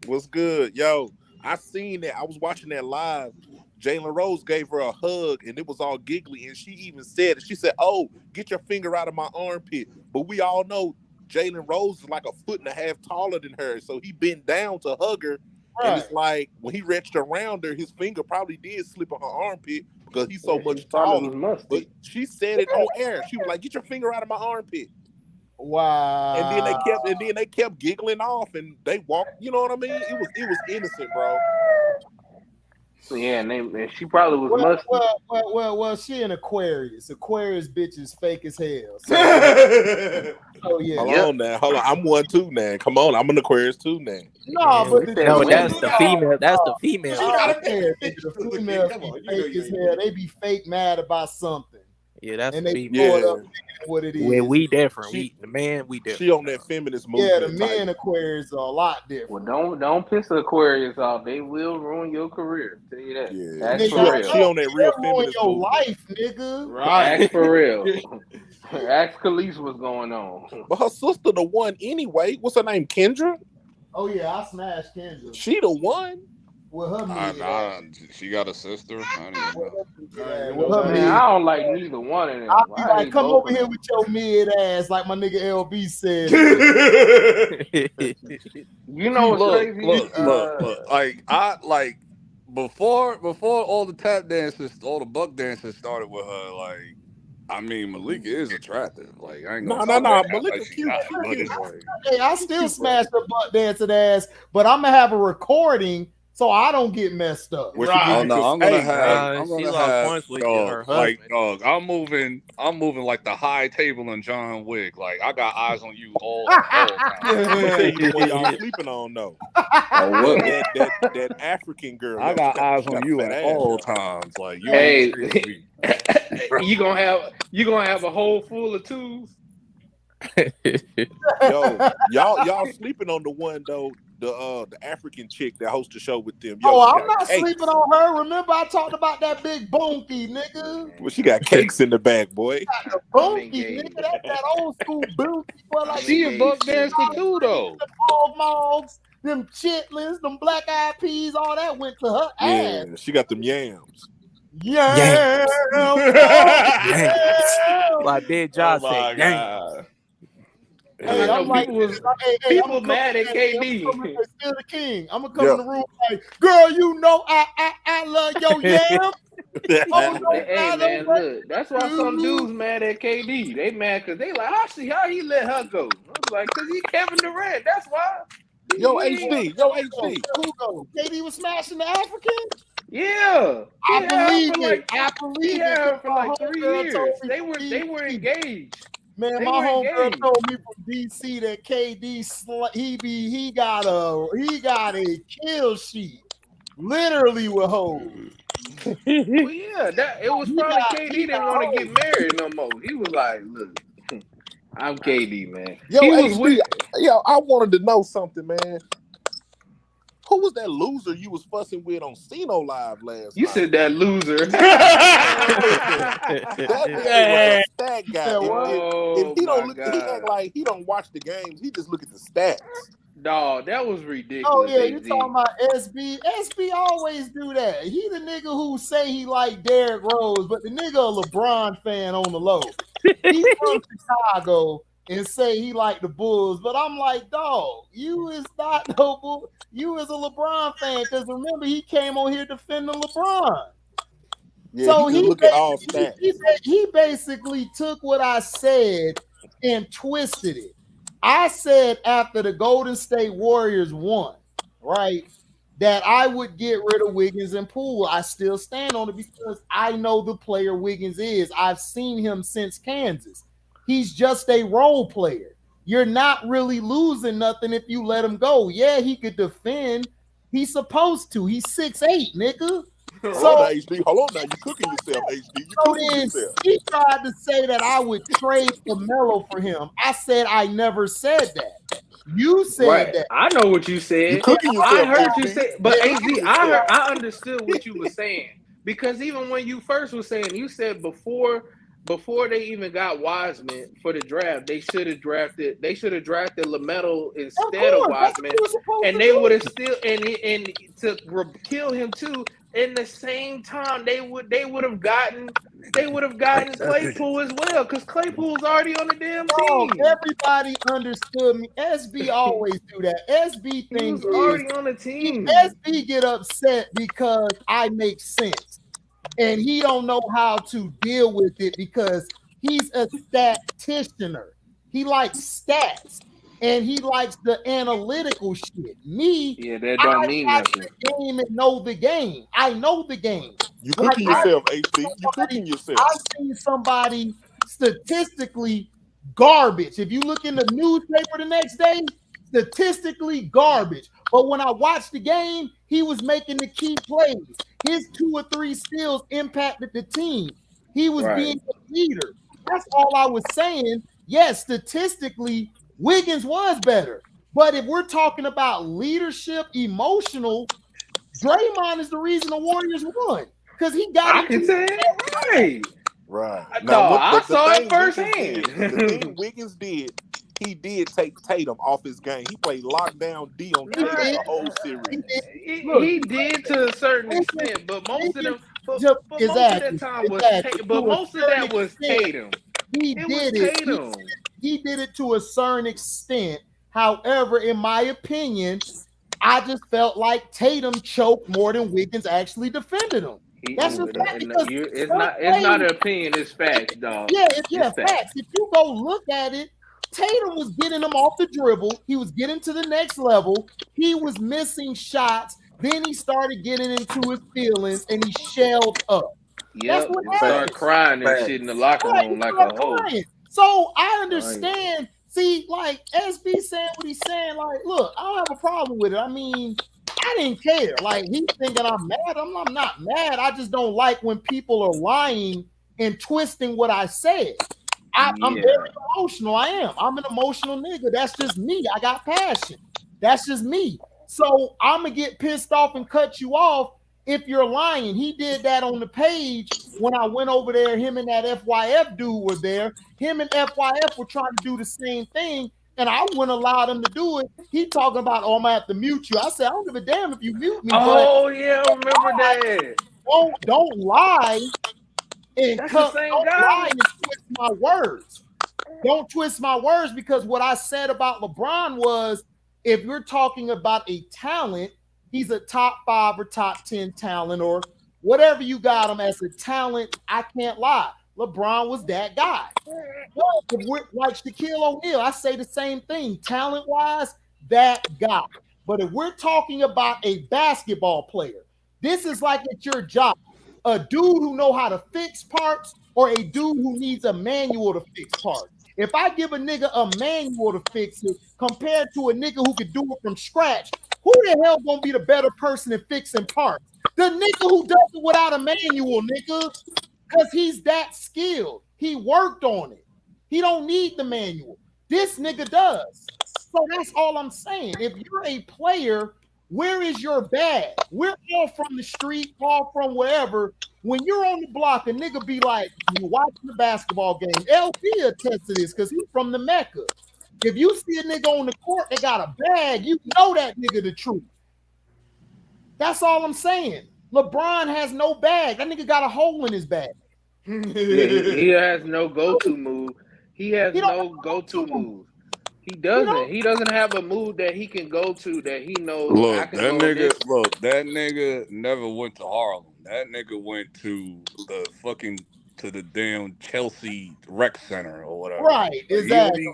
Speaker 12: What's good? Yo, I seen that. I was watching that live. Jalen Rose gave her a hug and it was all giggly. And she even said it. She said, "Oh, get your finger out of my armpit." But we all know Jalen Rose is like a foot and a half taller than her. So he bent down to hug her. And
Speaker 1: Right.
Speaker 12: it's like when he reached around her, his finger probably did slip on her armpit because he's so
Speaker 9: Yeah, she
Speaker 12: much
Speaker 9: probably
Speaker 12: taller.
Speaker 9: was
Speaker 12: But
Speaker 9: musty.
Speaker 12: she said it on air. She was like, "Get your finger out of my armpit." And then
Speaker 1: Wow.
Speaker 12: they kept giggling off and they walked, you know what I mean? It was innocent, bro.
Speaker 9: Yeah, and she probably was
Speaker 1: Well,
Speaker 9: musty.
Speaker 1: she an Aquarius. Aquarius bitch is fake as hell. So yeah.
Speaker 12: Hold
Speaker 9: Yep.
Speaker 12: on now. Hold on. I'm one too now. Come on. I'm an Aquarius too now.
Speaker 1: No,
Speaker 7: And
Speaker 1: but
Speaker 9: They
Speaker 1: the
Speaker 9: said
Speaker 7: no,
Speaker 1: thing
Speaker 5: She
Speaker 1: is,
Speaker 5: can
Speaker 7: that's
Speaker 5: do
Speaker 7: the
Speaker 5: that.
Speaker 7: female. That's the female.
Speaker 5: She got it.
Speaker 1: the females
Speaker 5: Come
Speaker 1: be
Speaker 5: on, you know
Speaker 1: fake
Speaker 5: you
Speaker 1: as
Speaker 5: ain't
Speaker 1: hell.
Speaker 5: with
Speaker 1: They be fake mad about something.
Speaker 7: Yeah, that's
Speaker 1: And
Speaker 7: the
Speaker 1: they
Speaker 7: female.
Speaker 1: blow it up
Speaker 12: Yeah.
Speaker 1: thinking what it
Speaker 7: Where
Speaker 1: is.
Speaker 7: we different.
Speaker 12: She
Speaker 7: The man, we
Speaker 12: she
Speaker 7: different.
Speaker 12: on that feminist
Speaker 1: Yeah, the
Speaker 12: movement type.
Speaker 1: men Aquarius are a lot different.
Speaker 9: Well, don't piss the Aquarius off. They will ruin your career. Tell you that.
Speaker 12: Yeah.
Speaker 9: Ask
Speaker 1: Nigga,
Speaker 9: for
Speaker 1: I
Speaker 9: real.
Speaker 12: She
Speaker 1: know
Speaker 12: on that real
Speaker 1: they'll ruin
Speaker 12: feminist
Speaker 1: your
Speaker 12: movement.
Speaker 1: life, nigga.
Speaker 5: right.
Speaker 9: Ask for real. Ask Khalees what's going on.
Speaker 12: But her sister the one anyway. What's her name? Kendra?
Speaker 1: Oh yeah, I smashed Kendra
Speaker 12: She the one?
Speaker 1: with her mid ass.
Speaker 4: She got a sister. I didn't even know.
Speaker 5: I didn't even
Speaker 1: With
Speaker 5: know
Speaker 1: her
Speaker 9: Man,
Speaker 5: that.
Speaker 1: mid.
Speaker 9: I don't like neither one of
Speaker 1: I'll
Speaker 9: them.
Speaker 1: be
Speaker 9: I
Speaker 1: like,
Speaker 9: hate
Speaker 1: come
Speaker 9: both
Speaker 1: over
Speaker 9: of
Speaker 1: here
Speaker 9: them.
Speaker 1: with your mid ass, like my nigga LB said.
Speaker 9: You know what's crazy?
Speaker 4: Look. Like before all the tap dances, all the buck dances started with her. Like, I mean, Malika is attractive. Like, I ain't gonna
Speaker 12: No.
Speaker 4: sit there and act
Speaker 12: Malika
Speaker 4: like she
Speaker 12: cute.
Speaker 4: not,
Speaker 12: She
Speaker 4: but
Speaker 12: cute.
Speaker 4: it's like,
Speaker 1: Hey, I
Speaker 12: She
Speaker 1: still
Speaker 12: cute, bro.
Speaker 1: smash her butt dancing ass, but I'm gonna have a recording so I don't get messed up.
Speaker 12: Where she give
Speaker 5: Right.
Speaker 12: you
Speaker 4: no, I'm gonna
Speaker 7: she lost points with her
Speaker 4: like
Speaker 7: husband.
Speaker 4: I'm moving like the high table in John Wick. Like I got eyes on you all time.
Speaker 12: I'm gonna tell you the one y'all sleeping on though.
Speaker 9: Oh, what?
Speaker 12: That African girl.
Speaker 4: I
Speaker 12: Yo,
Speaker 4: got eyes
Speaker 12: she
Speaker 4: on
Speaker 12: got a
Speaker 4: you
Speaker 12: fat
Speaker 4: at
Speaker 12: ass,
Speaker 4: all
Speaker 12: yo.
Speaker 4: times. Like you ain't
Speaker 9: Hey,
Speaker 4: escaping me.
Speaker 9: you gonna have a hole full of twos?
Speaker 12: Yo, y'all sleeping on the one though, the African chick that hosts the show with them. Yo,
Speaker 1: Oh,
Speaker 12: she
Speaker 1: I'm
Speaker 12: got
Speaker 1: not
Speaker 12: cakes.
Speaker 1: sleeping on her. Remember, I talked about that big bonky, nigga.
Speaker 12: Well, she got cakes in the back, boy.
Speaker 1: The
Speaker 9: I'm
Speaker 1: bonky, nigga.
Speaker 9: engaged.
Speaker 1: That old school bonky. Boy, like
Speaker 4: She a buck dancer
Speaker 1: them
Speaker 4: too, though.
Speaker 1: mogs, them chitlins, them black eyed peas, all that went to her ass.
Speaker 12: Yeah, she got them yams.
Speaker 1: Yeah.
Speaker 7: Yams. Like Big
Speaker 5: Oh
Speaker 7: Josh said,
Speaker 5: my
Speaker 7: yams.
Speaker 5: god.
Speaker 1: Hey, I'm like,
Speaker 9: people mad at KD.
Speaker 1: Still the king. I'm gonna come in the room like, girl, you know I love your yam.
Speaker 9: Hey man, look, that's why some dudes mad at KD. They mad because they like, how he let her go? I was like, because he Kevin Durant. That's why.
Speaker 12: HD.
Speaker 1: KD was smashing the African.
Speaker 9: Yeah,
Speaker 1: I believe it.
Speaker 9: He had her for like 3 years. They were engaged.
Speaker 1: Man, my homegirl told me from DC that KD he got a kill sheet, literally with hoes.
Speaker 9: Well, yeah, it was probably KD didn't want to get married no more. He was like, look, I'm KD, man.
Speaker 12: I wanted to know something, man. Who was that loser you was fussing with on Cino Live last night?
Speaker 9: You said that loser.
Speaker 12: That stat guy. If he don't look, he act like he don't watch the games. He just look at the stats.
Speaker 9: Dog, that was ridiculous.
Speaker 1: Oh yeah, you talking about SB? SB always do that. He the nigga who say he like Derrick Rose, but the nigga a LeBron fan on the low. He from Chicago and say he like the Bulls, but I'm like, dog, you is not no Bull. You is a LeBron fan because remember he came on here defending LeBron.
Speaker 12: Yeah,
Speaker 1: so
Speaker 12: he look at all stats.
Speaker 1: He basically took what I said and twisted it. I said after the Golden State Warriors won, right, that I would get rid of Wiggins and Poole. I still stand on it because I know the player Wiggins is. I've seen him since Kansas. He's just a role player. You're not really losing nothing if you let him go. Yeah, he could defend. He's supposed to. He's 6'8", nigga.
Speaker 12: Hold on, HD. Hold on now. You cooking yourself, HD. You cooking yourself.
Speaker 1: He tried to say that I would trade LaMelo for him. I said I never said that. You said that.
Speaker 9: I know what you said.
Speaker 12: You cooking yourself,
Speaker 9: I heard
Speaker 12: HD.
Speaker 9: you say, but I understood what you were saying because even when you first was saying, you said before they even got Wiseman for the draft, they should have drafted LaMelo instead of Wiseman, and they would have still and to kill him too. In the same time, they would have gotten Claypool as well because Claypool's already on the damn team.
Speaker 1: Everybody understood me. SB always do that. SB thinks
Speaker 9: already on the team.
Speaker 1: SB get upset because I make sense, and he don't know how to deal with it because he's a statisticianer. He likes stats. And he likes the analytical shit. Me,
Speaker 9: that don't mean nothing.
Speaker 1: The game and know the game. I know the game.
Speaker 12: You cooking yourself, HD. You cooking yourself.
Speaker 1: I've seen somebody statistically garbage. If you look in the newspaper the next day, statistically garbage. But when I watched the game, he was making the key plays. His 2 or 3 steals impacted the team. He was being a leader. That's all I was saying. Yes, statistically, Wiggins was better. But if we're talking about leadership, emotional, Draymond is the reason the Warriors won. Because he got
Speaker 9: I can say it
Speaker 12: right.
Speaker 9: Now, I saw it firsthand.
Speaker 12: The thing Wiggins did, he did take Tatum off his game. He played lockdown D on Tatum the whole series.
Speaker 9: He did to a certain extent, but most of them, most of that time was Tatum. But most of that was Tatum.
Speaker 1: He did it to a certain extent. However, in my opinion, I just felt like Tatum choked more than Wiggins actually defended him. That's just fact.
Speaker 9: It's not an opinion, it's facts, dog.
Speaker 1: Yeah, it's facts. If you go look at it, Tatum was getting him off the dribble. He was getting to the next level. He was missing shots. Then he started getting into his feelings and he shelled up.
Speaker 9: Yeah, he started crying and shit in the locker room like a hoe.
Speaker 1: So I understand. See, like SB saying what he's saying, like, look, I don't have a problem with it. I mean, I didn't care. Like, he's thinking I'm mad. I'm not mad. I just don't like when people are lying and twisting what I said. I'm very emotional. I am. I'm an emotional nigga. That's just me. I got passion. That's just me. So I'm going to get pissed off and cut you off if you're lying. He did that on the page when I went over there. Him and that FYF dude were there. Him and FYF were trying to do the same thing, and I wouldn't allow them to do it. He talking about, oh, I'm going to have to mute you. I said, I don't give a damn if you mute me.
Speaker 9: Oh, yeah, I remember that.
Speaker 1: Don't lie and
Speaker 9: That's the same guy.
Speaker 1: Lie and twist my words. don't twist my words, because what I said about LeBron was, if you're talking about a talent, he's a top 5 or top 10 talent, or whatever you got him as a talent. I can't lie. LeBron was that guy. Like Shaquille O'Neal, I say the same thing. Talent-wise, that guy. But if we're talking about a basketball player, this is like at your job. A dude who know how to fix parts, or a dude who needs a manual to fix parts. If I give a nigga a manual to fix it compared to a nigga who could do it from scratch, who the hell gonna be the better person in fixing parts? The nigga who does it without a manual, nigga, because he's that skilled. He worked on it. He don't need the manual. This nigga does. So that's all I'm saying. If you're a player, where is your bag? We're all from the street, all from wherever. When you're on the block, a nigga be like, you watching the basketball game. LP attests to this because he's from the Mecca. If you see a nigga on the court that got a bag, you know that nigga the truth. That's all I'm saying. LeBron has no bag. That nigga got a hole in his bag.
Speaker 9: He has no go-to move. He has no go-to move. He doesn't. He doesn't have a move that he can go to that he knows.
Speaker 4: Look, that nigga never went to Harlem. That nigga went to the damn Chelsea rec center or whatever.
Speaker 1: Right,
Speaker 4: like,
Speaker 1: exactly.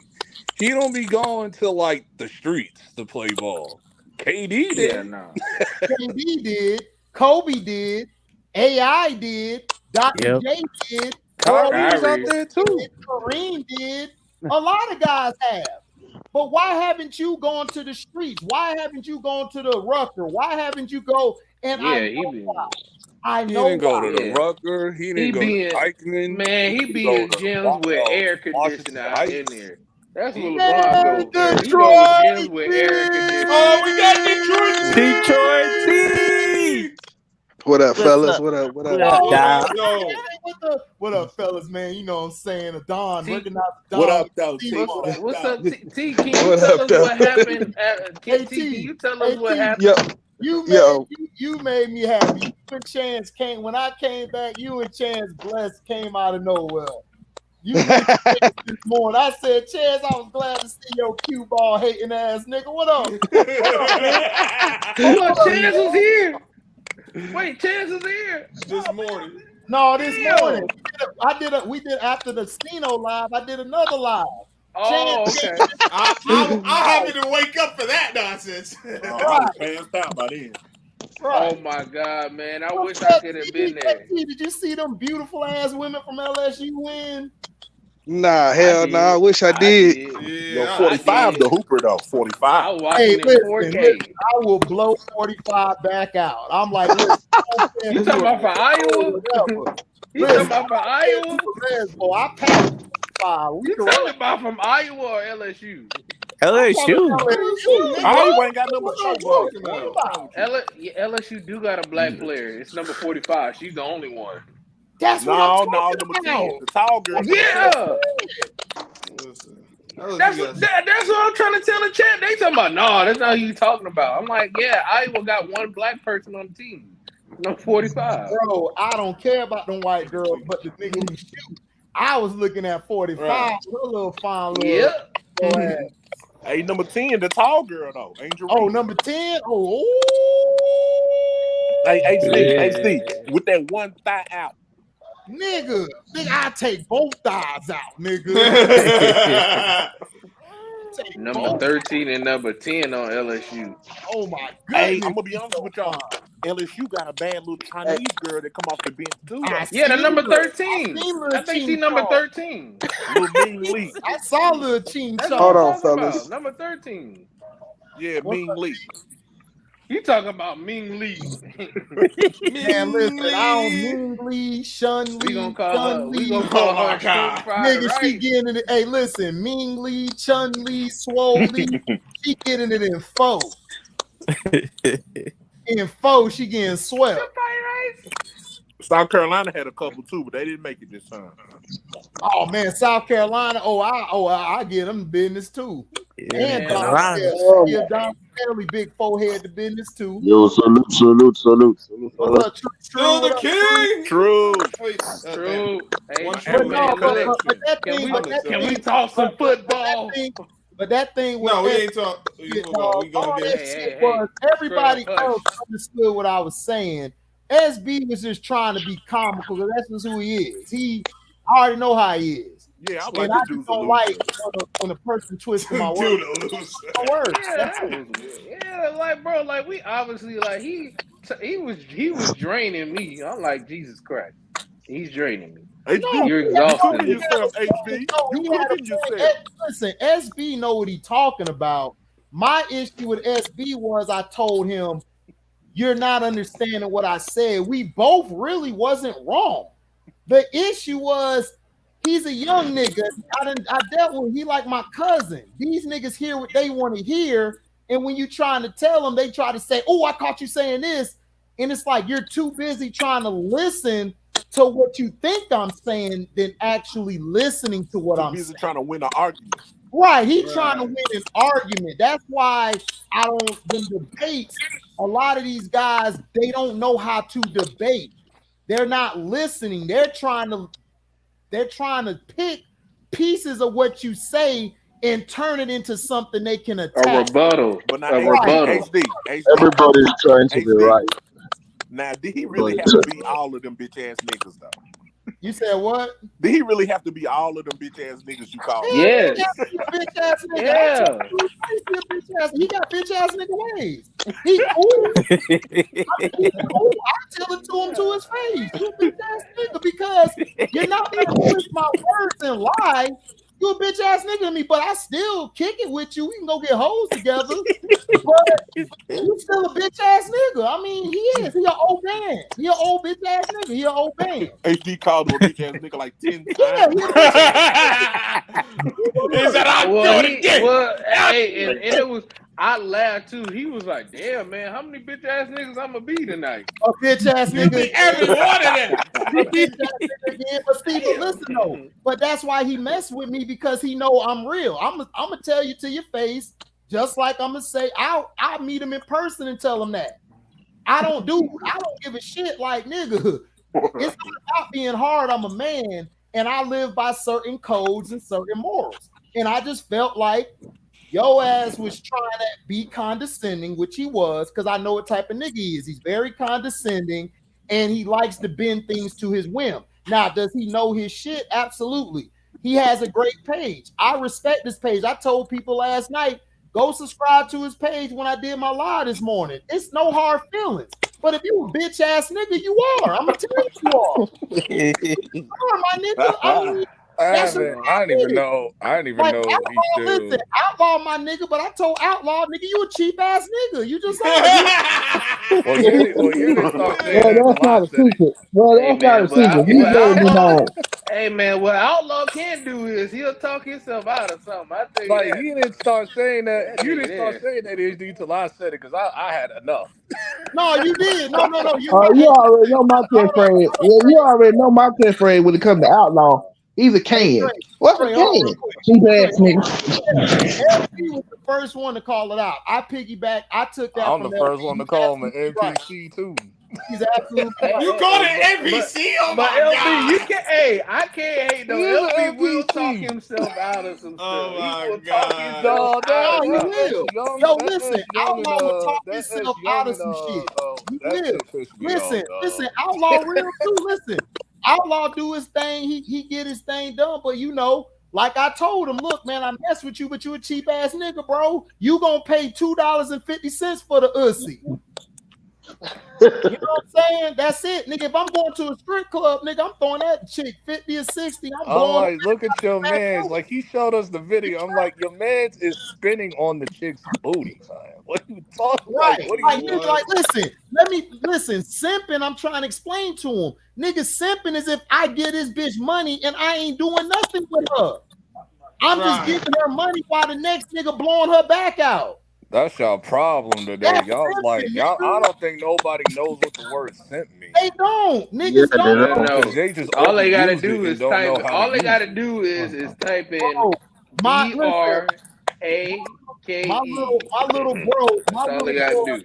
Speaker 4: He don't be going to like the streets to play ball. KD did.
Speaker 9: Yeah, no.
Speaker 1: KD did. Kobe did. AI did. Dr. J did.
Speaker 4: Kyrie was out there too.
Speaker 1: Kareem did. A lot of guys have. But why haven't you gone to the streets? Why haven't you gone to the Rucker? Why haven't you go? And I know
Speaker 4: he didn't go to the Rucker. He didn't go to Dykeman.
Speaker 9: Man, he be in gyms with air conditioning out in there. That's what LeBron goes. He goes to gyms with air conditioning.
Speaker 5: Oh, we got
Speaker 7: Detroit T.
Speaker 10: What up, fellas? What up? What up?
Speaker 1: What up, fellas, man? You know what I'm saying? Don, recognize Don.
Speaker 12: What up, though, T?
Speaker 9: What's up, T? Can you tell us what happened? Can you tell us what happened?
Speaker 1: You made me happy. You and Chance came when I came back. You and Chance blessed came out of nowhere. You this morning. I said, Chance, I was glad to see your cue ball hating ass nigga. What up?
Speaker 9: Hold on, Chance was here. Wait, Chance is here
Speaker 5: this morning.
Speaker 1: No, this morning. We did after the Steno live. I did another live.
Speaker 9: Oh, okay.
Speaker 5: I'm happy to wake up for that nonsense.
Speaker 12: Passed out by then.
Speaker 9: Right. Oh my God, man! I wish I could have been there.
Speaker 1: Did you see them beautiful ass women from LSU win?
Speaker 10: Nah, hell no. I wish I did.
Speaker 12: Yeah, 45 the Hooper though. 45.
Speaker 9: I was watching it 4K.
Speaker 1: I will blow 45 back out. I'm like,
Speaker 9: you talking about for Iowa? You talking about for Iowa?
Speaker 1: I passed 5.
Speaker 9: You talking about from Iowa or LSU?
Speaker 7: LSU.
Speaker 12: Iowa ain't got number 4.
Speaker 9: LSU do got a black player. It's number 45. She's the only one.
Speaker 1: That's
Speaker 12: number 10, the tall girl.
Speaker 9: Yeah. That's what I'm trying to tell the chat. They talking about, no, that's not who you talking about. I'm like, yeah, Iowa got one black person on the team. No 45.
Speaker 1: Bro, I don't care about them white girls, but the nigga who shoot. I was looking at 45. Right. Her little fine little.
Speaker 9: Yeah.
Speaker 12: Hey, number 10, the tall girl though. Angel.
Speaker 1: Oh, number 10. Oh.
Speaker 12: Hey, HD, with that one thigh out.
Speaker 1: Nigga, I take both thighs out, nigga.
Speaker 9: Number 13 and number 10 on LSU.
Speaker 1: Oh my god.
Speaker 12: Hey, I'm gonna be honest with y'all. LSU got a bad little Chinese girl that come off the bench too.
Speaker 9: Yeah, the number 13. I think she's number 13.
Speaker 12: Little Ming Lee.
Speaker 1: I saw little Ching.
Speaker 10: Hold on, fellas.
Speaker 9: Number 13.
Speaker 12: Yeah, Ming Lee.
Speaker 9: You talking about Ming Lee?
Speaker 1: Man, listen, I don't Ming Lee, Shun Lee.
Speaker 9: We gonna call her.
Speaker 1: Nigga, she getting it. Hey, listen, Ming Lee, Chun Lee, Swole Lee, she getting it in 4. In 4, she getting swept.
Speaker 12: South Carolina had a couple too, but they didn't make it this time.
Speaker 1: Oh man, South Carolina. I get them business too.
Speaker 7: Yeah,
Speaker 1: and fairly big forehead to business too.
Speaker 13: Yo, salute.
Speaker 1: What's up, True?
Speaker 5: Still the king.
Speaker 12: True.
Speaker 9: True. Hey,
Speaker 5: One
Speaker 9: hey,
Speaker 1: But
Speaker 5: man
Speaker 1: no,
Speaker 9: look,
Speaker 1: but that
Speaker 9: can
Speaker 1: thing,
Speaker 9: we talk some football?
Speaker 1: But that thing was
Speaker 5: No, we ain't talking. We gonna get.
Speaker 1: was everybody else understood what I was saying. SB was just trying to be comical because that's just who he is. I already know how he is.
Speaker 12: Yeah, I
Speaker 1: And
Speaker 12: like
Speaker 1: I
Speaker 12: the
Speaker 1: just don't like when a person twists my words. Words.
Speaker 9: Yeah, like bro, like we obviously like he was draining me. I'm like, Jesus Christ, he's draining me.
Speaker 12: HB,
Speaker 9: You're exhausting
Speaker 12: you yourself, HB. You cooking yourself.
Speaker 1: Listen, SB know what he's talking about. My issue with SB was I told him, you're not understanding what I said. We both really wasn't wrong. The issue was he's a young nigga. I dealt with he like my cousin. These niggas hear what they want to hear, and when you trying to tell them, they try to say, "Oh, I caught you saying this," and it's like you're too busy trying to listen to what you think I'm saying than actually listening to what I'm saying.
Speaker 12: Trying to win an argument.
Speaker 1: Right, he's trying to win an argument. That's why I don't. In debates, a lot of these guys they don't know how to debate. They're not listening. They're trying to pick pieces of what you say and turn it into something they can attack.
Speaker 9: A rebuttal.
Speaker 12: But now,
Speaker 13: HD. Everybody's trying to be right.
Speaker 12: Now, did he really have to be all of them bitch ass niggas though?
Speaker 1: You said what?
Speaker 12: Did he really have to be all of them bitch ass niggas you called?
Speaker 9: Yes.
Speaker 1: Bitch ass nigga.
Speaker 9: Yeah.
Speaker 1: He got bitch ass nigga ways. He cool. I tell it to him to his face. You bitch ass nigga because you're not gonna twist my words and lie. You a bitch ass nigga to me, but I still kick it with you. We can go get hoes together. But you still a bitch ass nigga. I mean, he is. He an old man. He an old bitch ass nigga. He an old man.
Speaker 12: HD called him a bitch ass nigga like 10 times.
Speaker 5: Is that I do it again?
Speaker 9: Well, hey, and it was. I laughed too. He was like, "Damn, man, how many bitch ass niggas I'm gonna be tonight?"
Speaker 1: A bitch ass nigga.
Speaker 5: Every one of them.
Speaker 1: But listen though. But that's why he messed with me because he know I'm real. I'm gonna tell you to your face, just like I'm gonna say I'll meet him in person and tell him that. I don't give a shit like nigga. It's not about being hard. I'm a man and I live by certain codes and certain morals. And I just felt like your ass was trying to be condescending, which he was, because I know what type of nigga he is. He's very condescending, and he likes to bend things to his whim. Now, does he know his shit? Absolutely. He has a great page. I respect this page. I told people last night, go subscribe to his page when I did my live this morning. It's no hard feelings. But if you a bitch ass nigga, you are. I'm gonna tell you are. You are, my nigga.
Speaker 4: I didn't even know. He still.
Speaker 1: Listen, Outlaw my nigga, but I told Outlaw nigga, you a cheap ass nigga. You just
Speaker 4: Well, you didn't start saying that.
Speaker 10: That's not a secret. Well, that's not a secret. You let me know.
Speaker 9: Hey man, what Outlaw can do is he'll talk himself out of something. I tell you
Speaker 4: Like
Speaker 9: that.
Speaker 4: you didn't start saying that. You didn't start saying that HD till I said it because I had enough.
Speaker 1: No, you did. No.
Speaker 10: You already know my catchphrase. Yeah, you already know my catchphrase when it comes to Outlaw. He's a can. What's a can? Cheap ass nigga.
Speaker 1: LP was the first one to call it out. I piggyback. I took that.
Speaker 4: I'm the first one to call him an NPC too.
Speaker 1: He's absolutely right.
Speaker 5: You called it NPC? Oh my God.
Speaker 9: You can't. Hey, I can't hate though. LP will talk himself out of some stuff.
Speaker 5: Oh my
Speaker 9: God.
Speaker 1: He will. Yo, listen. Outlaw will talk himself out of some shit. He will. Listen. Outlaw real too. Listen. Outlaw do his thing. He get his thing done. But you know, like I told him, look, man, I mess with you, but you a cheap ass nigga, bro. You gonna pay $2.50 for the ussy. You know what I'm saying? That's it, nigga. If I'm going to a strip club, nigga, I'm throwing that chick 50 or 60. I'm
Speaker 4: like, look at your man's. Like he showed us the video. I'm like, your man's is spinning on the chick's booty, man. What are you talking about?
Speaker 1: Right. Like, listen, simping, I'm trying to explain to him. Nigga, simping is if I get this bitch money and I ain't doing nothing with her. I'm just giving her money while the next nigga blowing her back out.
Speaker 4: That's your problem today. Y'all I don't think nobody knows what the word simp means.
Speaker 1: They don't. Niggas don't know.
Speaker 4: They just
Speaker 9: all they gotta do is type. All they gotta do is type in BRAKET my
Speaker 5: little
Speaker 9: bro. That's all they gotta do.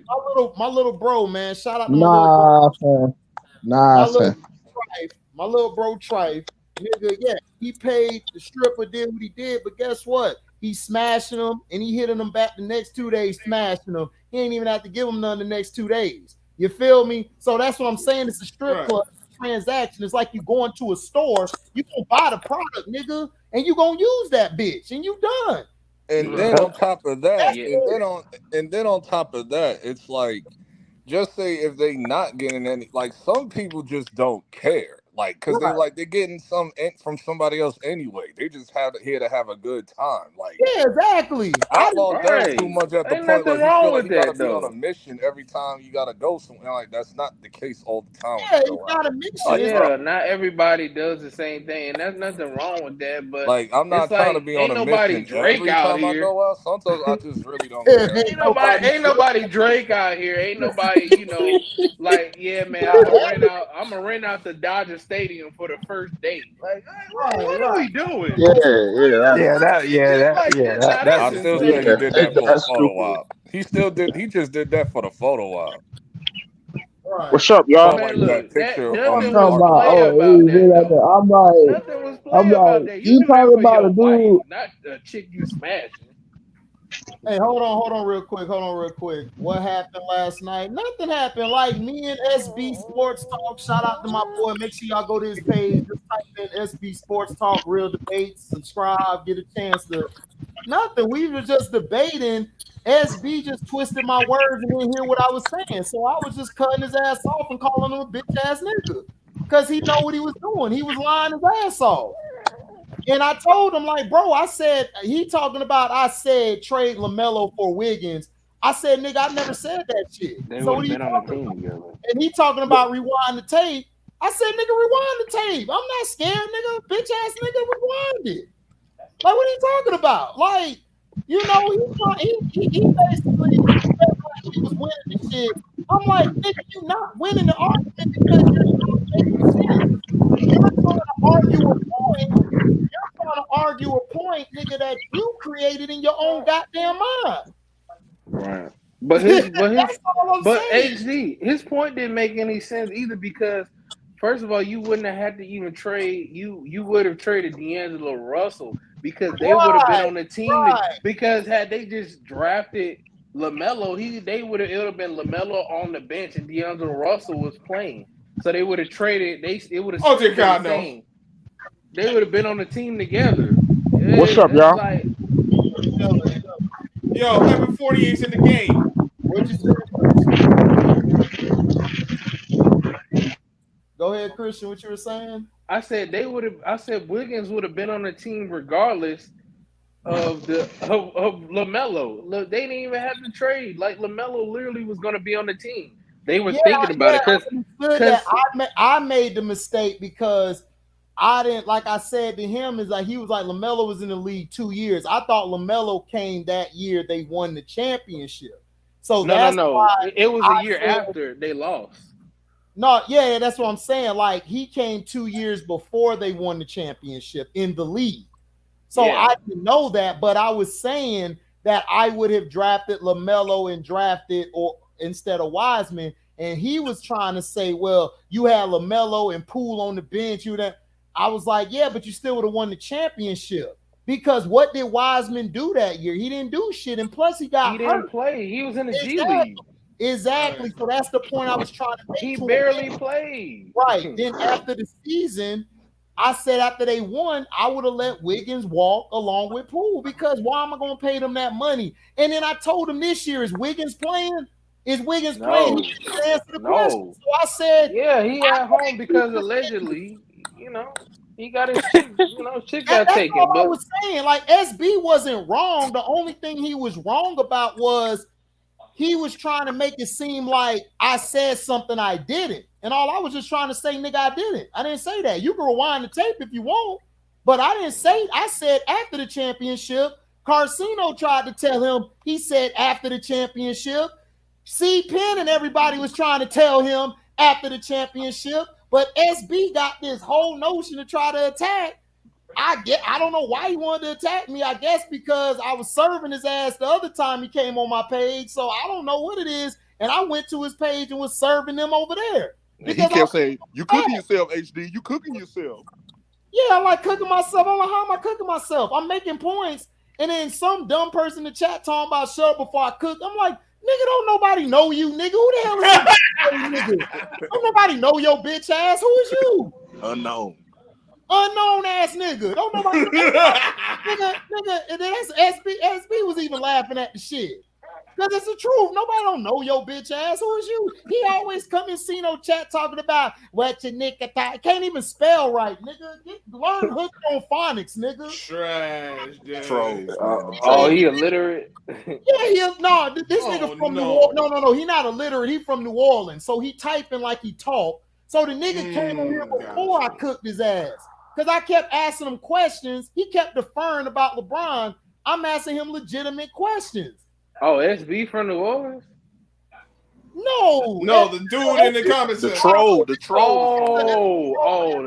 Speaker 1: My little bro, man. Shout out to
Speaker 10: Nah, fam. Nah, fam.
Speaker 1: My little bro Trife, nigga, yeah, he paid the stripper, did what he did, but guess what? He's smashing them and he hitting them back the next 2 days, smashing them. He ain't even have to give them none the next 2 days. You feel me? So that's what I'm saying. It's a strip club transaction. It's like you going to a store, you gonna buy the product, nigga, and you gonna use that bitch, and you done.
Speaker 4: And then on top of that, and then on top of that, it's like, just say if they not getting any, like some people just don't care, like because they're getting some from somebody else anyway. They just here to have a good time. Like
Speaker 1: exactly.
Speaker 4: Outlaw does too much at the point like you feel like you gotta be on a mission every time you gotta go somewhere. Like that's not the case all the time.
Speaker 1: Yeah, it's not a mission.
Speaker 9: Not everybody does the same thing, and there's nothing wrong with that. But
Speaker 4: like I'm not trying to be on a mission every time I go out. Sometimes I just really don't care.
Speaker 9: Ain't nobody Drake out here. Ain't nobody, like, yeah, man, I'm gonna rent out the Dodger Stadium for the first date. Like, what are we doing?
Speaker 4: I still say he did that for a photo op. He just did that for the photo op.
Speaker 10: What's up, y'all?
Speaker 9: Man, look,
Speaker 10: nothing was play about that. You talking about a dude,
Speaker 9: not a chick you smashing.
Speaker 1: Hey, hold on real quick. What happened last night? Nothing happened. Like me and SB Sports Talk. Shout out to my boy. Make sure y'all go to his page. Just type in SB Sports Talk, real debates. Subscribe. Get a chance to. Nothing. We were just debating. SB just twisted my words and didn't hear what I was saying. So I was just cutting his ass off and calling him a bitch ass nigga. Because he know what he was doing. He was lying his ass off. And I told him, like, bro, I said, he talking about, I said trade LaMelo for Wiggins. I said, nigga, I never said that shit. So what are you talking about? And he talking about rewind the tape. I said, nigga, rewind the tape. I'm not scared, nigga. Bitch ass nigga, rewind it. Like, what are you talking about? Like, he basically he was winning the shit. I'm like, nigga, you not winning the argument because you're not making sense. You're trying to argue a point, nigga, that you created in your own goddamn mind.
Speaker 9: Right. But HD, his point didn't make any sense either because, first of all, you wouldn't have had to even trade. You would have traded D'Angelo Russell because they would have been on the team. Because had they just drafted LaMelo, it would have been LaMelo on the bench and D'Angelo Russell was playing. So they would have traded. It would have. They would have been on the team together.
Speaker 10: What's up, y'all?
Speaker 5: Like, yo, Evan 48's in the game.
Speaker 1: What'd you say? Go ahead, Christian. What you were saying?
Speaker 9: I said Wiggins would have been on the team regardless of LaMelo. Look, they didn't even have to trade. Like LaMelo literally was going to be on the team. They were thinking about it because
Speaker 1: I made the mistake because I didn't, like I said to him, is like he was like LaMelo was in the league 2 years. I thought LaMelo came that year they won the championship. So
Speaker 9: no. It was a year after they lost.
Speaker 1: No, yeah, that's what I'm saying. Like he came 2 years before they won the championship in the league. So I didn't know that, but I was saying that I would have drafted LaMelo and drafted or instead of Wiseman. And he was trying to say, well, you had LaMelo and Poole on the bench. I was like, yeah, but you still would have won the championship. Because what did Wiseman do that year? He didn't do shit. And plus he got hurt.
Speaker 9: He didn't play. He was in the G League.
Speaker 1: Exactly. So that's the point I was trying to make.
Speaker 9: He barely played.
Speaker 1: Right. Then after the season, I said after they won, I would have let Wiggins walk along with Poole because why am I going to pay them that money? And then I told him this year, is Wiggins playing? Is Wiggins playing? He didn't answer the question. So I said,
Speaker 9: yeah, he at home because allegedly, he got his chick, chick got taken.
Speaker 1: That's what I was saying. Like SB wasn't wrong. The only thing he was wrong about was he was trying to make it seem like I said something I didn't. And all I was just trying to say, nigga, I didn't. I didn't say that. You can rewind the tape if you want. But I didn't say, I said after the championship. Carcino tried to tell him, he said after the championship. C. Penn and everybody was trying to tell him after the championship. But SB got this whole notion to try to attack. I don't know why he wanted to attack me. I guess because I was serving his ass the other time he came on my page. So I don't know what it is. And I went to his page and was serving them over there.
Speaker 12: And he kept saying, "You cooking yourself, HD? You cooking yourself?"
Speaker 1: Yeah, I like cooking myself. I'm like, how am I cooking myself? I'm making points. And then some dumb person in the chat talking about shut up before I cook. I'm like, nigga, don't nobody know you, nigga. Who the hell is you, nigga? Don't nobody know your bitch ass. Who is you?
Speaker 12: Unknown
Speaker 1: ass nigga. Don't nobody know. nigga. And then that's SB. SB was even laughing at the shit. Because it's the truth. Nobody don't know your bitch ass. Who is you? He always come in Cino chat talking about what your nigga thought. Can't even spell right, nigga. Learn hooked on phonics, nigga.
Speaker 5: Trash, dude.
Speaker 9: Oh, he illiterate?
Speaker 1: Yeah, this nigga from New Orleans. No. He not illiterate. He from New Orleans. So he typing like he talk. So the nigga came in here before I cooked his ass. Because I kept asking him questions. He kept deferring about LeBron. I'm asking him legitimate questions.
Speaker 9: Oh, SB from New Orleans?
Speaker 1: No,
Speaker 5: the dude in the comments.
Speaker 12: The troll.
Speaker 9: Oh, the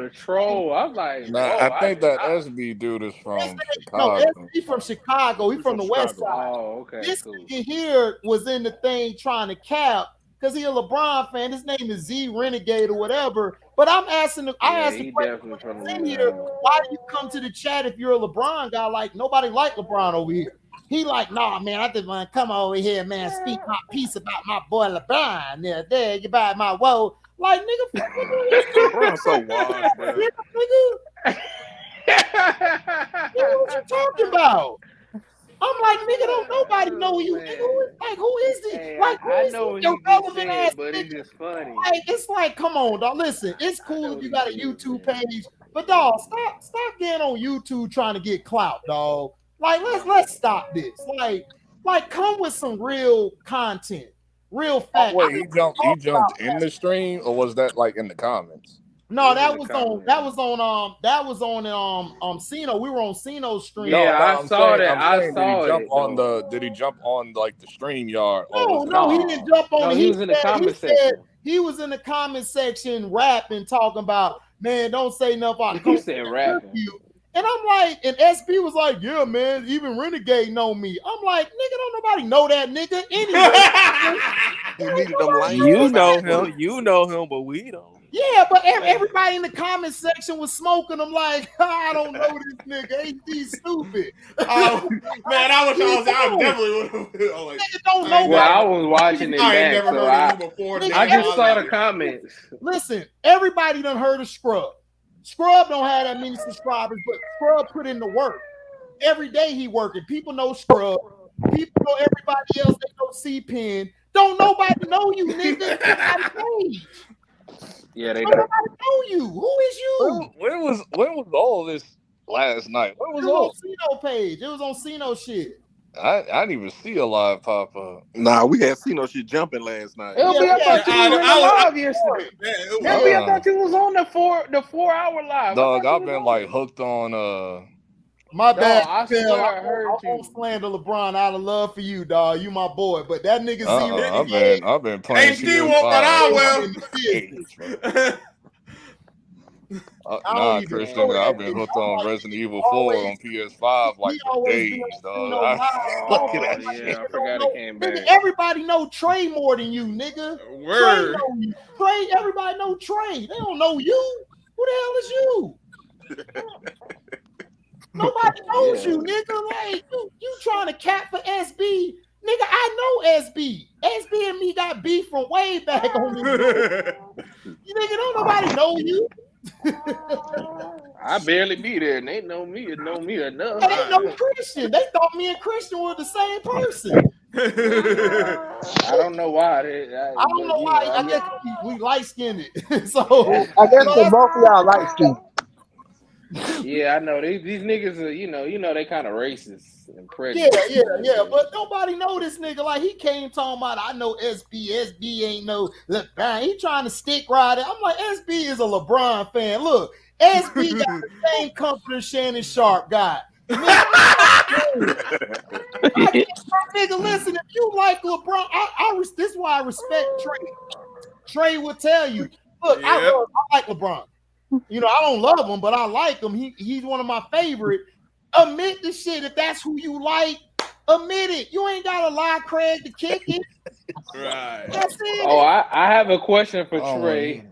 Speaker 9: troll. I was like,
Speaker 4: I think that SB dude is from Chicago.
Speaker 1: No, SB from Chicago. He from the West Side.
Speaker 9: Oh, okay.
Speaker 1: This nigga here was in the thing trying to cap because he a LeBron fan. His name is Z Renegade or whatever. But I'm asking I asked the question in here, why do you come to the chat if you're a LeBron guy? Like nobody like LeBron over here. He like, nah, man, I just want to come over here, man, speak my piece about my boy LeBron. Yeah, there, you buy my woe. Like, nigga,
Speaker 12: LeBron's so wise, bro.
Speaker 1: Nigga, what you talking about? I'm like, nigga, don't nobody know you. Nigga, who is this?
Speaker 9: Hey,
Speaker 1: like, who is
Speaker 9: know
Speaker 1: your relevant ass
Speaker 9: but
Speaker 1: nigga?
Speaker 9: it's just funny.
Speaker 1: Like, it's like, come on, dog. Listen, it's cool if you got a YouTube page, but dog, stop getting on YouTube trying to get clout, dog. Like, let's stop this. Like, come with some real content, real facts.
Speaker 4: Wait, he jumped in the stream, or was that like in the comments?
Speaker 1: No, that was on Cino. We were on Cino's stream.
Speaker 9: Yeah, I saw that.
Speaker 4: Did he jump on like the stream yard?
Speaker 1: No, he didn't jump on.
Speaker 9: No, he was in the comment section.
Speaker 1: He was in the comment section rapping, talking about, man, don't say nothing about
Speaker 9: he said rapping.
Speaker 1: And I'm like, and SB was like, yeah, man, even Renegade know me. I'm like, nigga, don't nobody know that nigga anyway.
Speaker 7: You know him, but we don't.
Speaker 1: Yeah, but everybody in the comment section was smoking. I'm like, I don't know this nigga. He's stupid.
Speaker 5: Oh, man, I wish I definitely would have. Like,
Speaker 1: nigga don't know.
Speaker 9: Well, I was watching it back, so I just saw the comments.
Speaker 1: Listen, everybody done heard of Scrub. Scrub don't have that many subscribers, but Scrub put in the work. Every day he working. People know Scrub. People know everybody else. They know C-Pen. Don't nobody know you, nigga.
Speaker 9: Yeah, they
Speaker 1: don't know you. Who is you?
Speaker 4: When was all this last night? What was all?
Speaker 1: On Cino page. It was on Cino shit.
Speaker 4: I didn't even see a live pop up.
Speaker 12: Nah, we had Cino shit jumping last night.
Speaker 9: I thought you was live yesterday. I thought you was on the 4 hour live.
Speaker 4: Dog, I've been like hooked on
Speaker 1: my bad.
Speaker 9: I swear I heard you.
Speaker 1: I won't slander LeBron out of love for you, dog. You my boy, but that nigga
Speaker 4: I've been playing
Speaker 5: HD won't, but I will.
Speaker 4: Nah, Christian, I've been hooked on Resident Evil 4 on PS5 like for days, dog.
Speaker 9: I forgot it came back.
Speaker 1: Everybody know Trey more than you, nigga.
Speaker 5: Word.
Speaker 1: Trey, everybody know Trey. They don't know you. Who the hell is you? Nobody knows you, nigga. Like, you trying to cap for SB. Nigga, I know SB. SB and me got beef from way back on this. You nigga, don't nobody know you.
Speaker 9: I barely be there, and they know me enough.
Speaker 1: They know Christian. They thought me and Christian were the same person.
Speaker 9: I don't know why.
Speaker 1: I don't know why. I guess we light skinned. So
Speaker 10: I guess both of y'all light skinned.
Speaker 9: Yeah, I know these niggas are, you know, they kind of racist and prejudiced.
Speaker 1: Yeah, but nobody know this nigga. Like, he came talking about, I know SB ain't no LeBron. He trying to stick right. I'm like, SB is a LeBron fan. Look, SB got the same comforter Shannon Sharp got. Nigga, listen, if you like LeBron, this is why I respect Trey. Trey will tell you, look, I like LeBron. You know, I don't love him, but I like him. He's one of my favorite. Admit the shit. If that's who you like, admit it. You ain't got to lie, Craig, to kick it.
Speaker 5: Right.
Speaker 1: That's it.
Speaker 9: Oh, I have a question for Trey.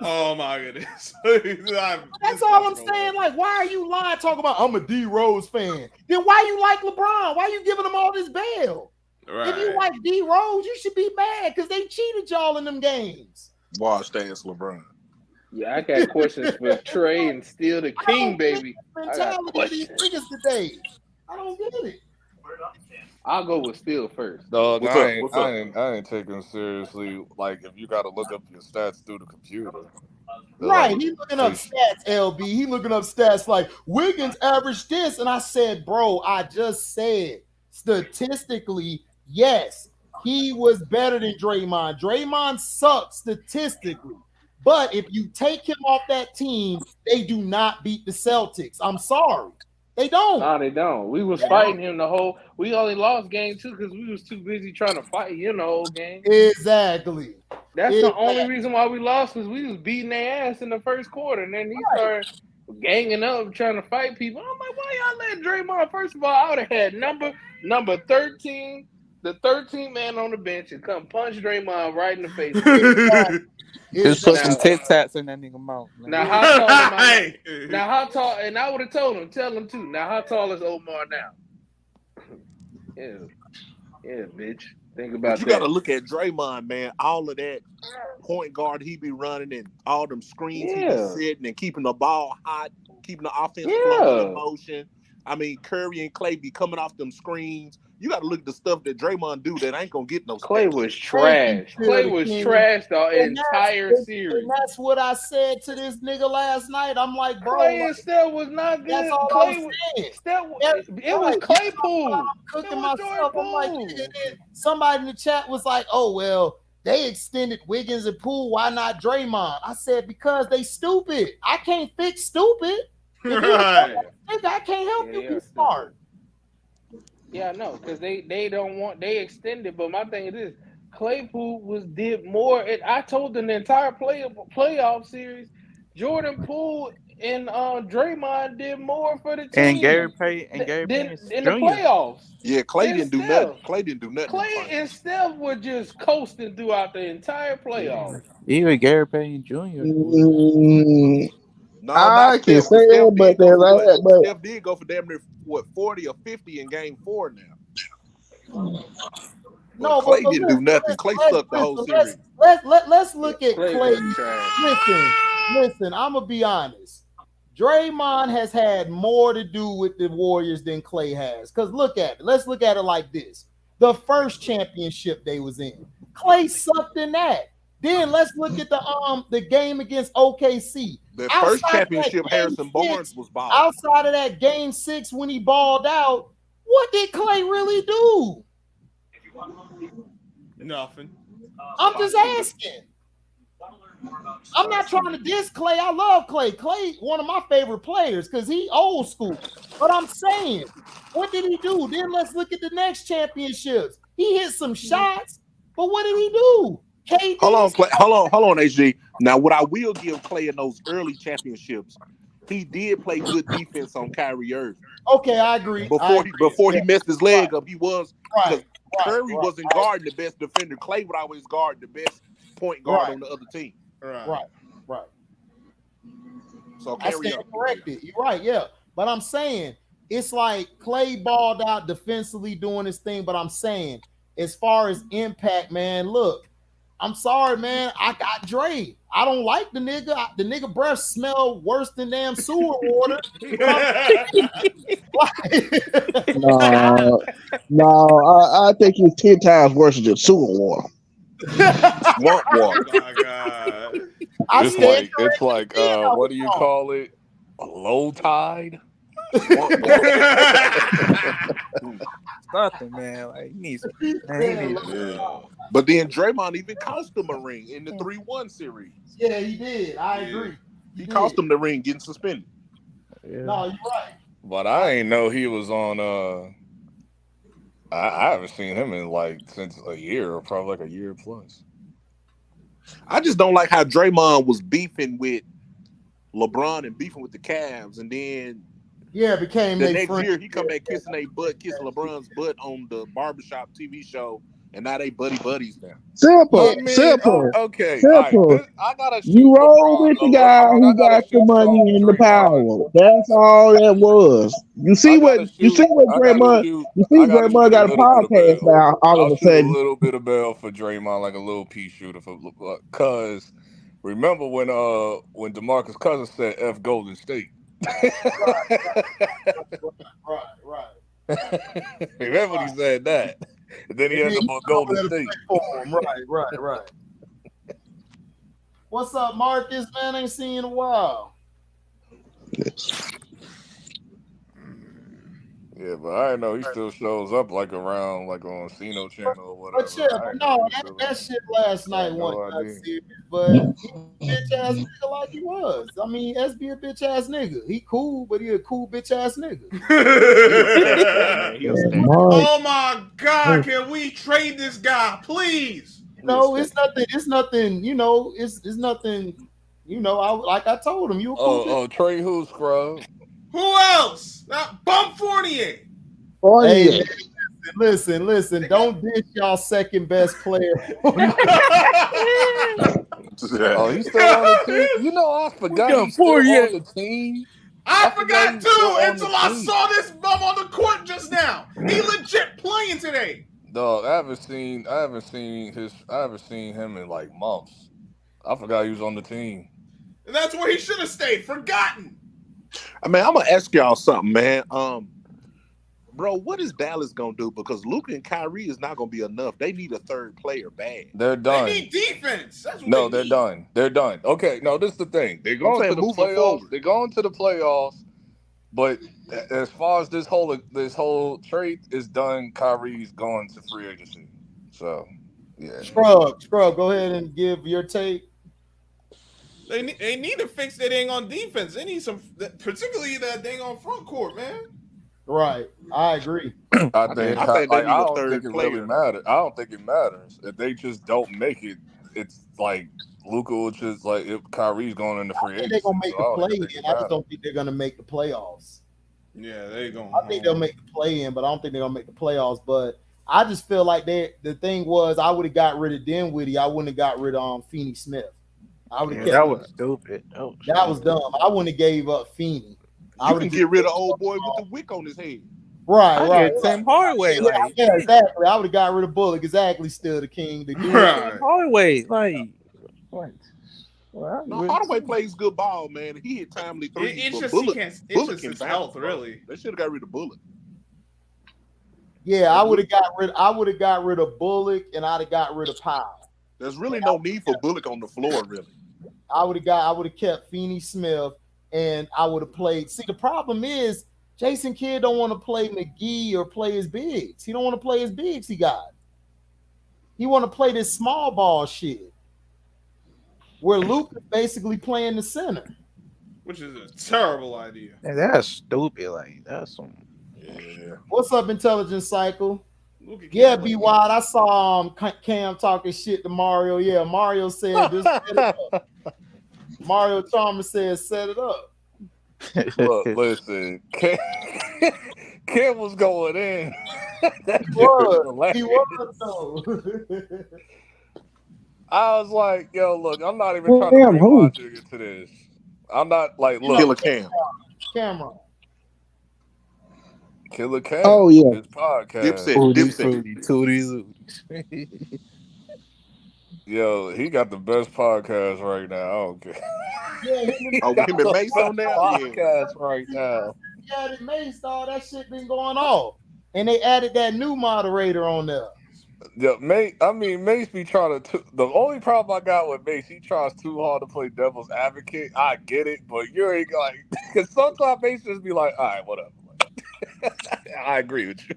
Speaker 5: Oh my goodness.
Speaker 1: That's all I'm saying. Like, why are you lying? Talking about I'm a D Rose fan. Then why you like LeBron? Why you giving him all this bail? Right. If you like D Rose, you should be mad because they cheated y'all in them games.
Speaker 12: Wash dance LeBron.
Speaker 9: Yeah, I got questions for Trey and Still the King, baby. I got questions.
Speaker 1: Today. I don't get it.
Speaker 9: I'll go with Still first.
Speaker 4: Dog, I ain't taking seriously. Like, if you got to look up your stats through the computer.
Speaker 1: Right,
Speaker 4: like,
Speaker 1: he's looking up stats, LB. He looking up stats like Wiggins averaged this, and I said, bro, I just said statistically, yes, he was better than Draymond. Draymond sucks statistically, but if you take him off that team, they do not beat the Celtics. I'm sorry. They don't.
Speaker 9: No, they don't. We was fighting him the whole. We only lost game 2 because we was too busy trying to fight him the whole game.
Speaker 1: Exactly.
Speaker 9: That's the only reason why we lost, because we was beating their ass in the first quarter, and then he started ganging up trying to fight people. I'm like, why y'all let Draymond? First of all, I would have had number 13, the 13th man on the bench, and come punch Draymond right in the face.
Speaker 7: Just put some tic tacs in that nigga mouth. Man.
Speaker 9: Now how tall am I? Now how tall? And I would have told him, tell him too. Now how tall is Omar now? Yeah, bitch. Think about
Speaker 12: you got to look at Draymond, man. All of that point guard he be running and all them screens he be setting and keeping the ball hot, keeping the offense flowing in motion. I mean, Curry and Clay be coming off them screens. You got to look at the stuff that Draymond do that ain't gonna get no.
Speaker 9: Clay was trash. Clay was trash the entire series.
Speaker 1: And that's what I said to this nigga last night. I'm like, bro,
Speaker 9: Clay and Steph was not good.
Speaker 1: That's all
Speaker 9: Clay
Speaker 1: I'm saying.
Speaker 9: It was Claypool.
Speaker 1: I'm cooking myself. I'm like, somebody in the chat was like, oh well, they extended Wiggins and Poole. Why not Draymond? I said because they stupid. I can't fix stupid.
Speaker 5: Right.
Speaker 1: I can't help you be smart.
Speaker 9: Yeah, no, because they don't want they extended. But my thing is this: Claypool did more. I told them the entire playoff series, Jordan Poole and Draymond did more for the team.
Speaker 7: And Gary Payton
Speaker 9: in the playoffs.
Speaker 12: Yeah, Clay didn't do nothing. Clay didn't do nothing.
Speaker 9: Clay and Steph were just coasting throughout the entire playoffs.
Speaker 7: Even Gary Payton Jr.
Speaker 10: No, I can say that, but
Speaker 12: Steph did go for damn near 40 or 50 in Game 4 now.
Speaker 1: No,
Speaker 12: Clay didn't do nothing. Clay sucked the whole series.
Speaker 1: Let's look at Clay. Listen, I'm gonna be honest. Draymond has had more to do with the Warriors than Clay has. Because look at it. Let's look at it like this. The first championship they was in, Clay sucked in that. Then let's look at the game against OKC.
Speaker 12: The first championship, Harrison Barnes was balling.
Speaker 1: Outside of that game 6 when he balled out, what did Clay really do?
Speaker 5: Nothing.
Speaker 1: I'm just asking. I'm not trying to diss Clay. I love Clay. Clay, one of my favorite players because he old school. But I'm saying, what did he do? Then let's look at the next championships. He hit some shots, but what did he do? KD.
Speaker 12: Hold on, HG. Now, what I will give Clay in those early championships, he did play good defense on Kyrie Irving.
Speaker 1: Okay, I agree.
Speaker 12: Before he messed his leg up, he was because Curry wasn't guarding the best defender. Clay would always guard the best point guard on the other team.
Speaker 1: Right.
Speaker 12: So
Speaker 1: I stand corrected. You're right, yeah. But I'm saying it's like Clay balled out defensively doing his thing. But I'm saying, as far as impact, man, look. I'm sorry, man. I got Dre. I don't like the nigga. The nigga breath smell worse than damn sewer water.
Speaker 10: No, I think he's 10 times worse than sewer water.
Speaker 12: Swamp water.
Speaker 5: Oh my God.
Speaker 4: It's like what do you call it? A low tide?
Speaker 7: Something, man. Like he needs.
Speaker 12: But then Draymond even cost him a ring in the 3-1 series.
Speaker 1: Yeah, he did. I agree.
Speaker 12: He cost him the ring getting suspended.
Speaker 1: Yeah. No, you're right.
Speaker 4: But I ain't know he was on. I haven't seen him in since a year, or probably like a year plus.
Speaker 12: I just don't like how Draymond was beefing with LeBron and beefing with the Cavs, and then
Speaker 1: it became
Speaker 12: the
Speaker 1: they
Speaker 12: next
Speaker 1: friend.
Speaker 12: year he come back kissing LeBron's butt on the barbershop TV show, and now they buddies now.
Speaker 10: Simple,
Speaker 4: I mean,
Speaker 10: simple,
Speaker 4: okay, all right.
Speaker 10: simple.
Speaker 4: I gotta shoot
Speaker 10: You roll
Speaker 4: LeBron.
Speaker 10: with the guy
Speaker 4: I mean, I
Speaker 10: who
Speaker 4: gotta
Speaker 10: got the
Speaker 4: shoot some
Speaker 10: money and the
Speaker 4: Draymond.
Speaker 10: power. That's all that was. You see
Speaker 4: I
Speaker 10: what
Speaker 4: gotta shoot. I gotta
Speaker 10: Draymond.
Speaker 4: shoot.
Speaker 10: You
Speaker 4: I
Speaker 10: see
Speaker 4: gotta
Speaker 10: Draymond
Speaker 4: shoot a
Speaker 10: got a
Speaker 4: little bit of
Speaker 10: podcast
Speaker 4: bail.
Speaker 10: now. All
Speaker 4: I'll
Speaker 10: of a
Speaker 4: shoot a
Speaker 10: sudden,
Speaker 4: little bit of bail for Draymond, like a little pea shooter for cause remember when DeMarcus Cousins said F Golden State.
Speaker 1: Right.
Speaker 4: Remember when he said that? And then he ended up on Golden State.
Speaker 1: Right. What's up, Marcus? Man, ain't seen you in a while.
Speaker 4: Yeah, but I know he still shows up like around like on Sino Channel or whatever.
Speaker 1: But yeah, no, that shit last night wasn't that serious. But he bitch ass nigga like he was. I mean, SB a bitch ass nigga. He cool, but he a cool bitch ass nigga.
Speaker 5: Oh my God! Can we trade this guy, please?
Speaker 1: No, it's nothing. You know, it's nothing. You know, I told him, you a cool bitch.
Speaker 4: Trey who scrub?
Speaker 5: Who else? Not Bump Fournier.
Speaker 1: Hey, listen. Don't dish y'all second best player.
Speaker 4: Oh, he's still on the team. You know, I forgot he's still on the team.
Speaker 5: I forgot too until I saw this bum on the court just now. He legit playing today.
Speaker 4: Dog, I haven't seen him in like months. I forgot he was on the team.
Speaker 5: And that's where he should have stayed. Forgotten.
Speaker 12: I mean, I'm gonna ask y'all something, man. Bro, what is Dallas gonna do? Because Luka and Kyrie is not gonna be enough. They need a third player bad.
Speaker 4: They're done.
Speaker 5: They need defense. That's what
Speaker 4: no,
Speaker 5: they
Speaker 4: they're
Speaker 5: need.
Speaker 4: done. They're done. Okay, no, this is the thing. They're going to the playoffs.
Speaker 12: Forward.
Speaker 4: They're going to the playoffs. But as far as this whole trade is done, Kyrie's going to free agency. So, yeah.
Speaker 1: Scrub, go ahead and give your take.
Speaker 5: They need to fix that thing on defense. They need some, particularly that thing on front court, man.
Speaker 1: Right, I agree.
Speaker 12: I think they need a third player.
Speaker 4: Really matters. I don't think it matters if they just don't make it. It's like Luka, which is like if Kyrie's going into free agency.
Speaker 1: They're gonna make the play-in. I just don't think they're gonna make the playoffs.
Speaker 5: Yeah, they going.
Speaker 1: I think they'll make the play-in, but I don't think they're gonna make the playoffs. But I just feel like the thing was I would have got rid of Dinwiddie. I wouldn't have got rid of Feeney Smith. I would have.
Speaker 7: That was stupid.
Speaker 1: That was dumb. I wouldn't have gave up Feeney.
Speaker 12: You can get rid of old boy with the wick on his head.
Speaker 1: Right.
Speaker 7: Tim Hardaway,
Speaker 1: yeah, exactly. I would have got rid of Bullock. Exactly, still the king.
Speaker 7: Tim Hardaway, what?
Speaker 12: No, Hardaway plays good ball, man. He hit timely threes.
Speaker 5: It's just
Speaker 12: Bullock,
Speaker 5: it's
Speaker 12: Bullock
Speaker 5: just his
Speaker 12: can
Speaker 5: health,
Speaker 12: bounce,
Speaker 5: really.
Speaker 12: They should have got rid of Bullock.
Speaker 1: Yeah, I would have got rid of Bullock, and I'd have got rid of Powell.
Speaker 12: There's really no need for Bullock on the floor, really.
Speaker 1: I would have kept Feeney Smith, and I would have played. See, the problem is Jason Kidd don't want to play McGee or play his bigs. He don't want to play his bigs. He want to play this small ball shit, where Luke is basically playing the center,
Speaker 5: which is a terrible idea.
Speaker 7: And that's stupid. That's some.
Speaker 4: Yeah.
Speaker 1: What's up, Intelligence Cycle? Yeah, be wild. I saw Cam talking shit to Mario. Yeah, Mario said just set it up. Mario Chalmers said set it up.
Speaker 4: Look, listen, Cam was going in.
Speaker 1: He was though.
Speaker 4: I was like, yo, look, I'm not even trying to bring logic into this. I'm not like, look.
Speaker 12: Killer Cam.
Speaker 1: Cameron.
Speaker 4: Killer Cam.
Speaker 10: Oh, yeah.
Speaker 4: His podcast.
Speaker 12: Dipset.
Speaker 4: Yo, he got the best podcast right now. I don't care.
Speaker 1: Yeah,
Speaker 12: him and Mace on there?
Speaker 4: Podcast right now.
Speaker 1: Yeah, the Mace, all that shit been going off. And they added that new moderator on there.
Speaker 4: Yeah, Mace be trying to. The only problem I got with Mace, he tries too hard to play devil's advocate. I get it, but you ain't like, because sometimes Mace just be like, all right, whatever. I agree with you.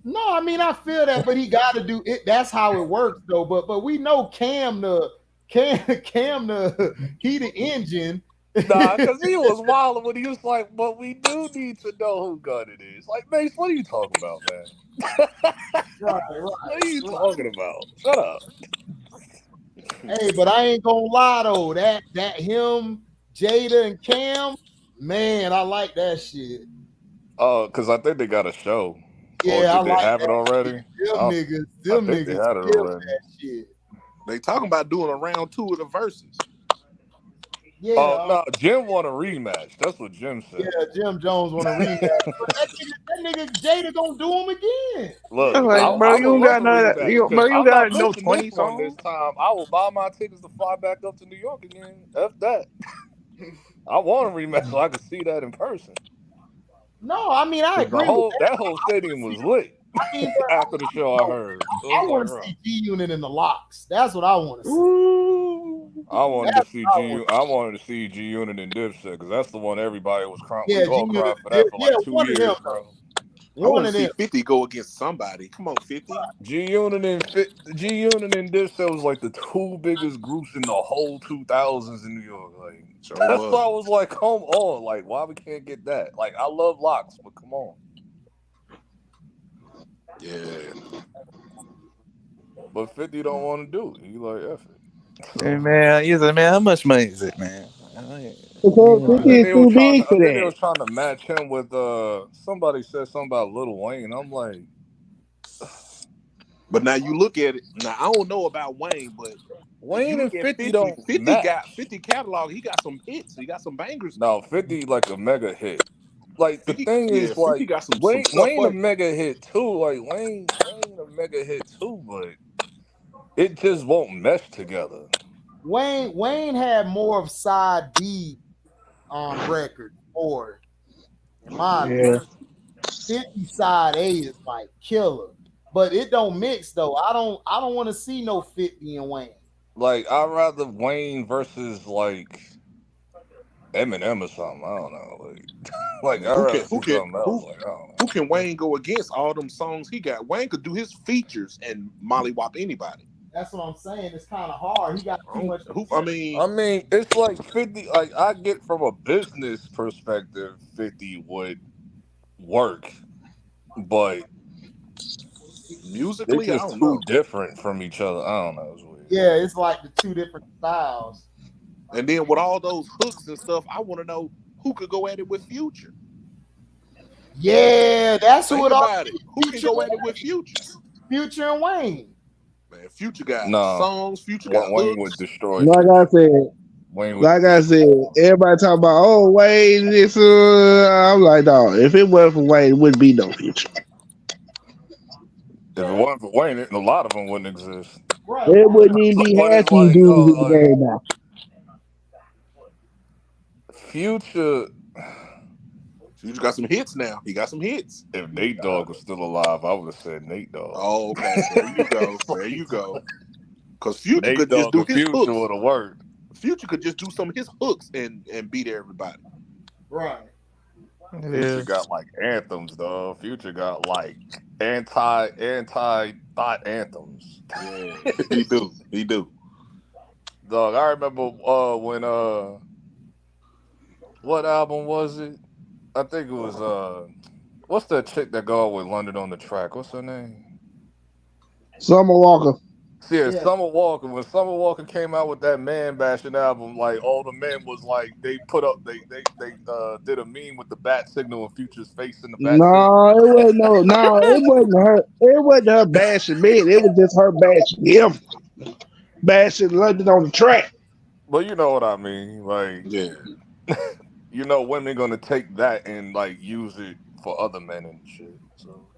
Speaker 1: No, I mean I feel that, but he got to do it. That's how it works, though. But we know Cam the he the engine.
Speaker 4: Nah, because he was wild when he was like, but we do need to know who gun it is. Like, Mace, what are you talking about, man?
Speaker 1: Right.
Speaker 4: What are you talking about? Shut up.
Speaker 1: Hey, but I ain't gonna lie though. That him Jada and Cam, man, I like that shit.
Speaker 4: Oh, because I think they got a show.
Speaker 1: Yeah,
Speaker 4: Or did
Speaker 1: I
Speaker 4: they
Speaker 1: like
Speaker 4: have it
Speaker 1: that
Speaker 4: already?
Speaker 1: shit.
Speaker 4: I
Speaker 1: Them
Speaker 4: think they
Speaker 1: niggas
Speaker 4: had it
Speaker 1: kill
Speaker 4: already.
Speaker 1: that shit.
Speaker 12: They talking about doing a round 2 of the verses.
Speaker 1: Yeah.
Speaker 4: Oh no, Jim want a rematch. That's what Jim said.
Speaker 1: Yeah, Jim Jones want a rematch. But that nigga Jada gonna do him again.
Speaker 4: Look,
Speaker 7: I'm like, bro,
Speaker 4: I
Speaker 7: you
Speaker 4: would
Speaker 7: don't
Speaker 4: love
Speaker 7: got
Speaker 4: a
Speaker 7: none of that.
Speaker 4: rematch
Speaker 7: Bro,
Speaker 4: because
Speaker 7: you
Speaker 4: I'm
Speaker 7: got
Speaker 4: not
Speaker 7: no
Speaker 4: missing
Speaker 7: 20
Speaker 4: this one this
Speaker 7: songs.
Speaker 4: time. I will buy my tickets to fly back up to New York again. F that. I want a rematch so I can see that in person.
Speaker 1: No, I mean I agree with
Speaker 4: That whole stadium was lit.
Speaker 1: I mean,
Speaker 4: after the show I heard.
Speaker 1: I want to see G Unit in the locks. That's what I want to see.
Speaker 4: I wanted to see G Unit and Dipset because that's the one everybody was crying.
Speaker 1: Yeah,
Speaker 4: We all cried for that for like 2 years, bro.
Speaker 12: I want to see 50 go against somebody. Come on, 50.
Speaker 4: G Unit and Dipset was like the 2 biggest groups in the whole 2000s in New York. Like that's why I was like, come on, like why we can't get that? Like I love locks, but come on.
Speaker 12: Yeah.
Speaker 4: But 50 don't want to do it. He like F it. So.
Speaker 7: Hey, man, he's like, man, how much money is it, man?
Speaker 10: Because 50 is too big for
Speaker 4: Then they
Speaker 10: that.
Speaker 4: was trying to match him with somebody said something about Lil Wayne. I'm like,
Speaker 12: but now you look at it. Now I don't know about Wayne, but
Speaker 4: Wayne and 50
Speaker 12: 50
Speaker 4: match.
Speaker 12: got 50 catalog. He got some hits. He got some bangers.
Speaker 4: No, 50 like a mega hit. Like
Speaker 12: 50,
Speaker 4: the thing is, like
Speaker 12: got some
Speaker 4: Wayne a mega hit too. Like Wayne a mega hit too, but it just won't mesh together.
Speaker 1: Wayne had more of side B record or in my opinion. 50 side A is like killer. But it don't mix though. I don't want to see no 50 and Wayne.
Speaker 4: Like I'd rather Wayne versus like Eminem or something. I don't know. Like
Speaker 12: who can Wayne go against all them songs he got? Wayne could do his features and mollywop anybody.
Speaker 1: That's what I'm saying. It's kind of hard. He got too much.
Speaker 12: I mean,
Speaker 4: it's like 50. Like I get from a business perspective, 50 would work, but
Speaker 12: musically,
Speaker 4: they're just too different from each other. I don't know. It's weird.
Speaker 1: Yeah, it's like the 2 different styles.
Speaker 12: And then with all those hooks and stuff, I want to know who could go at it with Future.
Speaker 1: Yeah, that's who it all.
Speaker 12: Who can go at it with Future?
Speaker 1: Future and Wayne.
Speaker 12: Man, Future got songs. Future got
Speaker 4: Wayne
Speaker 12: hooks.
Speaker 4: would destroy.
Speaker 10: Like I said, everybody talking about Wayne. This, I'm like, dog. If it wasn't for Wayne, it wouldn't be no Future.
Speaker 4: If it wasn't for Wayne, a lot of them wouldn't exist.
Speaker 10: Right. It wouldn't even be half these dudes in the game now.
Speaker 4: Future
Speaker 12: got some hits now. He got some hits.
Speaker 4: If Nate Dogg was still alive, I would have said Nate Dogg.
Speaker 12: Oh, okay. There you go. There you go. Because Future
Speaker 4: Nate
Speaker 12: could just do his hooks.
Speaker 4: Would have worked.
Speaker 12: Future could just do some of his hooks and beat everybody.
Speaker 1: Right.
Speaker 4: Future got like anthems, though. Future got like anti thought anthems.
Speaker 12: Yeah, he do.
Speaker 4: Dog, I remember when what album was it? I think it was what's that chick that go with London on the Track? What's her name?
Speaker 10: Summer Walker.
Speaker 4: Yeah, Summer Walker. When Summer Walker came out with that man bashing album, like all the men was like they put up they did a meme with the bat signal and Future's face in the bat signal.
Speaker 10: It wasn't her. It wasn't her bashing men. It was just her bashing him. Bashing London on the Track.
Speaker 4: Well, you know what I mean. Like you know women gonna take that and like use it for other men and shit. So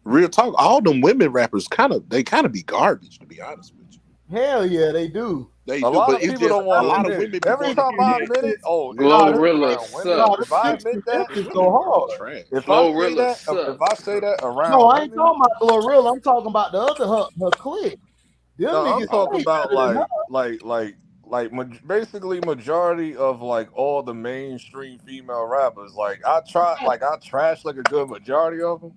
Speaker 12: real talk, all them women rappers kind of be garbage, to be honest with you.
Speaker 1: Hell yeah, they do.
Speaker 12: They do, but it's just a lot of women.
Speaker 4: Every time I admit it,
Speaker 9: Glorilla sucks.
Speaker 4: If I admit that,
Speaker 1: it's go hard.
Speaker 4: If I say that around,
Speaker 1: no, I ain't talking about Glorilla. I'm talking about the other her clique.
Speaker 4: I'm talking about basically majority of like all the mainstream female rappers. Like I trash like a good majority of them.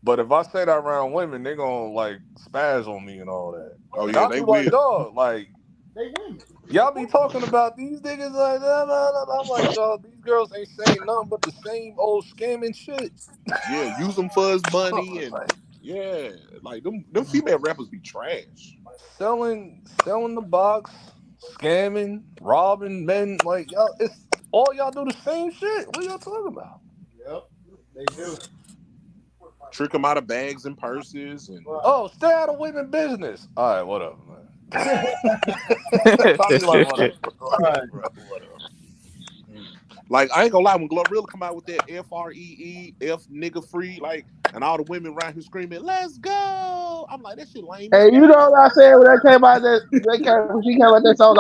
Speaker 4: But if I say that around women, they're gonna like spaz on me and all that.
Speaker 12: Oh yeah,
Speaker 4: they will. Like, dog, like
Speaker 1: they women.
Speaker 4: Y'all be talking about these niggas like that. I'm like, dog, these girls ain't saying nothing but the same old scamming shit.
Speaker 12: Yeah, use them for his money and like them female rappers be trash.
Speaker 4: Selling the box, scamming, robbing men. Like y'all, it's all y'all do the same shit. What y'all talking about?
Speaker 1: Yep, they do.
Speaker 12: Trick them out of bags and purses, and
Speaker 4: Stay out of women business. All right, whatever, man. I be like, whatever. Whatever.
Speaker 12: Like, I ain't gonna lie, when Glorilla come out with that FREE, F nigga free, like, and all the women around here screaming, "Let's go!" I'm like, that shit lame.
Speaker 10: Hey, you know what I said when that came out? When she came out that song,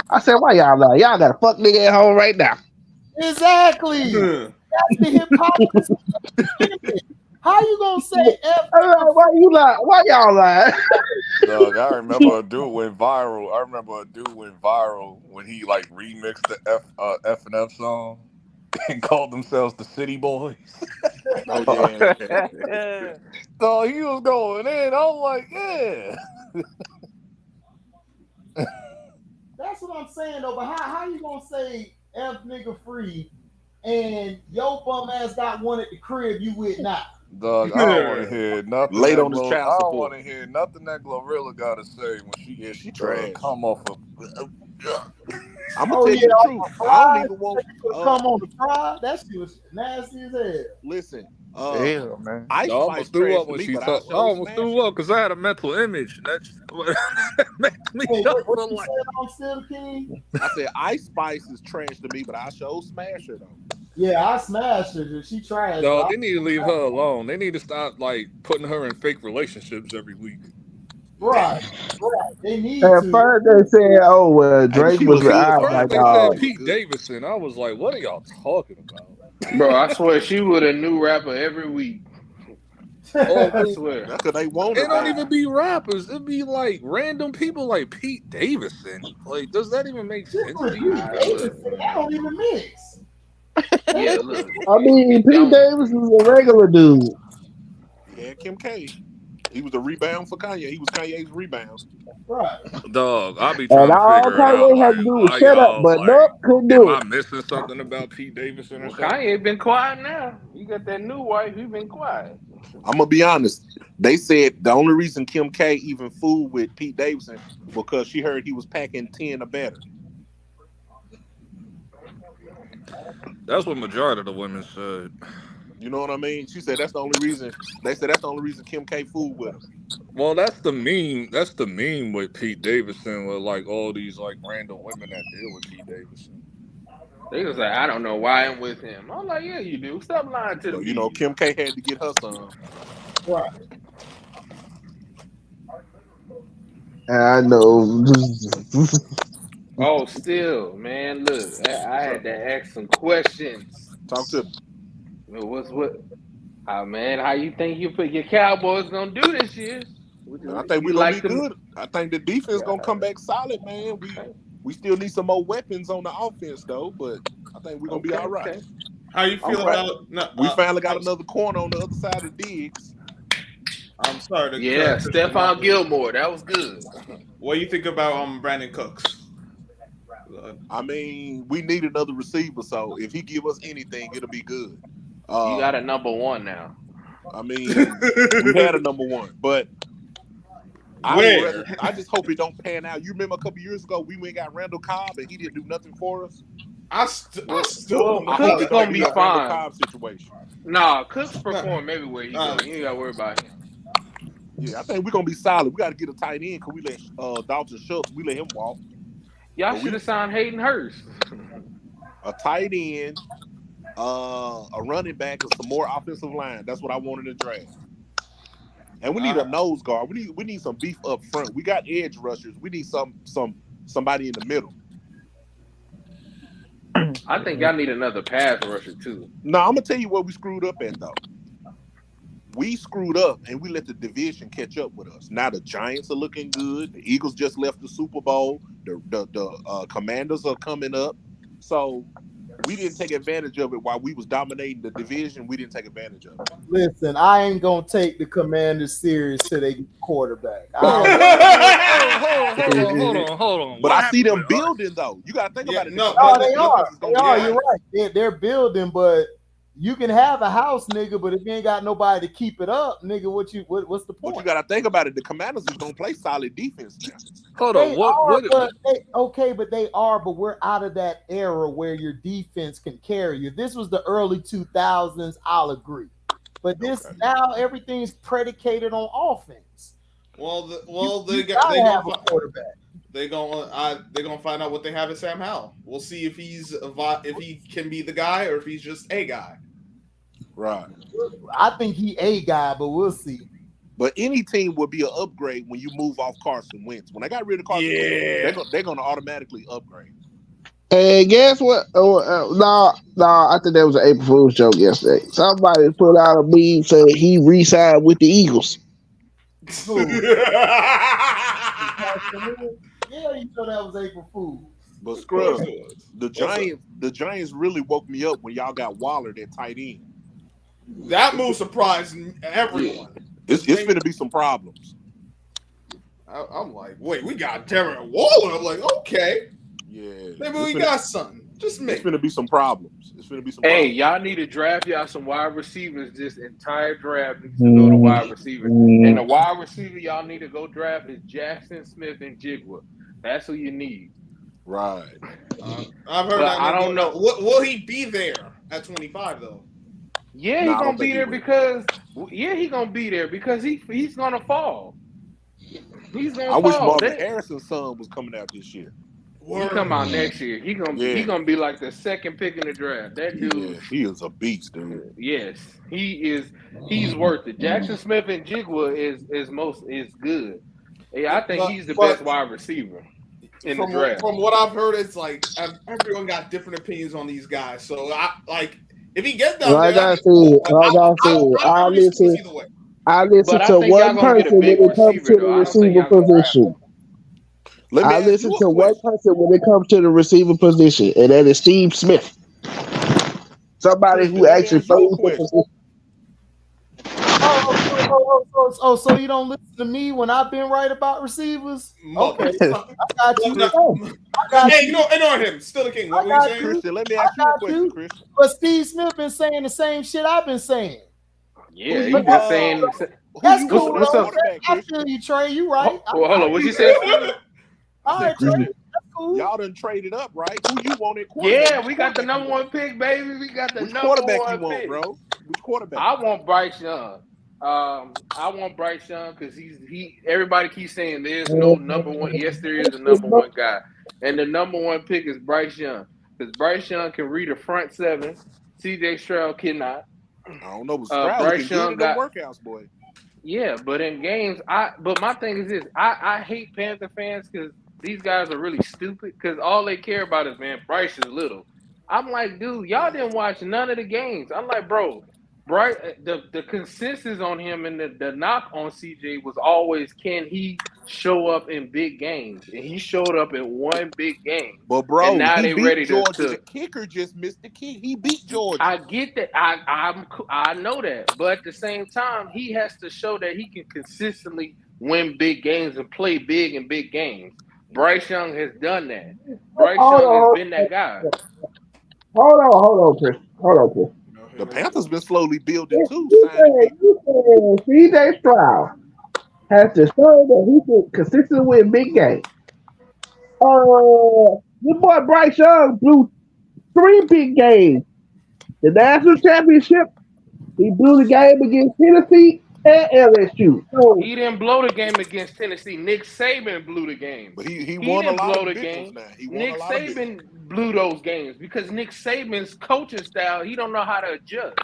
Speaker 10: I said, "Why y'all lie? Y'all got a fuck nigga at home right now."
Speaker 1: Exactly. That's the hypocrisy. How you gonna say F?
Speaker 10: Why you lie? Why y'all lie?
Speaker 4: Dog, I remember a dude went viral. When he like remixed the F and F song and called themselves the City Boys.
Speaker 12: Oh yeah.
Speaker 4: So he was going in. I was like, yeah.
Speaker 1: That's what I'm saying though. But how you gonna say F nigga free and your bum ass got one at the crib you with now?
Speaker 4: Dog, I don't want to hear nothing.
Speaker 12: Late on his child
Speaker 4: I don't
Speaker 12: support.
Speaker 4: want to hear nothing that Glorilla got to say when she
Speaker 12: trash.
Speaker 4: Come off of.
Speaker 12: I'm gonna tell you the truth. I don't even want
Speaker 1: come on the fry. That shit was nasty as hell.
Speaker 12: Listen,
Speaker 7: Hell, man.
Speaker 12: Ice
Speaker 4: I almost threw up when she talked. I almost threw up because I had a mental image. That makes me
Speaker 1: what you said on Still King?
Speaker 12: I said Ice Spice is trash to me, but I sure smash her though.
Speaker 1: Yeah, I smashed her. She trash.
Speaker 4: No, they need to leave her alone. They need to stop like putting her in fake relationships every week.
Speaker 1: Right. They need
Speaker 10: At
Speaker 1: to.
Speaker 10: first they said, "Oh well, Drake was with
Speaker 4: At
Speaker 10: eyes."
Speaker 4: first they said Pete Davidson. I was like, "What are y'all talking about?"
Speaker 9: Bro, I swear she would a new rapper every week. I swear.
Speaker 12: That's because they want
Speaker 4: it. Don't even be rappers. It'd be like random people like Pete Davidson. Like, does that even make sense to you?
Speaker 1: That don't even mix.
Speaker 9: Yeah, look.
Speaker 10: I mean, Pete Davis is a regular dude.
Speaker 12: Yeah, Kim K. He was a rebound for Kanye. He was Kanye's rebound.
Speaker 1: Right.
Speaker 4: Dog, I'll be trying
Speaker 10: And
Speaker 4: to
Speaker 10: all
Speaker 4: figure it out.
Speaker 10: Kanye had to do was shut up, but nope, couldn't do
Speaker 4: Am
Speaker 10: it.
Speaker 4: I missing something about Pete Davidson or something?
Speaker 9: Kanye been quiet now. You got that new wife. He been quiet.
Speaker 12: I'm gonna be honest. They said the only reason Kim K even fooled with Pete Davidson because she heard he was packing 10 or better.
Speaker 4: That's what majority of the women said.
Speaker 12: You know what I mean? She said that's the only reason. They said that's the only reason Kim K fooled with him.
Speaker 4: Well, that's the meme. That's the meme with Pete Davidson, with like all these like random women that deal with Pete Davidson.
Speaker 9: They was like, I don't know why I'm with him. I'm like, yeah, you do. Stop lying to
Speaker 12: So,
Speaker 9: the
Speaker 12: you know,
Speaker 9: media.
Speaker 12: Kim K had to get her son.
Speaker 1: Right.
Speaker 10: I know.
Speaker 9: Oh, still, man, look, I had to ask some questions.
Speaker 12: Talk to me.
Speaker 9: Man, how you think your Cowboys gonna do this year?
Speaker 12: I think we're gonna be good. I think the defense gonna come back solid, man. We still need some more weapons on the offense though, but I think we're gonna be all right.
Speaker 5: Okay. How you feel about?
Speaker 12: We finally got another corner on the other side of Diggs.
Speaker 5: I'm sorry.
Speaker 9: Stephon Gilmore, that was good.
Speaker 5: What do you think about Brandon Cooks?
Speaker 12: I mean, we need another receiver, so if he give us anything, it'll be good.
Speaker 9: You got a number one now.
Speaker 12: I mean, we had a number one, but I just hope it don't pan out. You remember a couple years ago we went and got Randall Cobb and he didn't do nothing for us.
Speaker 5: I still
Speaker 9: Cook's gonna be fine.
Speaker 12: Cobb situation.
Speaker 9: Nah, Cook's perform everywhere he goes. You ain't gotta worry about him.
Speaker 12: Yeah, I think we're gonna be solid. We got to get a tight end because we let Dalton Schultz. We let him walk.
Speaker 9: Y'all should have signed Hayden Hurst.
Speaker 12: A tight end, a running back, and some more offensive line. That's what I wanted to draft. And we need a nose guard. We need some beef up front. We got edge rushers. We need somebody in the middle.
Speaker 9: I think y'all need another pass rusher too.
Speaker 12: No, I'm gonna tell you what we screwed up at though. We screwed up and we let the division catch up with us. Now the Giants are looking good. The Eagles just left the Super Bowl. The Commanders are coming up. So we didn't take advantage of it while we was dominating the division. We didn't take advantage of it.
Speaker 1: Listen, I ain't gonna take the Commanders serious till they get the quarterback.
Speaker 4: Hold on.
Speaker 12: But I see them building though. You gotta think about it.
Speaker 1: They are. You're right. They're building, but You can have a house, nigga, but if you ain't got nobody to keep it up, nigga, what's the point?
Speaker 12: But you got to think about it. The Commanders is gonna play solid defense now.
Speaker 4: Hold on,
Speaker 1: but they are, but we're out of that era where your defense can carry you. This was the early 2000s, I'll agree. But now everything's predicated on offense.
Speaker 5: They have a quarterback. They're gonna find out what they have at Sam Howell. We'll see if he can be the guy or if he's just a guy.
Speaker 12: Right.
Speaker 1: I think he a guy, but we'll see.
Speaker 12: But any team would be an upgrade when you move off Carson Wentz. When they got rid of Carson Wentz, they're gonna automatically upgrade.
Speaker 10: And guess what? No, I think that was an April Fool's joke yesterday. Somebody put out a meme saying he re-signed with the Eagles.
Speaker 1: Yeah, you know that was April Fool's.
Speaker 12: But Scrub, the Giants really woke me up when y'all got Waller at tight end.
Speaker 5: That move surprised everyone.
Speaker 12: It's going to be some problems.
Speaker 5: I'm like, wait, we got Darren Waller. I'm like, okay.
Speaker 12: Yeah.
Speaker 5: Maybe we got something. Just me.
Speaker 12: It's going to be some problems.
Speaker 9: Hey, y'all need to draft y'all some wide receivers. This entire draft needs to go to wide receivers. And the wide receiver y'all need to go draft is Jackson Smith and Jigwa. That's who you need.
Speaker 12: Right.
Speaker 5: I've heard that. I don't know. Will he be there at 25 though?
Speaker 9: Yeah, he's gonna be there because he's gonna be there because he's gonna fall. He's gonna fall.
Speaker 12: I wish Marvin Harrison's son was coming out this year.
Speaker 9: He come out next year. He gonna be like the second pick in the draft. That dude,
Speaker 12: he is a beast, dude.
Speaker 9: Yes, he is. He's worth it. Jackson Smith and Jigwa is good. Yeah, I think he's the best wide receiver in the draft.
Speaker 5: From what I've heard, it's like everyone got different opinions on these guys. So if he gets down there,
Speaker 10: I listen to one person when it comes to the receiver position. I listen to one person when it comes to the receiver position, and that is Steve Smith. Somebody who actually plays the position.
Speaker 1: So you don't listen to me when I've been right about receivers? Okay, I got you.
Speaker 5: Hey, ignore him. Still the king. What were you saying?
Speaker 12: Christian, let me ask you a question, Christian.
Speaker 1: But Steve Smith been saying the same shit I've been saying.
Speaker 9: Yeah, he been saying.
Speaker 1: That's cool. What's up? I feel you, Trey. You right.
Speaker 9: Hold on. What you say?
Speaker 1: All right, Trey. That's cool.
Speaker 12: Y'all done traded up, right? Who you want at quarterback?
Speaker 9: Yeah, we got the number one pick, baby. We got the number
Speaker 12: quarterback
Speaker 9: one
Speaker 12: you want,
Speaker 9: pick.
Speaker 12: bro? Which quarterback?
Speaker 9: I want Bryce Young. I want Bryce Young because everybody keeps saying there's no number one. Yes, there is a number one guy. And the number one pick is Bryce Young. Because Bryce Young can read a front seven. CJ Stroud cannot.
Speaker 12: I don't know, but Stroud Bryce Young got workouts, boy.
Speaker 9: Yeah, but in games, but my thing is this. I hate Panther fans because these guys are really stupid because all they care about is, man, Bryce is little. I'm like, dude, y'all didn't watch none of the games. I'm like, bro, Bryce, the consensus on him and the knock on CJ was always, can he show up in big games? And he showed up in one big game.
Speaker 12: But bro,
Speaker 9: and now they ready
Speaker 12: Georgia. The kicker just missed the kick. He beat Georgia.
Speaker 9: I get that. I know that. But at the same time, he has to show that he can consistently win big games and play big in big games. Bryce Young has done that. Bryce Young has been that guy.
Speaker 10: Hold on, Chris.
Speaker 12: The Panthers been slowly building too.
Speaker 10: You said CJ Stroud has to show that he can consistently win big games. Your boy Bryce Young blew 3 big games. The national championship, he blew the game against Tennessee and LSU. So,
Speaker 9: he didn't blow the game against Tennessee. Nick Saban blew the game.
Speaker 12: But he won a lot of games now.
Speaker 9: Nick Saban blew those games because Nick Saban's coaching style, he don't know how to adjust.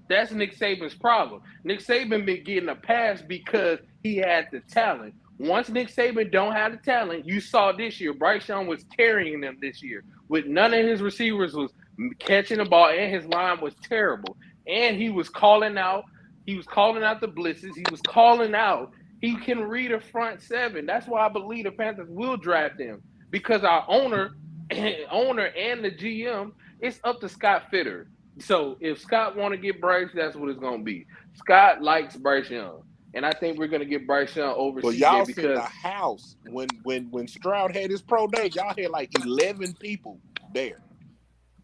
Speaker 9: That's Nick Saban's problem. Nick Saban been getting a pass because he had the talent. Once Nick Saban don't have the talent, you saw this year, Bryce Young was carrying them this year. With none of his receivers was catching the ball, and his line was terrible. And he was calling out. He was calling out the blitzes. He was calling out. He can read a front seven. That's why I believe the Panthers will draft him because our owner and the GM, it's up to Scott Fitter. So if Scott want to get Bryce, that's what it's going to be. Scott likes Bryce Young, and I think we're going to get Bryce Young over CJ
Speaker 12: y'all
Speaker 9: because
Speaker 12: seen the house when Stroud had his pro day. Y'all had like 11 people there.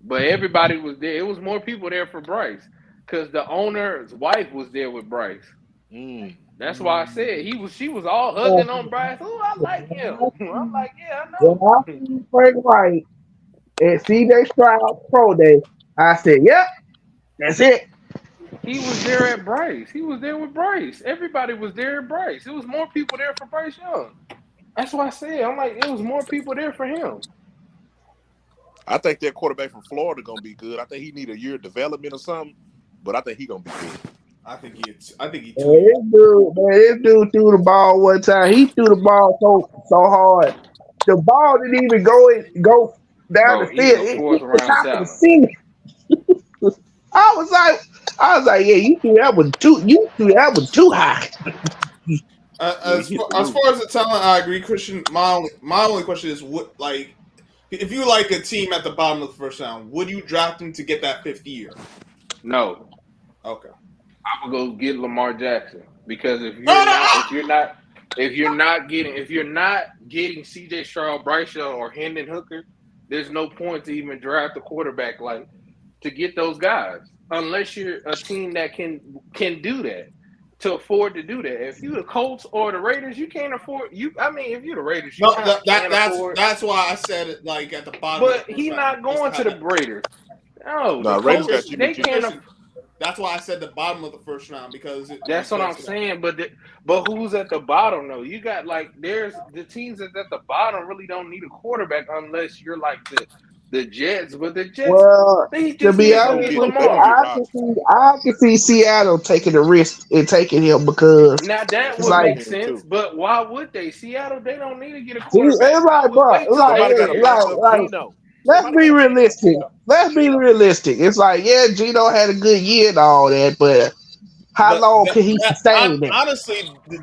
Speaker 9: But everybody was there. It was more people there for Bryce because the owner's wife was there with Bryce. That's why I said she was all hugging on Bryce. Oh, I like him. I'm like, yeah, I
Speaker 10: When I
Speaker 9: know.
Speaker 10: see Frank White at CJ Stroud Pro Day, I said, "Yep, that's it."
Speaker 9: He was there at Bryce. He was there with Bryce. Everybody was there at Bryce. It was more people there for Bryce Young. That's why I said, I'm like, it was more people there for him.
Speaker 12: I think that quarterback from Florida gonna be good. I think he need a year of development or something, but I think he gonna be good.
Speaker 5: I think he
Speaker 10: This dude threw the ball one time. He threw the ball so hard. The ball didn't even go down the
Speaker 9: Bro, he's
Speaker 10: field.
Speaker 9: a
Speaker 10: It
Speaker 9: fourth
Speaker 10: hit the
Speaker 9: round
Speaker 10: top of the
Speaker 9: talent.
Speaker 10: ceiling. I was like, yeah, you threw that one too high.
Speaker 5: as far as the talent, I agree, Christian. My only question is, what, like, if you like a team at the bottom of the first round, would you draft them to get that 5th year?
Speaker 9: No.
Speaker 5: Okay.
Speaker 9: I would go get Lamar Jackson because if you're not getting CJ Stroud, Bryce Young, or Hendon Hooker, there's no point to even draft a quarterback like to get those guys unless you're a team that can do that. To afford to do that, if you the Colts or the Raiders, you can't afford. If you're the Raiders, you can't afford.
Speaker 5: That's why I said it like at the bottom.
Speaker 9: But he's not going to the Raiders. No, the
Speaker 12: Raiders
Speaker 9: Colts,
Speaker 12: got Jimmy
Speaker 9: they can't.
Speaker 5: That's why I said the bottom of the first round because
Speaker 9: That's what I'm saying. But who's at the bottom though? You got there's the teams that's at the bottom really don't need a quarterback unless you're like the Jets. But the Jets,
Speaker 10: Well,
Speaker 9: they
Speaker 10: to
Speaker 9: just
Speaker 10: be
Speaker 9: need to go
Speaker 10: honest
Speaker 9: get
Speaker 10: with you,
Speaker 9: Lamar.
Speaker 10: I can see Seattle taking the risk and taking him because
Speaker 9: Now that
Speaker 10: it's
Speaker 9: would
Speaker 10: like
Speaker 9: make sense, but why would they? Seattle, they don't need to get a
Speaker 10: it's
Speaker 9: quarterback.
Speaker 10: like, bro,
Speaker 12: Somebody got to back up Geno.
Speaker 10: let's be realistic. Let's be realistic. It's like, yeah, Gino had a good year and all that, but how long can he sustain that?
Speaker 5: Honestly, the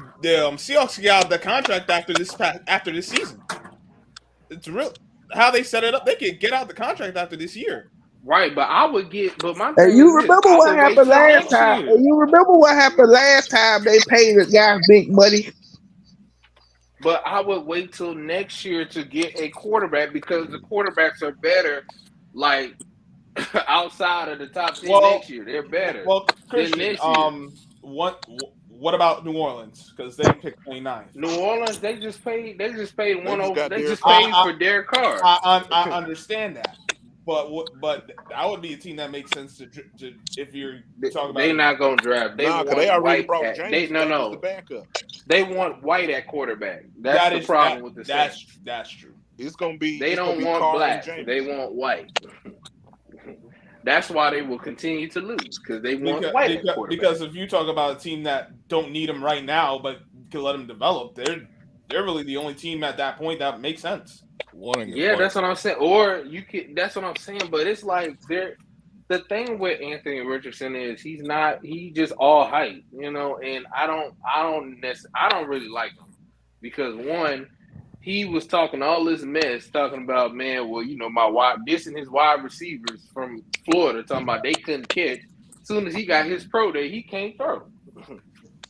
Speaker 5: Seahawks get out the contract after this season. It's real how they set it up. They could get out the contract after this year.
Speaker 9: Right, but I would get. But my
Speaker 10: And
Speaker 9: thing
Speaker 10: you
Speaker 9: is this:
Speaker 10: remember
Speaker 9: I
Speaker 10: what
Speaker 9: would wait
Speaker 10: happened
Speaker 9: till
Speaker 10: last
Speaker 9: next
Speaker 10: time?
Speaker 9: year.
Speaker 10: And you remember what happened last time they paid the guy big money?
Speaker 9: But I would wait till next year to get a quarterback because the quarterbacks are better, like outside of the top 10 next year. They're better than
Speaker 5: Christian,
Speaker 9: this year.
Speaker 5: what about New Orleans? Because they picked 29th.
Speaker 9: New Orleans, they just paid for Derek Carr.
Speaker 5: I understand that, but that would be a team that makes sense to if you're talking about.
Speaker 9: They're not gonna draft. They want
Speaker 12: they already
Speaker 9: White
Speaker 12: brought
Speaker 9: at,
Speaker 12: James
Speaker 9: they,
Speaker 12: back as the backup.
Speaker 9: They want White at quarterback. That's the problem with the Saints.
Speaker 5: That's true.
Speaker 12: It's gonna be.
Speaker 9: They don't want
Speaker 12: Carr
Speaker 9: Black.
Speaker 12: and
Speaker 9: They want White. That's why they will continue to lose because they want White at quarterback.
Speaker 5: Because if you talk about a team that don't need him right now, but can let him develop, they're really the only team at that point that makes sense.
Speaker 9: That's what I'm saying. Or you could. That's what I'm saying. But it's like the thing with Anthony Richardson is he just all hype, and I don't really like him because one, he was talking all this mess, talking about, man, well, dissing his wide receivers from Florida, talking about they couldn't catch. As soon as he got his pro day, he can't throw.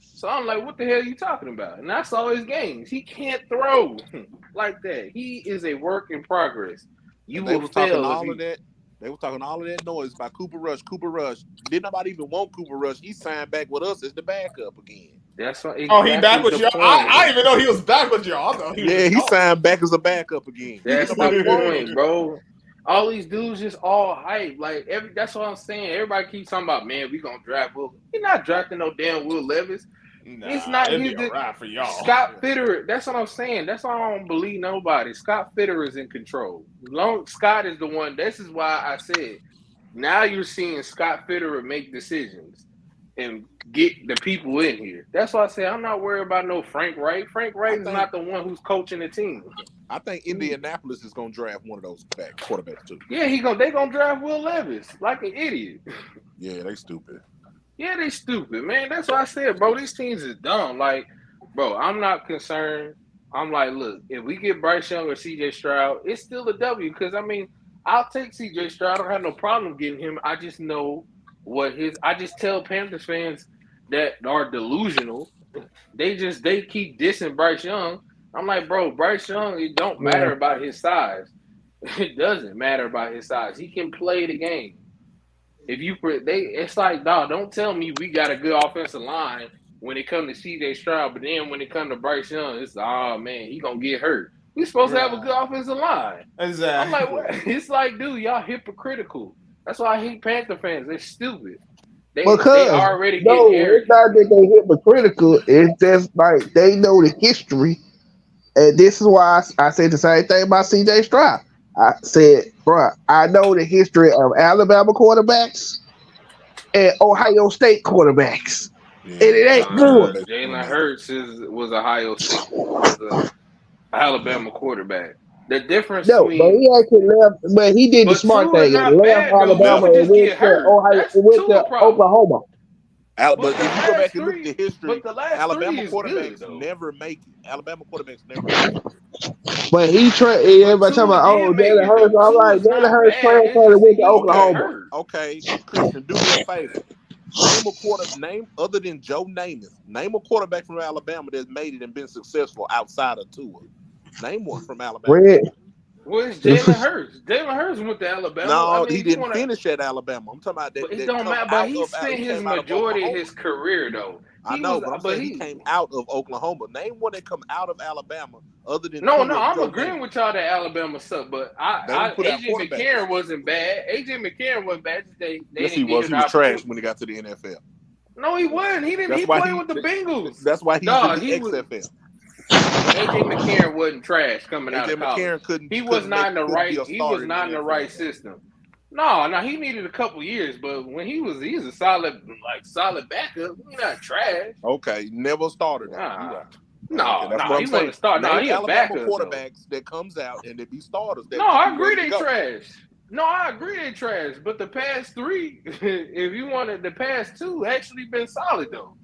Speaker 9: So I'm like, what the hell are you talking about? And I saw his games. He can't throw like that. He is a work in progress.
Speaker 12: They were talking all of that. They were talking all of that noise about Cooper Rush. Cooper Rush. Did nobody even want Cooper Rush? He signed back with us as the backup again.
Speaker 9: That's what,
Speaker 5: he back with y'all? I didn't even know he was back with y'all. Though.
Speaker 12: He signed back as a backup again.
Speaker 9: That's the point, bro. All these dudes just all hype. Like that's what I'm saying. Everybody keeps talking about, man, we gonna draft Will. He's not drafting no damn Will Levis. It's not
Speaker 5: his for y'all.
Speaker 9: Scott Fitterer. That's what I'm saying. That's why I don't believe nobody. Scott Fitterer is in control. Scott is the one. This is why I said. Now you're seeing Scott Fitterer make decisions and get the people in here. That's why I say I'm not worried about no Frank Wright. Frank Wright is not the one who's coaching the team.
Speaker 12: I think Indianapolis is gonna draft one of those quarterbacks too.
Speaker 9: Yeah, they gonna draft Will Levis like an idiot.
Speaker 12: Yeah, they stupid.
Speaker 9: Yeah, they stupid, man. That's what I said, bro. These teams is dumb. Like, bro, I'm not concerned. I'm like, look, if we get Bryce Young or CJ Stroud, it's still a W. Because I'll take CJ Stroud. I don't have no problem getting him. I just know I just tell Panthers fans that are delusional. They keep dissing Bryce Young. I'm like, bro, Bryce Young, it don't matter about his size. It doesn't matter about his size. He can play the game. If you it's like, dog, don't tell me we got a good offensive line when it comes to CJ Stroud, but then when it comes to Bryce Young, it's oh man, he gonna get hurt. We supposed to have a good offensive line.
Speaker 5: Exactly.
Speaker 9: I'm like, what? It's like, dude, y'all hypocritical. That's why I hate Panther fans. They're stupid. They already get arrogant.
Speaker 10: It's not that they hypocritical. It's just like they know the history, and this is why I said the same thing about CJ Stroud. I said, bro, I know the history of Alabama quarterbacks and Ohio State quarterbacks. Yeah. And it ain't good.
Speaker 9: Jalen Hurts was a Alabama quarterback. The difference between
Speaker 10: but he actually left, but he did the smart thing. He left Alabama and went to Oklahoma.
Speaker 12: But if you go back and look at the history, Alabama quarterbacks never make it. Alabama quarterbacks never make it.
Speaker 10: But everybody talking about, Jalen Hurts. I'm like, Jalen Hurts transferred and went to Oklahoma.
Speaker 12: Okay, Christian, do me a favor. Name other than Joe Namath. Name a quarterback from Alabama that's made it and been successful outside of Tua. Name one from Alabama.
Speaker 9: Where's Jalen Hurts? Jalen Hurts went to Alabama.
Speaker 12: No, he didn't finish at Alabama. I'm talking about that.
Speaker 9: But it don't matter. But he spent his majority of his career, though.
Speaker 12: I know, but he came out of Oklahoma. Name one that come out of Alabama other than
Speaker 9: No, I'm agreeing with y'all that Alabama sucked, but AJ McCarron wasn't bad. AJ McCarron wasn't bad.
Speaker 12: Yes, he was. He was trash when he got to the NFL.
Speaker 9: No, he wasn't. He didn't. He played with the Bengals.
Speaker 12: That's why he's in the XFL.
Speaker 9: AJ McCarron wasn't trash coming out of college. He was not in the right system. No, he needed a couple years, but when he's a solid backup. He's not trash.
Speaker 12: Okay, never started.
Speaker 9: No, he wasn't start. No, he a backup.
Speaker 12: Quarterbacks that comes out and they be starters.
Speaker 9: No, I agree they trash. No, I agree they trash. But the past three, if you wanted the past two, actually been solid though.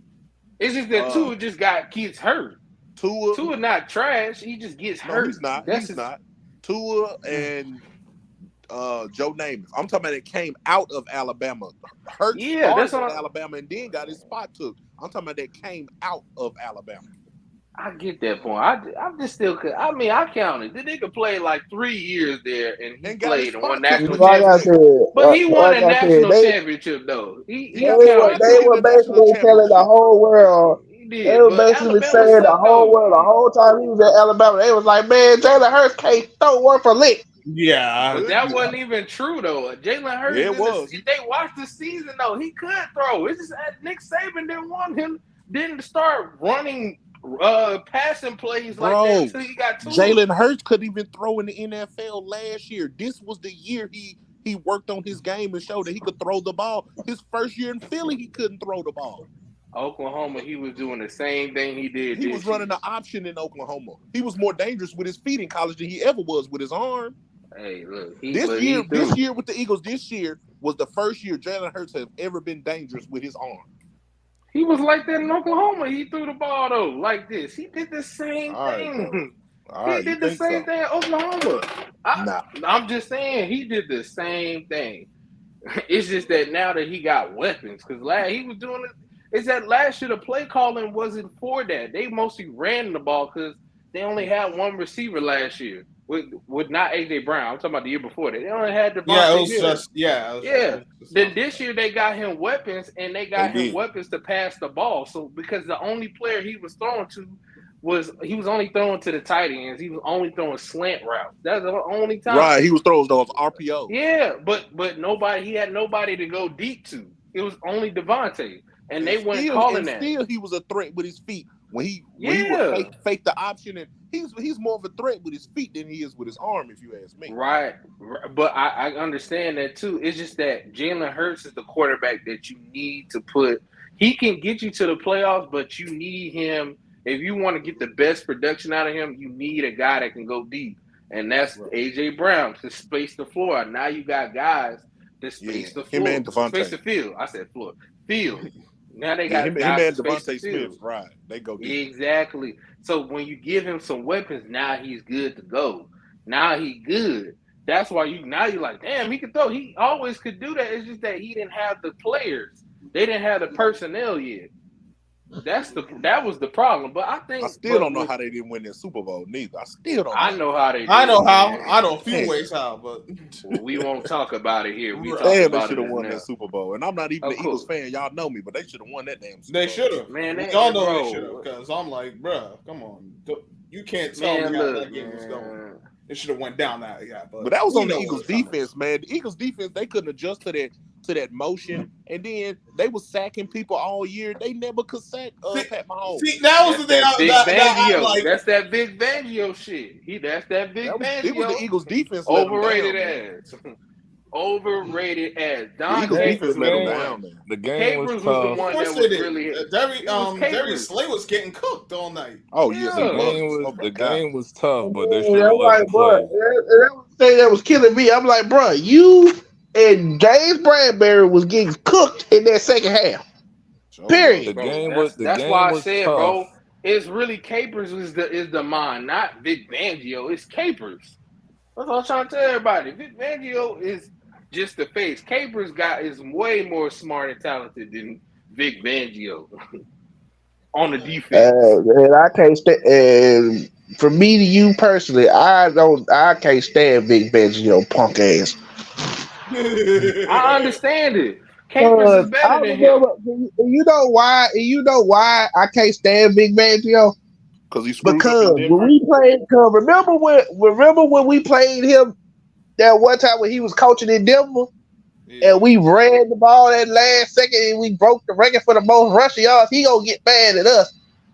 Speaker 9: It's just that Tua just gets hurt. Tua not trash. He just gets hurt.
Speaker 12: He's not. He's not. Tua and Joe Namath. I'm talking about it came out of Alabama. Hurt started in Alabama and then got his spot took. I'm talking about that came out of Alabama.
Speaker 9: I get that point. I'm just still. I mean, I counted. The nigga played like 3 years there, and he played and won national championship. But he won a national championship though. They
Speaker 10: were basically telling the whole world. They were basically saying the whole world, the whole time he was at Alabama. They was like, man, Jalen Hurts can't throw one for lick.
Speaker 5: Yeah,
Speaker 9: but that wasn't even true though. Jalen Hurts, they watched the season though. He could throw. It's just Nick Saban didn't start running passing plays like that until he got to
Speaker 12: Jalen Hurts couldn't even throw in the NFL last year. This was the year he worked on his game and showed that he could throw the ball. His first year in Philly, he couldn't throw the ball.
Speaker 9: Oklahoma, he was doing the same thing he did.
Speaker 12: He was running the option in Oklahoma. He was more dangerous with his feet in college than he ever was with his arm.
Speaker 9: Hey, look,
Speaker 12: this year with the Eagles, this year was the first year Jalen Hurts has ever been dangerous with his arm.
Speaker 9: He was like that in Oklahoma. He threw the ball though, like this. He did the same thing. He did the same thing in Oklahoma. I'm just saying he did the same thing. It's just that now that he got weapons, because he was doing it. It's that last year the play calling wasn't for that. They mostly ran the ball because they only had one receiver last year with not AJ Brown. I'm talking about the year before that. They only had the Then this year they got him weapons and they got him weapons to pass the ball. So because the only player he was throwing to he was only throwing to the tight ends. He was only throwing slant routes. That's the only time.
Speaker 12: Right, he was throwing those RPOs.
Speaker 9: Yeah, but he had nobody to go deep to. It was only Devontae. And they weren't calling that.
Speaker 12: Still, he was a threat with his feet when he would fake the option, and he's more of a threat with his feet than he is with his arm, if you ask me.
Speaker 9: Right, but I understand that too. It's just that Jalen Hurts is the quarterback that you need to put. He can get you to the playoffs, but you need him if you want to get the best production out of him. You need a guy that can go deep, and that's AJ Brown to space the floor. Now you got guys that space the floor, space the field. I said floor, field. Now they got
Speaker 12: him and Devontae Smith, right? They go deep.
Speaker 9: Exactly. So when you give him some weapons, now he's good to go. Now he's good. That's why you're like, damn, he could throw. He always could do that. It's just that he didn't have the players. They didn't have the personnel yet. that was the problem. But I think
Speaker 12: I still don't know how they didn't win that Super Bowl. Neither. I still don't.
Speaker 9: I know how they did.
Speaker 5: I know how.
Speaker 9: Man.
Speaker 5: I know a few ways how, but
Speaker 9: we won't talk about it here. We talk
Speaker 12: Damn,
Speaker 9: about
Speaker 12: they should have won
Speaker 9: now.
Speaker 12: that Super Bowl. And I'm not even an Eagles fan. Y'all know me, but they should have won that damn Super
Speaker 5: they
Speaker 12: Bowl.
Speaker 5: should have.
Speaker 9: Man,
Speaker 5: y'all know they should have. Because I'm like, bruh, come on. You can't tell me how that game was going. It should have went down that, yeah. But
Speaker 12: that was on the Eagles defense, man. The Eagles defense, they couldn't adjust to that motion, and then they was sacking people all year. They never could sack Pat Mahomes.
Speaker 5: See, that was the thing.
Speaker 9: That's that big Fangio shit. That's that big Fangio.
Speaker 12: It was the Eagles defense.
Speaker 9: Overrated ass. Overrated ass.
Speaker 12: The Eagles defense let them down.
Speaker 4: The game was tough.
Speaker 9: The one that was really
Speaker 5: Darius Slay was getting cooked all night.
Speaker 12: Oh yes,
Speaker 4: the game was tough, but they should have let them play.
Speaker 10: That was the thing that was killing me. I'm like, bro, you and James Bradbury was getting cooked in that second half. Period.
Speaker 9: That's why I said, tough. Bro, it's really Capers is the mind, not Vic Fangio. It's Capers. That's what I'm trying to tell everybody. Vic Fangio is just the face. Capers is way more smart and talented than Vic Fangio on the defense.
Speaker 10: And I can't stand. For me to you personally, I can't stand Vic Fangio punk ass.
Speaker 9: I understand it. Capers is better than him.
Speaker 10: You know why? I can't stand Vic Fangio? Because when we played, remember when we played him that one time when he was coaching in Denver, and we ran the ball that last second and we broke the record for the most rushing yards. He gonna get mad at us.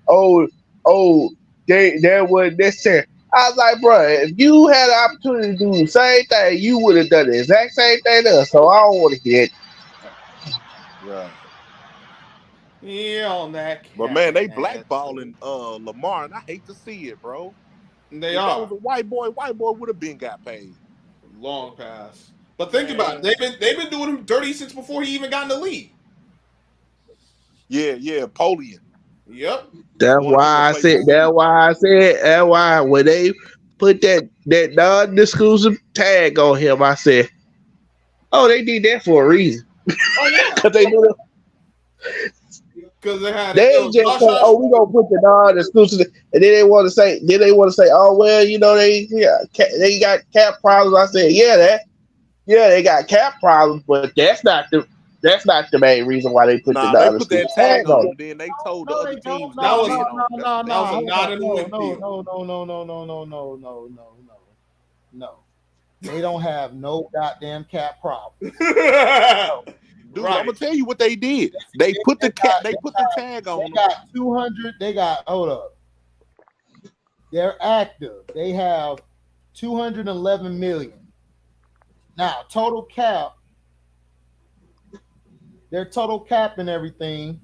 Speaker 10: There was necessary. I was like, bro, if you had the opportunity to do the same thing, you would have done the exact same thing to us. So I don't want to hear it.
Speaker 12: Right.
Speaker 5: Yeah, on that.
Speaker 12: But man, they blackballing Lamar, and I hate to see it, bro.
Speaker 5: If
Speaker 12: that was a white boy would have been got paid.
Speaker 5: Long pass. But think about it. They've been doing him dirty since before he even got in the league.
Speaker 12: Yeah, Polian.
Speaker 5: Yep.
Speaker 10: That's why when they put that non-exclusive tag on him, I said, oh, they did that for a reason. Because they knew
Speaker 5: Because
Speaker 10: they ain't just say, oh, we gonna put the non-exclusive, and then they want to say, oh, well, you know, they got cap problems. I said, they got cap problems, but that's not the main reason why they put the non-exclusive tag on.
Speaker 12: Then they told the other teams
Speaker 5: that was
Speaker 1: No. They don't have no goddamn cap problem.
Speaker 12: Dude, I'm gonna tell you what they did. They put the tag on.
Speaker 1: They got 200. They got hold up. They're active. They have 211 million. Now total cap. Their total cap and everything.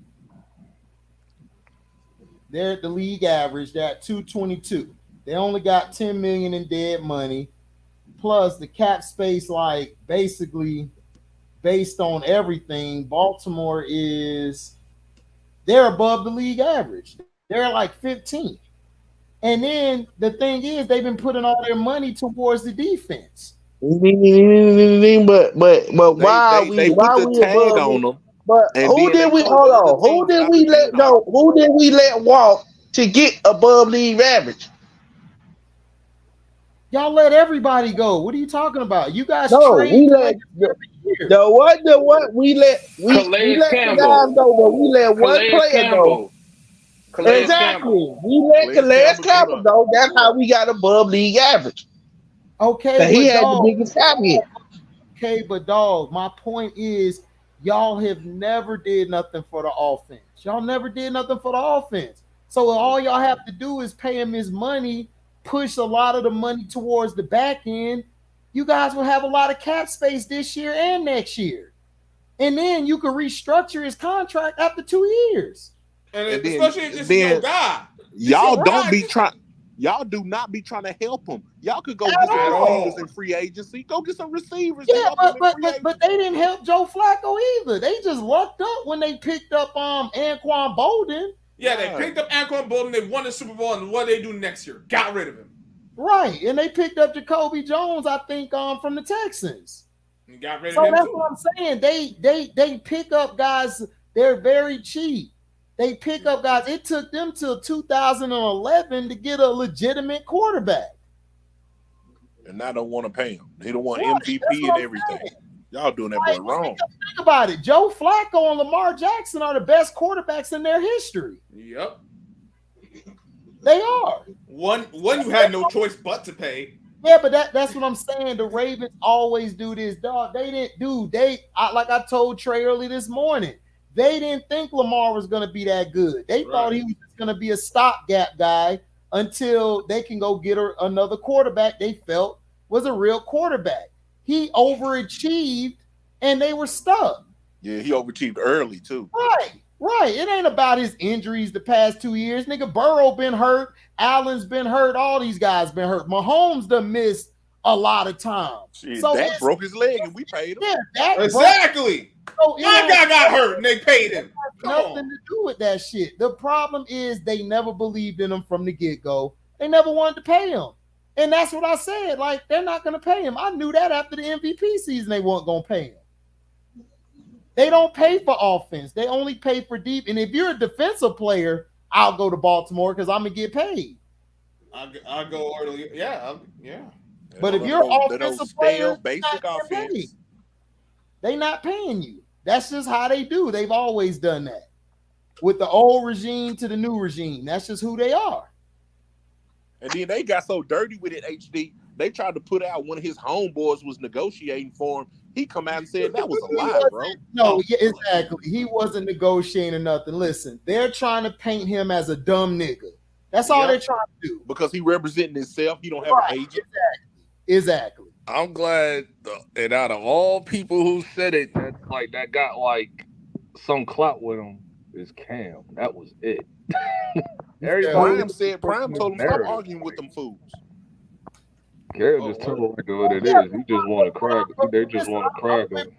Speaker 1: They're at the league average. They're at 222. They only got 10 million in dead money. Plus the cap space, like basically based on everything, Baltimore they're above the league average. They're like 15. And then the thing is, they've been putting all their money towards the defense.
Speaker 10: But why
Speaker 12: they put the tag on them?
Speaker 10: But who did we let walk to get above league average?
Speaker 1: Y'all let everybody go. What are you talking about? You guys
Speaker 10: trade we let we let the guys go, but we let one player go. Exactly. We let Calais Campbell go. That's how we got above league average.
Speaker 1: Okay,
Speaker 10: he had the biggest cap hit.
Speaker 1: Okay, but dog, my point is y'all have never did nothing for the offense. Y'all never did nothing for the offense. So all y'all have to do is pay him his money, push a lot of the money towards the back end. You guys will have a lot of cap space this year and next year. And then you can restructure his contract after 2 years.
Speaker 5: And especially if it's your guy.
Speaker 12: Y'all do not be trying to help him. Y'all could go get some receivers in free agency. Go get some receivers.
Speaker 1: Yeah, but they didn't help Joe Flacco either. They just lucked up when they picked up Anquan Bolden.
Speaker 5: Yeah, they picked up Anquan Bolden. They won the Super Bowl, and what they do next year? Got rid of him.
Speaker 1: Right, and they picked up Jacoby Jones, I think, from the Texans.
Speaker 5: And got rid of him
Speaker 1: that's
Speaker 5: too.
Speaker 1: what I'm saying. They pick up guys. They're very cheap. They pick up guys. It took them till 2011 to get a legitimate quarterback.
Speaker 12: And I don't want to pay him. They don't want MVP and everything. Y'all doing that boy wrong.
Speaker 1: Think about it. Joe Flacco and Lamar Jackson are the best quarterbacks in their history.
Speaker 5: Yep.
Speaker 1: They are.
Speaker 5: One you had no choice but to pay.
Speaker 1: Yeah, but that's what I'm saying. The Ravens always do this, dog. They didn't do. Like I told Trey early this morning, they didn't think Lamar was going to be that good. They thought he was just going to be a stopgap guy until they can go get another quarterback they felt was a real quarterback. He overachieved, and they were stuck.
Speaker 12: Yeah, he overachieved early, too.
Speaker 1: Right. It ain't about his injuries the past 2 years. Nigga, Burrow been hurt. Allen's been hurt. All these guys been hurt. Mahomes done missed a lot of time.
Speaker 12: Shit, so Dak broke his leg, and we paid him.
Speaker 1: Yeah, Dak
Speaker 5: exactly.
Speaker 1: So,
Speaker 5: my guy got hurt, and they paid him.
Speaker 1: Nothing to do with that shit. The problem is they never believed in him from the get-go. They never wanted to pay him. And that's what I said. Like, they're not going to pay him. I knew that after the MVP season they weren't going to pay him. They don't pay for offense. They only pay for deep. And if you're a defensive player, I'll go to Baltimore because I'm going to get paid.
Speaker 5: I'll go early. Yeah.
Speaker 1: But if you're an offensive player, basic offense, they're not paying you. That's just how they do. They've always done that. With the old regime to the new regime. That's just who they are.
Speaker 12: And then they got so dirty with it, HD. They tried to put out one of his homeboys was negotiating for him. He come out and said that was a lie, bro.
Speaker 1: No, yeah, exactly. He wasn't negotiating or nothing. Listen, they're trying to paint him as a dumb nigga. That's all they're trying to do.
Speaker 12: Because he representing himself. He don't have an agent.
Speaker 1: Exactly.
Speaker 4: I'm glad, and out of all people who said it, that got like some clout with him is Cam. That was it.
Speaker 12: Prime told him stop arguing with them fools.
Speaker 11: Cam just told him what it is. He just want to crack. They just want to crack him.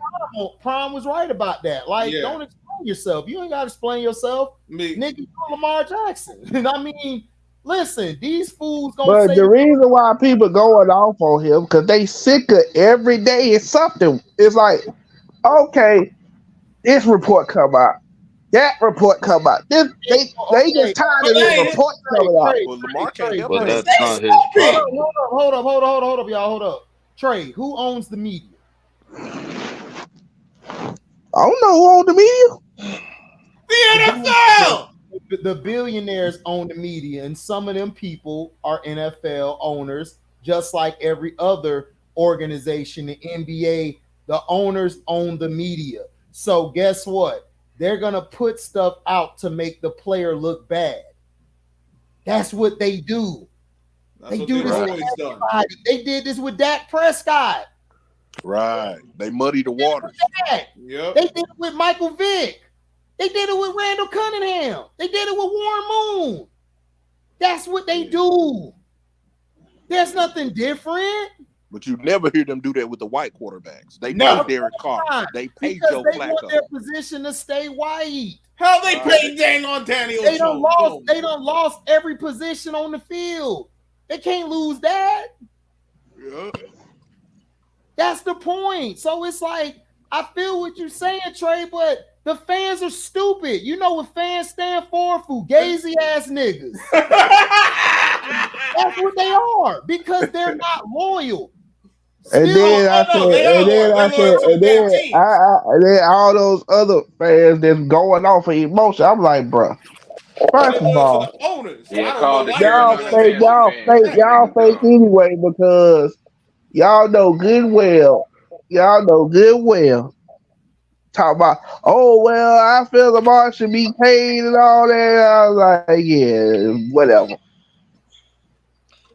Speaker 1: Prime was right about that. Like, don't explain yourself. You ain't got to explain yourself. Nigga, you're Lamar Jackson. And I mean, listen, these fools gonna
Speaker 10: But the reason why people going off on him because they sick of every day is something. It's like, okay, this report come out. That report come out. They just tired of this report coming out.
Speaker 12: Well, Lamar can't help
Speaker 11: But
Speaker 12: it.
Speaker 11: that's not his problem.
Speaker 1: Hold up, y'all. Hold up. Trey, who owns the media?
Speaker 10: I don't know who owns the media.
Speaker 5: The NFL.
Speaker 1: The billionaires own the media, and some of them people are NFL owners, just like every other organization. The NBA, the owners own the media. So guess what? They're going to put stuff out to make the player look bad. That's what they do. They do this with everybody. They did this with Dak Prescott.
Speaker 12: Right. They muddy the water.
Speaker 5: Yep.
Speaker 1: They did it with Michael Vick. They did it with Randall Cunningham. They did it with Warren Moon. That's what they do. There's nothing different.
Speaker 12: But you never hear them do that with the white quarterbacks. They pay Derek Carr. They pay Joe Flacco.
Speaker 1: They want their position to stay white.
Speaker 5: How they paid dang on Daniel
Speaker 1: They
Speaker 5: Jones?
Speaker 1: They done lost every position on the field. They can't lose that.
Speaker 12: Yeah.
Speaker 1: That's the point. So it's like, I feel what you're saying, Trey, but the fans are stupid. You know what fans stand for? Fugazi ass niggas. That's what they are because they're not loyal.
Speaker 10: And then all those other fans that's going off of emotion. I'm like, bro. First of all, y'all fake anyway because y'all know good well. Talk about, oh well, I feel Lamar should be paid and all that. I was like, yeah, whatever.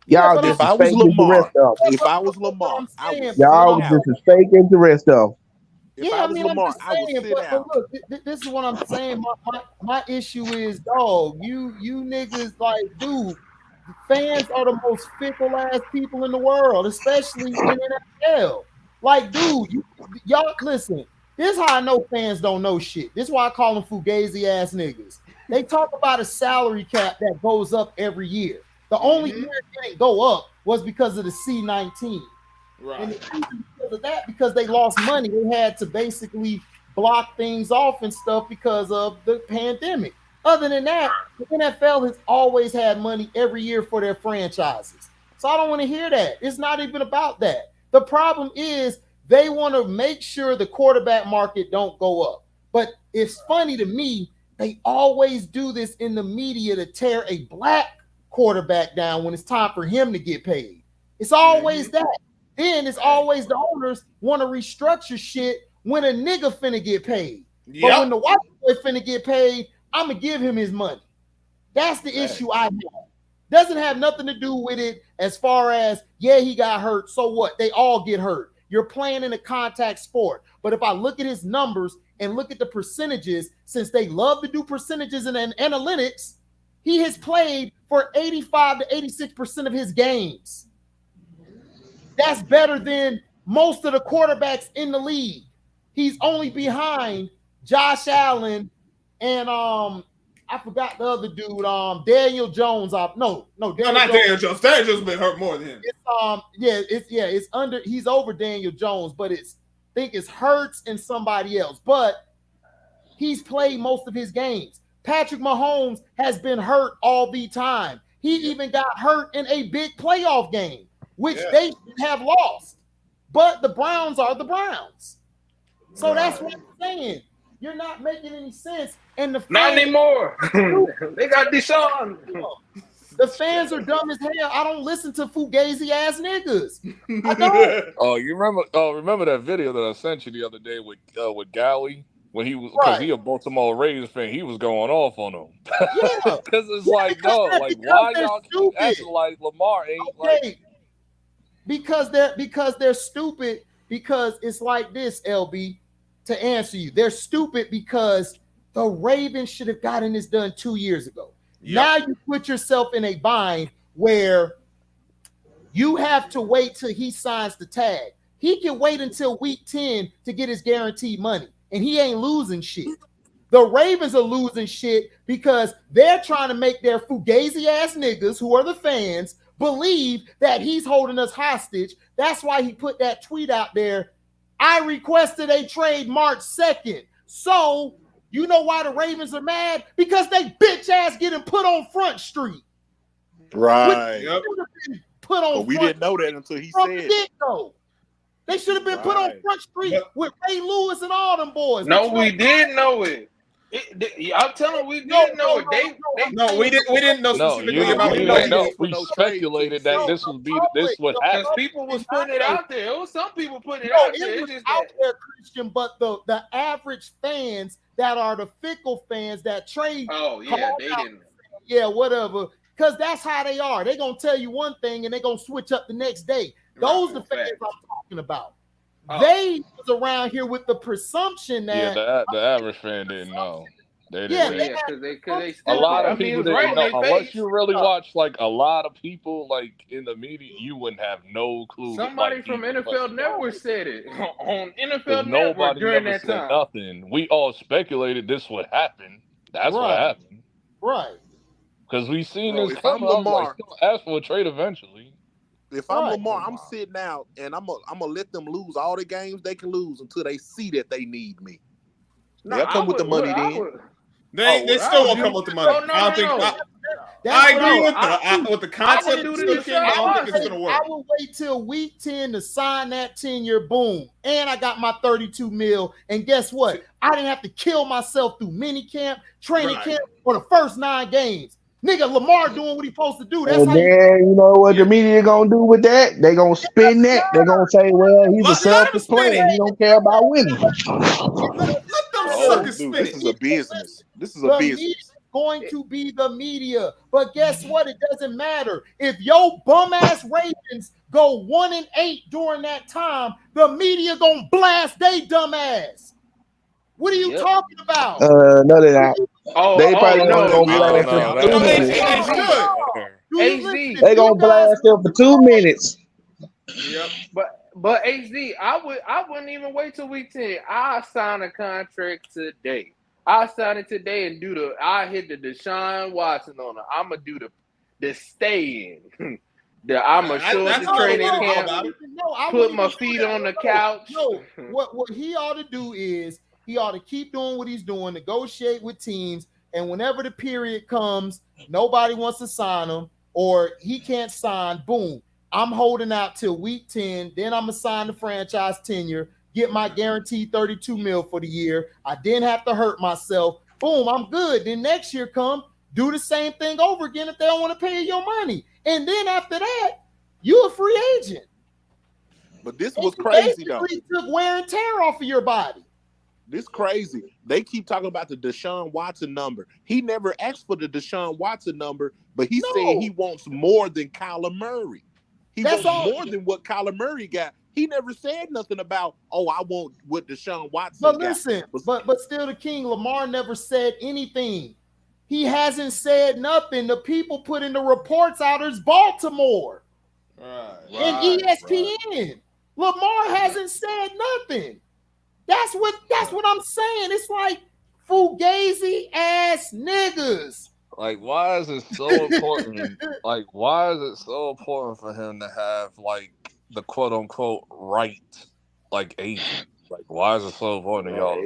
Speaker 10: Y'all just
Speaker 12: if I was Lamar,
Speaker 10: y'all just as fake as the rest of them.
Speaker 1: I'm just saying, but look, this is what I'm saying. My issue is, dog, you niggas, like, dude, fans are the most fickle ass people in the world, especially in NFL. Like, dude, y'all listen. This is how I know fans don't know shit. This is why I call them fugazi ass niggas. They talk about a salary cap that goes up every year. The only year it didn't go up was because of the C-19.
Speaker 5: Right.
Speaker 1: And because of that, because they lost money, they had to basically block things off and stuff because of the pandemic. Other than that, the NFL has always had money every year for their franchises. So I don't want to hear that. It's not even about that. The problem is they want to make sure the quarterback market don't go up. But it's funny to me, they always do this in the media to tear a black quarterback down when it's time for him to get paid. It's always that. Then it's always the owners want to restructure shit when a nigga finna get paid. But when the white boy finna get paid, I'm going to give him his money. That's the issue I have. Doesn't have nothing to do with it as far as, yeah, he got hurt. So what? They all get hurt. You're playing in a contact sport. But if I look at his numbers and look at the percentages, since they love to do percentages and analytics, he has played for 85 to 86% of his games. That's better than most of the quarterbacks in the league. He's only behind Josh Allen and I forgot the other dude, Daniel Jones.
Speaker 5: No, not Daniel Jones. Daniel Jones been hurt more than him.
Speaker 1: It's under. He's over Daniel Jones, but I think it's Hurts and somebody else. But he's played most of his games. Patrick Mahomes has been hurt all the time. He even got hurt in a big playoff game, which they should have lost. But the Browns are the Browns. So that's what I'm saying. You're not making any sense. And the fans,
Speaker 9: not anymore. They got Deshaun.
Speaker 1: The fans are dumb as hell. I don't listen to fugazi ass niggas. I don't.
Speaker 4: Oh, you remember? Oh, remember that video that I sent you the other day with Galley when he was because he a Baltimore Ravens fan. He was going off on him.
Speaker 1: Yeah,
Speaker 4: because it's like no, like why y'all keep acting like Lamar ain't like?
Speaker 1: Because they're stupid. Because it's like this, LB. To answer you, they're stupid because the Ravens should have gotten this done 2 years ago. Yep. Now you put yourself in a bind where you have to wait till he signs the tag. He can wait until week 10 to get his guaranteed money, and he ain't losing shit. The Ravens are losing shit because they're trying to make their fugazi ass niggas, who are the fans, believe that he's holding us hostage. That's why he put that tweet out there. I requested a trade March 2nd. So, you know why the Ravens are mad? Because they bitch ass getting put on Front Street.
Speaker 12: Right.
Speaker 1: Put on.
Speaker 12: But we didn't know that until he said it.
Speaker 1: They should have been put on Front Street with Ray Lewis and all them boys.
Speaker 9: No, we did know it. I'm telling you, we didn't know it.
Speaker 5: We didn't know specifically about it.
Speaker 4: We speculated that this would happen.
Speaker 9: Because people was putting it out there. It was some people putting it out there.
Speaker 1: It was out there, Christian, but the average fans that are the fickle fans that trade.
Speaker 9: Oh, yeah, they didn't.
Speaker 1: Yeah, whatever. Because that's how they are. They're going to tell you one thing and they're going to switch up the next day. Those are the fans I'm talking about. They was around here with the presumption that
Speaker 4: the average fan didn't know. They didn't.
Speaker 9: Because
Speaker 4: a lot of people didn't know. Unless you really watch like a lot of people like in the media, you wouldn't have no clue.
Speaker 9: Somebody from NFL Network said it on NFL Network during that time.
Speaker 4: Nothing. We all speculated this would happen. That's what happened.
Speaker 1: Right.
Speaker 4: Because we seen this coming. Lamar, ask for a trade eventually.
Speaker 12: If I'm Lamar, I'm sitting out and I'm gonna let them lose all the games they can lose until they see that they need me. They'll come with the money then.
Speaker 5: They still won't come with the money. I don't think. I agree with the concept. I don't think it's gonna work.
Speaker 1: I will wait till week 10 to sign that 10-year boom, and I got my 32 mil. And guess what? I didn't have to kill myself through minicamp, training camp, for the first 9 games. Nigga, Lamar doing what he's supposed to do. That's
Speaker 10: and then you know what the media gonna do with that? They gonna spin that. They gonna say, "Well, he's a selfish player. He don't care about winning."
Speaker 12: This is a business. This is a business.
Speaker 1: Going to be the media, but guess what? It doesn't matter if your bum ass Ravens go 1-8 during that time. The media gonna blast they dumb ass. What are you talking about?
Speaker 10: No, they're not. They probably gonna blast them. They gonna blast them for 2 minutes.
Speaker 9: Yep. But HD, I wouldn't even wait till week 10. I sign a contract today. I sign it today and I hit the Deshaun Watson on it. I'm gonna do the stay in. I'm gonna show up the training camp. Put my feet on the couch.
Speaker 1: No, what he ought to do is he ought to keep doing what he's doing, negotiate with teams, and whenever the period comes, nobody wants to sign him or he can't sign, boom, I'm holding out till week 10. Then I'm going to sign the franchise tenure, get my guaranteed 32 mil for the year. I didn't have to hurt myself. Boom, I'm good. Then next year come, do the same thing over again if they don't want to pay your money. And then after that, you a free agent.
Speaker 12: But this was crazy, though.
Speaker 1: Took wear and tear off of your body.
Speaker 12: This crazy. They keep talking about the Deshaun Watson number. He never asked for the Deshaun Watson number, but he said he wants more than Kyler Murray. He wants more than what Kyler Murray got. He never said nothing about, oh, I want what Deshaun Watson got.
Speaker 1: But listen, but still the king, Lamar never said anything. He hasn't said nothing. The people putting the reports out is Baltimore and ESPN. Right. Lamar hasn't said nothing. That's what I'm saying. It's like fugazi ass niggas.
Speaker 4: Like, why is it so important? Like, why is it so important for him to have like the quote unquote right like agent? Like, why is it so important to y'all?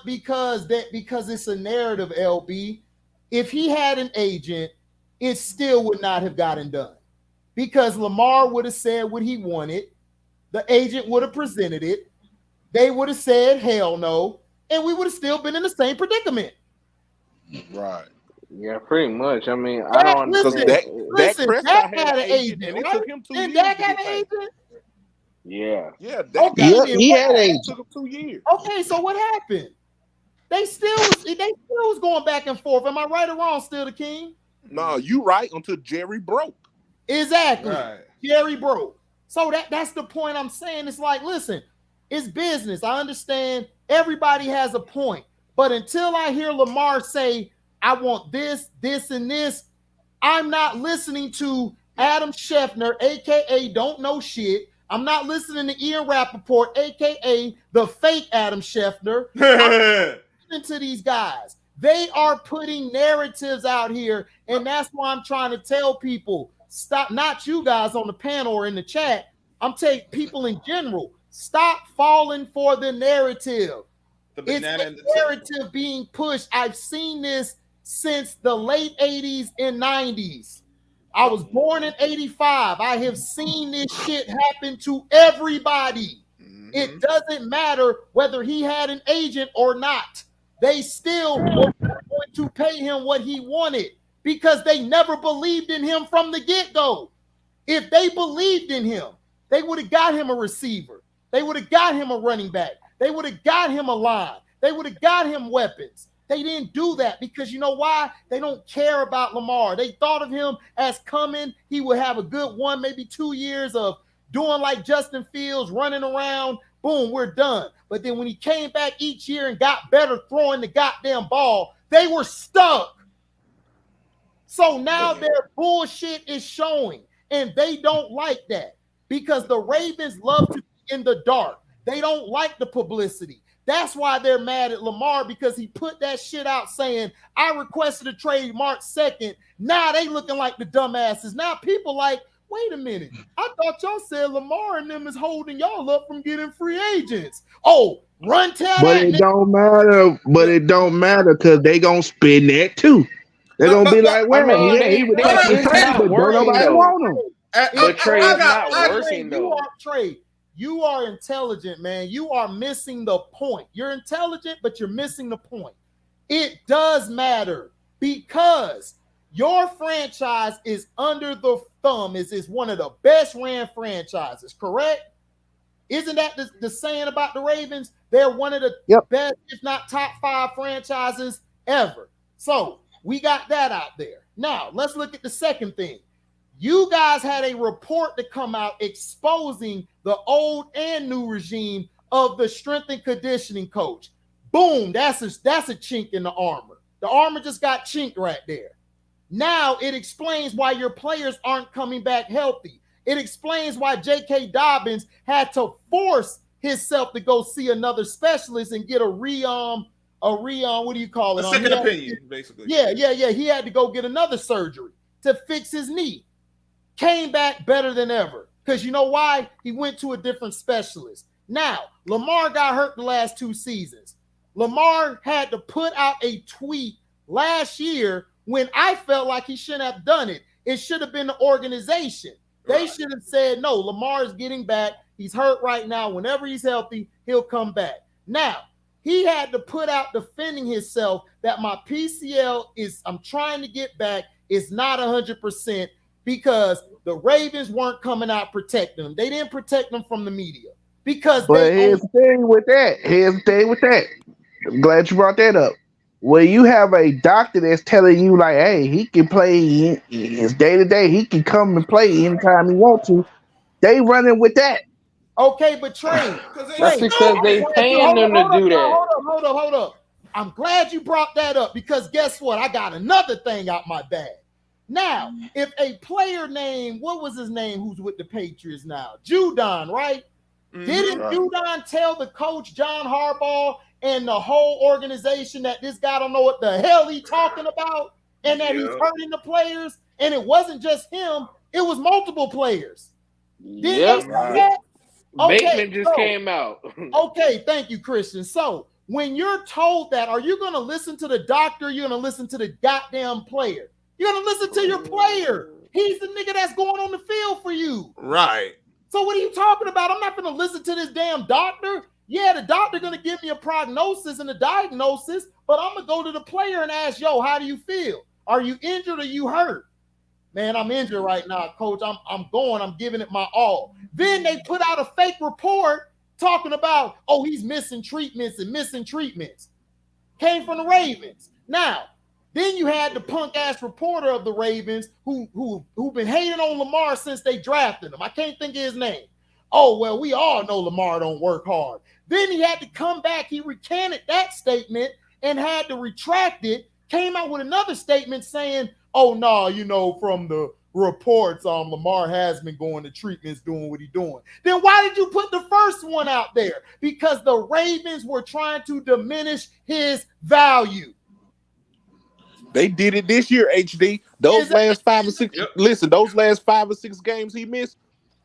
Speaker 1: Because it's a narrative, LB. If he had an agent, it still would not have gotten done. Because Lamar would have said what he wanted, the agent would have presented it, they would have said hell no, and we would have still been in the same predicament.
Speaker 12: Right.
Speaker 9: Yeah, pretty much. I mean, I don't understand.
Speaker 1: Dak had an agent, and it took him 2 years. Dak had an agent?
Speaker 9: Yeah.
Speaker 12: Yeah,
Speaker 10: he had an agent.
Speaker 12: Took him 2 years.
Speaker 1: Okay, so what happened? They still was going back and forth. Am I right or wrong, still the king?
Speaker 12: No, you right until Jerry broke.
Speaker 1: Exactly. Right. Jerry broke. So that's the point I'm saying. It's like, listen, it's business. I understand everybody has a point. But until I hear Lamar say, I want this, this, and this, I'm not listening to Adam Schefter, a.k.a. Don't Know Shit. I'm not listening to Ian Rappaport, a.k.a. the fake Adam Schefter. I'm listening to these guys. They are putting narratives out here, and that's why I'm trying to tell people, stop, not you guys on the panel or in the chat, I'm taking people in general, stop falling for the narrative. It's a narrative being pushed. I've seen this since the late 80s and 90s. I was born in 85. I have seen this shit happen to everybody. Mm-hmm. It doesn't matter whether he had an agent or not. They still were going to pay him what he wanted because they never believed in him from the get-go. If they believed in him, they would have got him a receiver. They would have got him a running back. They would have got him a line. They would have got him weapons. They didn't do that because you know why? They don't care about Lamar. They thought of him as coming. He would have a good 1, maybe 2 years of doing like Justin Fields, running around. Boom, we're done. But then when he came back each year and got better throwing the goddamn ball, they were stuck. So now their bullshit is showing, and they don't like that because the Ravens love to be in the dark. They don't like the publicity. That's why they're mad at Lamar because he put that shit out saying, I requested a trade March 2nd. Now they looking like the dumbasses. Now people like, wait a minute. I thought y'all said Lamar and them is holding y'all up from getting free agents. Oh, run tell
Speaker 10: but
Speaker 1: that.
Speaker 10: It don't matter. But it don't matter because they going to spin that too. They're going to be like, well, he would have to trade, but don't nobody want him.
Speaker 9: But Trey is not working though.
Speaker 1: You are intelligent, man. You are missing the point. You're intelligent, but you're missing the point. It does matter because your franchise is under the thumb, is one of the best ran franchises, correct? Isn't that the saying about the Ravens? They're one of the best, if not top 5 franchises ever. So we got that out there. Now, let's look at the second thing. You guys had a report to come out exposing the old and new regime of the strength and conditioning coach. Boom, that's a chink in the armor. The armor just got chinked right there. Now it explains why your players aren't coming back healthy. It explains why J.K. Dobbins had to force himself to go see another specialist and get a what do you call it?
Speaker 5: A second opinion, basically.
Speaker 1: Yeah. He had to go get another surgery to fix his knee. Came back better than ever. Because you know why? He went to a different specialist. Now, Lamar got hurt the last 2 seasons. Lamar had to put out a tweet last year when I felt like he shouldn't have done it. It should have been the organization. They should have said, no, Lamar's getting back. He's hurt right now. Whenever he's healthy, he'll come back. Now, he had to put out defending himself that my PCL is, I'm trying to get back. It's not 100% because the Ravens weren't coming out protecting him. They didn't protect him from the media because
Speaker 10: But here's the thing with that. I'm glad you brought that up. When you have a doctor that's telling you like, hey, he can play his day to day, he can come and play anytime he wants to. They running with that.
Speaker 1: Okay, but Trey,
Speaker 9: that's because they paying them to do that.
Speaker 1: Hold up. I'm glad you brought that up because guess what? I got another thing out my bag. Now, if a player named, what was his name who's with the Patriots now? Judon, right? Didn't Judon tell the coach, John Harbaugh, and the whole organization that this guy don't know what the hell he's talking about and that he's hurting the players? And it wasn't just him, it was multiple players.
Speaker 9: Yep. Bateman just came out.
Speaker 1: Okay, thank you, Christian. So when you're told that, are you going to listen to the doctor? You're going to listen to the goddamn player. You're going to listen to your player. He's the nigga that's going on the field for you.
Speaker 5: Right.
Speaker 1: So what are you talking about? I'm not going to listen to this damn doctor. Yeah, the doctor going to give me a prognosis and a diagnosis, but I'm going to go to the player and ask, yo, how do you feel? Are you injured or you hurt? Man, I'm injured right now, coach. I'm giving it my all. Then they put out a fake report talking about, oh, he's missing treatments. Came from the Ravens. Now, then you had the punk ass reporter of the Ravens who been hating on Lamar since they drafted him. I can't think of his name. Oh, well, we all know Lamar don't work hard. Then he had to come back. He recanted that statement and had to retract it. Came out with another statement saying, oh, no, from the reports, Lamar has been going to treatments, doing what he's doing. Then why did you put the first one out there? Because the Ravens were trying to diminish his value.
Speaker 12: They did it this year, HD. Those last 5 or 6. Listen, those last 5 or 6 games he missed,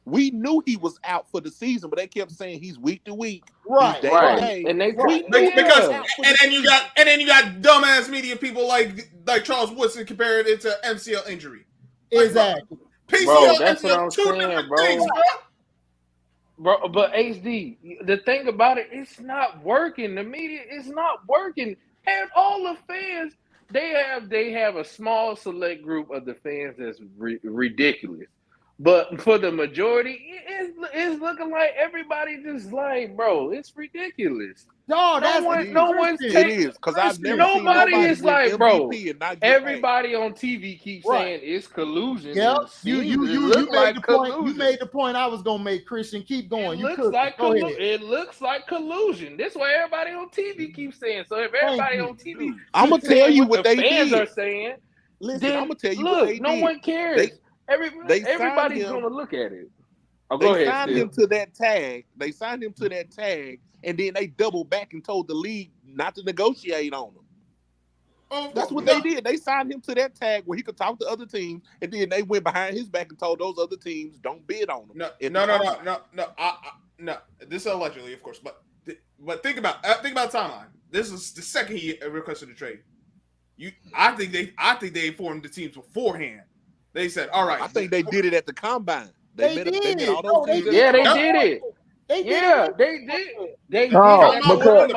Speaker 12: we knew he was out for the season, but they kept saying he's week to week,
Speaker 1: right?
Speaker 9: And they
Speaker 5: because and then you got dumbass media people like Charles Woodson comparing it to MCL injury.
Speaker 1: Exactly,
Speaker 9: bro. That's what I'm saying, bro. Bro, but HD, the thing about it, it's not working. The media is not working, and all the fans. They have a small select group of the fans that's ridiculous. But for the majority, it's looking like everybody just like, bro, it's ridiculous.
Speaker 1: No,
Speaker 9: no one's taking it because I've never seen nobody is like, bro. Everybody on TV keeps saying it's collusion.
Speaker 1: Yep, you made the point. You made the point I was gonna make, Christian. Keep going.
Speaker 9: It looks like collusion. That's why everybody on TV keeps saying. So if everybody on TV,
Speaker 12: I'm gonna tell you what
Speaker 9: the
Speaker 12: they
Speaker 9: fans
Speaker 12: did.
Speaker 9: are saying.
Speaker 12: Listen, I'm gonna tell you
Speaker 9: what
Speaker 12: they did.
Speaker 9: No one cares. Everybody's gonna look at it.
Speaker 12: They signed him to that tag, and then they doubled back and told the league not to negotiate on him. That's what they did. They signed him to that tag where he could talk to other teams, and then they went behind his back and told those other teams don't bid on him.
Speaker 5: No. This is allegedly, of course, but think about timeline. This is the second he requested a trade. I think they informed the teams beforehand. They said, "All right."
Speaker 12: I think they did it at the combine.
Speaker 1: They did.
Speaker 9: They did it. They did.
Speaker 10: Because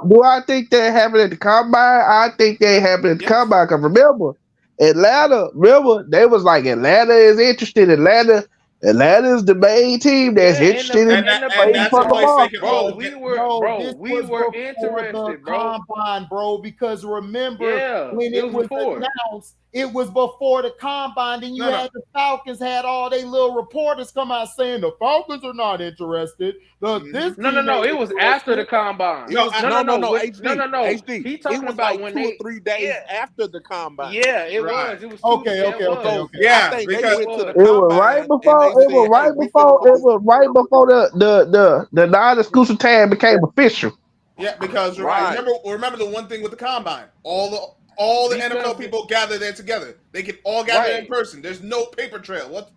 Speaker 10: do I think that happened at the combine? I think they happened at the combine. Because remember, Atlanta, they was like, Atlanta is interested. Atlanta is the main team that's interested in playing for Lamar.
Speaker 9: We were interested, bro.
Speaker 1: Combine, bro, because remember when it was announced, it was before the combine. Then you had the Falcons had all they little reporters come out saying the Falcons are not interested.
Speaker 9: It was after the combine.
Speaker 12: No.
Speaker 9: HD. He talking about when
Speaker 12: 2 or 3 days after the combine.
Speaker 9: Yeah, it was. It was
Speaker 1: okay.
Speaker 5: Yeah,
Speaker 12: I think they went to the
Speaker 10: it was right before. It was right before the non-exclusive tag became official.
Speaker 5: Yeah, because remember the one thing with the combine, all the NFL people gather there together. They can all gather in person. There's no paper trail.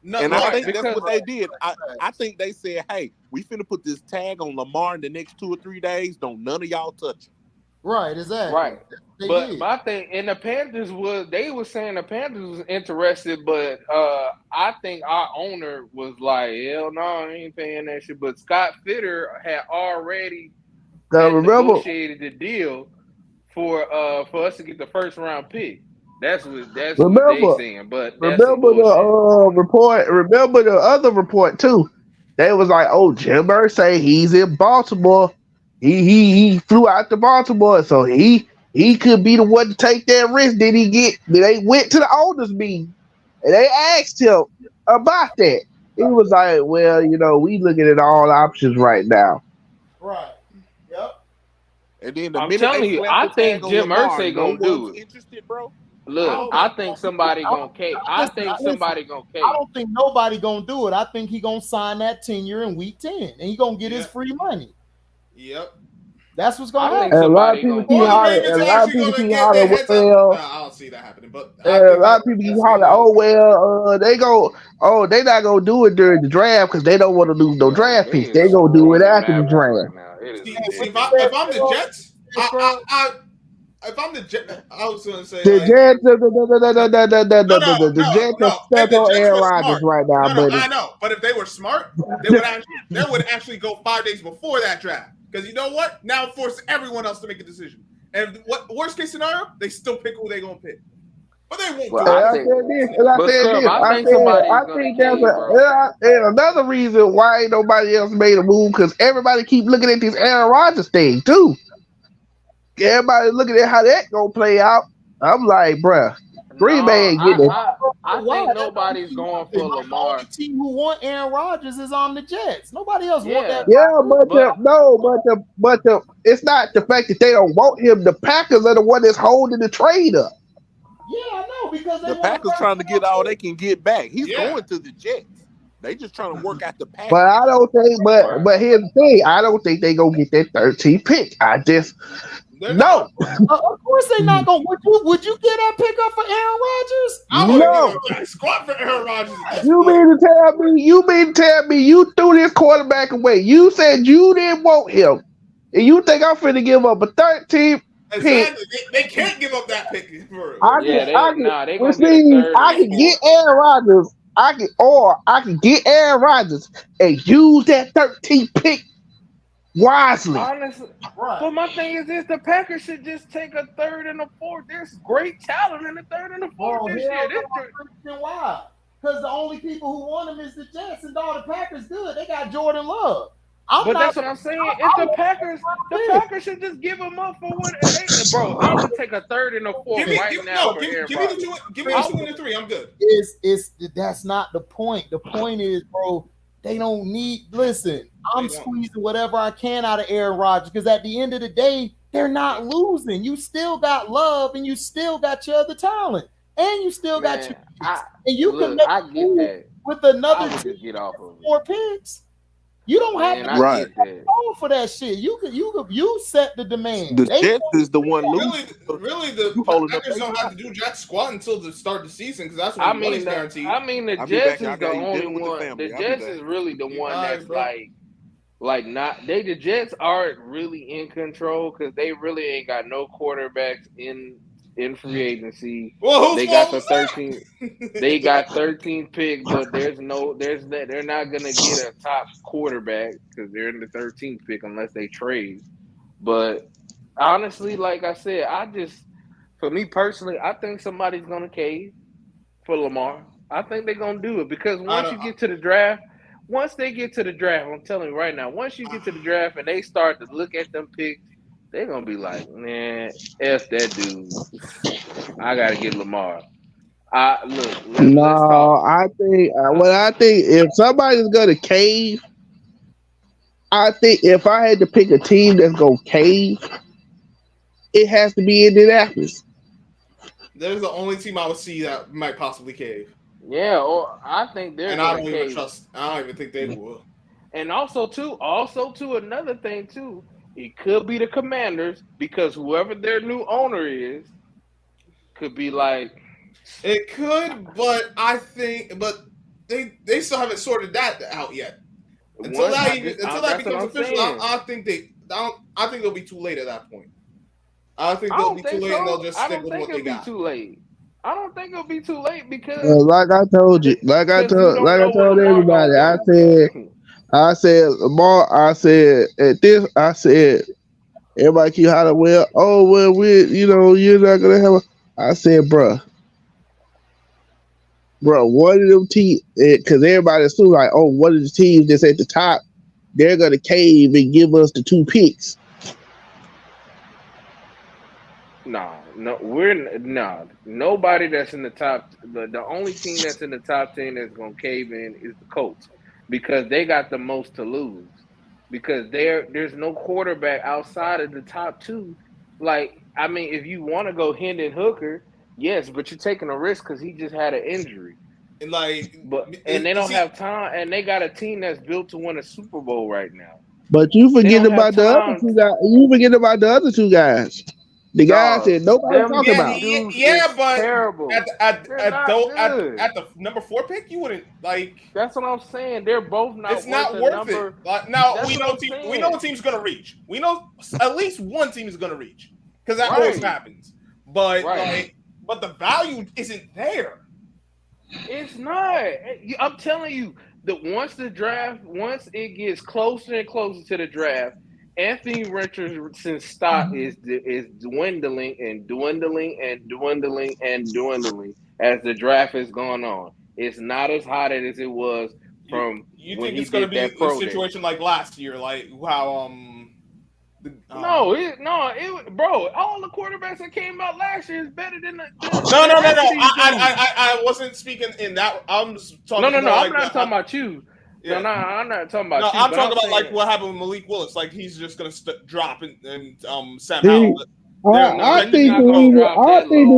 Speaker 12: No, and I think that's what they did. I think they said, "Hey, we finna put this tag on Lamar in the next 2 or 3 days. Don't none of y'all touch him."
Speaker 1: Right, exactly.
Speaker 9: Right. But my thing, and the Panthers they were saying the Panthers was interested, but I think our owner was like, hell no, I ain't paying that shit. But Scott Fitter had already negotiated the deal for us to get the first round pick. That's what they saying. But that's
Speaker 10: remember the report. Remember the other report too. They was like, "Oh, Jim Irsay, he's in Baltimore. He flew out to Baltimore, so he could be the one to take that risk." They went to the owners meeting and they asked him about that. He was like, "Well, we looking at all options right now."
Speaker 1: Right. Yep.
Speaker 12: And then
Speaker 9: I'm telling you, I think Jim Irsay gonna do it.
Speaker 12: Interested, bro.
Speaker 9: Look, I think somebody gonna cave. I
Speaker 1: don't think nobody gonna do it. I think he gonna sign that tenure in week 10, and he gonna get his free money.
Speaker 5: Yep.
Speaker 1: That's what's gonna happen.
Speaker 10: And a lot of people keep hollering. I
Speaker 5: don't see that happening, but
Speaker 10: a lot of people keep hollering. Oh well, they not gonna do it during the draft because they don't want to lose no draft picks. They gonna do it after the draft.
Speaker 5: If I'm the Jets, if I'm the Jets, I was going to say
Speaker 10: the Jets. The Jets are stuck on Aaron Rodgers right now, buddy.
Speaker 5: I know, but if they were smart, they would actually go 5 days before that draft. Because you know what? Now force everyone else to make a decision. And what worst case scenario? They still pick who they gonna pick, but they won't.
Speaker 10: I think that's another reason why ain't nobody else made a move because everybody keep looking at this Aaron Rodgers thing too. Everybody looking at how that gonna play out. I'm like, bruh, Green Bay ain't getting it.
Speaker 9: I think nobody's going for Lamar.
Speaker 1: The team who want Aaron Rodgers is on the Jets. Nobody else want that.
Speaker 10: Yeah, but it's not the fact that they don't want him. The Packers are the one that's holding the trade up.
Speaker 1: Yeah, I know because
Speaker 12: the Packers trying to get all they can get back. He's going to the Jets. They just trying to work out the Packers.
Speaker 10: But I don't think. But here's the thing. I don't think they gonna get that 13th pick. No.
Speaker 1: Of course they're not gonna. Would you get that pick up for Aaron Rodgers?
Speaker 5: I would squat for Aaron Rodgers.
Speaker 10: You mean to tell me you threw this quarterback away? You said you didn't want him, and you think I'm finna give up a 13th pick?
Speaker 5: Exactly. They can't give up that pick for him.
Speaker 10: I can get Aaron Rodgers. I can get Aaron Rodgers and use that 13th pick wisely.
Speaker 9: Honestly, but my thing is this: the Packers should just take a third and a fourth. There's great talent in the third and the fourth this year.
Speaker 1: Why? Because the only people who want him is the Jets, and all the Packers good. They got Jordan Love.
Speaker 9: That's what I'm saying. If the Packers should just give him up for what? Bro, I would take a third and a fourth now. Give me
Speaker 5: the 2 and the 3. I'm good.
Speaker 1: That's not the point. The point is, bro, they don't need. Listen, I'm squeezing whatever I can out of Aaron Rodgers because at the end of the day, they're not losing. You still got Love, and you still got your other talent, and you still got your picks. And you can make that with another 4 picks. You don't have to go for that shit. You set the demand.
Speaker 12: The Jets is the one
Speaker 5: losing. Really, the Packers don't have to do jack squat until the start of the season because that's when money's guaranteed.
Speaker 9: I mean, the Jets is the only one. The Jets is really the one that's like not. The Jets aren't really in control because they really ain't got no quarterbacks in free agency.
Speaker 5: Well,
Speaker 9: they got the 13th. They got 13th pick, but they're not gonna get a top quarterback because they're in the 13th pick unless they trade. But honestly, like I said, for me personally, I think somebody's gonna cave for Lamar. I think they're gonna do it because once you get to the draft, I'm telling you right now, once you get to the draft and they start to look at them picks. They're going to be like, man, F that dude. I got to get Lamar.
Speaker 10: I think if somebody's going to cave, I think if I had to pick a team that's going to cave, it has to be Indianapolis.
Speaker 5: There's the only team I would see that might possibly cave.
Speaker 9: Yeah, or I think they're
Speaker 5: I don't even think they will.
Speaker 9: And also too, another thing too, it could be the Commanders because whoever their new owner is could be like.
Speaker 5: It could, but they still haven't sorted that out yet. Until that becomes official, I think they'll be too late at that point. I think they'll be too late, and they'll just stick with what they got.
Speaker 9: Too late. I don't think it'll be too late because,
Speaker 10: like I told you, like I told everybody, I said Lamar, I said everybody keep hollering, you're not gonna have I said, bruh, one of them teams, because everybody assumes like, one of the teams that's at the top, they're gonna cave and give us the 2 picks.
Speaker 9: Nobody that's in the top. The only team that's in the top 10 that's gonna cave in is the Colts because they got the most to lose. Because there's no quarterback outside of the top 2. Like, I mean, if you want to go Hendon Hooker, yes, but you're taking a risk because he just had an injury.
Speaker 5: And
Speaker 9: they don't have time, and they got a team that's built to win a Super Bowl right now.
Speaker 10: But you forget about the other 2 guys. You forget about the other 2 guys. The guys that nobody talking about.
Speaker 5: Yeah, but
Speaker 9: terrible.
Speaker 5: At the number 4 pick, you wouldn't like.
Speaker 9: That's what I'm saying. They're both not.
Speaker 5: It's not worth it. Now we know a team's gonna reach. We know at least one team is gonna reach because that always happens. But but the value isn't there.
Speaker 9: It's not. I'm telling you that once it gets closer and closer to the draft, Anthony Richardson's stock is dwindling and dwindling and dwindling and dwindling as the draft is going on. It's not as hot as it was from
Speaker 5: you
Speaker 9: when
Speaker 5: think
Speaker 9: he
Speaker 5: it's going to
Speaker 9: did
Speaker 5: be
Speaker 9: that
Speaker 5: a
Speaker 9: pro
Speaker 5: situation like last year, like how
Speaker 9: bro, all the quarterbacks that came out last year is better than the
Speaker 5: No. I wasn't speaking in that. I'm just talking.
Speaker 9: No. I'm not talking about you. Yeah. No, I'm not talking about you.
Speaker 5: I'm talking about like what happened with Malik Willis. Like he's just gonna drop and Sam Howell.
Speaker 10: I think the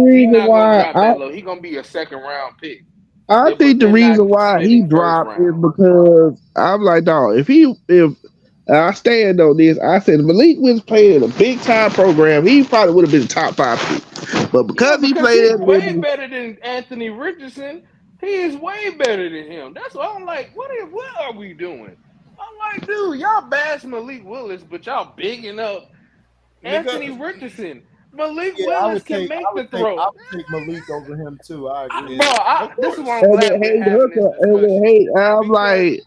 Speaker 10: reason why
Speaker 9: he's gonna be a second round pick.
Speaker 10: I think the reason why he dropped is because I'm like, dog, if I stand on this, I said Malik was playing in a big time program, he probably would have been a top 5 pick. But because he played
Speaker 9: way better than Anthony Richardson, he is way better than him. That's why I'm like, what are we doing? I'm like, dude, y'all bash Malik Willis, but y'all bigging up Anthony Richardson. Malik Willis can make the throw.
Speaker 1: I would take Malik over him too. I agree.
Speaker 9: This is why I'm glad we're having this discussion.
Speaker 10: I'm like,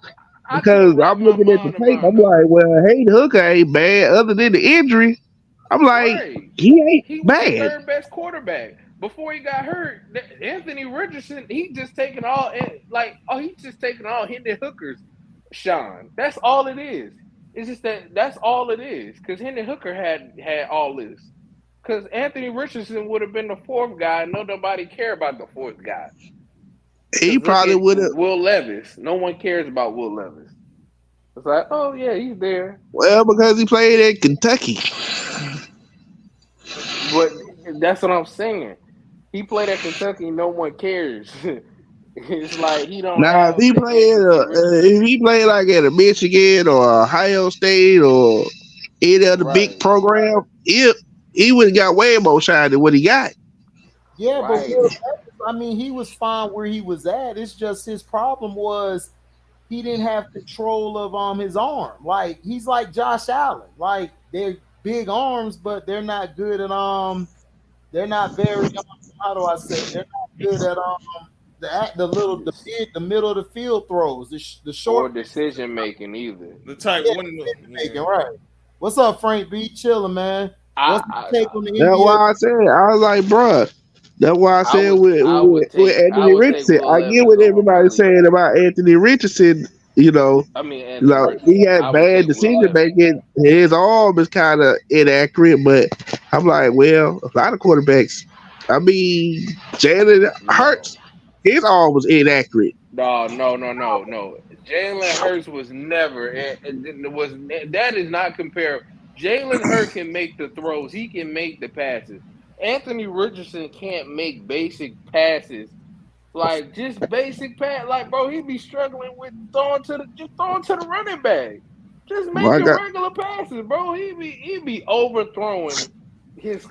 Speaker 10: because I'm looking at the tape, I'm like, well, Hayden Hooker ain't bad other than the injury. I'm like, he ain't bad.
Speaker 9: He was the third best quarterback. Before he got hurt, Anthony Richardson, he's just taking all Hendon Hooker's shine. That's all it is. It's just that's all it is. Because Hendon Hooker had all this. Because Anthony Richardson would have been the 4th guy. Nobody care about the 4th guy.
Speaker 10: He probably would have.
Speaker 9: Will Levis. No one cares about Will Levis. It's like, oh yeah, he's there.
Speaker 10: Well, because he played at Kentucky.
Speaker 9: But that's what I'm saying. He played at Kentucky. No one cares. It's like he don't.
Speaker 10: Now, if he played like at a Michigan or Ohio State or any other big program, he would have got way more shine than what he got.
Speaker 1: Yeah, but I mean, he was fine where he was at. It's just his problem was he didn't have control of his arm. Like he's like Josh Allen. Like they're big arms, but they're not good at they're not very how do I say? They're not good at the middle of the field throws, the short
Speaker 9: or decision making either.
Speaker 5: The type
Speaker 1: making, right. What's up, Frank B? Chilling, man. What's the take on the
Speaker 10: That's why I said I was like, bruh. That's why I said with Anthony Richardson. I get what everybody's saying about Anthony Richardson. You know, he had bad decision making. His arm is kind of inaccurate, but I'm like, well, a lot of quarterbacks. I mean, Jalen Hurts, his arm was inaccurate.
Speaker 9: No. Jalen Hurts was never. That is not comparable. Jalen Hurts can make the throws. He can make the passes. Anthony Richardson can't make basic passes. Like, just basic pass. Like, bro, he be struggling with throwing to the running back. Just making regular passes, bro. He be overthrowing his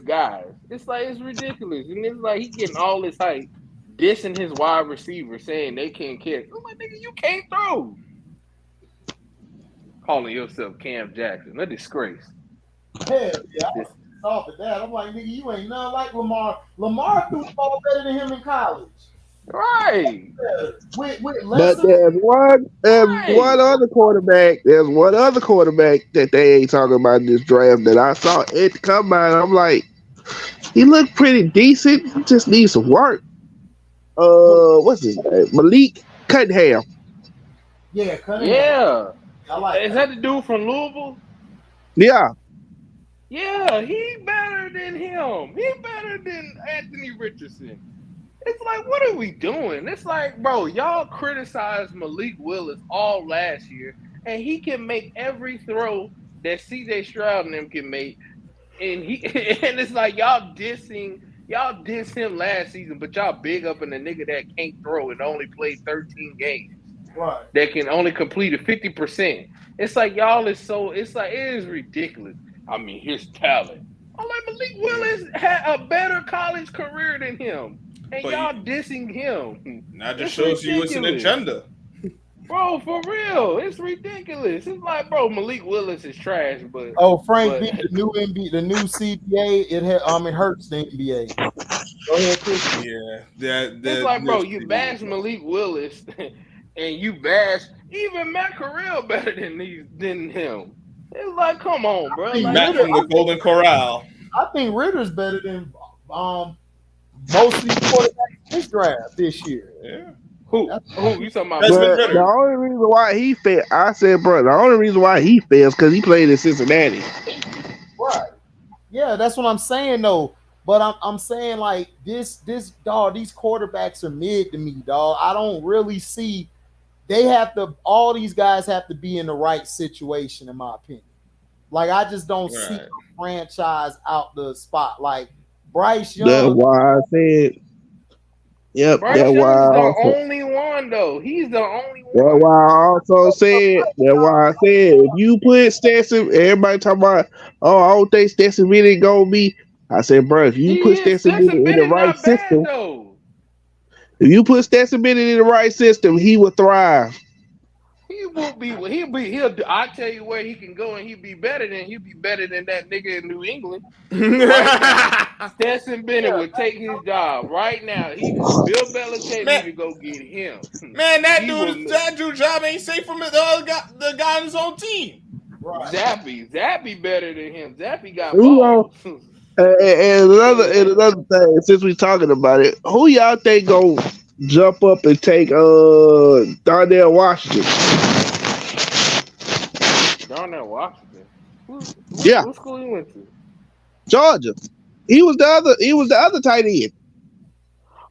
Speaker 9: guys. It's like, it's ridiculous. And it's like he getting all this hype. dissing his wide receiver, saying they can't catch. I'm like, nigga, you can't throw. Calling yourself Cam Jackson, a disgrace.
Speaker 1: Hell yeah, I was pissed off at that. I'm like, nigga, you ain't nothing like Lamar. Lamar threw the ball better than him in college.
Speaker 9: Right.
Speaker 1: Yeah. With
Speaker 10: But
Speaker 1: lesser.
Speaker 10: there's one other quarterback. There's one other quarterback that they ain't talking about in this draft that I saw at the combine. I'm like, he looked pretty decent. He just needs some work. What's his name? Malik Cunningham.
Speaker 1: Yeah, Cunningham.
Speaker 9: Yeah.
Speaker 1: I like
Speaker 9: Is that the dude from Louisville?
Speaker 10: Yeah.
Speaker 9: Yeah, he better than him. He better than Anthony Richardson. It's like, what are we doing? It's like, bro, y'all criticized Malik Willis all last year, and he can make every throw that CJ Stroud and them can make. And and it's like y'all diss him last season, but y'all big up in the nigga that can't throw and only played 13 games.
Speaker 1: Right.
Speaker 9: That can only complete 50%. It's like y'all is so. It's like it is ridiculous. I mean, his talent. I'm like, Malik Willis had a better college career than him, and
Speaker 5: But
Speaker 9: y'all dissing him.
Speaker 5: That just shows you it's an agenda.
Speaker 9: Bro, for real, it's ridiculous. It's like, bro, Malik Willis is trash, but
Speaker 1: Frank beat the new NBA, the new CBA. It hurts the NBA. Go ahead, Chris.
Speaker 5: Yeah,
Speaker 9: it's like, bro, you bash Malik Willis, and you bash even Matt Corral better than him. It's like, come on, bro. Like,
Speaker 5: Matt from the Golden Corral.
Speaker 1: I think Ritter's better than most of these quarterbacks in this draft this year.
Speaker 5: Yeah.
Speaker 9: Who you talking about?
Speaker 10: The only reason why he failed, I said, bro, the only reason why he fails because he played in Cincinnati.
Speaker 1: Right. Yeah, that's what I'm saying though. But I'm saying like this dog, these quarterbacks are mid to me, dog. I don't really see all these guys have to be in the right situation, in my opinion. Like I just don't see a franchise out the spot. Like Bryce Young.
Speaker 10: That's why I said. Yep,
Speaker 9: Bryce
Speaker 10: that's
Speaker 9: Young's
Speaker 10: why
Speaker 9: the only one though. He's the only one.
Speaker 10: That's why I also said. That's why I said if you put Stetson, everybody talking about, oh, I don't think Stetson really gonna be. I said, bro, if you put Stetson Bennett in the right system, if you put Stetson Bennett in the right system, he will thrive.
Speaker 9: He won't be. He'll. I tell you where he can go, and he'll be better than that nigga in New England. Right now, Stetson Bennett would take his job right now. Bill Belichick need to go get him.
Speaker 5: Man, that dude job ain't safe from the guy on his own team.
Speaker 9: Right. Zappy better than him. Zappy got balls.
Speaker 10: And another thing, since we talking about it, who y'all think gonna jump up and take Darnell Washington?
Speaker 9: Darnell Washington?
Speaker 10: What
Speaker 9: school he went to?
Speaker 10: Georgia. He was the other tight end.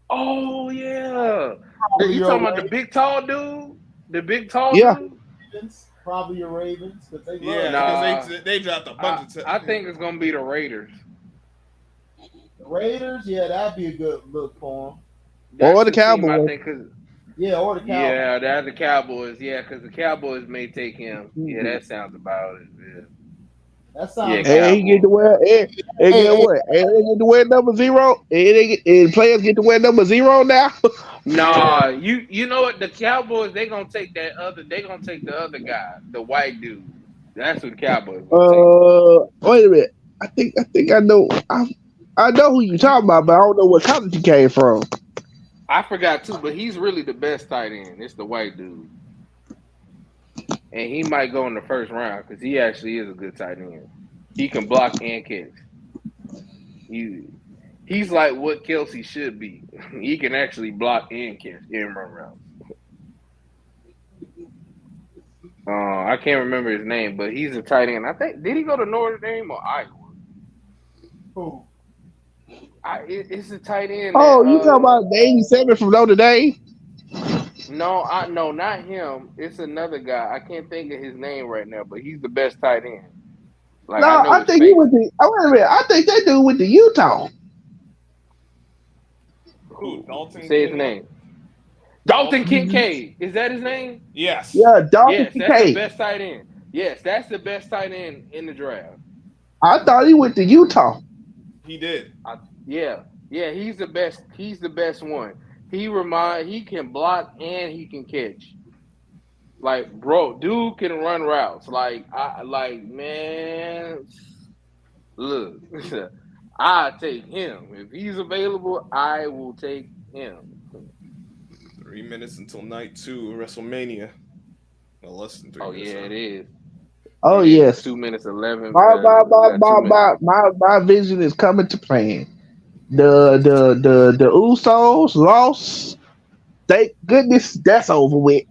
Speaker 9: Oh yeah. You talking about the big tall dude? The big tall dude?
Speaker 1: Probably your Ravens.
Speaker 5: They dropped a bunch of
Speaker 9: I think it's gonna be the Raiders.
Speaker 1: The Raiders, yeah, that'd be a good look for them.
Speaker 10: Or the Cowboys.
Speaker 1: Or the Cowboys.
Speaker 9: Yeah, that's the Cowboys. Yeah, because the Cowboys may take him. Yeah, that sounds about it. Yeah.
Speaker 1: That sounds.
Speaker 10: And he get to wear. And get what? And they get to wear number 0. And players get to wear number 0 now.
Speaker 9: Nah, you know what? The Cowboys they gonna take the other guy, the white dude. That's what the Cowboys.
Speaker 10: Wait a minute. I think I know. I know who you talking about, but I don't know what college he came from.
Speaker 9: I forgot too, but he's really the best tight end. It's the white dude, and he might go in the first round because he actually is a good tight end. He can block and catch. He's like what Kelsey should be. He can actually block and catch and run routes. I can't remember his name, but he's a tight end. I think did he go to Notre Dame or Iowa?
Speaker 1: Who?
Speaker 9: It's a tight end.
Speaker 10: Oh, you talking about the 87 from Notre Dame?
Speaker 9: No, not him. It's another guy. I can't think of his name right now, but he's the best tight end. Like,
Speaker 10: no, I think he went to. Oh, wait a minute. I think that dude went to Utah.
Speaker 5: Who? Dalton.
Speaker 9: Say his name. Dalton Kincaid. Is that his name?
Speaker 5: Yes.
Speaker 10: Yeah, Dalton Kincaid.
Speaker 9: That's the best tight end. Yes, that's the best tight end in the draft.
Speaker 10: I thought he went to Utah.
Speaker 5: He did.
Speaker 9: Yeah, he's the best. He's the best one. He can block and he can catch. Like, bro, dude can run routes. Man, look, I take him. If he's available, I will take him.
Speaker 5: 3 minutes until night 2 of WrestleMania. No, less than 3 minutes.
Speaker 9: Yeah,
Speaker 5: now.
Speaker 9: it is.
Speaker 10: Oh
Speaker 9: It is
Speaker 10: yes.
Speaker 9: 2 minutes 11.
Speaker 10: My vision is coming to plan. The Usos lost. Thank goodness that's over with.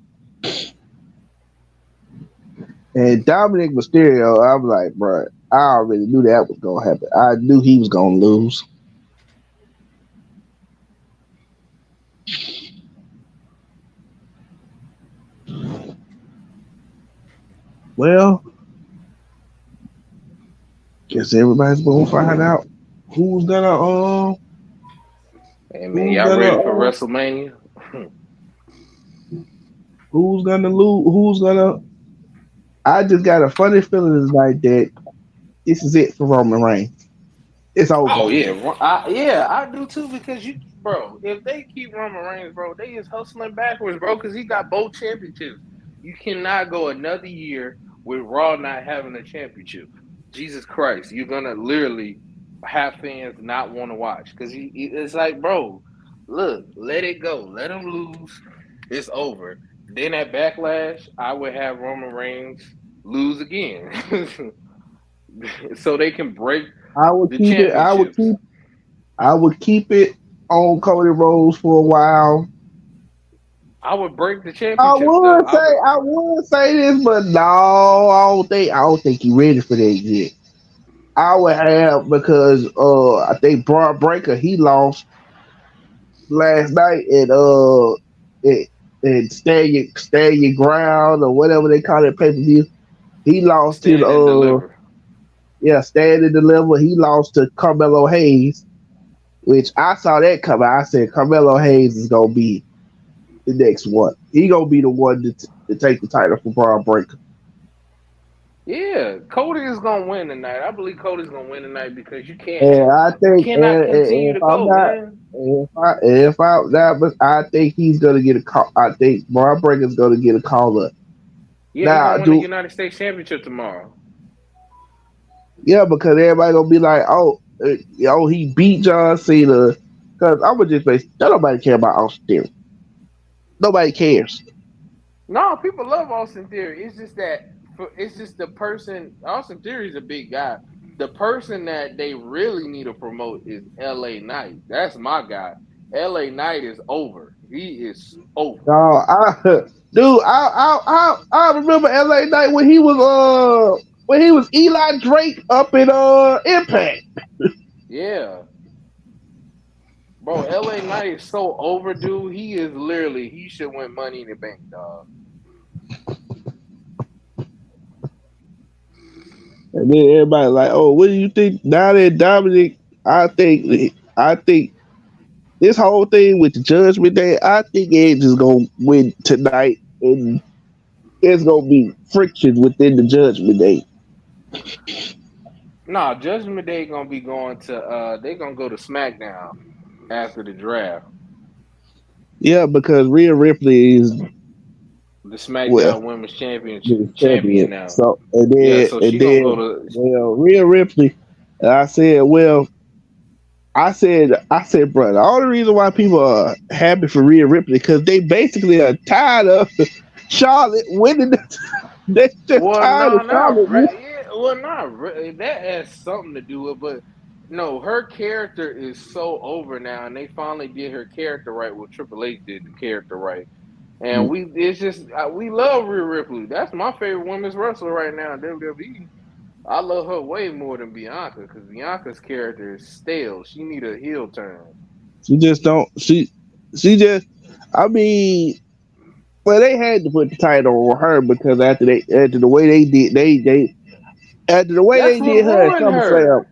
Speaker 10: And Dominic Mysterio, I'm like, bro, I already knew that was gonna happen. I knew he was gonna lose. Well, guess everybody's gonna find out who's gonna
Speaker 9: Hey man, y'all ready for WrestleMania?
Speaker 10: Who's gonna lose? Who's gonna? I just got a funny feeling tonight that this is it for Roman Reigns. It's over.
Speaker 9: Oh yeah, I do too because bro, if they keep Roman Reigns, bro, they is hustling backwards, bro, because he got both championships. You cannot go another year with Raw not having a championship. Jesus Christ, you're gonna literally have fans not want to watch because it's like, bro, look, let it go, let him lose, it's over. Then at Backlash, I would have Roman Reigns lose again, so they can break
Speaker 10: I would
Speaker 9: the
Speaker 10: keep it.
Speaker 9: championships.
Speaker 10: I would keep it on Cody Rhodes for a while.
Speaker 9: I would break the championship.
Speaker 10: I would say this, but no, I don't think he's ready for that yet. I would have because I think Braun Breaker he lost last night and stand your ground or whatever they call it pay-per-view. He lost
Speaker 9: Stand
Speaker 10: to
Speaker 9: and deliver.
Speaker 10: Stand and deliver. He lost to Carmelo Hayes, which I saw that coming. I said Carmelo Hayes is gonna be the next one. He gonna be the one to take the title from Braun Breaker.
Speaker 9: Yeah, Cody is gonna win tonight. I believe Cody's gonna win tonight because you
Speaker 10: And I think,
Speaker 9: cannot continue to go, man.
Speaker 10: I think he's gonna get a call. I think Braun Breaker's gonna get a call up.
Speaker 9: Yeah, he's gonna win the United States Championship tomorrow.
Speaker 10: Yeah, because everybody gonna be like, he beat John Cena. Because I'm gonna just say, nobody care about Austin Theory. Nobody cares.
Speaker 9: No, people love Austin Theory. It's just the person. Austin Theory is a big guy. The person that they really need to promote is LA Knight. That's my guy. LA Knight is over. He is over.
Speaker 10: I remember LA Knight when he was Eli Drake up in Impact.
Speaker 9: Yeah. Bro, LA Knight is so overdue. He should win Money in the Bank, dog.
Speaker 10: And then everybody like, oh, what do you think? Now that Dominic, I think this whole thing with the Judgment Day, I think Edge is gonna win tonight, and there's gonna be friction within the Judgment Day.
Speaker 9: Nah, Judgment Day gonna be going to they gonna go to SmackDown after the draft.
Speaker 10: Yeah, because Rhea Ripley is
Speaker 9: the SmackDown Women's champion now.
Speaker 10: So and then
Speaker 9: she gonna go to
Speaker 10: Rhea Ripley. And I said, bro, the only reason why people are happy for Rhea Ripley because they basically are tired of Charlotte winning. They just tired of Charlotte.
Speaker 9: That has something to do with, but no, her character is so over now, and they finally did her character right. Well, Triple H did the character right, and we love Rhea Ripley. That's my favorite women's wrestler right now in WWE. I love her way more than Bianca because Bianca's character is stale. She need a heel turn.
Speaker 10: She just don't. She just. I mean, well, they had to put the title on her because after the way they did her at SummerSlam.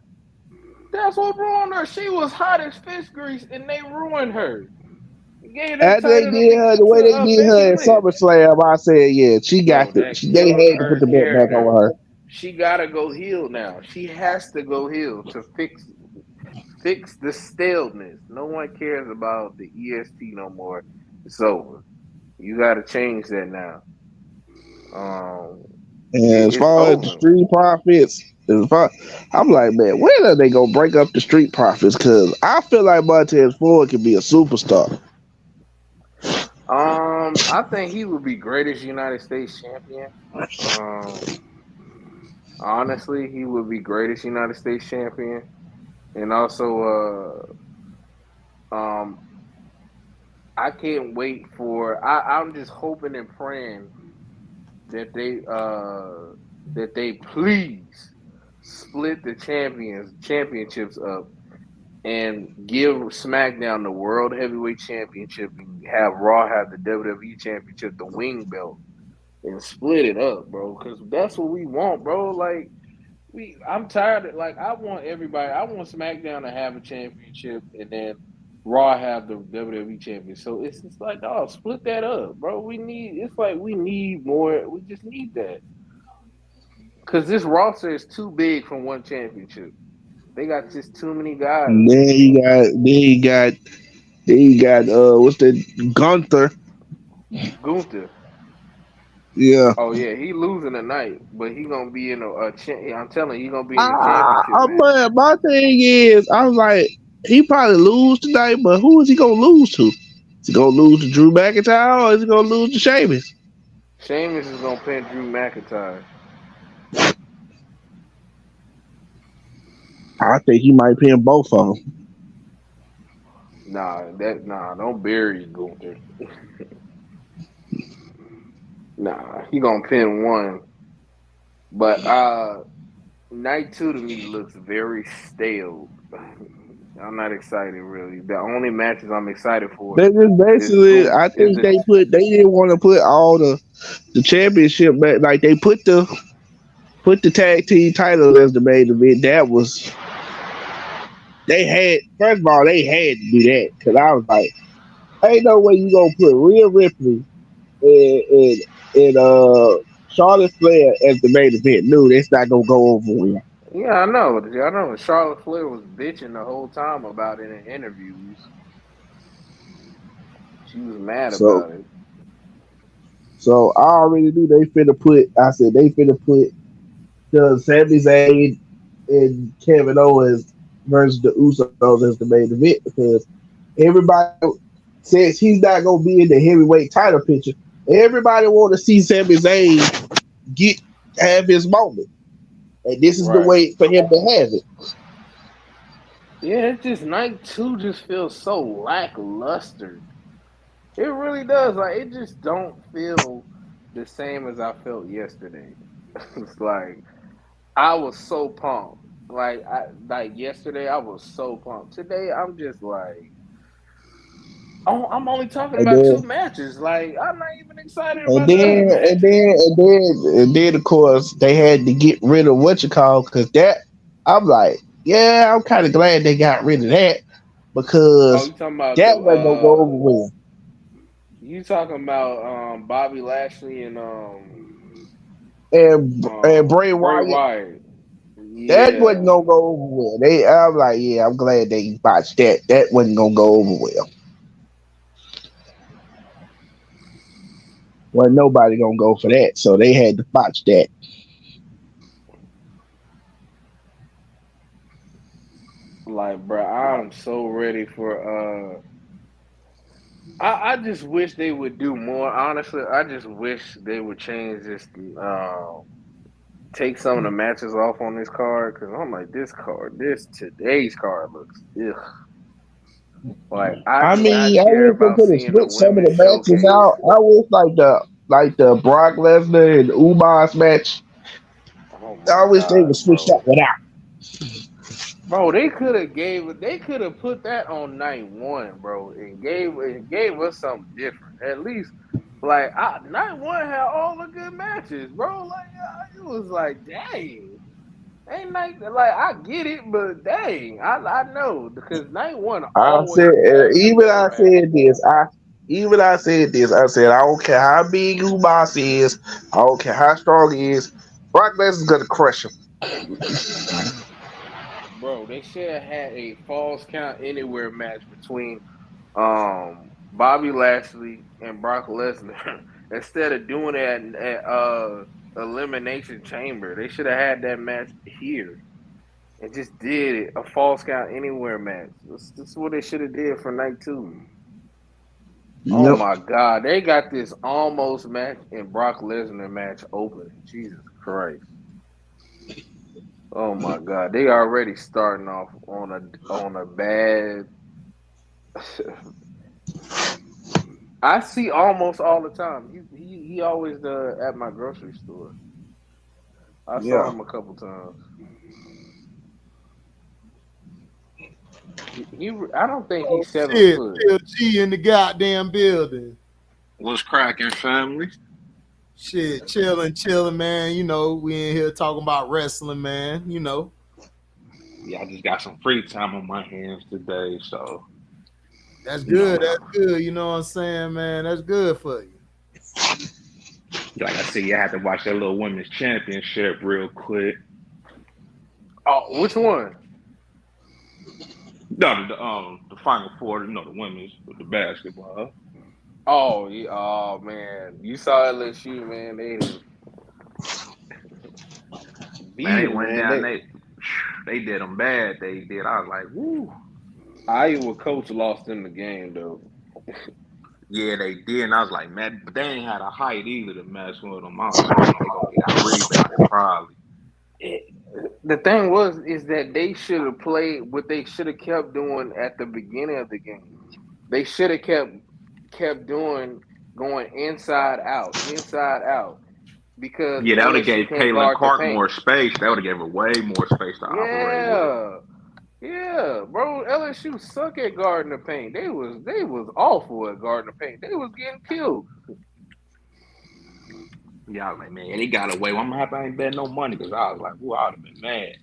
Speaker 9: That's what ruined her. She was hot as fish grease, and they ruined her.
Speaker 10: After they did her the way they did her at SummerSlam, I said, yeah, she got they had to put the belt back on her.
Speaker 9: She gotta go heel now. She has to go heel to fix Fix the staleness. No one cares about the EST no more. It's over. You got to change that now. Um,
Speaker 10: And as
Speaker 9: it's
Speaker 10: far as the
Speaker 9: over.
Speaker 10: street profits, I'm like, man, when are they gonna break up the street profits? Because I feel like Montez Ford could be a superstar.
Speaker 9: I think he would be greatest United States champion. Um, honestly, he would be greatest United States champion, and also, I can't wait for. I'm just hoping and praying that they please split the championships up and give SmackDown the World Heavyweight Championship and have Raw have the WWE Championship, the wing belt, and split it up, bro. Because that's what we want, bro. Like I'm tired of I want everybody. I want SmackDown to have a championship and then Raw have the WWE champion. So it's just like, oh, split that up, bro. We need. It's like we need more. We just need that because this roster is too big for one championship. They got just too many guys.
Speaker 10: Then you got what's that, Gunther?
Speaker 9: Gunther.
Speaker 10: Yeah.
Speaker 9: Oh yeah, he losing tonight, but he gonna be in I'm telling you, he gonna be in the championship match.
Speaker 10: But my thing is, I was like, he probably lose tonight, but who is he gonna lose to? Is he gonna lose to Drew McIntyre or is he gonna lose to Sheamus?
Speaker 9: Sheamus is gonna pin Drew McIntyre.
Speaker 10: I think he might pin both of them.
Speaker 9: Don't bury Gunther. Nah, he gonna pin one. But night 2 to me looks very stale. I'm not excited really. The only matches I'm excited for
Speaker 10: They just basically, I think they didn't want to put all the championship back. Like they put the tag team title as the main event. That was first of all they had to do that because I was like, ain't no way you gonna put Rhea Ripley and Charlotte Flair as the main event. No, that's not gonna go over well.
Speaker 9: Yeah, I know. Charlotte Flair was bitching the whole time about it in interviews. She was mad about it.
Speaker 10: So I already knew they finna put. I said they finna put the Sami Zayn and Kevin Owens versus the Usos as the main event because everybody says he's not gonna be in the heavyweight title picture. Everybody want to see Sami Zayn have his moment, and this is the way for him to have it.
Speaker 9: Yeah, it's just night 2 just feels so lackluster. It really does. Like it just don't feel the same as I felt yesterday. It's like I was so pumped. Like yesterday, I was so pumped. Today, I'm just like, oh, I'm only talking about 2 matches. Like I'm not even excited about the other matches.
Speaker 10: And then, of course, they had to get rid of because that I'm like, yeah, I'm kind of glad they got rid of that because
Speaker 9: you talking about
Speaker 10: that wasn't gonna go over well.
Speaker 9: You talking about Bobby Lashley and
Speaker 10: Bray Wyatt.
Speaker 9: Yeah.
Speaker 10: That wasn't gonna go over well. I'm like, yeah, I'm glad they botched that. That wasn't gonna go over well. Well, nobody gonna go for that, so they had to botch that.
Speaker 9: Like, bro, I'm so ready for. I just wish they would do more. Honestly, I just wish they would change this. Take some of the matches off on this card because I'm like, today's card looks ugh. Like I wish they could have switched
Speaker 10: some of the matches out. I wish like the Brock Lesnar and Umas match. I wish they would switch that one out.
Speaker 9: Bro, they could have put that on night 1, bro, and gave us something different. At least like night 1 had all the good matches, bro. Like it was like, dang. Ain't like I get it, but dang, I know because night 1 always
Speaker 10: I said I don't care how big Umas is, I don't care how strong he is, Brock Lesnar's gonna crush him.
Speaker 9: Bro, they should have had a falls count anywhere match between Bobby Lashley and Brock Lesnar instead of doing it at Elimination Chamber. They should have had that match here and just did it a falls count anywhere match. That's what they should have did for night 2. Oh
Speaker 10: Yep.
Speaker 9: my God, they got this almost match and Brock Lesnar match opening. Jesus Christ. Oh my God, they already starting off on a bad. I see almost all the time. He always at my grocery store. I saw him a couple times. I don't think he's 7 foot.
Speaker 1: Bill G in the goddamn building.
Speaker 14: What's cracking, family?
Speaker 1: Shit, chilling, man. You know, we in here talking about wrestling, man. You know.
Speaker 14: Yeah, I just got some free time on my hands today, so.
Speaker 1: That's good. That's good. You know what I'm saying, man? That's good for you.
Speaker 14: Like I said, you have to watch that little women's championship real quick.
Speaker 9: Oh, which one?
Speaker 14: No, the Final Four. You know, the women's with the basketball.
Speaker 9: Oh, man, you saw LSU, man.
Speaker 14: They went down. They did them bad. They did. I was like, woo.
Speaker 9: Iowa coach lost in the game though.
Speaker 14: Yeah, they did. And I was like, man, but they ain't had a height either to mess with them. I was like, they gonna get out rebounded probably.
Speaker 9: The thing is that they should have played what they should have kept doing at the beginning of the game. They should have kept doing going inside out. Because
Speaker 14: that would have gave Caitlin Clark more space. That would have gave her way more space to operate with.
Speaker 9: Yeah, bro. LSU suck at guarding the paint. They was awful at guarding the paint. They was getting killed.
Speaker 14: Yeah, I was like, man, they got away. I'm happy I ain't bet no money because I was like, ooh, I would have been mad.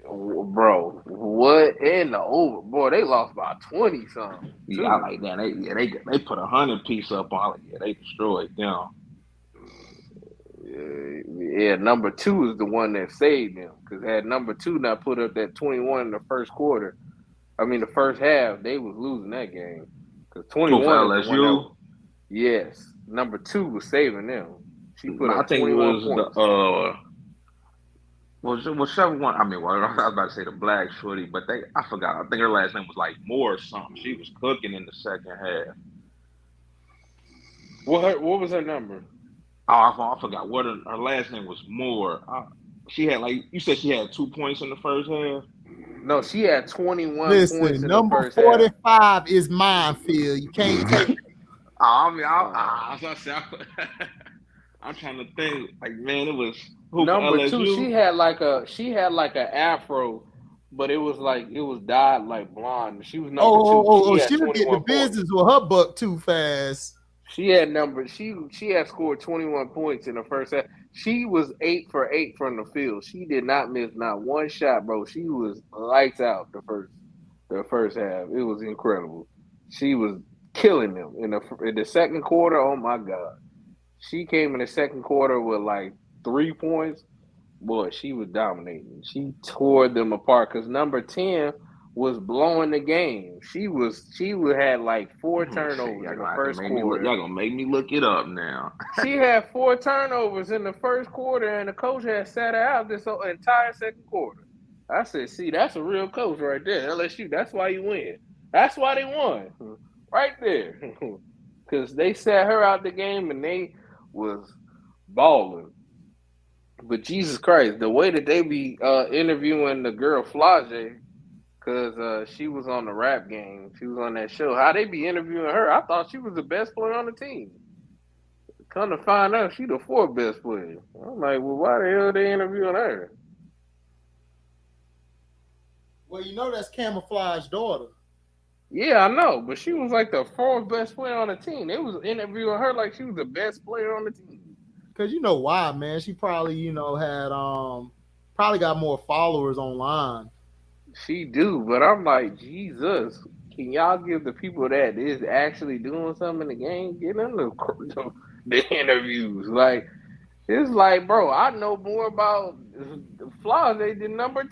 Speaker 9: Bro, what in the over? Boy, they lost by 20 something.
Speaker 14: Yeah, I like that. They put 100 piece up on. Like, yeah, they destroyed them.
Speaker 9: Yeah, number 2 is the one that saved them. Because had number 2 not put up that 21 in the first half, they was losing that game. Because 21 is the one yes, number 2 was saving them. She put up 21 points.
Speaker 14: Whichever one. I mean, I was about to say the black shorty, but I forgot. I think her last name was like Moore or something. She was cooking in the second half.
Speaker 9: What was her number?
Speaker 14: Oh, I forgot what her last name was. Moore. She had you said she had 2 points in the first half.
Speaker 9: No, she had 21 points in the first half.
Speaker 1: Number 45 is minefield. You can't take it.
Speaker 14: I'm trying to think. Like, man, it was
Speaker 9: number
Speaker 14: LSU?
Speaker 9: 2. She had like a afro, but it was dyed like blonde. She was number 2.
Speaker 1: She would get the business with her buck too fast.
Speaker 9: She had scored 21 points in the first half. She was 8 for 8 from the field. She did not miss not one shot, bro. She was lights out the first half. It was incredible. She was killing them in the second quarter. Oh my God. She came in the second quarter with like 3 points. Boy, she was dominating. She tore them apart because number 10 was blowing the game. She had like 4 turnovers in the first quarter.
Speaker 14: Y'all gonna make me look it up now.
Speaker 9: She had 4 turnovers in the first quarter, and the coach had sat her out this entire second quarter. I said, see, that's a real coach right there. LSU, that's why you win. That's why they won. Right there. Because they sat her out the game, and they was balling. But Jesus Christ, the way that they be interviewing the girl Flage, because she was on the rap game. She was on that show. How they be interviewing her? I thought she was the best player on the team. Come to find out, she the 4th best player. I'm like, well, why the hell are they interviewing her?
Speaker 1: Well, you know that's Camouflage's daughter.
Speaker 9: Yeah, I know, but she was like the 4th best player on the team. They was interviewing her like she was the best player on the team.
Speaker 1: Because you know why, man? She probably, had probably got more followers online.
Speaker 9: She do, but I'm like, Jesus, can y'all give the people that is actually doing something in the game, get them the interviews? Like, it's like, bro, I know more about Flage than number 10.